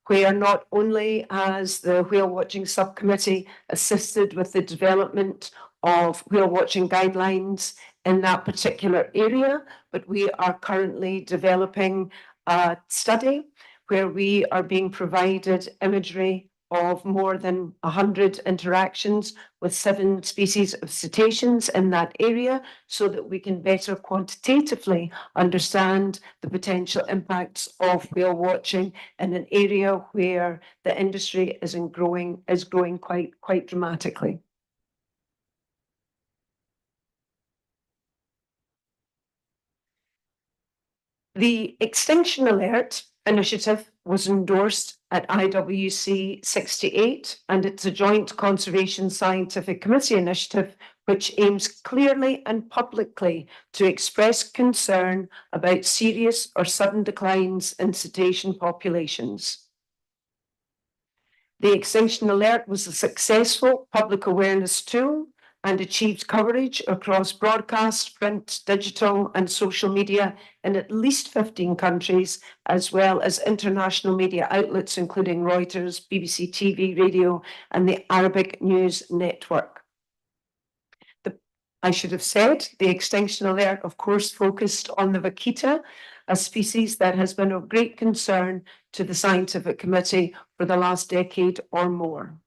where not only has the Whale Watching Subcommittee assisted with the development of whale watching guidelines in that particular area, but we are currently developing a study where we are being provided imagery of more than 100 interactions with 7 species of cetaceans in that area, so that we can better quantitatively understand the potential impacts of whale watching in an area where the industry is growing quite dramatically. The Extinction Alert initiative was endorsed at IWC 68, and it's a joint conservation scientific committee initiative which aims clearly and publicly to express concern about serious or sudden declines in cetacean populations. The Extinction Alert was a successful public awareness tool and achieved coverage across broadcast, print, digital, and social media in at least 15 countries, as well as international media outlets, including Reuters, BBC TV, radio, and the Arabic News Network. I should have said, the Extinction Alert, of course, focused on the vaquita, a species that has been of great concern to the scientific committee for the last decade or more.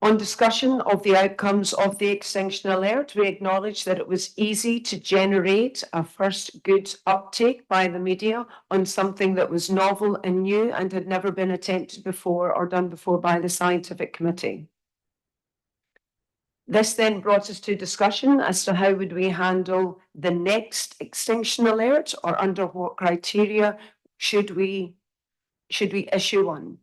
On discussion of the outcomes of the Extinction Alert, we acknowledge that it was easy to generate a first good uptake by the media on something that was novel and new and had never been attempted before or done before by the scientific committee. This then brought us to discussion as to how would we handle the next Extinction Alert, or under what criteria should we issue one.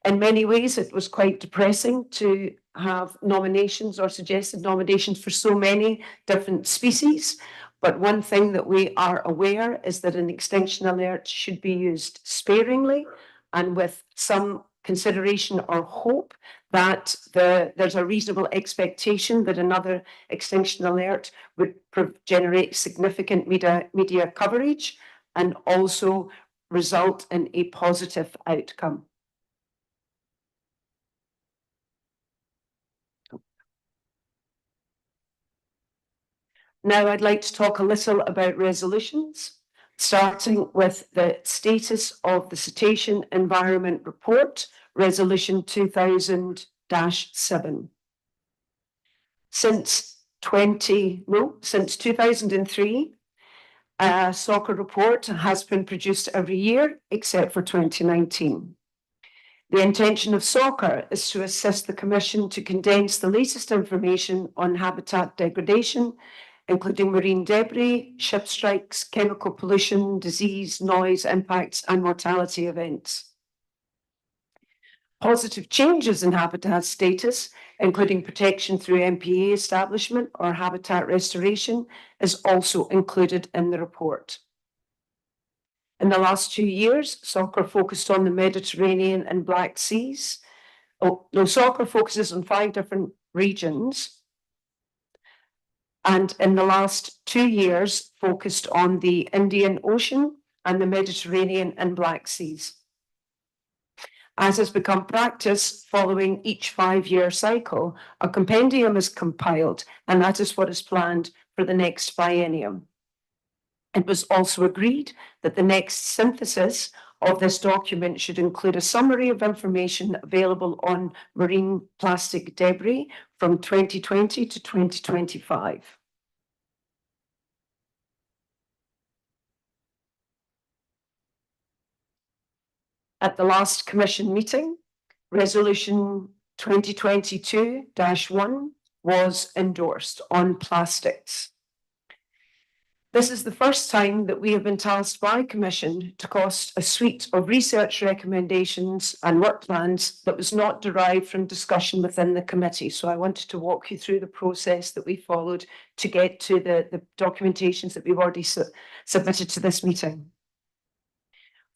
In many ways, it was quite depressing to have nominations or suggested nominations for so many different species. But one thing that we are aware is that an Extinction Alert should be used sparingly and with some consideration or hope that there's a reasonable expectation that another Extinction Alert would generate significant media coverage and also result in a positive outcome. Now I'd like to talk a little about resolutions, starting with the status of the Cetacean Environment Report, Resolution 2000-7. Since 2003, a soccer report has been produced every year except for 2019. The intention of soccer is to assist the Commission to condense the latest information on habitat degradation, including marine debris, ship strikes, chemical pollution, disease, noise, impacts, and mortality events. Positive changes in habitat status, including protection through MPA establishment or habitat restoration, is also included in the report. In the last 2 years, soccer focused on the Mediterranean and Black Seas. Soccer focuses on 5 different regions, and in the last 2 years focused on the Indian Ocean and the Mediterranean and Black Seas. As has become practice, following each 5-year cycle, a compendium is compiled, and that is what is planned for the next biennium. It was also agreed that the next synthesis of this document should include a summary of information available on marine plastic debris from 2020 to 2025. At the last Commission meeting, Resolution 2022-1 was endorsed on plastics. This is the first time that we have been tasked by Commission to cost a suite of research recommendations and work plans that was not derived from discussion within the committee. So I wanted to walk you through the process that we followed to get to the documentations that we've already submitted to this meeting.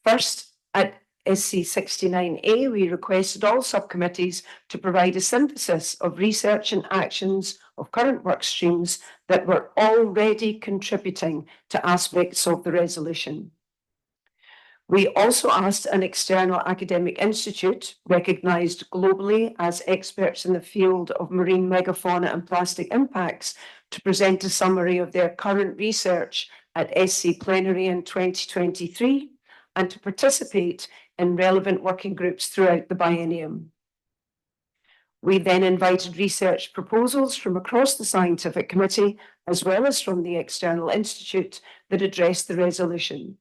First, at SC69A, we requested all subcommittees to provide a synthesis of research and actions of current work streams that were already contributing to aspects of the resolution. We also asked an external academic institute recognized globally as experts in the field of marine megafauna and plastic impacts to present a summary of their current research at SC Plenary in 2023 and to participate in relevant working groups throughout the biennium. We then invited research proposals from across the scientific committee, as well as from the external institute that addressed the resolution.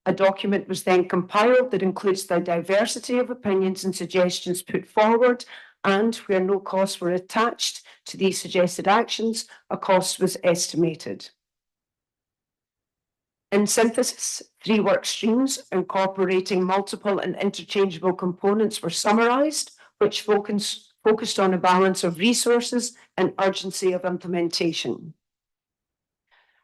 A document was then compiled that includes the diversity of opinions and suggestions put forward, and where no costs were attached to these suggested actions, a cost was estimated. In synthesis, 3 work streams incorporating multiple and interchangeable components were summarized, which focused on a balance of resources and urgency of implementation.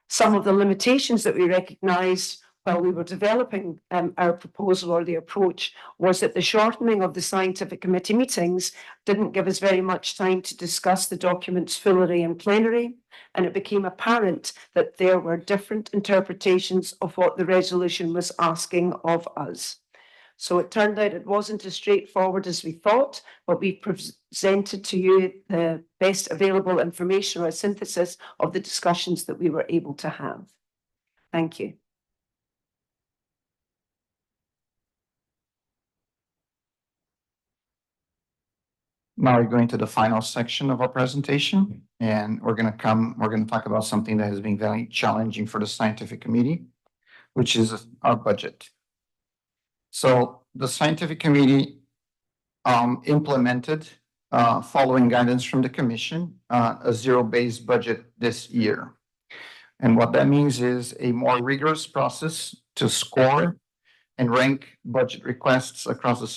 Some of the limitations that we recognized while we were developing our proposal or the approach was that the shortening of the scientific committee meetings didn't give us very much time to discuss the documents fully in plenary, and it became apparent that there were different interpretations of what the resolution was asking of us. So it turned out it wasn't as straightforward as we thought, but we presented to you the best available information or a synthesis of the discussions that we were able to have. Thank you. Now we're going to the final section of our presentation, and we're going to talk about something that has been very challenging for the scientific committee, which is our budget. So the scientific committee implemented, following guidance from the commission, a zero-based budget this year. And what that means is a more rigorous process to score and rank budget requests across the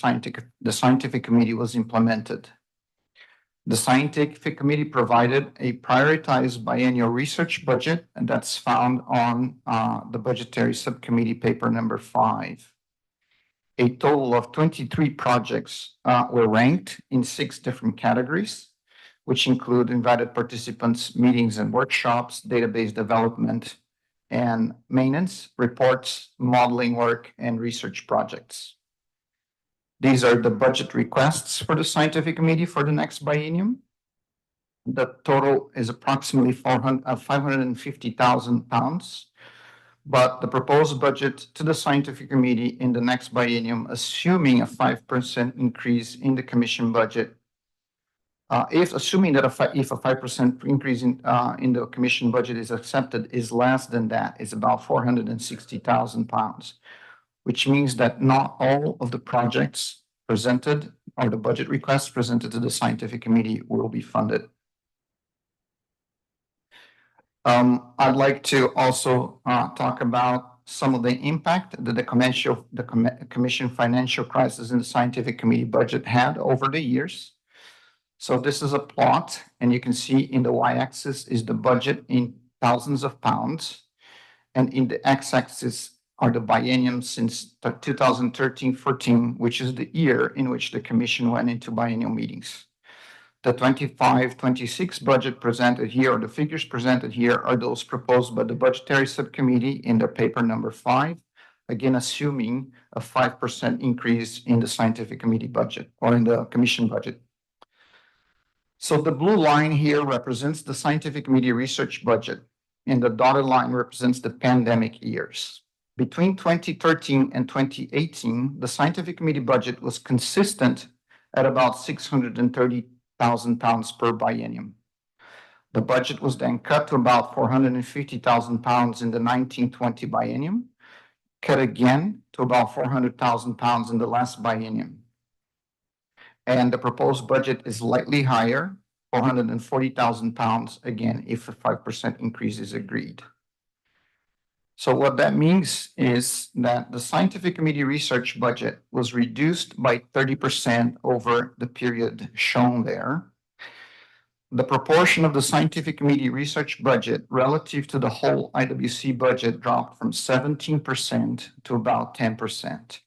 scientific committee was implemented. The scientific committee provided a prioritized biennial research budget, and that's found on the budgetary subcommittee paper number 5. A total of 23 projects were ranked in 6 different categories, which include invited participants, meetings and workshops, database development and maintenance, reports, modeling work, and research projects. These are the budget requests for the scientific committee for the next biennium. The total is approximately £550,000, but the proposed budget to the scientific committee in the next biennium, assuming a 5% increase in the commission budget, if a 5% increase in the commission budget is accepted, is less than that, is about £460,000. Which means that not all of the projects presented or the budget requests presented to the scientific committee will be funded. I'd like to also talk about some of the impact that the commission financial crisis in the scientific committee budget had over the years. So this is a plot, and you can see in the y-axis is the budget in thousands of pounds, and in the x-axis are the biennium since 2013-14, which is the year in which the commission went into biennial meetings. The 25-26 budget presented here, or the figures presented here, are those proposed by the budgetary subcommittee in their paper number 5, again assuming a 5% increase in the scientific committee budget or in the commission budget. So the blue line here represents the scientific committee research budget, and the dotted line represents the pandemic years. Between 2013 and 2018, the scientific committee budget was consistent at about £630,000 per biennium. The budget was then cut to about £450,000 in the 1920 biennium, cut again to about £400,000 in the last biennium. And the proposed budget is slightly higher, £440,000, again, if a 5% increase is agreed. So what that means is that the scientific committee research budget was reduced by 30% over the period shown there. The proportion of the scientific committee research budget relative to the whole IWC budget dropped from 17% to about 10%.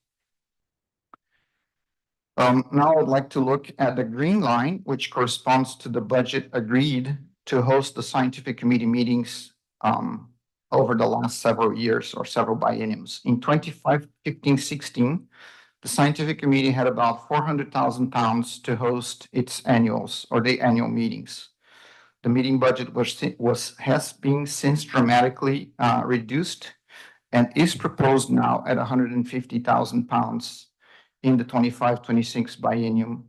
Now I'd like to look at the green line, which corresponds to the budget agreed to host the scientific committee meetings over the last several years or several bienniums. In 2015-16, the scientific committee had about £400,000 to host its annuals or the annual meetings. The meeting budget has been since dramatically reduced and is proposed now at £150,000 in the 25-26 biennium.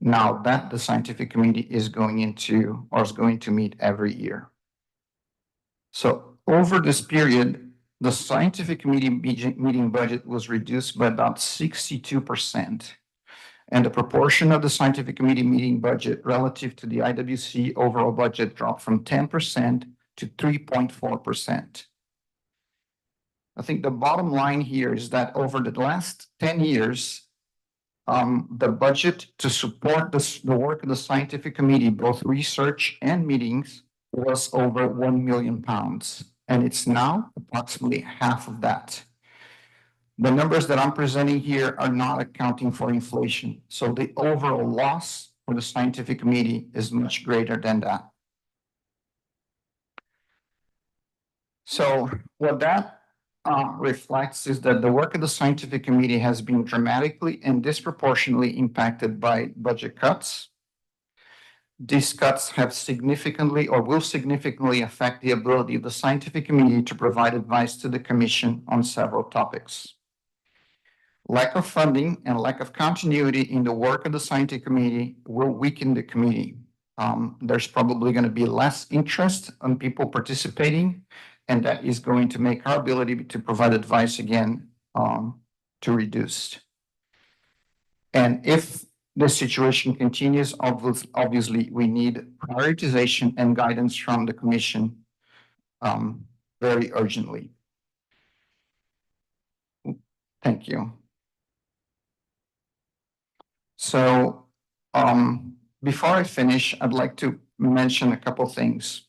Now that the scientific committee is going to meet every year. So over this period, the scientific committee meeting budget was reduced by about 62%. And the proportion of the scientific committee meeting budget relative to the IWC overall budget dropped from 10% to 3.4%. I think the bottom line here is that over the last 10 years, the budget to support the work of the scientific committee, both research and meetings, was over £1 million, and it's now approximately half of that. The numbers that I'm presenting here are not accounting for inflation, so the overall loss for the scientific committee is much greater than that. So what that reflects is that the work of the scientific committee has been dramatically and disproportionately impacted by budget cuts. These cuts have significantly or will significantly affect the ability of the scientific committee to provide advice to the Commission on several topics. Lack of funding and lack of continuity in the work of the scientific committee will weaken the committee. There's probably going to be less interest on people participating, and that is going to make our ability to provide advice again to reduced. And if the situation continues, obviously we need prioritization and guidance from the Commission very urgently. Thank you. So before I finish, I'd like to mention a couple things.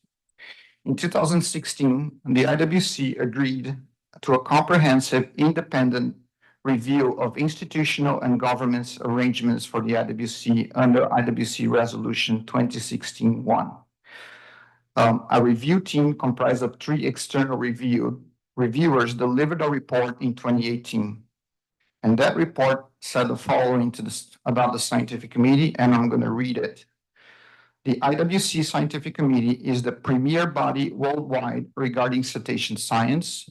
In 2016, the IWC agreed to a comprehensive independent review of institutional and governance arrangements for the IWC under IWC Resolution 2016-1. A review team comprised of 3 external reviewers delivered a report in 2018. And that report said the following about the scientific committee, and I'm going to read it. The IWC Scientific Committee is the premier body worldwide regarding cetacean science,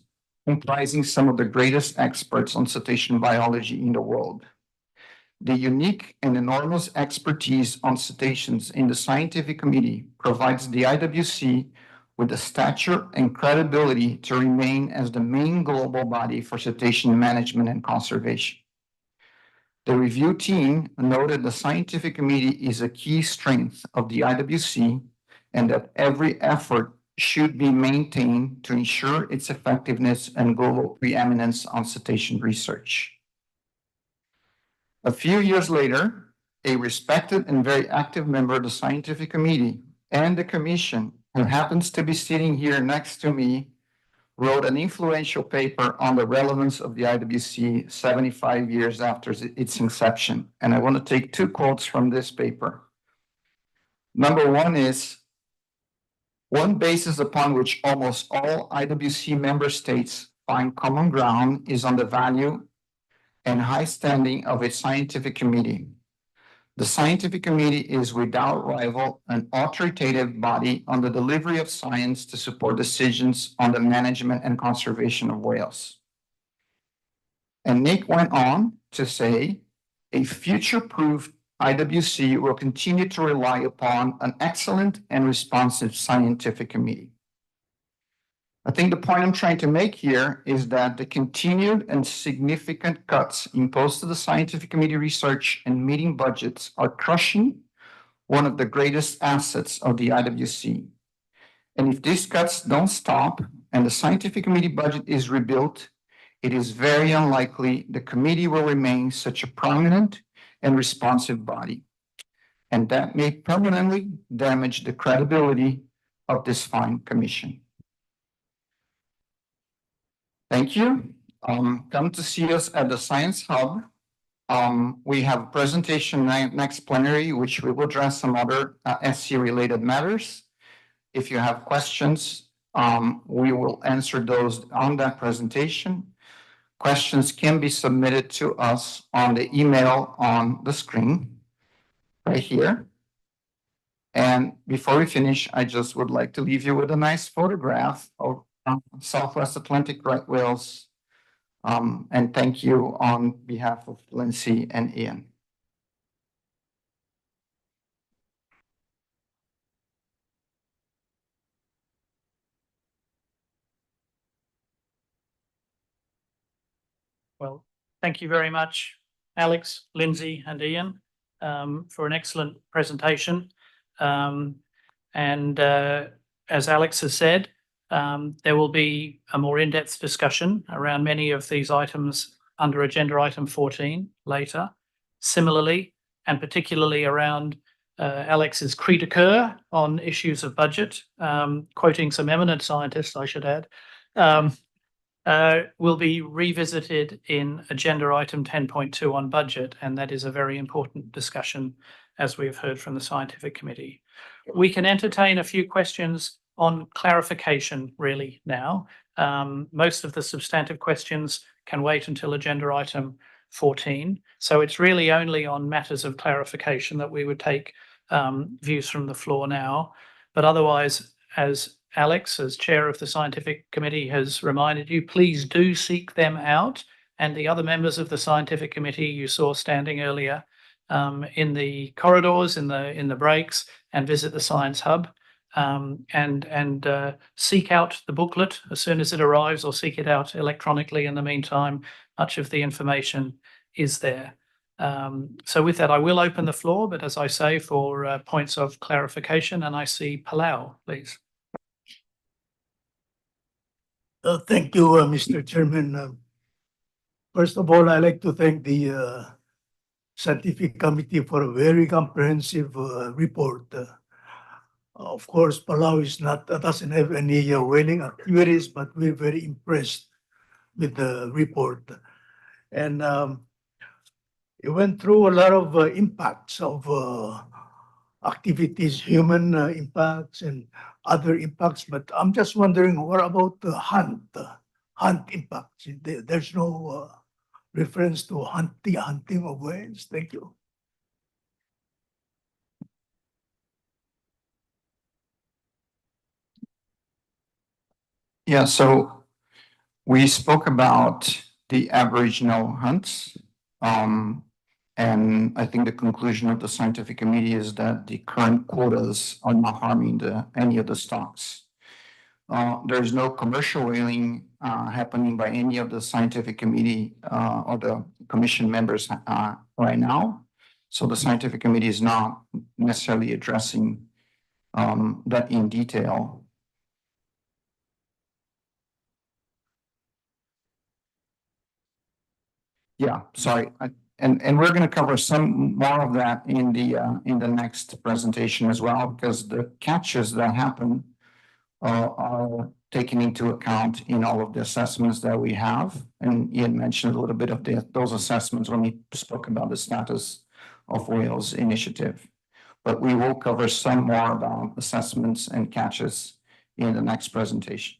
comprising some of the greatest experts on cetacean biology in the world. The unique and enormous expertise on cetaceans in the Scientific Committee provides the IWC with the stature and credibility to remain as the main global body for cetacean management and conservation. The review team noted the Scientific Committee is a key strength of the IWC and that every effort should be maintained to ensure its effectiveness and global preeminence on cetacean research. A few years later, a respected and very active member of the Scientific Committee and the Commission, who happens to be sitting here next to me, wrote an influential paper on the relevance of the IWC 75 years after its inception. And I want to take 2 quotes from this paper. Number 1 is, one basis upon which almost all IWC member states find common ground is on the value and high standing of its scientific committee. The Scientific Committee is without rival an authoritative body on the delivery of science to support decisions on the management and conservation of whales. And Nick went on to say, a future-proof IWC will continue to rely upon an excellent and responsive scientific committee. I think the point I'm trying to make here is that the continued and significant cuts imposed to the scientific committee research and meeting budgets are crushing one of the greatest assets of the IWC. And if these cuts don't stop and the scientific committee budget is rebuilt, it is very unlikely the committee will remain such a prominent and responsive body. And that may permanently damage the credibility of this fine commission. Thank you. Come to see us at the Science Hub. We have a presentation next plenary, which we will address some other SC related matters. If you have questions, We will answer those on that presentation. Questions can be submitted to us on the email on the screen right here. And before we finish, I just would like to leave you with a nice photograph of Southwest Atlantic right whales. And thank you on behalf of Lindsay and Ian. Well, thank you very much, Alex, Lindsay, and Ian, for an excellent presentation. As Alex has said, there will be a more in-depth discussion around many of these items under agenda item 14 later. Similarly, and particularly around Alex's cri de coeur on issues of budget, quoting some eminent scientists, I should add, will be revisited in agenda item 10.2 on budget, and that is a very important discussion, as we have heard from the Scientific Committee. We can entertain a few questions on clarification really now. Most of the substantive questions can wait until agenda item 14. So it's really only on matters of clarification that we would take views from the floor now. But otherwise, as Alex, as chair of the Scientific Committee, has reminded you, please do seek them out. And the other members of the Scientific Committee you saw standing earlier in the corridors, in the breaks, and visit the Science Hub. And seek out the booklet as soon as it arrives, or seek it out electronically in the meantime. Much of the information is there. So with that, I will open the floor, but as I say, for points of clarification, and I see Palau, please. Thank you, Mr. Chairman. First of all, I'd like to thank the Scientific Committee for a very comprehensive report. Of course, Palau doesn't have any whaling activities, but we're very impressed with the report. And it went through a lot of impacts of activities, human impacts and other impacts. But I'm just wondering, what about the hunt impacts? There's no reference to hunting of whales. Thank you. Yeah, so we spoke about the Aboriginal hunts. And I think the conclusion of the Scientific Committee is that the current quotas are not harming any of the stocks. There's no commercial whaling happening by any of the Scientific Committee or the Commission members right now. So the Scientific Committee is not necessarily addressing that in detail. Yeah, sorry. And we're going to cover some more of that in the next presentation as well, because the catches that happen are taken into account in all of the assessments that we have. And Ian mentioned a little bit of those assessments when he spoke about the status of whales initiative. But we will cover some more about assessments and catches in the next presentation.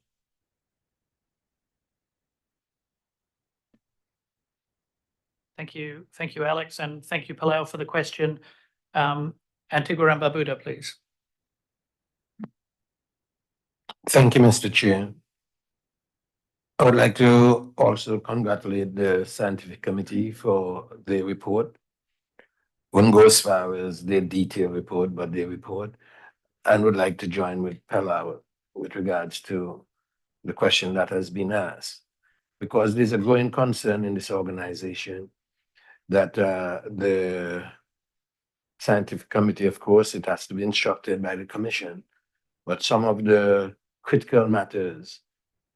Thank you, Alex, and thank you, Palau, for the question. Antigua and Barbuda, please. Thank you, Mr. Chair. I would like to also congratulate the Scientific Committee for their report. Wouldn't go as far as their detailed report, but their report, and would like to join with Palau with regards to the question that has been asked, because there's a growing concern in this organization that the Scientific Committee, of course, it has to be instructed by the Commission, but some of the critical matters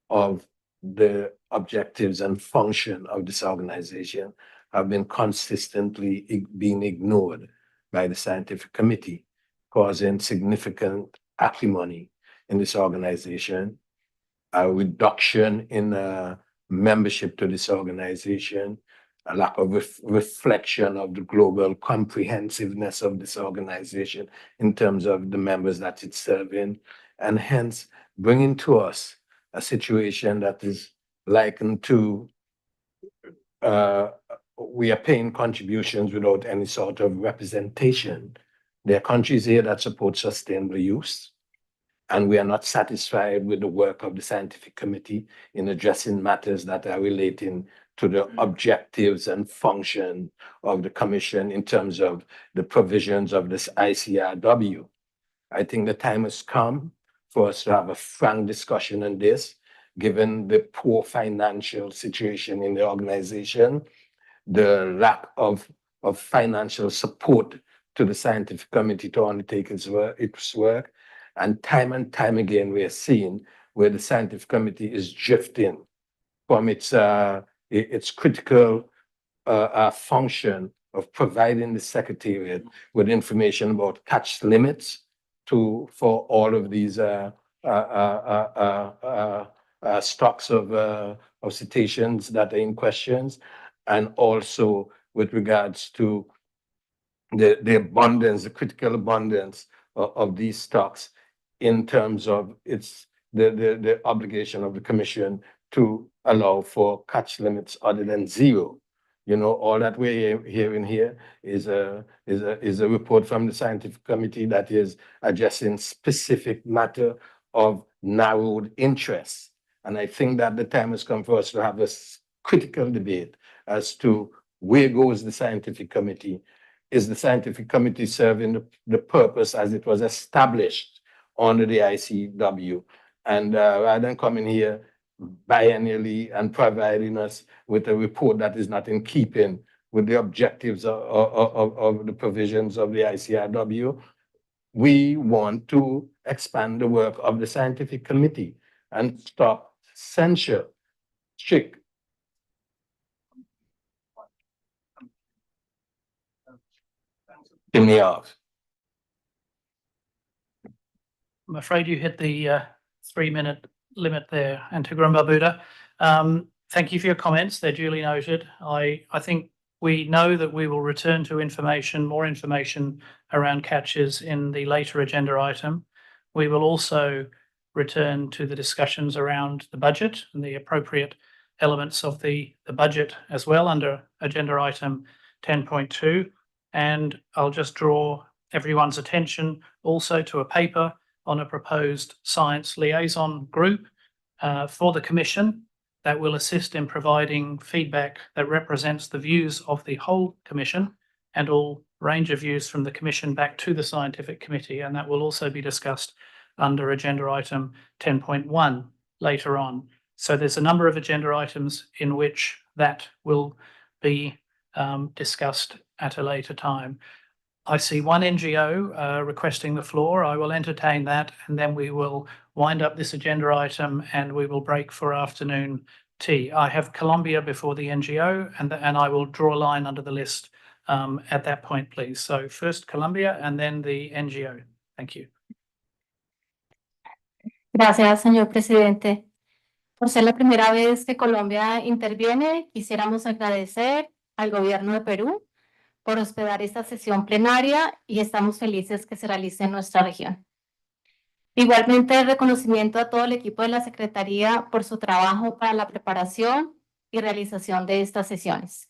of the objectives and function of this organization have been consistently being ignored by the Scientific Committee, causing significant acrimony in this organization, a reduction in membership to this organization, a lack of reflection of the global comprehensiveness of this organization in terms of the members that it's serving, and hence bringing to us a situation that is likened to we are paying contributions without any sort of representation. There are countries here that support sustainable use, and we are not satisfied with the work of the scientific committee in addressing matters that are relating to the objectives and function of the commission in terms of the provisions of this ICRW. I think the time has come for us to have a frank discussion on this, given the poor financial situation in the organization, the lack of financial support to the scientific committee to undertake its work. And time again, we are seeing where the scientific committee is drifting from its critical function of providing the Secretariat with information about catch limits for all of these stocks of cetaceans that are in questions, and also with regards to the abundance, the critical abundance of these stocks in terms of the obligation of the Commission to allow for catch limits other than zero. You know, all that we're hearing here is a report from the scientific committee that is addressing specific matter of narrowed interest. And I think that the time has come for us to have a critical debate as to where goes the scientific committee. Is the scientific committee serving the purpose as it was established under the ICW? And rather than coming here biennially and providing us with a report that is not in keeping with the objectives of the provisions of the ICRW, we want to expand the work of the scientific committee and stop censure, strict. Me off. I'm afraid you hit the 3-minute limit there, Antigramma Buddha. Thank you for your comments. They're duly noted. I think we know that we will return to more information around catches in the later agenda item. We will also return to the discussions around the budget and the appropriate elements of the budget as well under agenda item 10.2. And I'll just draw everyone's attention also to a paper on a proposed science liaison group for the Commission that will assist in providing feedback that represents the views of the whole Commission and all range of views from the Commission back to the Scientific Committee. And that will also be discussed under agenda item 10.1 later on. So there's a number of agenda items in which that will be discussed at a later time. I see one NGO requesting the floor. I will entertain that, and then we will wind up this agenda item and we will break for afternoon tea. I have Colombia before the NGO, and I will draw a line under the list at that point, please. So first Colombia and then the NGO. Thank you. Gracias, señor presidente. Por ser la primera vez que Colombia interviene, quisiéramos agradecer al gobierno de Perú por hospedar esta sesión plenaria y estamos felices que se realice en nuestra región. Igualmente, reconocimiento a todo el equipo de la Secretaría por su trabajo para la preparación y realización de estas sesiones.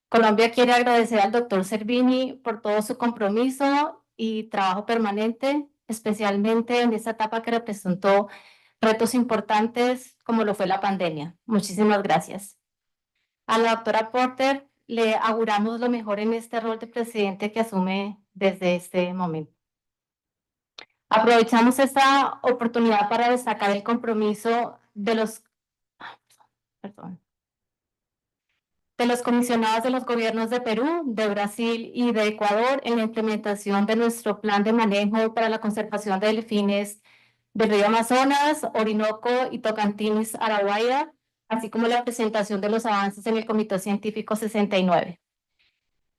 Colombia quiere agradecer al doctor Servini por todo su compromiso y trabajo permanente, especialmente en esta etapa que representó retos importantes como lo fue la pandemia. Muchísimas gracias. A la doctora Porter le auguramos lo mejor en este rol de presidente que asume desde este momento. Aprovechamos esta oportunidad para destacar el compromiso de los comisionados de los gobiernos de Perú, de Brasil y de Ecuador en la implementación de nuestro plan de manejo para la conservación de delfines del río Amazonas, Orinoco y Tocantins, Araguaia, así como la presentación de los avances en el Comité Científico 69.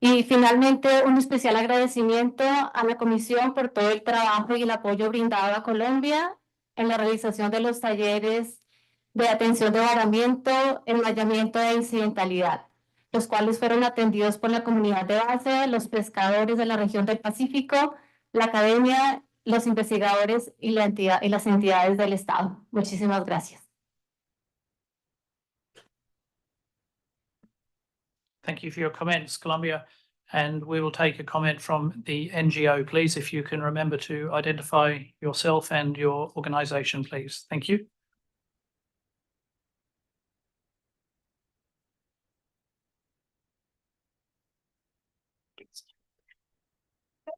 Y finalmente, un especial agradecimiento a la Comisión por todo el trabajo y el apoyo brindado a Colombia en la realización de los talleres de atención de varamiento, enmayamiento e incidentalidad. los cuales fueron atendidos por la comunidad de base, los pescadores de la región del Pacífico, la academia, los investigadores y las entidades del Estado. Muchísimas gracias. Thank you for your comments, Colombia. And we will take a comment from the NGO, please, if you can remember to identify yourself and your organisation, please. Thank you.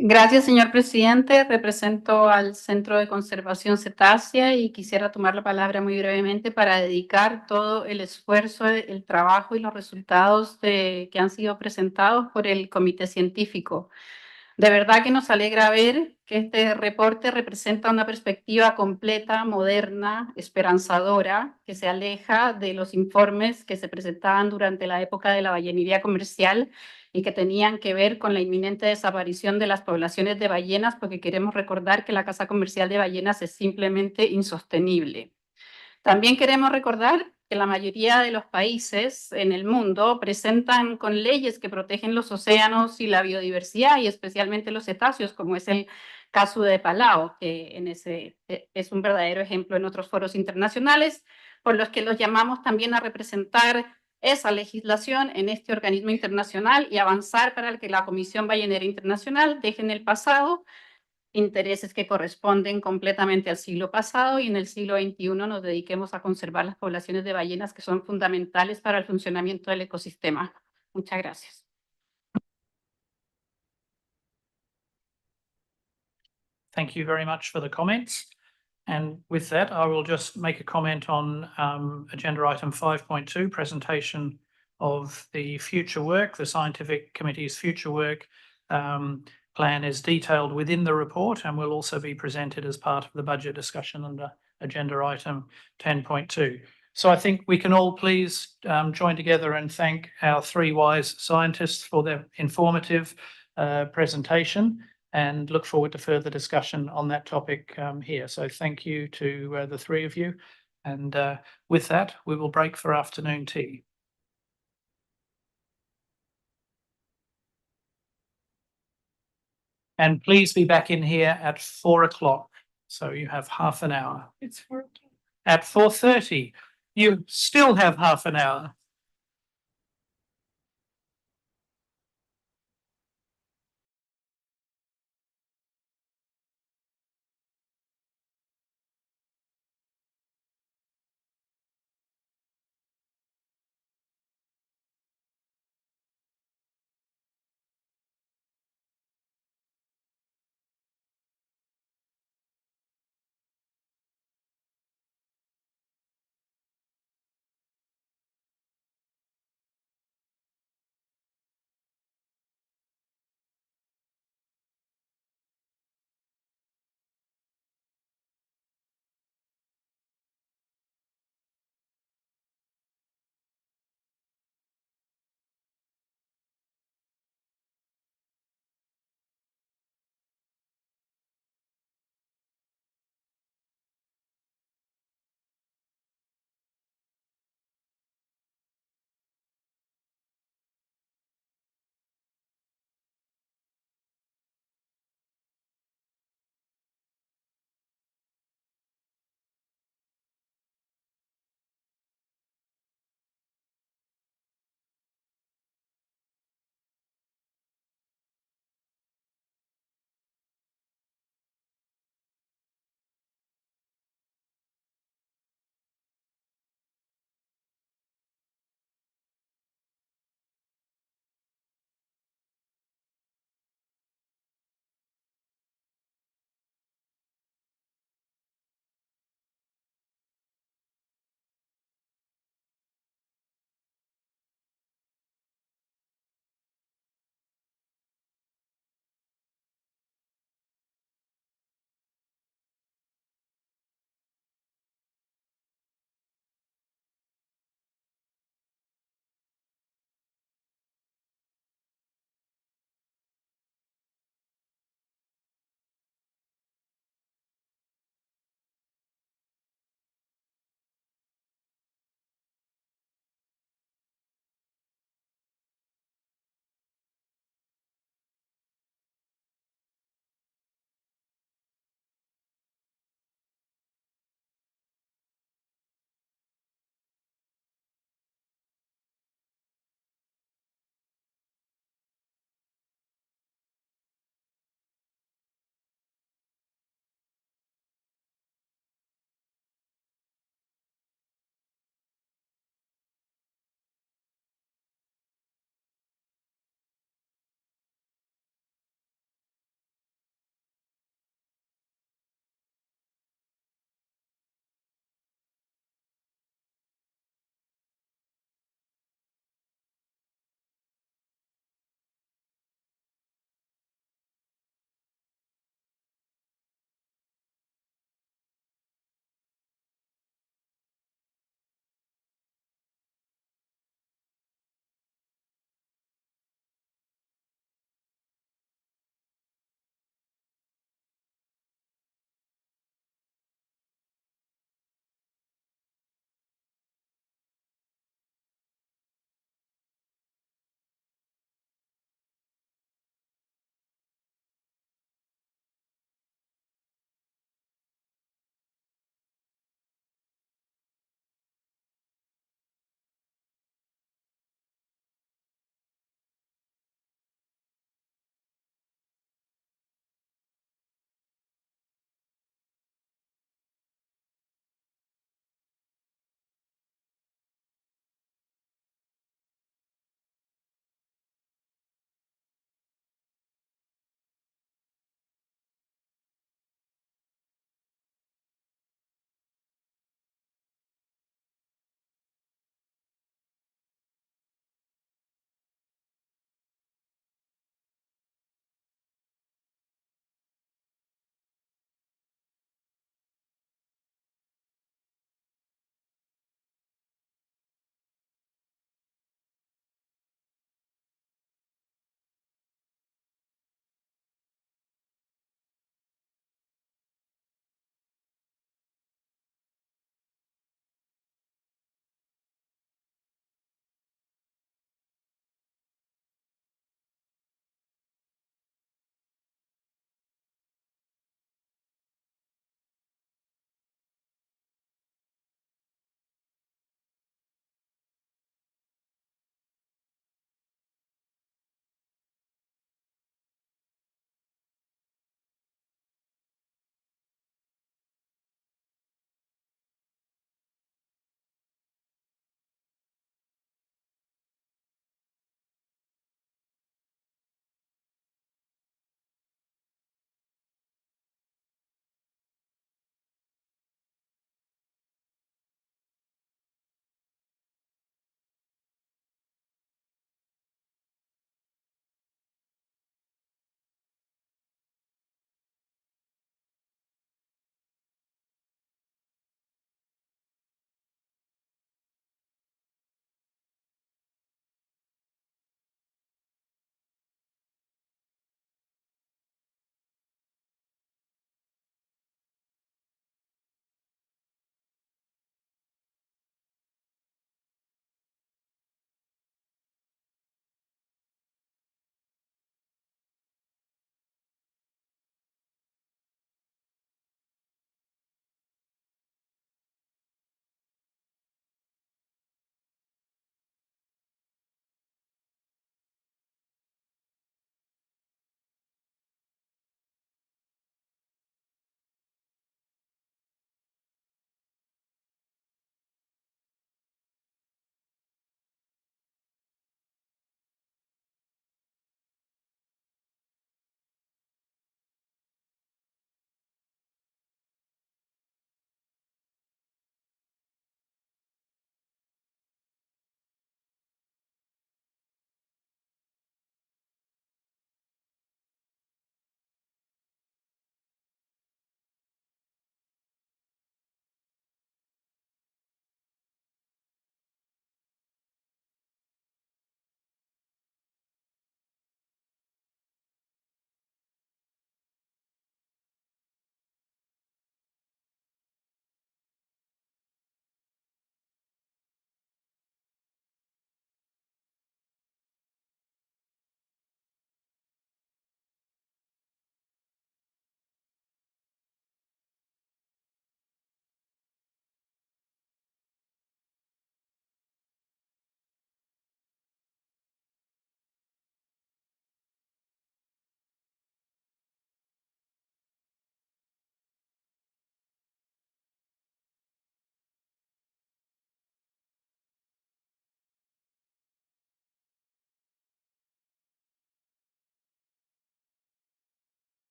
Gracias, señor presidente. Represento al Centro de Conservación Cetácea y quisiera tomar la palabra muy brevemente para dedicar todo el esfuerzo, el trabajo y los resultados que han sido presentados por el Comité Científico. De verdad que nos alegra ver que este reporte representa una perspectiva completa, moderna, esperanzadora, que se aleja de los informes que se presentaban durante la época de la ballenería comercial y que tenían que ver con la inminente desaparición de las poblaciones de ballenas, porque queremos recordar que la caza comercial de ballenas es simplemente insostenible. También queremos recordar que la mayoría de los países en el mundo presentan con leyes que protegen los océanos y la biodiversidad, y especialmente los cetáceos, como es el caso de Palau, que es un verdadero ejemplo en otros foros internacionales, por los que los llamamos también a representar esa legislación en este organismo internacional y avanzar para que la Comisión Ballenera Internacional deje en el pasado intereses que corresponden completamente al siglo pasado y en el siglo XXI nos dediquemos a conservar las poblaciones de ballenas que son fundamentales para el funcionamiento del ecosistema. Muchas gracias. Thank you very much for the comments. And with that, I will just make a comment on agenda item 5.2, presentation of the future work, the scientific committee's future work plan is detailed within the report and will also be presented as part of the budget discussion under agenda item 10.2. So I think we can all please join together and thank our three wise scientists for their informative presentation and look forward to further discussion on that topic here. So thank you to the three of you. And with that, we will break for afternoon tea. And please be back in here at 4 o'clock. So you have half an hour. It's 4 o'clock. At 4:30, you still have half an hour.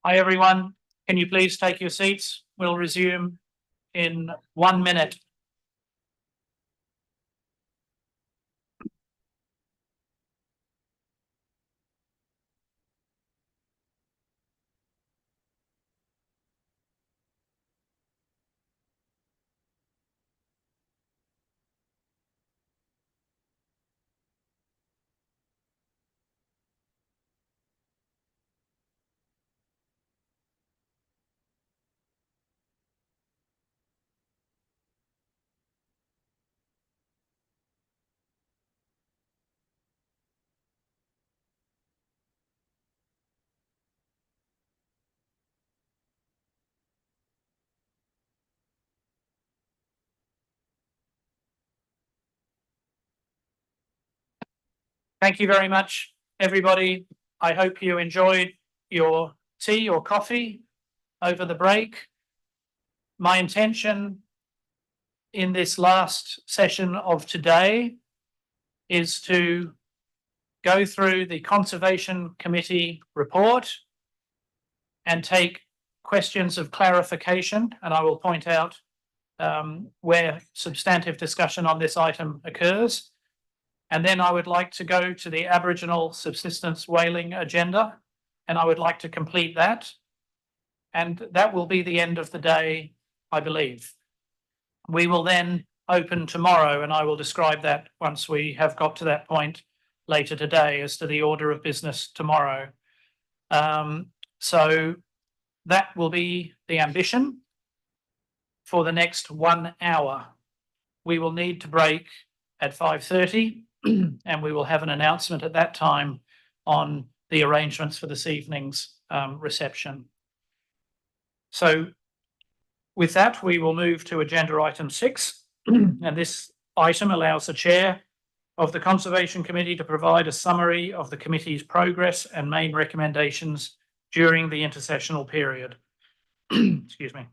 Hi, everyone. Can you please take your seats? We'll resume in 1 minute. Thank you very much, everybody. I hope you enjoyed your tea or coffee over the break. My intention in this last session of today is to go through the Conservation Committee report and take questions of clarification, and I will point out where substantive discussion on this item occurs. And then I would like to go to the Aboriginal subsistence whaling agenda, and I would like to complete that. And that will be the end of the day, I believe. We will then open tomorrow, and I will describe that once we have got to that point later today as to the order of business tomorrow. So that will be the ambition for the next 1 hour. We will need to break at 5:30 and we will have an announcement at that time on the arrangements for this evening's reception. So with that, we will move to agenda item 6. And this item allows the chair of the Conservation Committee to provide a summary of the committee's progress and main recommendations during the intersessional period. Excuse me.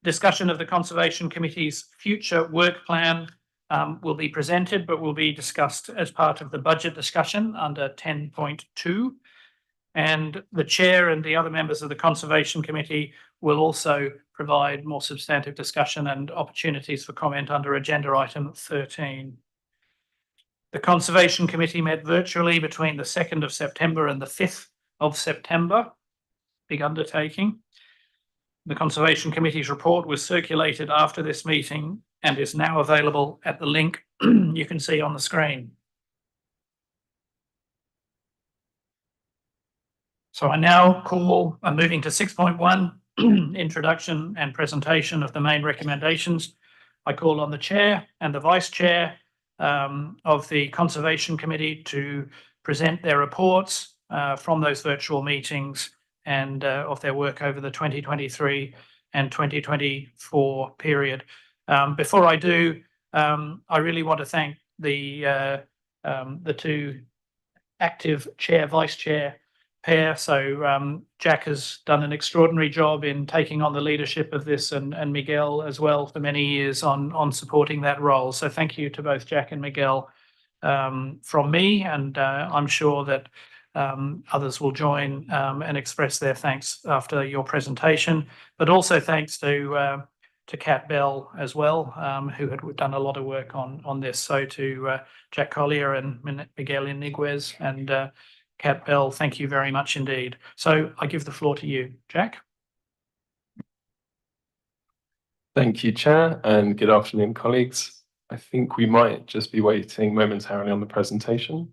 Discussion of the Conservation Committee's future work plan will be presented, but will be discussed as part of the budget discussion under 10.2. And the chair and the other members of the Conservation Committee will also provide more substantive discussion and opportunities for comment under agenda item 13. The Conservation Committee met virtually between the 2nd of September and the 5th of September. Big undertaking. The Conservation Committee's report was circulated after this meeting and is now available at the link you can see on the screen. So I now call, I'm moving to 6.1, introduction and presentation of the main recommendations. I call on the chair and the vice chair of the Conservation Committee to present their reports from those virtual meetings and of their work over the 2023 and 2024 period. Before I do, I really want to thank the two active chair, vice chair pair. So Jack has done an extraordinary job in taking on the leadership of this, and Miguel as well for many years on supporting that role. So thank you to both Jack and Miguel from me, and I'm sure that others will join and express their thanks after your presentation, but also thanks to Kat Bell as well, who had done a lot of work on this. So to Jack Collier and Miguel Iniguez and Kat Bell, thank you very much indeed. So I give the floor to you, Jack. Thank you, Chair, and good afternoon, colleagues. I think we might just be waiting momentarily on the presentation.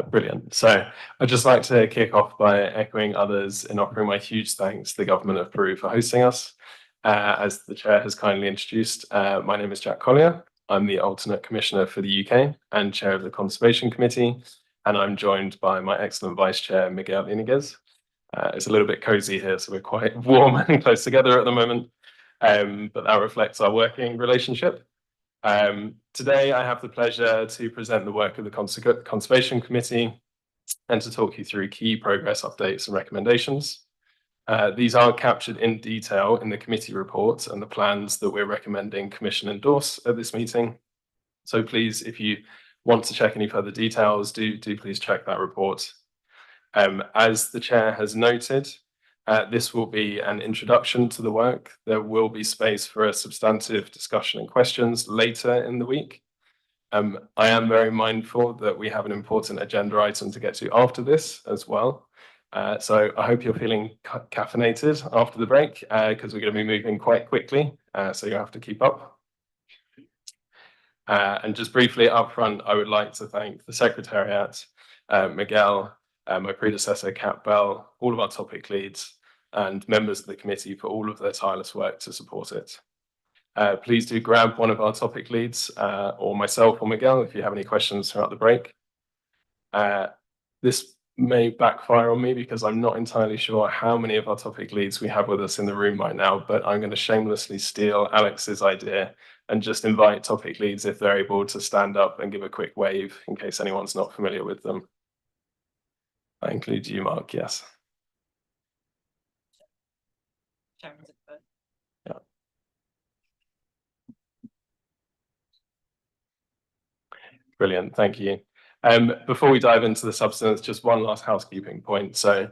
Brilliant. So I'd just like to kick off by echoing others in offering my huge thanks to the Government of Peru for hosting us. As the Chair has kindly introduced, my name is Jack Collier. I'm the alternate Commissioner for the UK and Chair of the Conservation Committee, and I'm joined by my excellent Vice Chair, Miguel Iniguez. It's a little bit cozy here, so we're quite warm and close together at the moment, but that reflects our working relationship. Today, I have the pleasure to present the work of the Conservation Committee and to talk you through key progress updates and recommendations. These are captured in detail in the committee reports and the plans that we're recommending Commission endorse at this meeting. So please, if you want to check any further details, do please check that report. As the Chair has noted, this will be an introduction to the work. There will be space for a substantive discussion and questions later in the week. I am very mindful that we have an important agenda item to get to after this as well. So I hope you're feeling caffeinated after the break because we're going to be moving quite quickly, so you have to keep up. And just briefly up front, I would like to thank the Secretariat, Miguel, my predecessor, Kat Bell, all of our topic leads, and members of the committee for all of their tireless work to support it. Please do grab one of our topic leads, or myself or Miguel, if you have any questions throughout the break. This may backfire on me because I'm not entirely sure how many of our topic leads we have with us in the room right now, but I'm going to shamelessly steal Alex's idea and just invite topic leads if they're able to stand up and give a quick wave in case anyone's not familiar with them. That includes you, Mark, yes. Yeah. Brilliant, thank you. Before we dive into the substance, just one last housekeeping point. So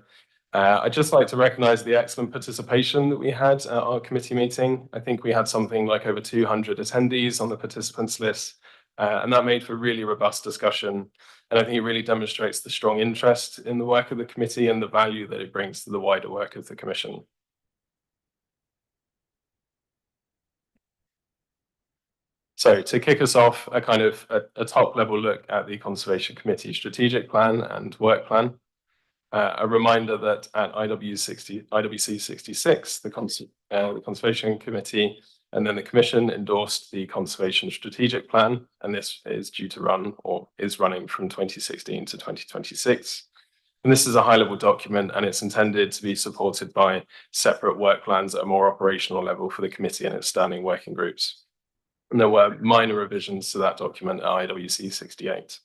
I'd just like to recognise the excellent participation that we had at our committee meeting. I think we had something like over 200 attendees on the participants list, and that made for really robust discussion. And I think it really demonstrates the strong interest in the work of the committee and the value that it brings to the wider work of the Commission. So to kick us off, a kind of a top level look at the Conservation Committee strategic plan and work plan. A reminder that at IWC69, the Conservation Committee and then the Commission endorsed the Conservation Strategic Plan, and this is due to run or is running from 2016 to 2026. And this is a high-level document, and it's intended to be supported by separate work plans at a more operational level for the committee and its standing working groups. And there were minor revisions to that document at IWC68.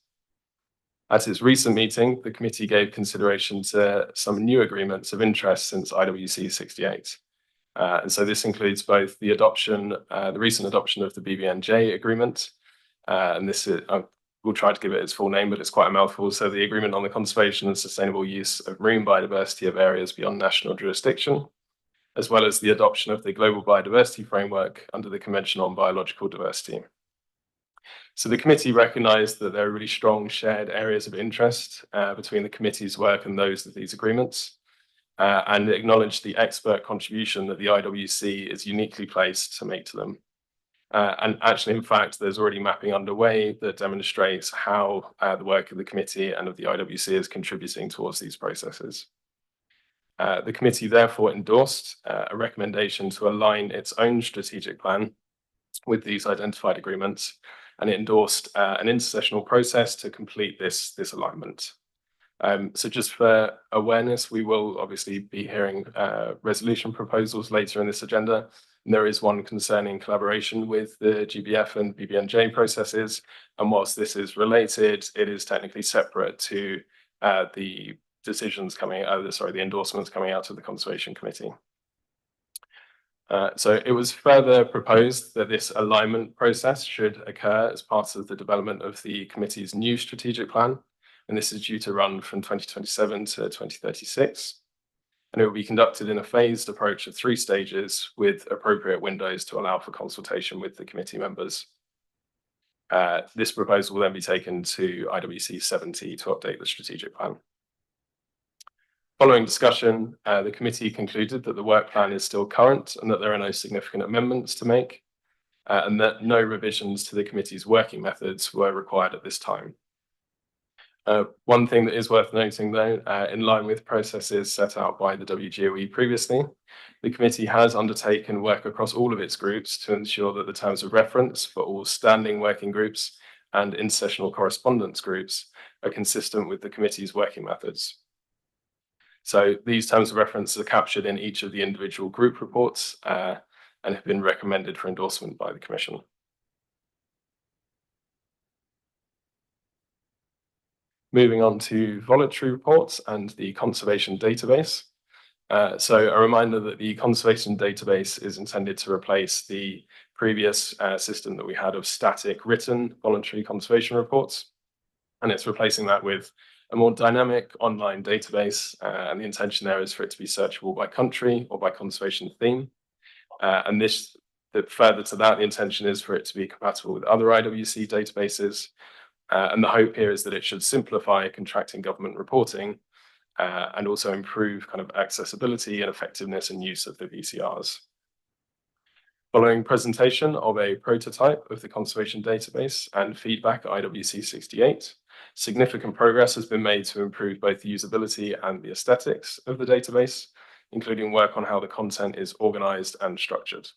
At its recent meeting, the committee gave consideration to some new agreements of interest since IWC68. And so this includes both the adoption, the recent adoption of the BBNJ agreement, and this is, we'll try to give it its full name, but it's quite a mouthful. So the Agreement on the Conservation and Sustainable Use of Marine Biodiversity of Areas Beyond National Jurisdiction, as well as the adoption of the Global Biodiversity Framework under the Convention on Biological Diversity. So the committee recognised that there are really strong shared areas of interest between the committee's work and those of these agreements, and acknowledged the expert contribution that the IWC is uniquely placed to make to them. And actually, in fact, there's already mapping underway that demonstrates how the work of the committee and of the IWC is contributing towards these processes. The committee therefore endorsed a recommendation to align its own strategic plan with these identified agreements, and it endorsed an intersessional process to complete this alignment. So just for awareness, we will obviously be hearing resolution proposals later in this agenda. And there is one concerning collaboration with the GBF and BBNJ processes. And whilst this is related, it is technically separate to the decisions coming out, the endorsements coming out of the Conservation Committee. So it was further proposed that this alignment process should occur as part of the development of the committee's new strategic plan. And this is due to run from 2027 to 2036. And it will be conducted in a phased approach of 3 stages with appropriate windows to allow for consultation with the committee members. This proposal will then be taken to IWC70 to update the strategic plan. Following discussion, the committee concluded that the work plan is still current and that there are no significant amendments to make, and that no revisions to the committee's working methods were required at this time. One thing that is worth noting, though, in line with processes set out by the WGOE previously, the committee has undertaken work across all of its groups to ensure that the terms of reference for all standing working groups and intersessional correspondence groups are consistent with the committee's working methods. So these terms of reference are captured in each of the individual group reports and have been recommended for endorsement by the Commission. Moving on to voluntary reports and the conservation database. So a reminder that the conservation database is intended to replace the previous system that we had of static written voluntary conservation reports. And it's replacing that with a more dynamic online database. And the intention there is for it to be searchable by country or by conservation theme. And further to that, the intention is for it to be compatible with other IWC databases. And the hope here is that it should simplify contracting government reporting and also improve kind of accessibility and effectiveness and use of the VCRs. Following presentation of a prototype of the conservation database and feedback at IWC68, significant progress has been made to improve both the usability and the aesthetics of the database, including work on how the content is organized and structured.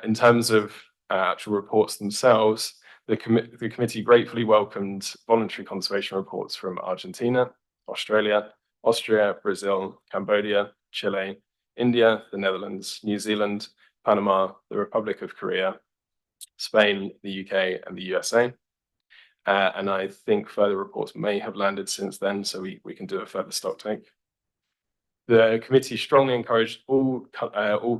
In terms of actual reports themselves, the committee gratefully welcomed voluntary conservation reports from Argentina, Australia, Austria, Brazil, Cambodia, Chile, India, the Netherlands, New Zealand, Panama, the Republic of Korea, Spain, the UK, and the USA. And I think further reports may have landed since then, so we can do a further stock take. The committee strongly encouraged all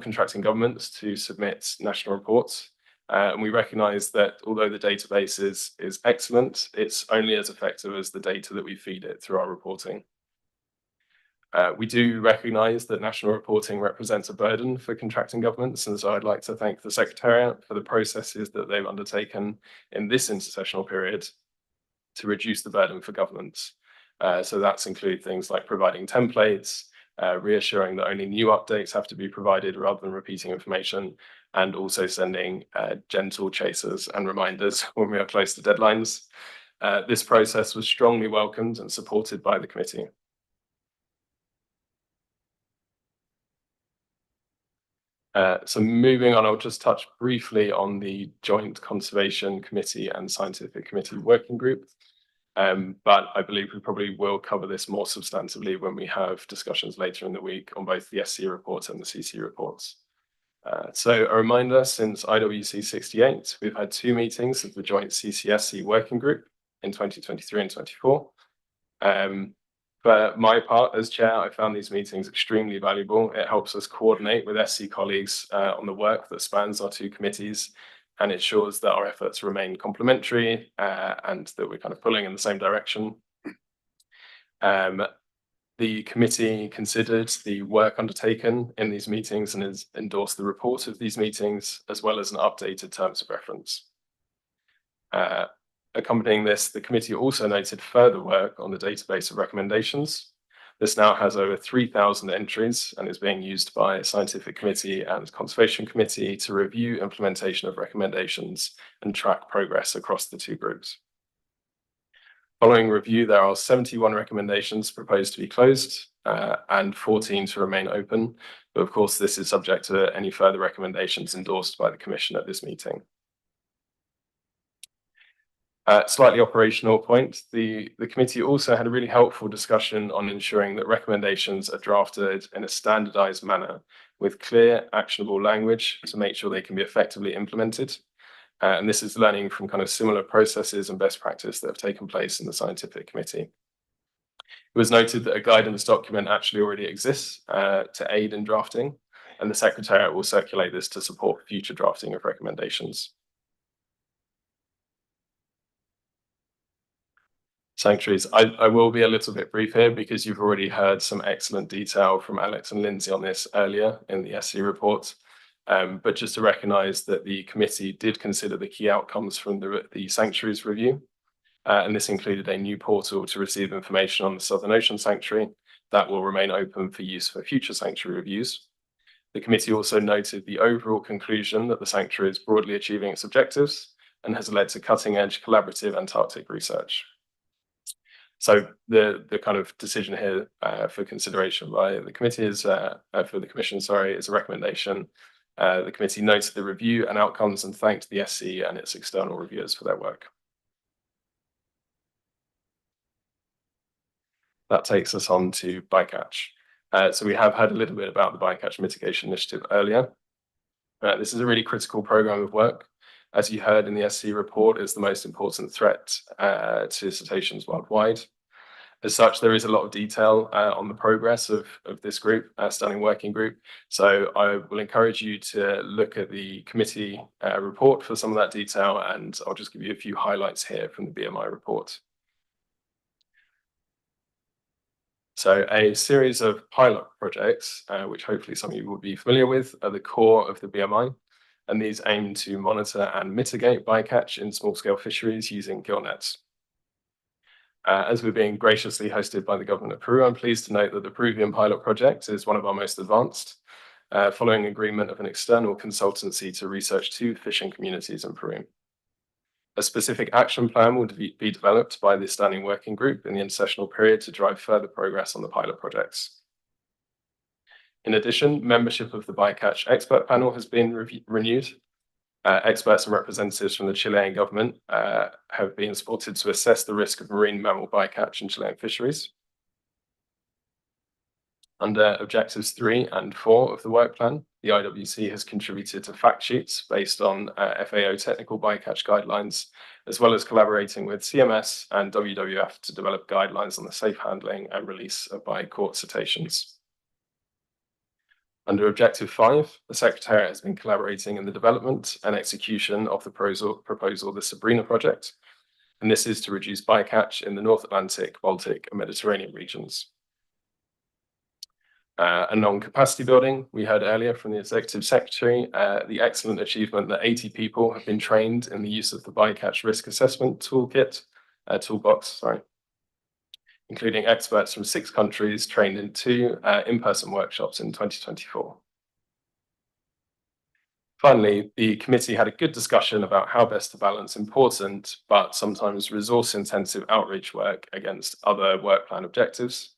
contracting governments to submit national reports. And we recognise that although the database is excellent, it's only as effective as the data that we feed it through our reporting. We do recognise that national reporting represents a burden for contracting governments, and so I'd like to thank the Secretariat for the processes that they've undertaken in this intersessional period to reduce the burden for governments. So that's include things like providing templates, reassuring that only new updates have to be provided rather than repeating information, and also sending gentle chasers and reminders when we are close to deadlines. This process was strongly welcomed and supported by the committee. So moving on, I'll just touch briefly on the Joint Conservation Committee and Scientific Committee Working Group. But I believe we probably will cover this more substantively when we have discussions later in the week on both the SC reports and the CC reports. So a reminder, since IWC68, we've had 2 meetings of the Joint CCSC Working Group in 2023 and 24. For my part as chair, I found these meetings extremely valuable. It helps us coordinate with SC colleagues on the work that spans our 2 committees, and it ensures that our efforts remain complementary and that we're kind of pulling in the same direction. The committee considered the work undertaken in these meetings and has endorsed the report of these meetings, as well as an updated terms of reference. Accompanying this, the committee also noted further work on the database of recommendations. This now has over 3,000 entries and is being used by Scientific Committee and Conservation Committee to review implementation of recommendations and track progress across the 2 groups. Following review, there are 71 recommendations proposed to be closed and 14 to remain open. But of course, this is subject to any further recommendations endorsed by the Commission at this meeting. Slightly operational point, the committee also had a really helpful discussion on ensuring that recommendations are drafted in a standardized manner with clear, actionable language to make sure they can be effectively implemented. And this is learning from kind of similar processes and best practice that have taken place in the Scientific Committee. It was noted that a guidance document actually already exists to aid in drafting, and the Secretariat will circulate this to support future drafting of recommendations. Sanctuaries. I will be a little bit brief here because you've already heard some excellent detail from Alex and Lindsay on this earlier in the SC report. But just to recognise that the committee did consider the key outcomes from the sanctuaries review. And this included a new portal to receive information on the Southern Ocean Sanctuary that will remain open for use for future sanctuary reviews. The committee also noted the overall conclusion that the sanctuary is broadly achieving its objectives and has led to cutting-edge collaborative Antarctic research. So the kind of decision here for consideration by the committee is for the Commission, sorry, is a recommendation. The committee noted the review and outcomes and thanked the SC and its external reviewers for their work. That takes us on to bycatch. So we have heard a little bit about the bycatch mitigation initiative earlier. This is a really critical program of work as you heard in the SC report, is the most important threat to cetaceans worldwide. As such, there is a lot of detail on the progress of this group, standing working group. So I will encourage you to look at the committee report for some of that detail, and I'll just give you a few highlights here from the BMI report. So a series of pilot projects, which hopefully some of you will be familiar with, are the core of the BMI, and these aim to monitor and mitigate bycatch in small-scale fisheries using gill nets. As we're being graciously hosted by the government of Peru, I'm pleased to note that the Peruvian pilot project is one of our most advanced, following agreement of an external consultancy to research 2 fishing communities in Peru. A specific action plan will be developed by the standing working group in the intersessional period to drive further progress on the pilot projects. In addition, membership of the bycatch expert panel has been renewed. Experts and representatives from the Chilean government have been supported to assess the risk of marine mammal bycatch in Chilean fisheries. Under objectives 3 and 4 of the work plan, the IWC has contributed to fact sheets based on FAO technical bycatch guidelines, as well as collaborating with CMS and WWF to develop guidelines on the safe handling and release of by-caught cetaceans. Under Objective 5, the Secretariat has been collaborating in the development and execution of the proposal, the Sabrina project, and this is to reduce bycatch in the North Atlantic, Baltic, and Mediterranean regions. And on capacity building, we heard earlier from the Executive Secretary the excellent achievement that 80 people have been trained in the use of the bycatch risk assessment toolbox, including experts from 6 countries trained in 2 in-person workshops in 2024. Finally, the committee had a good discussion about how best to balance important but sometimes resource-intensive outreach work against other work plan objectives.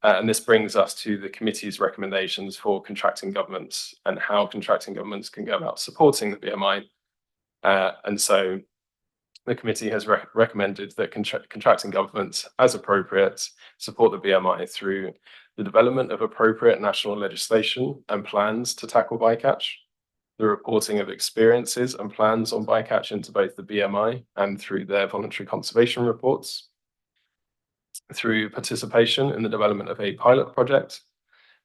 And this brings us to the committee's recommendations for contracting governments and how contracting governments can go about supporting the BMI. And so the committee has recommended that contracting governments, as appropriate, support the BMI through the development of appropriate national legislation and plans to tackle bycatch, the reporting of experiences and plans on bycatch into both the BMI and through their voluntary conservation reports, through participation in the development of a pilot project,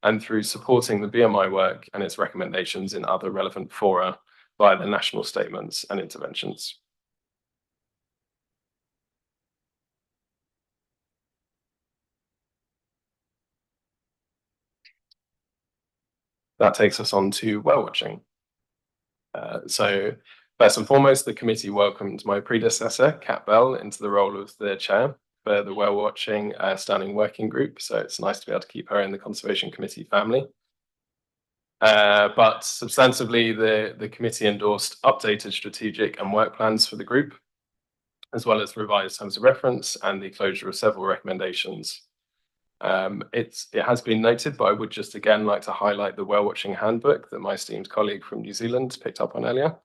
and through supporting the BMI work and its recommendations in other relevant fora via the national statements and interventions. That takes us on to whale watching. So first and foremost, the committee welcomed my predecessor, Kat Bell, into the role of the chair for the whale watching standing working group. So it's nice to be able to keep her in the Conservation Committee family. But substantively, the committee endorsed updated strategic and work plans for the group, as well as revised terms of reference and the closure of several recommendations. It has been noted, but I would just again like to highlight the whale watching handbook that my esteemed colleague from New Zealand picked up on earlier.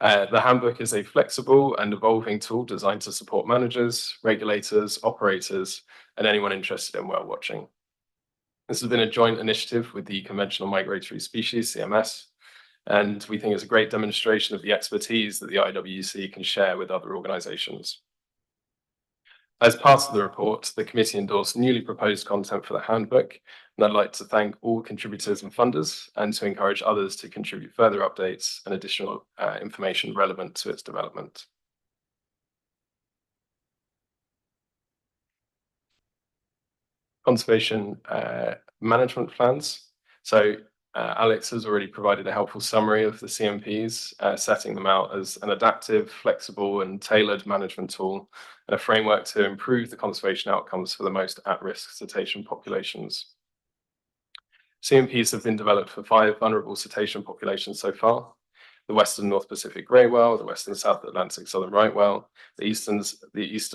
The handbook is a flexible and evolving tool designed to support managers, regulators, operators, and anyone interested in whale watching. This has been a joint initiative with the Conventional Migratory Species, CMS, and we think it's a great demonstration of the expertise that the IWC can share with other organizations. As part of the report, the committee endorsed newly proposed content for the handbook, and I'd like to thank all contributors and funders and to encourage others to contribute further updates and additional information relevant to its development. Conservation management plans. So Alex has already provided a helpful summary of the CMPs, setting them out as an adaptive, flexible, and tailored management tool and a framework to improve the conservation outcomes for the most at-risk cetacean populations. CMPs have been developed for 5 vulnerable cetacean populations so far: the Western North Pacific grey whale, the Western South Atlantic southern right whale, the Eastern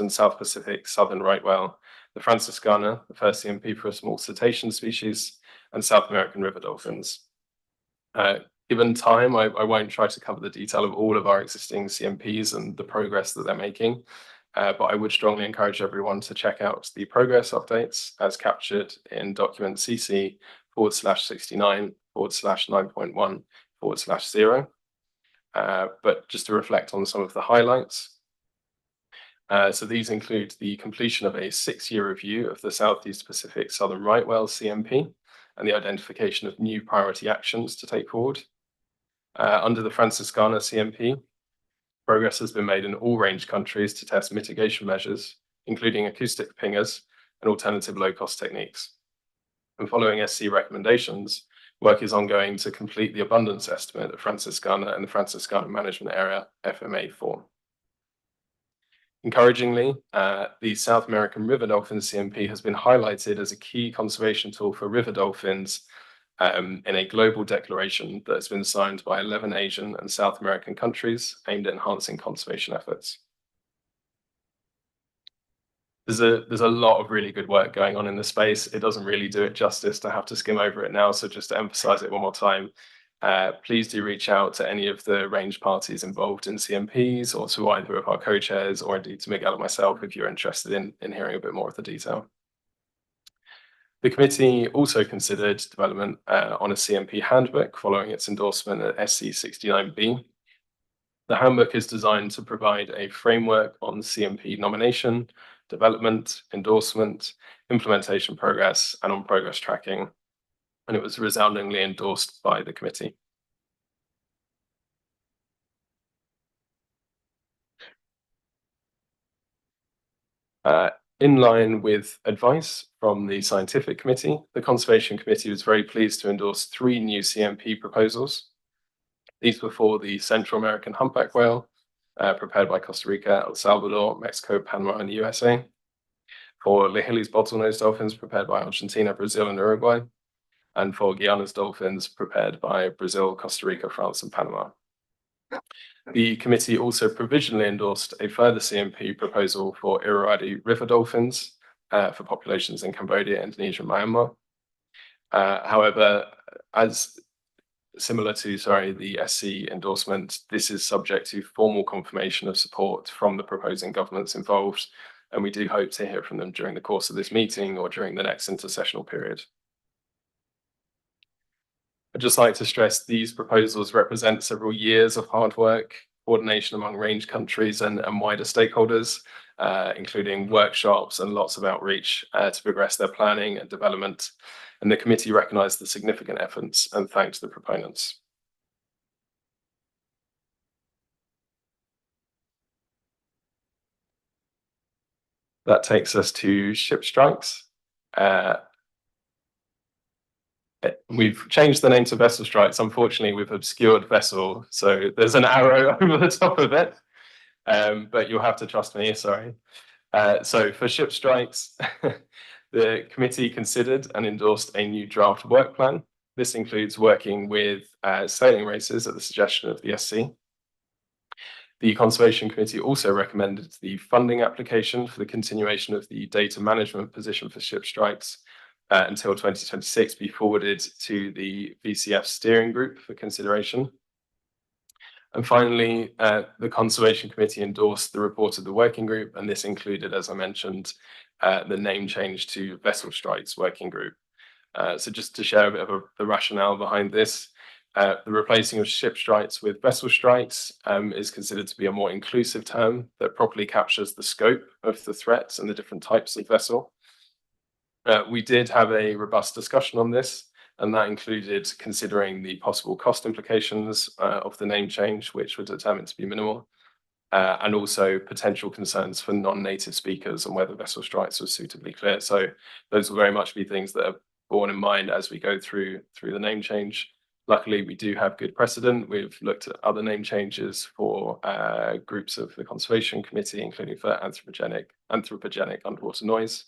South Pacific southern right whale, the Franciscana, the first CMP for a small cetacean species, and South American river dolphins. Given time, I won't try to cover the detail of all of our existing CMPs and the progress that they're making, but I would strongly encourage everyone to check out the progress updates as captured in document CC/69/9.1/0. but just to reflect on some of the highlights. So these include the completion of a 6-year review of the Southeast Pacific Southern Right Whale CMP and the identification of new priority actions to take forward. Under the Franciscana CMP, progress has been made in all range countries to test mitigation measures, including acoustic pingers and alternative low-cost techniques. And following SC recommendations, work is ongoing to complete the abundance estimate of Franciscana and the Franciscana Management Area FMA4. Encouragingly, the South American river dolphin CMP has been highlighted as a key conservation tool for river dolphins in a global declaration that has been signed by 11 Asian and South American countries aimed at enhancing conservation efforts. There's a lot of really good work going on in the space. It doesn't really do it justice to have to skim over it now, so just to emphasize it one more time, please do reach out to any of the range parties involved in CMPs or to either of our co-chairs or indeed to Miguel or myself if you're interested in hearing a bit more of the detail. The committee also considered development on a CMP handbook following its endorsement at SC69B. The handbook is designed to provide a framework on CMP nomination, development, endorsement, implementation progress, and on progress tracking, and it was resoundingly endorsed by the committee. In line with advice from the Scientific Committee, the Conservation Committee was very pleased to endorse 3 new CMP proposals. These were for the Central American humpback whale, prepared by Costa Rica, El Salvador, Mexico, Panama, and the USA. For Lihili's bottlenose dolphins, prepared by Argentina, Brazil, and Uruguay. And for Guyana's dolphins, prepared by Brazil, Costa Rica, France, and Panama. The committee also provisionally endorsed a further CMP proposal for Irrawaddy river dolphins for populations in Cambodia, Indonesia, and Myanmar. However, as similar to, the SC endorsement, this is subject to formal confirmation of support from the proposing governments involved, and we do hope to hear from them during the course of this meeting or during the next intersessional period. I'd just like to stress these proposals represent several years of hard work, coordination among range countries and wider stakeholders, including workshops and lots of outreach to progress their planning and development. And the committee recognised the significant efforts and thanked the proponents. That takes us to ship strikes. We've changed the name to vessel strikes. Unfortunately, we've obscured vessel, so there's an arrow over the top of it, but you'll have to trust me, sorry. So for ship strikes, the committee considered and endorsed a new draft work plan. This includes working with sailing races at the suggestion of the SC. The Conservation Committee also recommended the funding application for the continuation of the data management position for ship strikes until 2026 be forwarded to the VCF steering group for consideration. And finally, the Conservation Committee endorsed the report of the working group, and this included, as I mentioned, the name change to Vessel Strikes Working Group. So just to share a bit of the rationale behind this, the replacing of ship strikes with vessel strikes is considered to be a more inclusive term that properly captures the scope of the threats and the different types of vessel. We did have a robust discussion on this, and that included considering the possible cost implications of the name change, which were determined to be minimal, and also potential concerns for non-native speakers and whether vessel strikes were suitably clear. So those will very much be things that are borne in mind as we go through the name change. Luckily, we do have good precedent. We've looked at other name changes for groups of the Conservation Committee, including for anthropogenic underwater noise.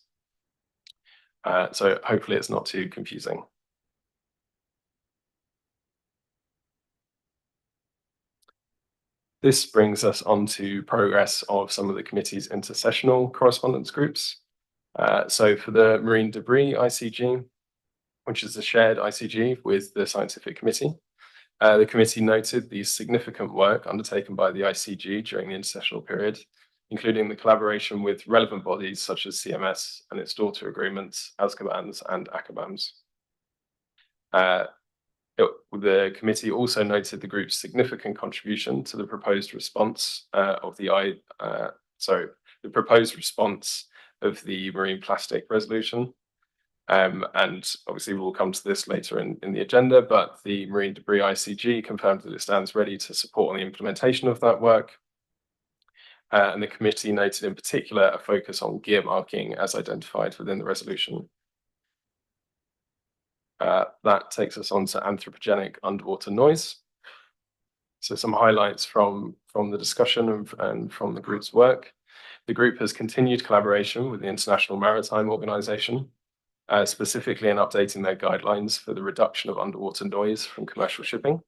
So hopefully it's not too confusing. This brings us on to progress of some of the committee's intersessional correspondence groups. So for the Marine Debris ICG, which is a shared ICG with the Scientific Committee, the committee noted the significant work undertaken by the ICG during the intersessional period, including the collaboration with relevant bodies such as CMS and its daughter agreements, ASCABANS and ACABAMS. The committee also noted the group's significant contribution to the proposed response of the marine plastic resolution. And obviously we'll come to this later in the agenda, but the marine debris ICG confirmed that it stands ready to support on the implementation of that work. And the committee noted in particular a focus on gear marking as identified within the resolution. That takes us on to anthropogenic underwater noise. So some highlights from the discussion and from the group's work. The group has continued collaboration with the International Maritime Organization, specifically in updating their guidelines for the reduction of underwater noise from commercial shipping.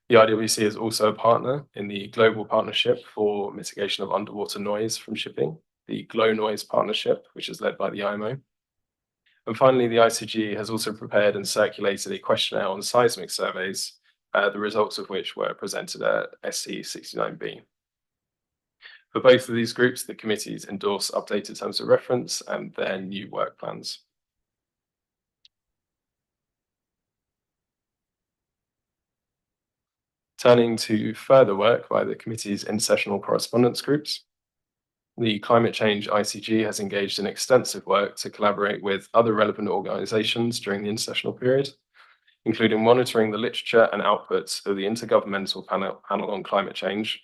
The IWC is also a partner in the Global Partnership for Mitigation of Underwater Noise from Shipping, the GLOW Noise Partnership, which is led by the IMO. And finally, the ICG has also prepared and circulated a questionnaire on seismic surveys, the results of which were presented at SC69B. For both of these groups, the committees endorse updated terms of reference and their new work plans. Turning to further work by the committee's intersessional correspondence groups, the Climate Change ICG has engaged in extensive work to collaborate with other relevant organisations during the intersessional period, including monitoring the literature and outputs of the Intergovernmental Panel on Climate Change,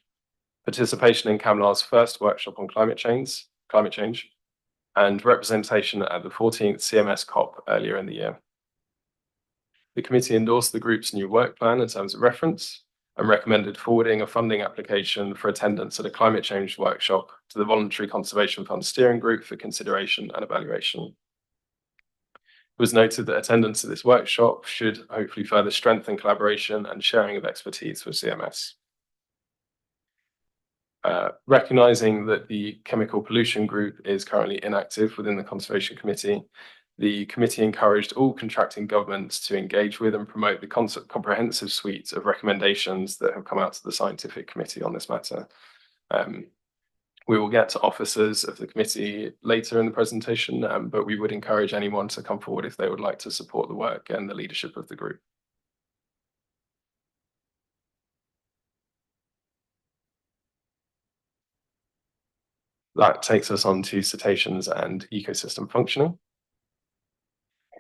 participation in CAMLAR's first workshop on climate change, and representation at the 14th CMS COP earlier in the year. The committee endorsed the group's new work plan in terms of reference and recommended forwarding a funding application for attendance at a climate change workshop to the Voluntary Conservation Fund Steering Group for consideration and evaluation. It was noted that attendance at this workshop should hopefully further strengthen collaboration and sharing of expertise with CMS. Recognizing that the Chemical Pollution Group is currently inactive within the Conservation Committee, the committee encouraged all contracting governments to engage with and promote the comprehensive suite of recommendations that have come out to the Scientific Committee on this matter. We will get to officers of the committee later in the presentation, but we would encourage anyone to come forward if they would like to support the work and the leadership of the group. That takes us on to cetaceans and ecosystem functioning.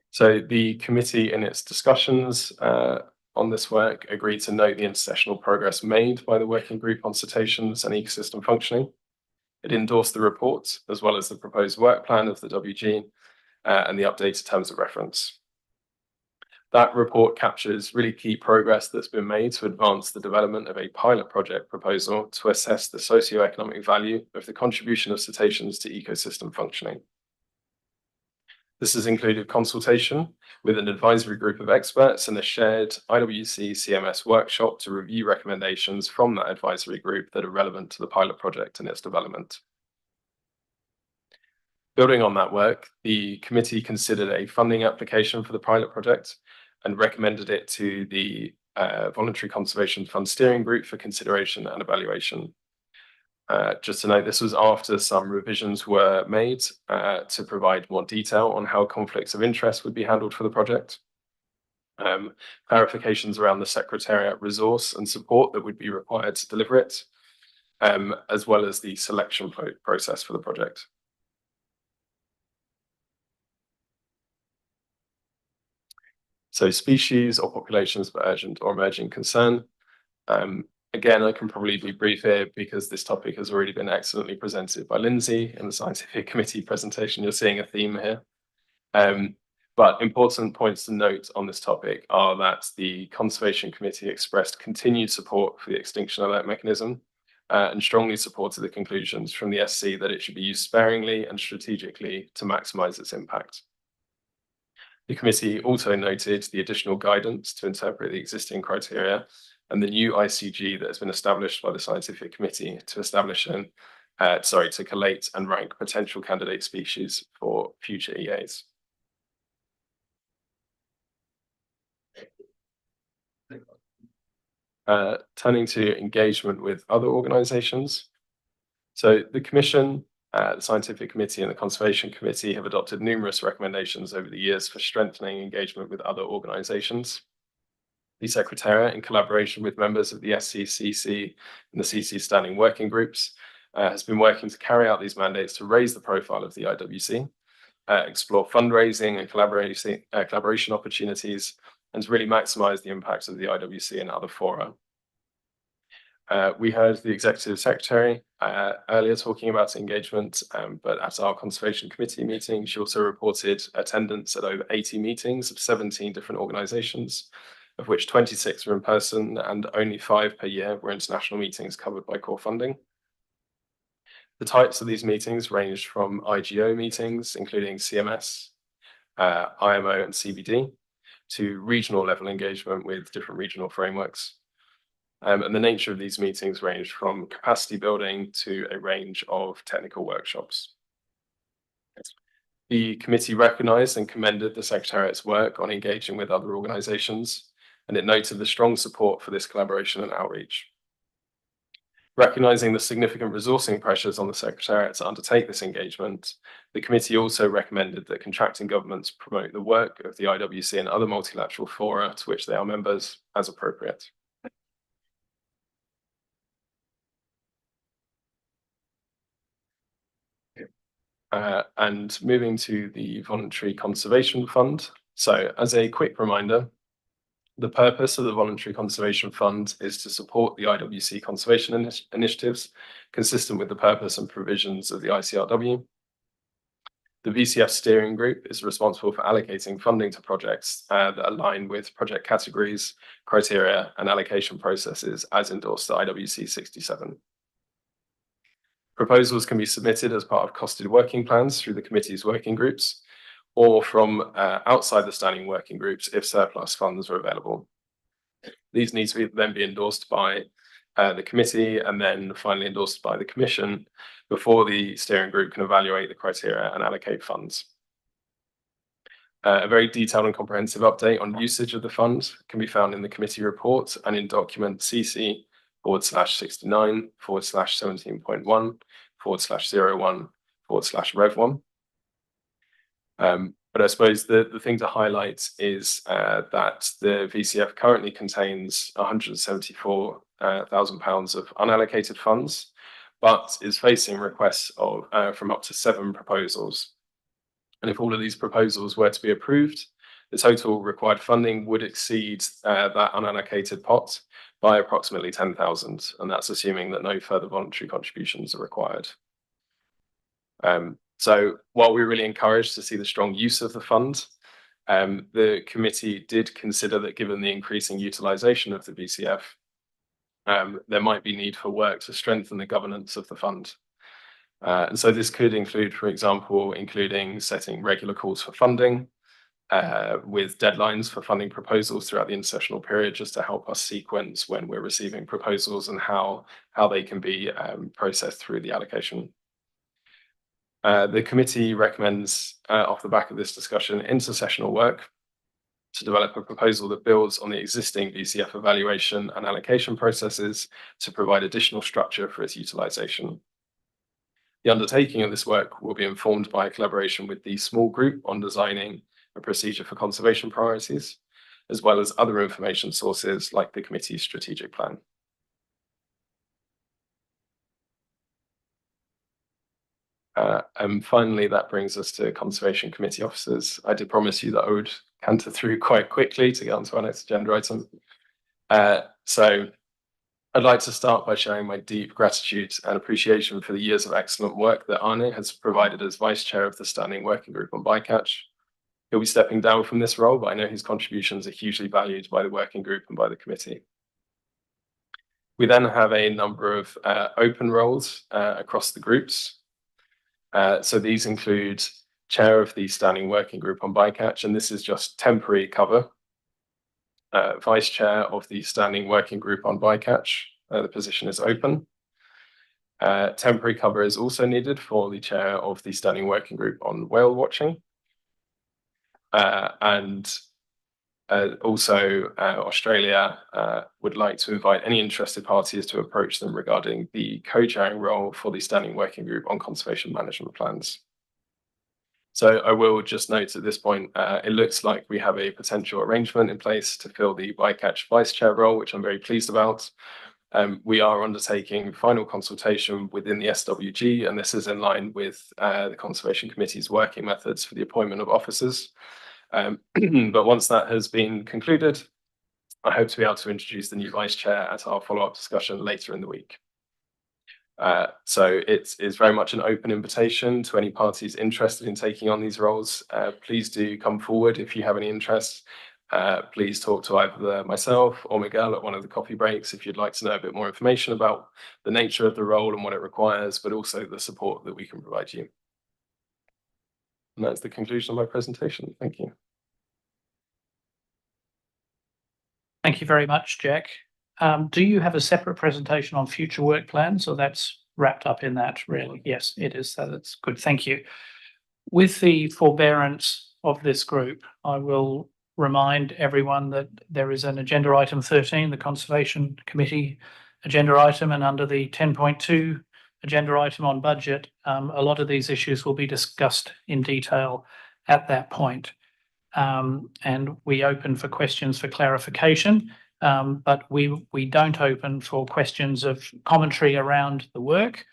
So the committee in its discussions on this work agreed to note the intersessional progress made by the working group on cetaceans and ecosystem functioning. It endorsed the report as well as the proposed work plan of the WG and the updated terms of reference. That report captures really key progress that's been made to advance the development of a pilot project proposal to assess the socioeconomic value of the contribution of cetaceans to ecosystem functioning. This has included consultation with an advisory group of experts and a shared IWC-CMS workshop to review recommendations from that advisory group that are relevant to the pilot project and its development. Building on that work, the committee considered a funding application for the pilot project and recommended it to the Voluntary Conservation Fund Steering Group for consideration and evaluation. Just to note, this was after some revisions were made to provide more detail on how conflicts of interest would be handled for the project. Clarifications around the Secretariat resource and support that would be required to deliver it, as well as the selection process for the project. So species or populations of urgent or emerging concern. Again, I can probably be brief here because this topic has already been excellently presented by Lindsay in the Scientific Committee presentation. You're seeing a theme here. But important points to note on this topic are that the Conservation Committee expressed continued support for the extinction alert mechanism and strongly supported the conclusions from the SC that it should be used sparingly and strategically to maximize its impact. The committee also noted the additional guidance to interpret the existing criteria and the new ICG that has been established by the Scientific Committee to establish to collate and rank potential candidate species for future EAs. Turning to engagement with other organisations. So the Commission The Scientific Committee and the Conservation Committee have adopted numerous recommendations over the years for strengthening engagement with other organisations. The Secretariat, in collaboration with members of the SCCC and the CC Standing Working Groups, has been working to carry out these mandates to raise the profile of the IWC, explore fundraising and collaboration opportunities, and to really maximise the impact of the IWC and other fora. We heard the Executive Secretary earlier talking about engagement, but at our Conservation Committee meeting, she also reported attendance at over 80 meetings of 17 different organisations, of which 26 were in person and only 5 per year were international meetings covered by core funding. The types of these meetings ranged from IGO meetings, including CMS, IMO and CBD, to regional level engagement with different regional frameworks. And the nature of these meetings ranged from capacity building to a range of technical workshops. The committee recognised and commended the Secretariat's work on engaging with other organisations, and it noted the strong support for this collaboration and outreach. Recognising the significant resourcing pressures on the Secretariat to undertake this engagement, the committee also recommended that contracting governments promote the work of the IWC and other multilateral fora to which they are members as appropriate. And moving to the Voluntary Conservation Fund. So as a quick reminder, the purpose of the Voluntary Conservation Fund is to support the IWC conservation initiatives consistent with the purpose and provisions of the ICRW. The VCF steering group is responsible for allocating funding to projects that align with project categories, criteria, and allocation processes as endorsed at IWC67. Proposals can be submitted as part of costed working plans through the committee's working groups, or from outside the standing working groups if surplus funds are available. These need to then be endorsed by the committee and then finally endorsed by the Commission before the steering group can evaluate the criteria and allocate funds. A very detailed and comprehensive update on usage of the fund can be found in the committee report and in document CC/69/17.1/01/Rev1. But I suppose the thing to highlight is that the VCF currently contains £174,000 of unallocated funds, but is facing requests of from up to 7 proposals. And if all of these proposals were to be approved, the total required funding would exceed that unallocated pot by approximately 10,000, and that's assuming that no further voluntary contributions are required. So while we're really encouraged to see the strong use of the fund, the committee did consider that given the increasing utilisation of the VCF, there might be need for work to strengthen the governance of the fund. And so this could include, for example, including setting regular calls for funding, with deadlines for funding proposals throughout the intersessional period, just to help us sequence when we're receiving proposals and how they can be processed through the allocation. The committee recommends, off the back of this discussion, intersessional work to develop a proposal that builds on the existing VCF evaluation and allocation processes to provide additional structure for its utilisation. The undertaking of this work will be informed by a collaboration with the small group on designing a procedure for conservation priorities, as well as other information sources like the committee's strategic plan. And finally, that brings us to Conservation Committee officers. I did promise you that I would canter through quite quickly to get on to our next agenda item. So I'd like to start by showing my deep gratitude and appreciation for the years of excellent work that Arne has provided as Vice Chair of the Standing Working Group on Bycatch. He'll be stepping down from this role, but I know his contributions are hugely valued by the working group and by the committee. We then have a number of open roles across the groups. So these include Chair of the Standing Working Group on Bycatch, and this is just temporary cover. Vice Chair of the Standing Working Group on Bycatch, the position is open. Temporary cover is also needed for the Chair of the Standing Working Group on Whale Watching. And Also, Australia would like to invite any interested parties to approach them regarding the co-chairing role for the Standing Working Group on Conservation Management Plans. So I will just note at this point, it looks like we have a potential arrangement in place to fill the bycatch vice chair role, which I'm very pleased about. We are undertaking final consultation within the SWG, and this is in line with the Conservation Committee's working methods for the appointment of officers. But once that has been concluded, I hope to be able to introduce the new vice chair at our follow-up discussion later in the week. So it is very much an open invitation to any parties interested in taking on these roles. Please do come forward if you have any interest. Please talk to either myself or Miguel at one of the coffee breaks if you'd like to know a bit more information about the nature of the role and what it requires, but also the support that we can provide you. And that's the conclusion of my presentation. Thank you. Thank you very much, Jack. Do you have a separate presentation on future work plans, or that's wrapped up in that, really? Yes, it is. So that's good. Thank you. With the forbearance of this group, I will remind everyone that there is an agenda item 13, the Conservation Committee agenda item, and under the 10.2 agenda item on budget, a lot of these issues will be discussed in detail at that point. And we open for questions for clarification, but we don't open for questions of commentary around the work,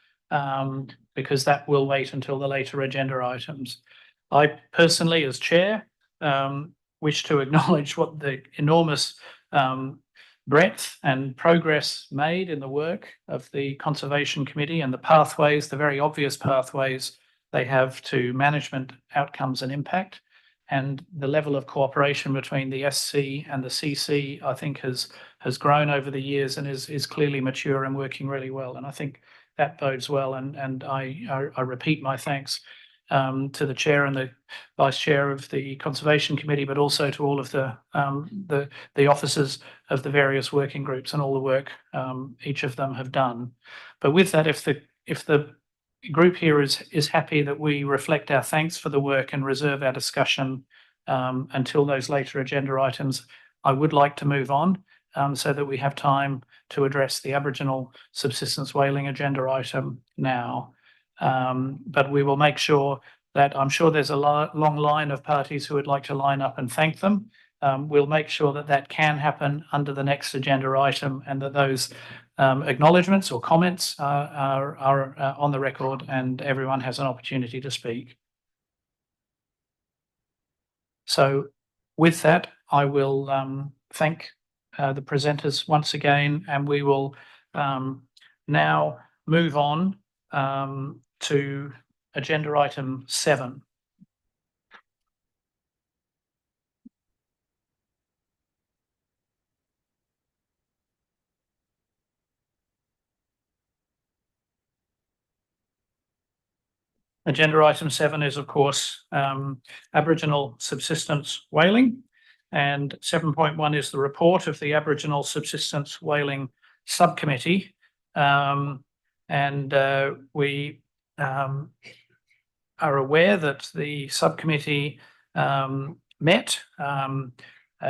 because that will wait until the later agenda items. I personally, as chair, wish to acknowledge what the enormous breadth and progress made in the work of the Conservation Committee and the pathways, the very obvious pathways they have to management outcomes and impact. And the level of cooperation between the SC and the CC, I think, has grown over the years and is clearly mature and working really well. And I think that bodes well. And I repeat my thanks to the chair and the vice chair of the Conservation Committee, but also to all of the officers of the various working groups and all the work each of them have done. But with that, if the group here is happy that we reflect our thanks for the work and reserve our discussion until those later agenda items, I would like to move on so that we have time to address the Aboriginal subsistence whaling agenda item now. But we will make sure that, I'm sure there's a long line of parties who would like to line up and thank them. We'll make sure that that can happen under the next agenda item, and that those acknowledgements or comments are on the record and everyone has an opportunity to speak. So with that, I will thank the presenters once again, and we will now move on to agenda item 7. Agenda item 7 is, of course, Aboriginal subsistence whaling, and 7.1 is the report of the Aboriginal Subsistence Whaling Subcommittee. We are aware that the subcommittee met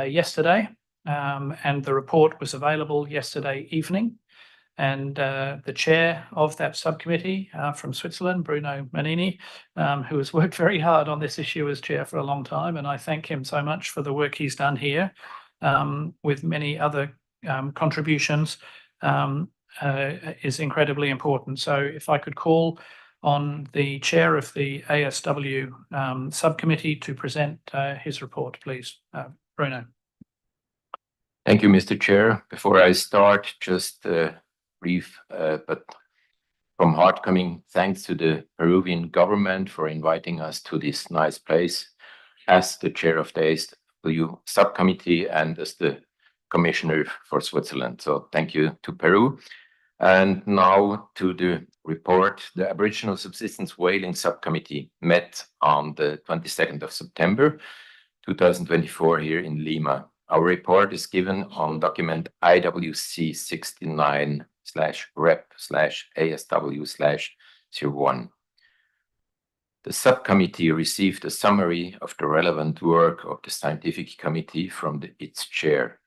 yesterday, and the report was available yesterday evening. And the chair of that subcommittee from Switzerland, Bruno Manini, who has worked very hard on this issue as chair for a long time, and I thank him so much for the work he's done here, with many other contributions, is incredibly important. So if I could call on the chair of the ASW subcommittee to present his report, please. Bruno. Thank you, Mr. Chair. Before I start, just brief, but from heart coming thanks to the Peruvian government for inviting us to this nice place as the chair of the ASW subcommittee and as the commissioner for Switzerland. So thank you to Peru. And now to the report. The Aboriginal Subsistence Whaling Subcommittee met on the 22nd of September 2024 here in Lima. Our report is given on document IWC69/rep/ASW/01. The subcommittee received a summary of the relevant work of the scientific committee from its chair.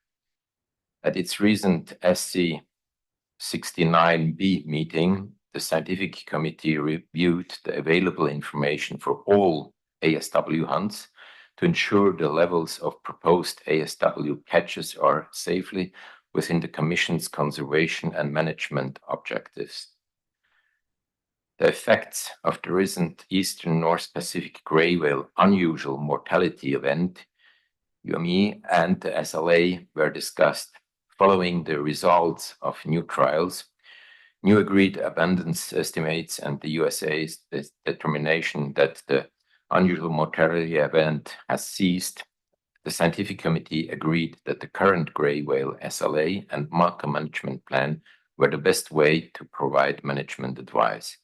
At its recent SC69B meeting, the scientific committee reviewed the available information for all ASW hunts to ensure the levels of proposed ASW catches are safely within the Commission's conservation and management objectives. The effects of the recent Eastern North Pacific grey whale unusual mortality event, UME, and the SLA were discussed following the results of new trials, new agreed abundance estimates, and the USA's determination that the unusual mortality event has ceased. The scientific committee agreed that the current grey whale SLA and marker management plan were the best way to provide management advice.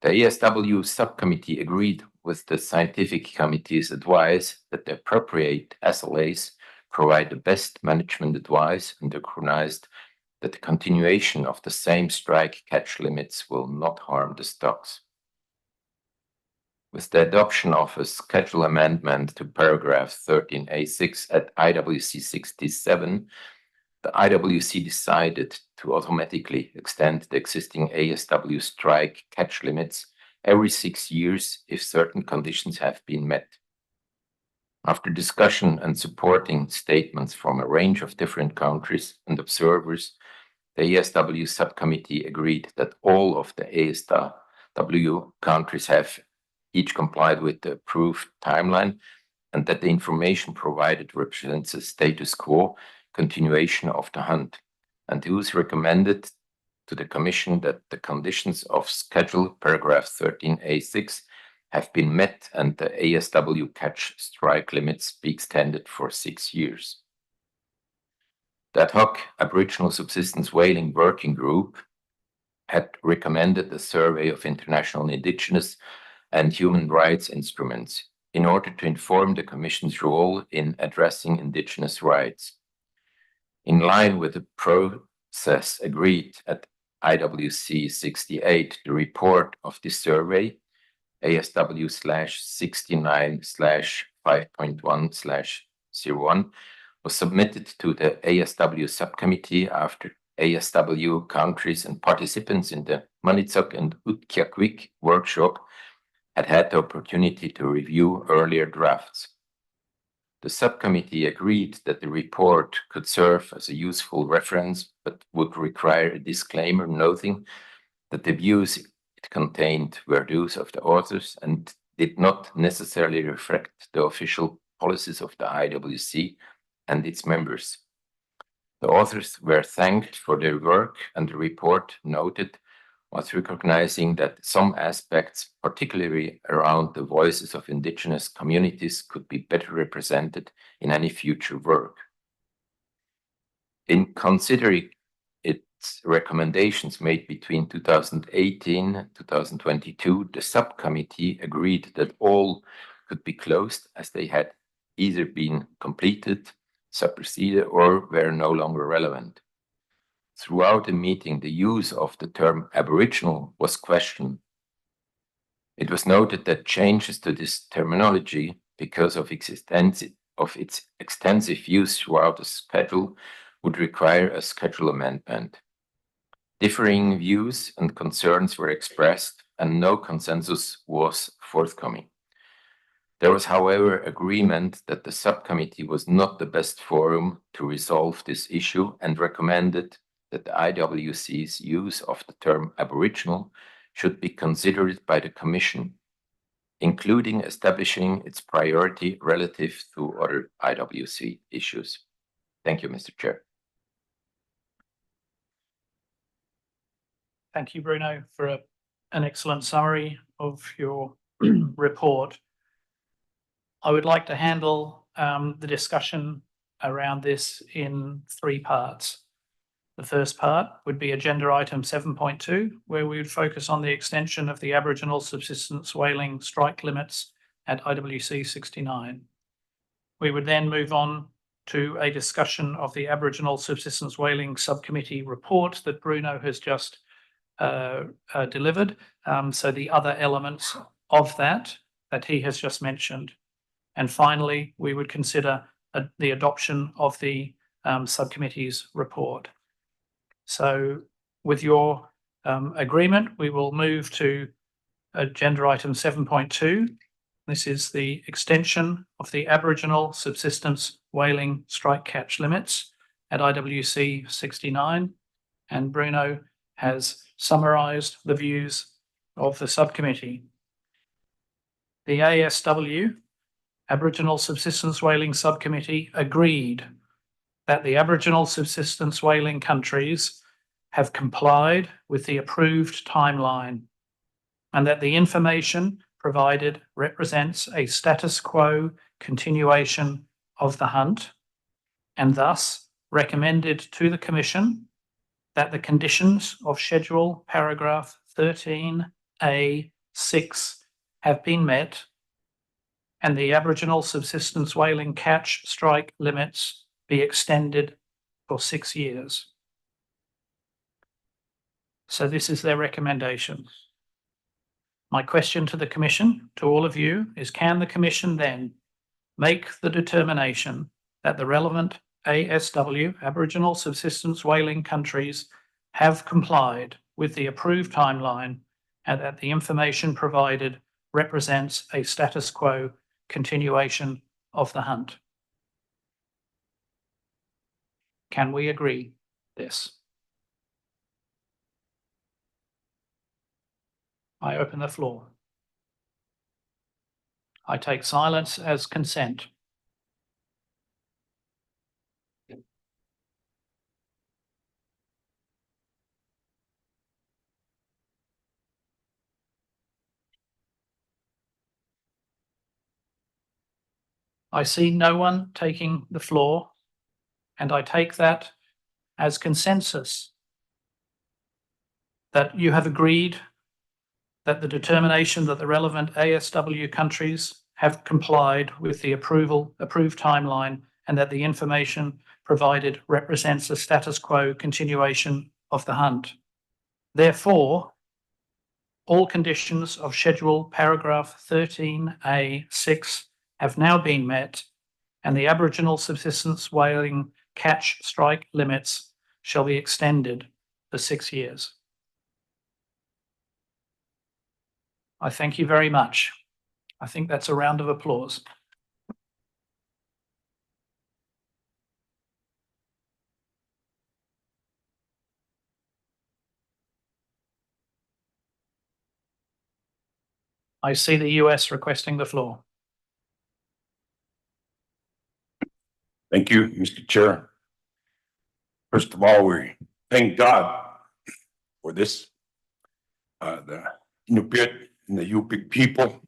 The ASW subcommittee agreed with the scientific committee's advice that the appropriate SLAs provide the best management advice and recognized that the continuation of the same strike catch limits will not harm the stocks. With the adoption of a schedule amendment to paragraph 13A6 at IWC67, the IWC decided to automatically extend the existing ASW strike catch limits every 6 years if certain conditions have been met. After discussion and supporting statements from a range of different countries and observers, the ASW subcommittee agreed that all of the ASW countries have each complied with the approved timeline and that the information provided represents a status quo continuation of the hunt, and it was recommended to the Commission that the conditions of Schedule paragraph 13A6 have been met and the ASW catch strike limits be extended for 6 years. The ad hoc Aboriginal Subsistence Whaling Working Group had recommended a survey of international indigenous and human rights instruments in order to inform the Commission's role in addressing indigenous rights. In line with the process agreed at IWC68, the report of this survey, ASW/69/5.1/01, was submitted to the ASW subcommittee after ASW countries and participants in the Maniitsoq and Utqiagvik workshop had the opportunity to review earlier drafts. The subcommittee agreed that the report could serve as a useful reference, but would require a disclaimer noting that the views it contained were those of the authors and did not necessarily reflect the official policies of the IWC and its members. The authors were thanked for their work, and the report noted was recognizing that some aspects, particularly around the voices of indigenous communities, could be better represented in any future work. In considering its recommendations made between 2018 and 2022, the subcommittee agreed that all could be closed as they had either been completed, superseded, or were no longer relevant. Throughout the meeting, the use of the term Aboriginal was questioned. It was noted that changes to this terminology, because of its extensive use throughout the schedule, would require a schedule amendment. Differing views and concerns were expressed, and no consensus was forthcoming. There was, however, agreement that the subcommittee was not the best forum to resolve this issue and recommended that the IWC's use of the term Aboriginal should be considered by the Commission, including establishing its priority relative to other IWC issues. Thank you, Mr. Chair. Thank you, Bruno, for an excellent summary of your report. I would like to handle the discussion around this in 3 parts. The first part would be agenda item 7.2, where we would focus on the extension of the Aboriginal subsistence whaling strike limits at IWC69. We would then move on to a discussion of the Aboriginal subsistence whaling subcommittee report that Bruno has just delivered. So the other elements of that he has just mentioned. And finally, we would consider the adoption of the subcommittee's report. So with your agreement, we will move to agenda item 7.2. This is the extension of the Aboriginal subsistence whaling strike catch limits at IWC 69. And Bruno has summarised the views of the subcommittee. The ASW, Aboriginal Subsistence Whaling Subcommittee, agreed that the Aboriginal subsistence whaling countries have complied with the approved timeline and that the information provided represents a status quo continuation of the hunt, and thus recommended to the Commission that the conditions of Schedule Paragraph 13A(6) have been met and the Aboriginal subsistence whaling catch strike limits be extended for 6 years. So this is their recommendation. My question to the Commission, to all of you, is can the Commission then make the determination that the relevant ASW, Aboriginal subsistence whaling countries, have complied with the approved timeline and that the information provided represents a status quo continuation of the hunt? Can we agree this? I open the floor. I take silence as consent. I see no one taking the floor, and I take that as consensus that you have agreed that the determination that the relevant ASW countries have complied with the approved timeline and that the information provided represents a status quo continuation of the hunt. Therefore, all conditions of Schedule Paragraph 13A(6) have now been met, and the Aboriginal subsistence whaling catch strike limits shall be extended for 6 years. I thank you very much. I think that's a round of applause. I see the US requesting the floor. Thank you, Mr. Chair. First of all, we thank God for this. The Inupiat and the Yupik people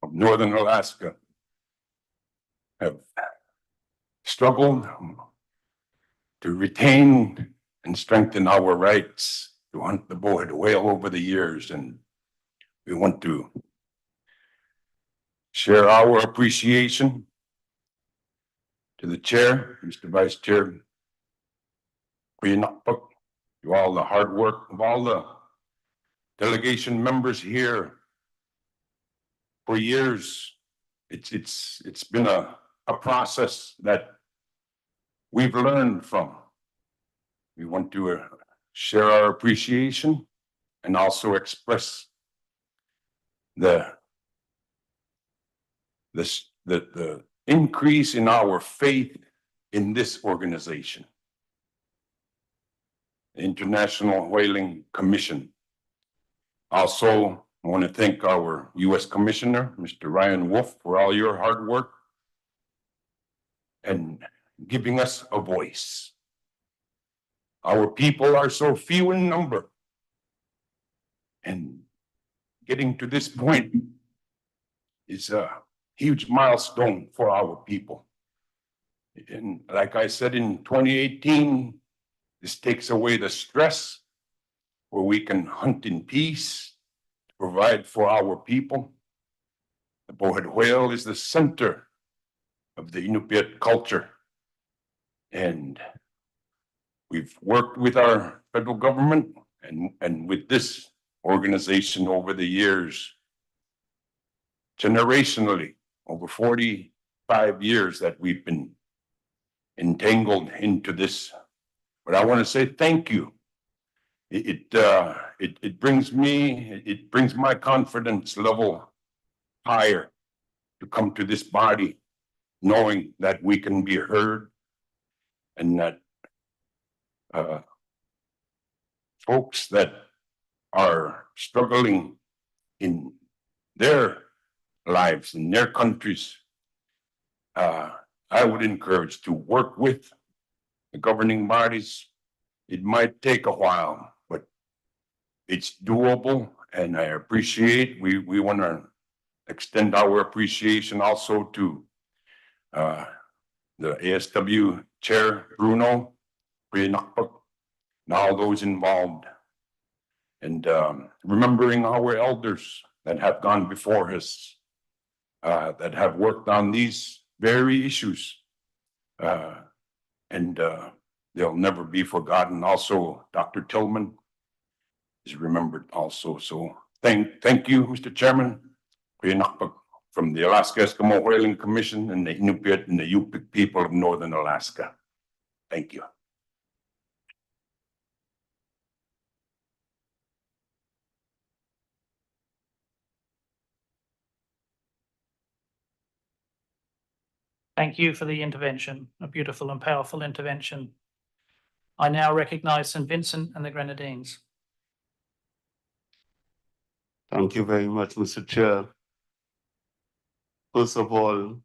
of Northern Alaska have struggled to retain and strengthen our rights to hunt the bowhead whale over the years, and we want to share our appreciation to the chair, Mr. Vice Chair, to all the hard work of all the delegation members here for years. It's been a process that we've learned from. We want to share our appreciation and also express the increase in our faith in this organization, the International Whaling Commission. Also, I want to thank our U.S. Commissioner, Mr. Ryan Wolf, for all your hard work and giving us a voice. Our people are so few in number, and getting to this point is a huge milestone for our people. And like I said, in 2018, this takes away the stress where we can hunt in peace, provide for our people. The bowhead whale is the center of the Inupiat culture. And we've worked with our federal government and with this organization over the years generationally, over 45 years that we've been entangled into this. But I want to say thank you. It brings my confidence level higher to come to this body, knowing that we can be heard and that folks that are struggling in their lives, in their countries, I would encourage to work with the governing bodies. It might take a while, but it's doable, and I appreciate. We want to extend our appreciation also to the ASW Chair Bruno, and all those involved, and remembering our elders that have gone before us, that have worked on these very issues, and they'll never be forgotten. Also, Dr. Tillman is remembered also. So thank you, Mr. Chairman, from the Alaska Eskimo Whaling Commission and the Inupiat and the Yupik people of Northern Alaska. Thank you. Thank you for the intervention, a beautiful and powerful intervention. I now recognize St. Vincent and the Grenadines. Thank you very much, Mr. Chair. First of all,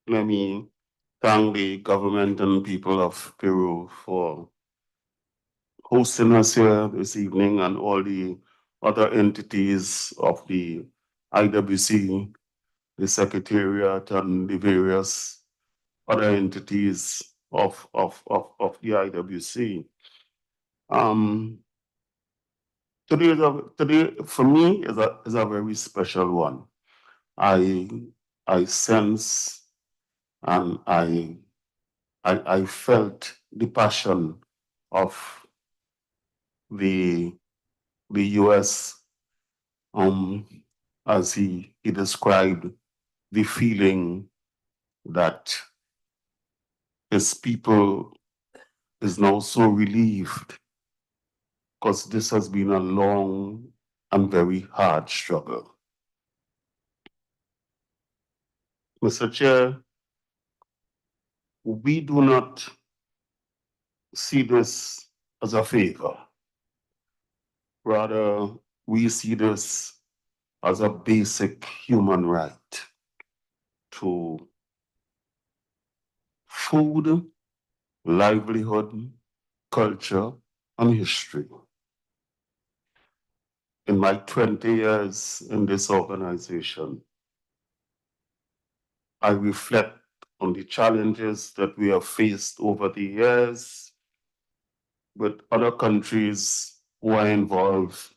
let me thank the government and people of Peru for hosting us here this evening, and all the other entities of the IWC, the Secretariat, and the various other entities of the IWC. Today for me is a very special one. I sense and I felt the passion of the US as he described the feeling that his people is now so relieved, because this has been a long and very hard struggle. Mr. Chair, we do not see this as a favor. Rather, we see this as a basic human right to food, livelihood, culture, and history. In my 20 years in this organization, I reflect on the challenges that we have faced over the years with other countries who are involved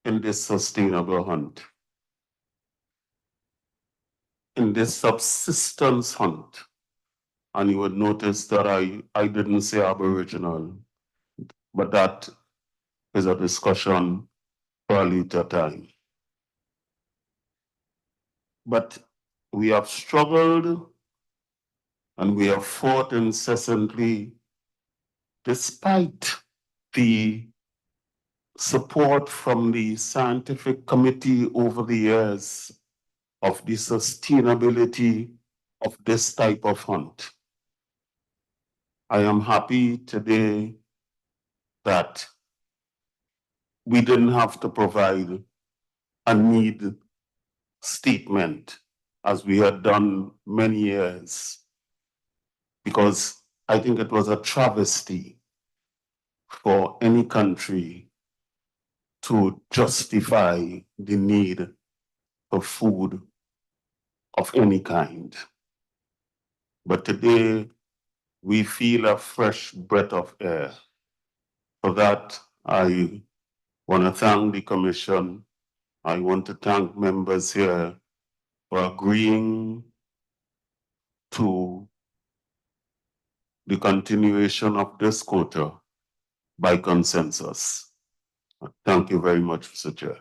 in this sustainable hunt, in this subsistence hunt. And you would notice that I didn't say Aboriginal, but that is a discussion for a later time. But we have struggled and we have fought incessantly despite the support from the scientific committee over the years of the sustainability of this type of hunt. I am happy today that we didn't have to provide a need statement as we had done many years, because I think it was a travesty for any country to justify the need for food of any kind. But today, we feel a fresh breath of air. For that, I want to thank the Commission. I want to thank members here for agreeing to the continuation of this quota by consensus. Thank you very much, Mr. Chair.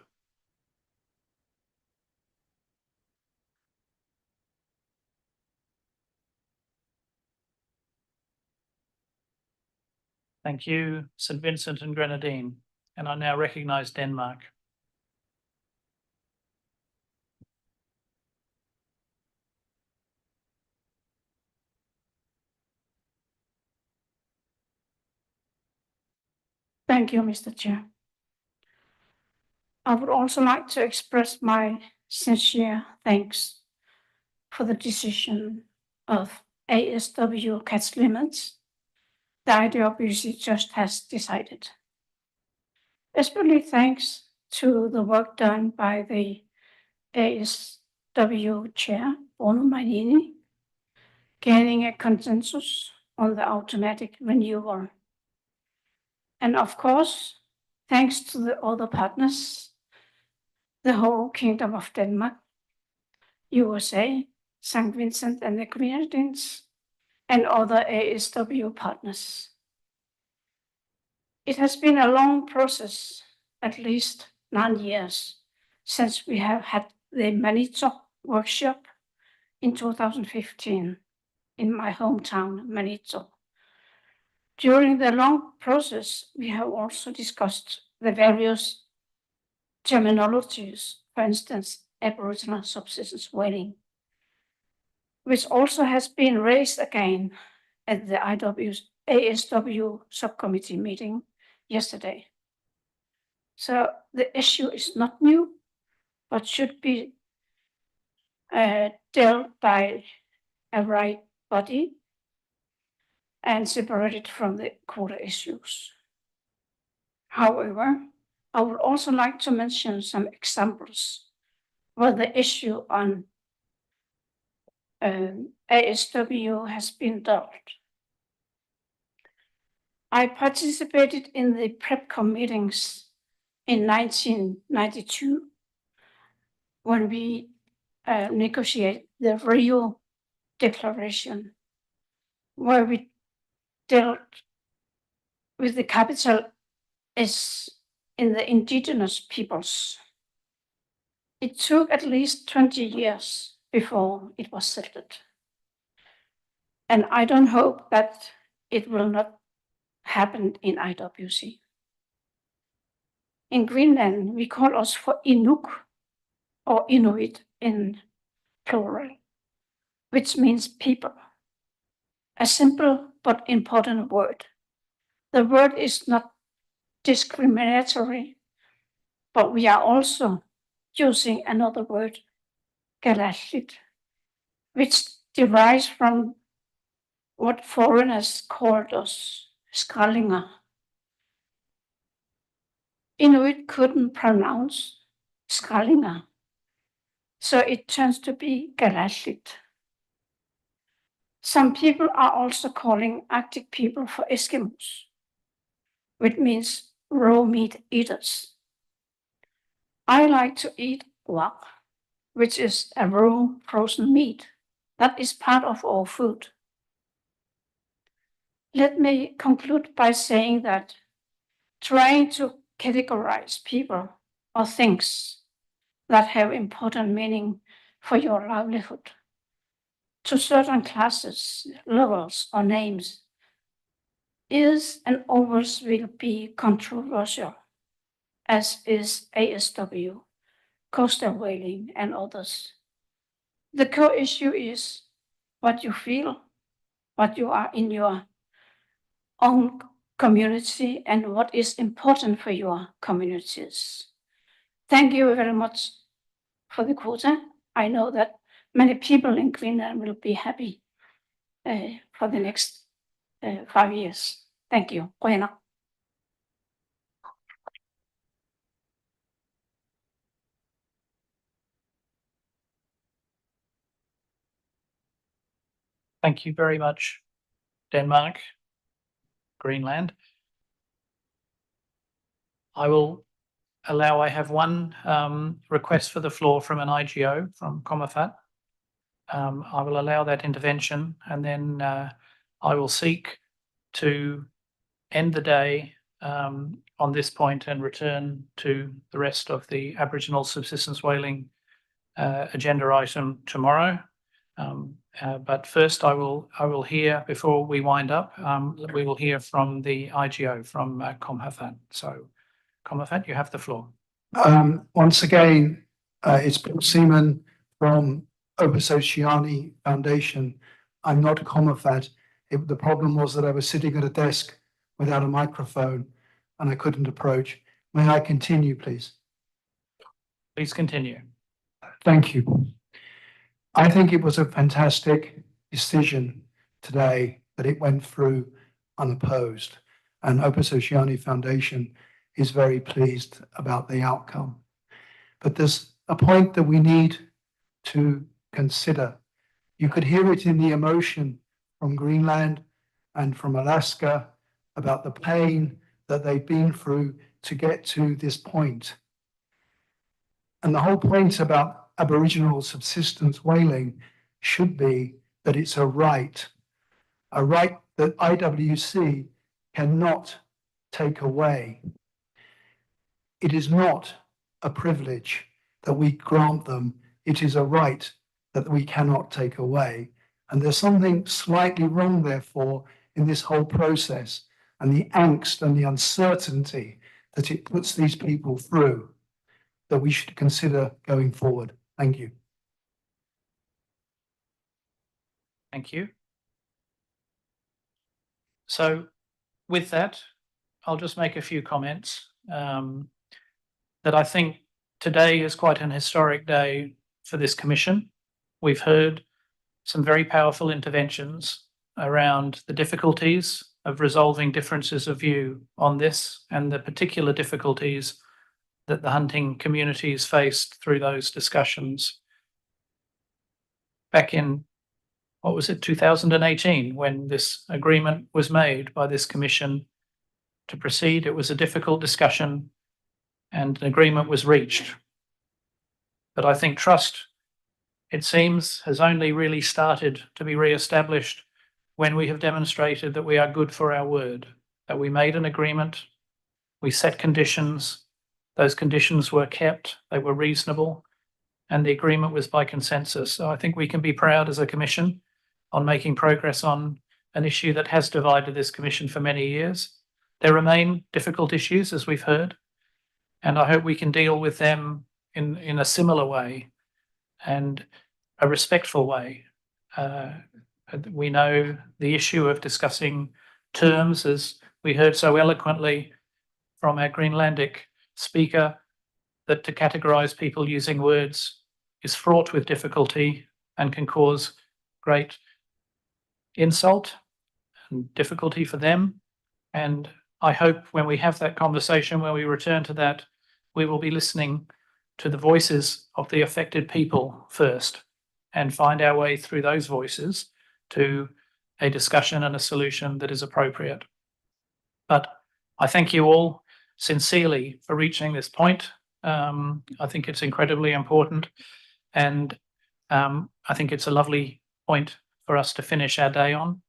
Thank you, St Vincent and Grenadine. And I now recognise Denmark. Thank you, Mr. Chair. I would also like to express my sincere thanks for the decision of ASW catch limits the IWC just has decided. Especially thanks to the work done by the ASW chair, Bruno Magnini, gaining a consensus on the automatic renewal. And of course, thanks to the other partners, the whole Kingdom of Denmark, USA, St. Vincent and the Grenadines, and other ASW partners. It has been a long process, at least 9 years, since we have had the Manito workshop in 2015 in my hometown, Manito. During the long process, we have also discussed the various terminologies, for instance, Aboriginal subsistence whaling, which also has been raised again at the ASW subcommittee meeting yesterday. So the issue is not new, but should be dealt by a right body and separated from the quota issues. However, I would also like to mention some examples where the issue on ASW has been dealt. I participated in the PrepCom meetings in 1992 when we negotiated the Rio Declaration, where we dealt with the capital S in the indigenous peoples. It took at least 20 years before it was settled. And I don't hope that it will not happen in IWC. In Greenland, we call us for Inuk or Inuit in plural, which means people. A simple but important word. The word is not discriminatory, but we are also using another word, Galaslit, which derives from what foreigners called us, Skrallinger. Inuit couldn't pronounce Skrallinger, so it turns to be Galaslit. Some people are also calling Arctic people for Eskimos, which means raw meat eaters. I like to eat wak, which is a raw frozen meat that is part of our food. Let me conclude by saying that trying to categorize people or things that have important meaning for your livelihood to certain classes, levels, or names is and always will be controversial, as is ASW, coastal whaling, and others. The core issue is what you feel, what you are in your own community, and what is important for your communities. Thank you very much for the quota. I know that many people in Greenland will be happy for the next 5 years. Thank you. Buena. Thank you very much, Denmark, Greenland. I have one request for the floor from an IGO from Comafat. I will allow that intervention, and then I will seek to end the day on this point and return to the rest of the Aboriginal subsistence whaling agenda item tomorrow. But first I will hear, before we wind up, we will hear from the IGO, from Comhafat. So Comhafat, you have the floor. Once again, it's Paul Seaman from Opersociani Foundation. I'm not Comhafat. The problem was that I was sitting at a desk without a microphone and I couldn't approach. May I continue, please? Please continue. Thank you. I think it was a fantastic decision today that it went through unopposed, and Opersociani Foundation is very pleased about the outcome. But there's a point that we need to consider. You could hear it in the emotion from Greenland and from Alaska about the pain that they've been through to get to this point. And the whole point about Aboriginal subsistence whaling should be that it's a right that IWC cannot take away. It is not a privilege that we grant them. It is a right that we cannot take away. And there's something slightly wrong, therefore, in this whole process and the angst and the uncertainty that it puts these people through that we should consider going forward. Thank you. Thank you. So with that, I'll just make a few comments that I think today is quite an historic day for this commission. We've heard some very powerful interventions around the difficulties of resolving differences of view on this and the particular difficulties that the hunting communities faced through those discussions. Back in, what was it, 2018, when this agreement was made by this commission to proceed, it was a difficult discussion and an agreement was reached. But I think trust, it seems, has only really started to be re-established when we have demonstrated that we are good for our word, that we made an agreement, we set conditions, those conditions were kept, they were reasonable, and the agreement was by consensus. So I think we can be proud as a commission on making progress on an issue that has divided this commission for many years. There remain difficult issues, as we've heard, and I hope we can deal with them in a similar way and a respectful way. We know the issue of discussing terms, as we heard so eloquently from our Greenlandic speaker, that to categorize people using words is fraught with difficulty and can cause great insult and difficulty for them. And I hope when we have that conversation, when we return to that, we will be listening to the voices of the affected people first and find our way through those voices to a discussion and a solution that is appropriate. But I thank you all sincerely for reaching this point. I think it's incredibly important, and I think it's a lovely point for us to finish our day on.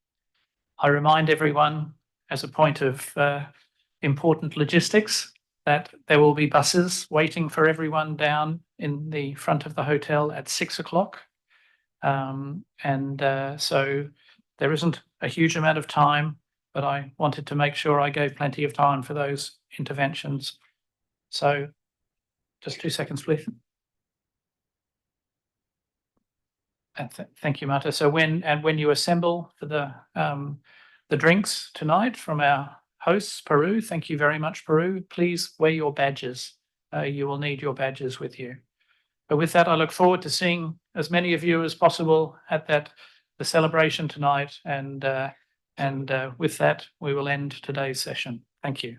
I remind everyone, as a point of important logistics, that there will be buses waiting for everyone down in the front of the hotel at 6 o'clock. So there isn't a huge amount of time, but I wanted to make sure I gave plenty of time for those interventions. So just 2 seconds, please. Thank you, Marta. So when you assemble for the drinks tonight from our hosts, Peru, thank you very much, Peru. Please wear your badges. You will need your badges with you. But with that, I look forward to seeing as many of you as possible at the celebration tonight. And with that, we will end today's session. Thank you.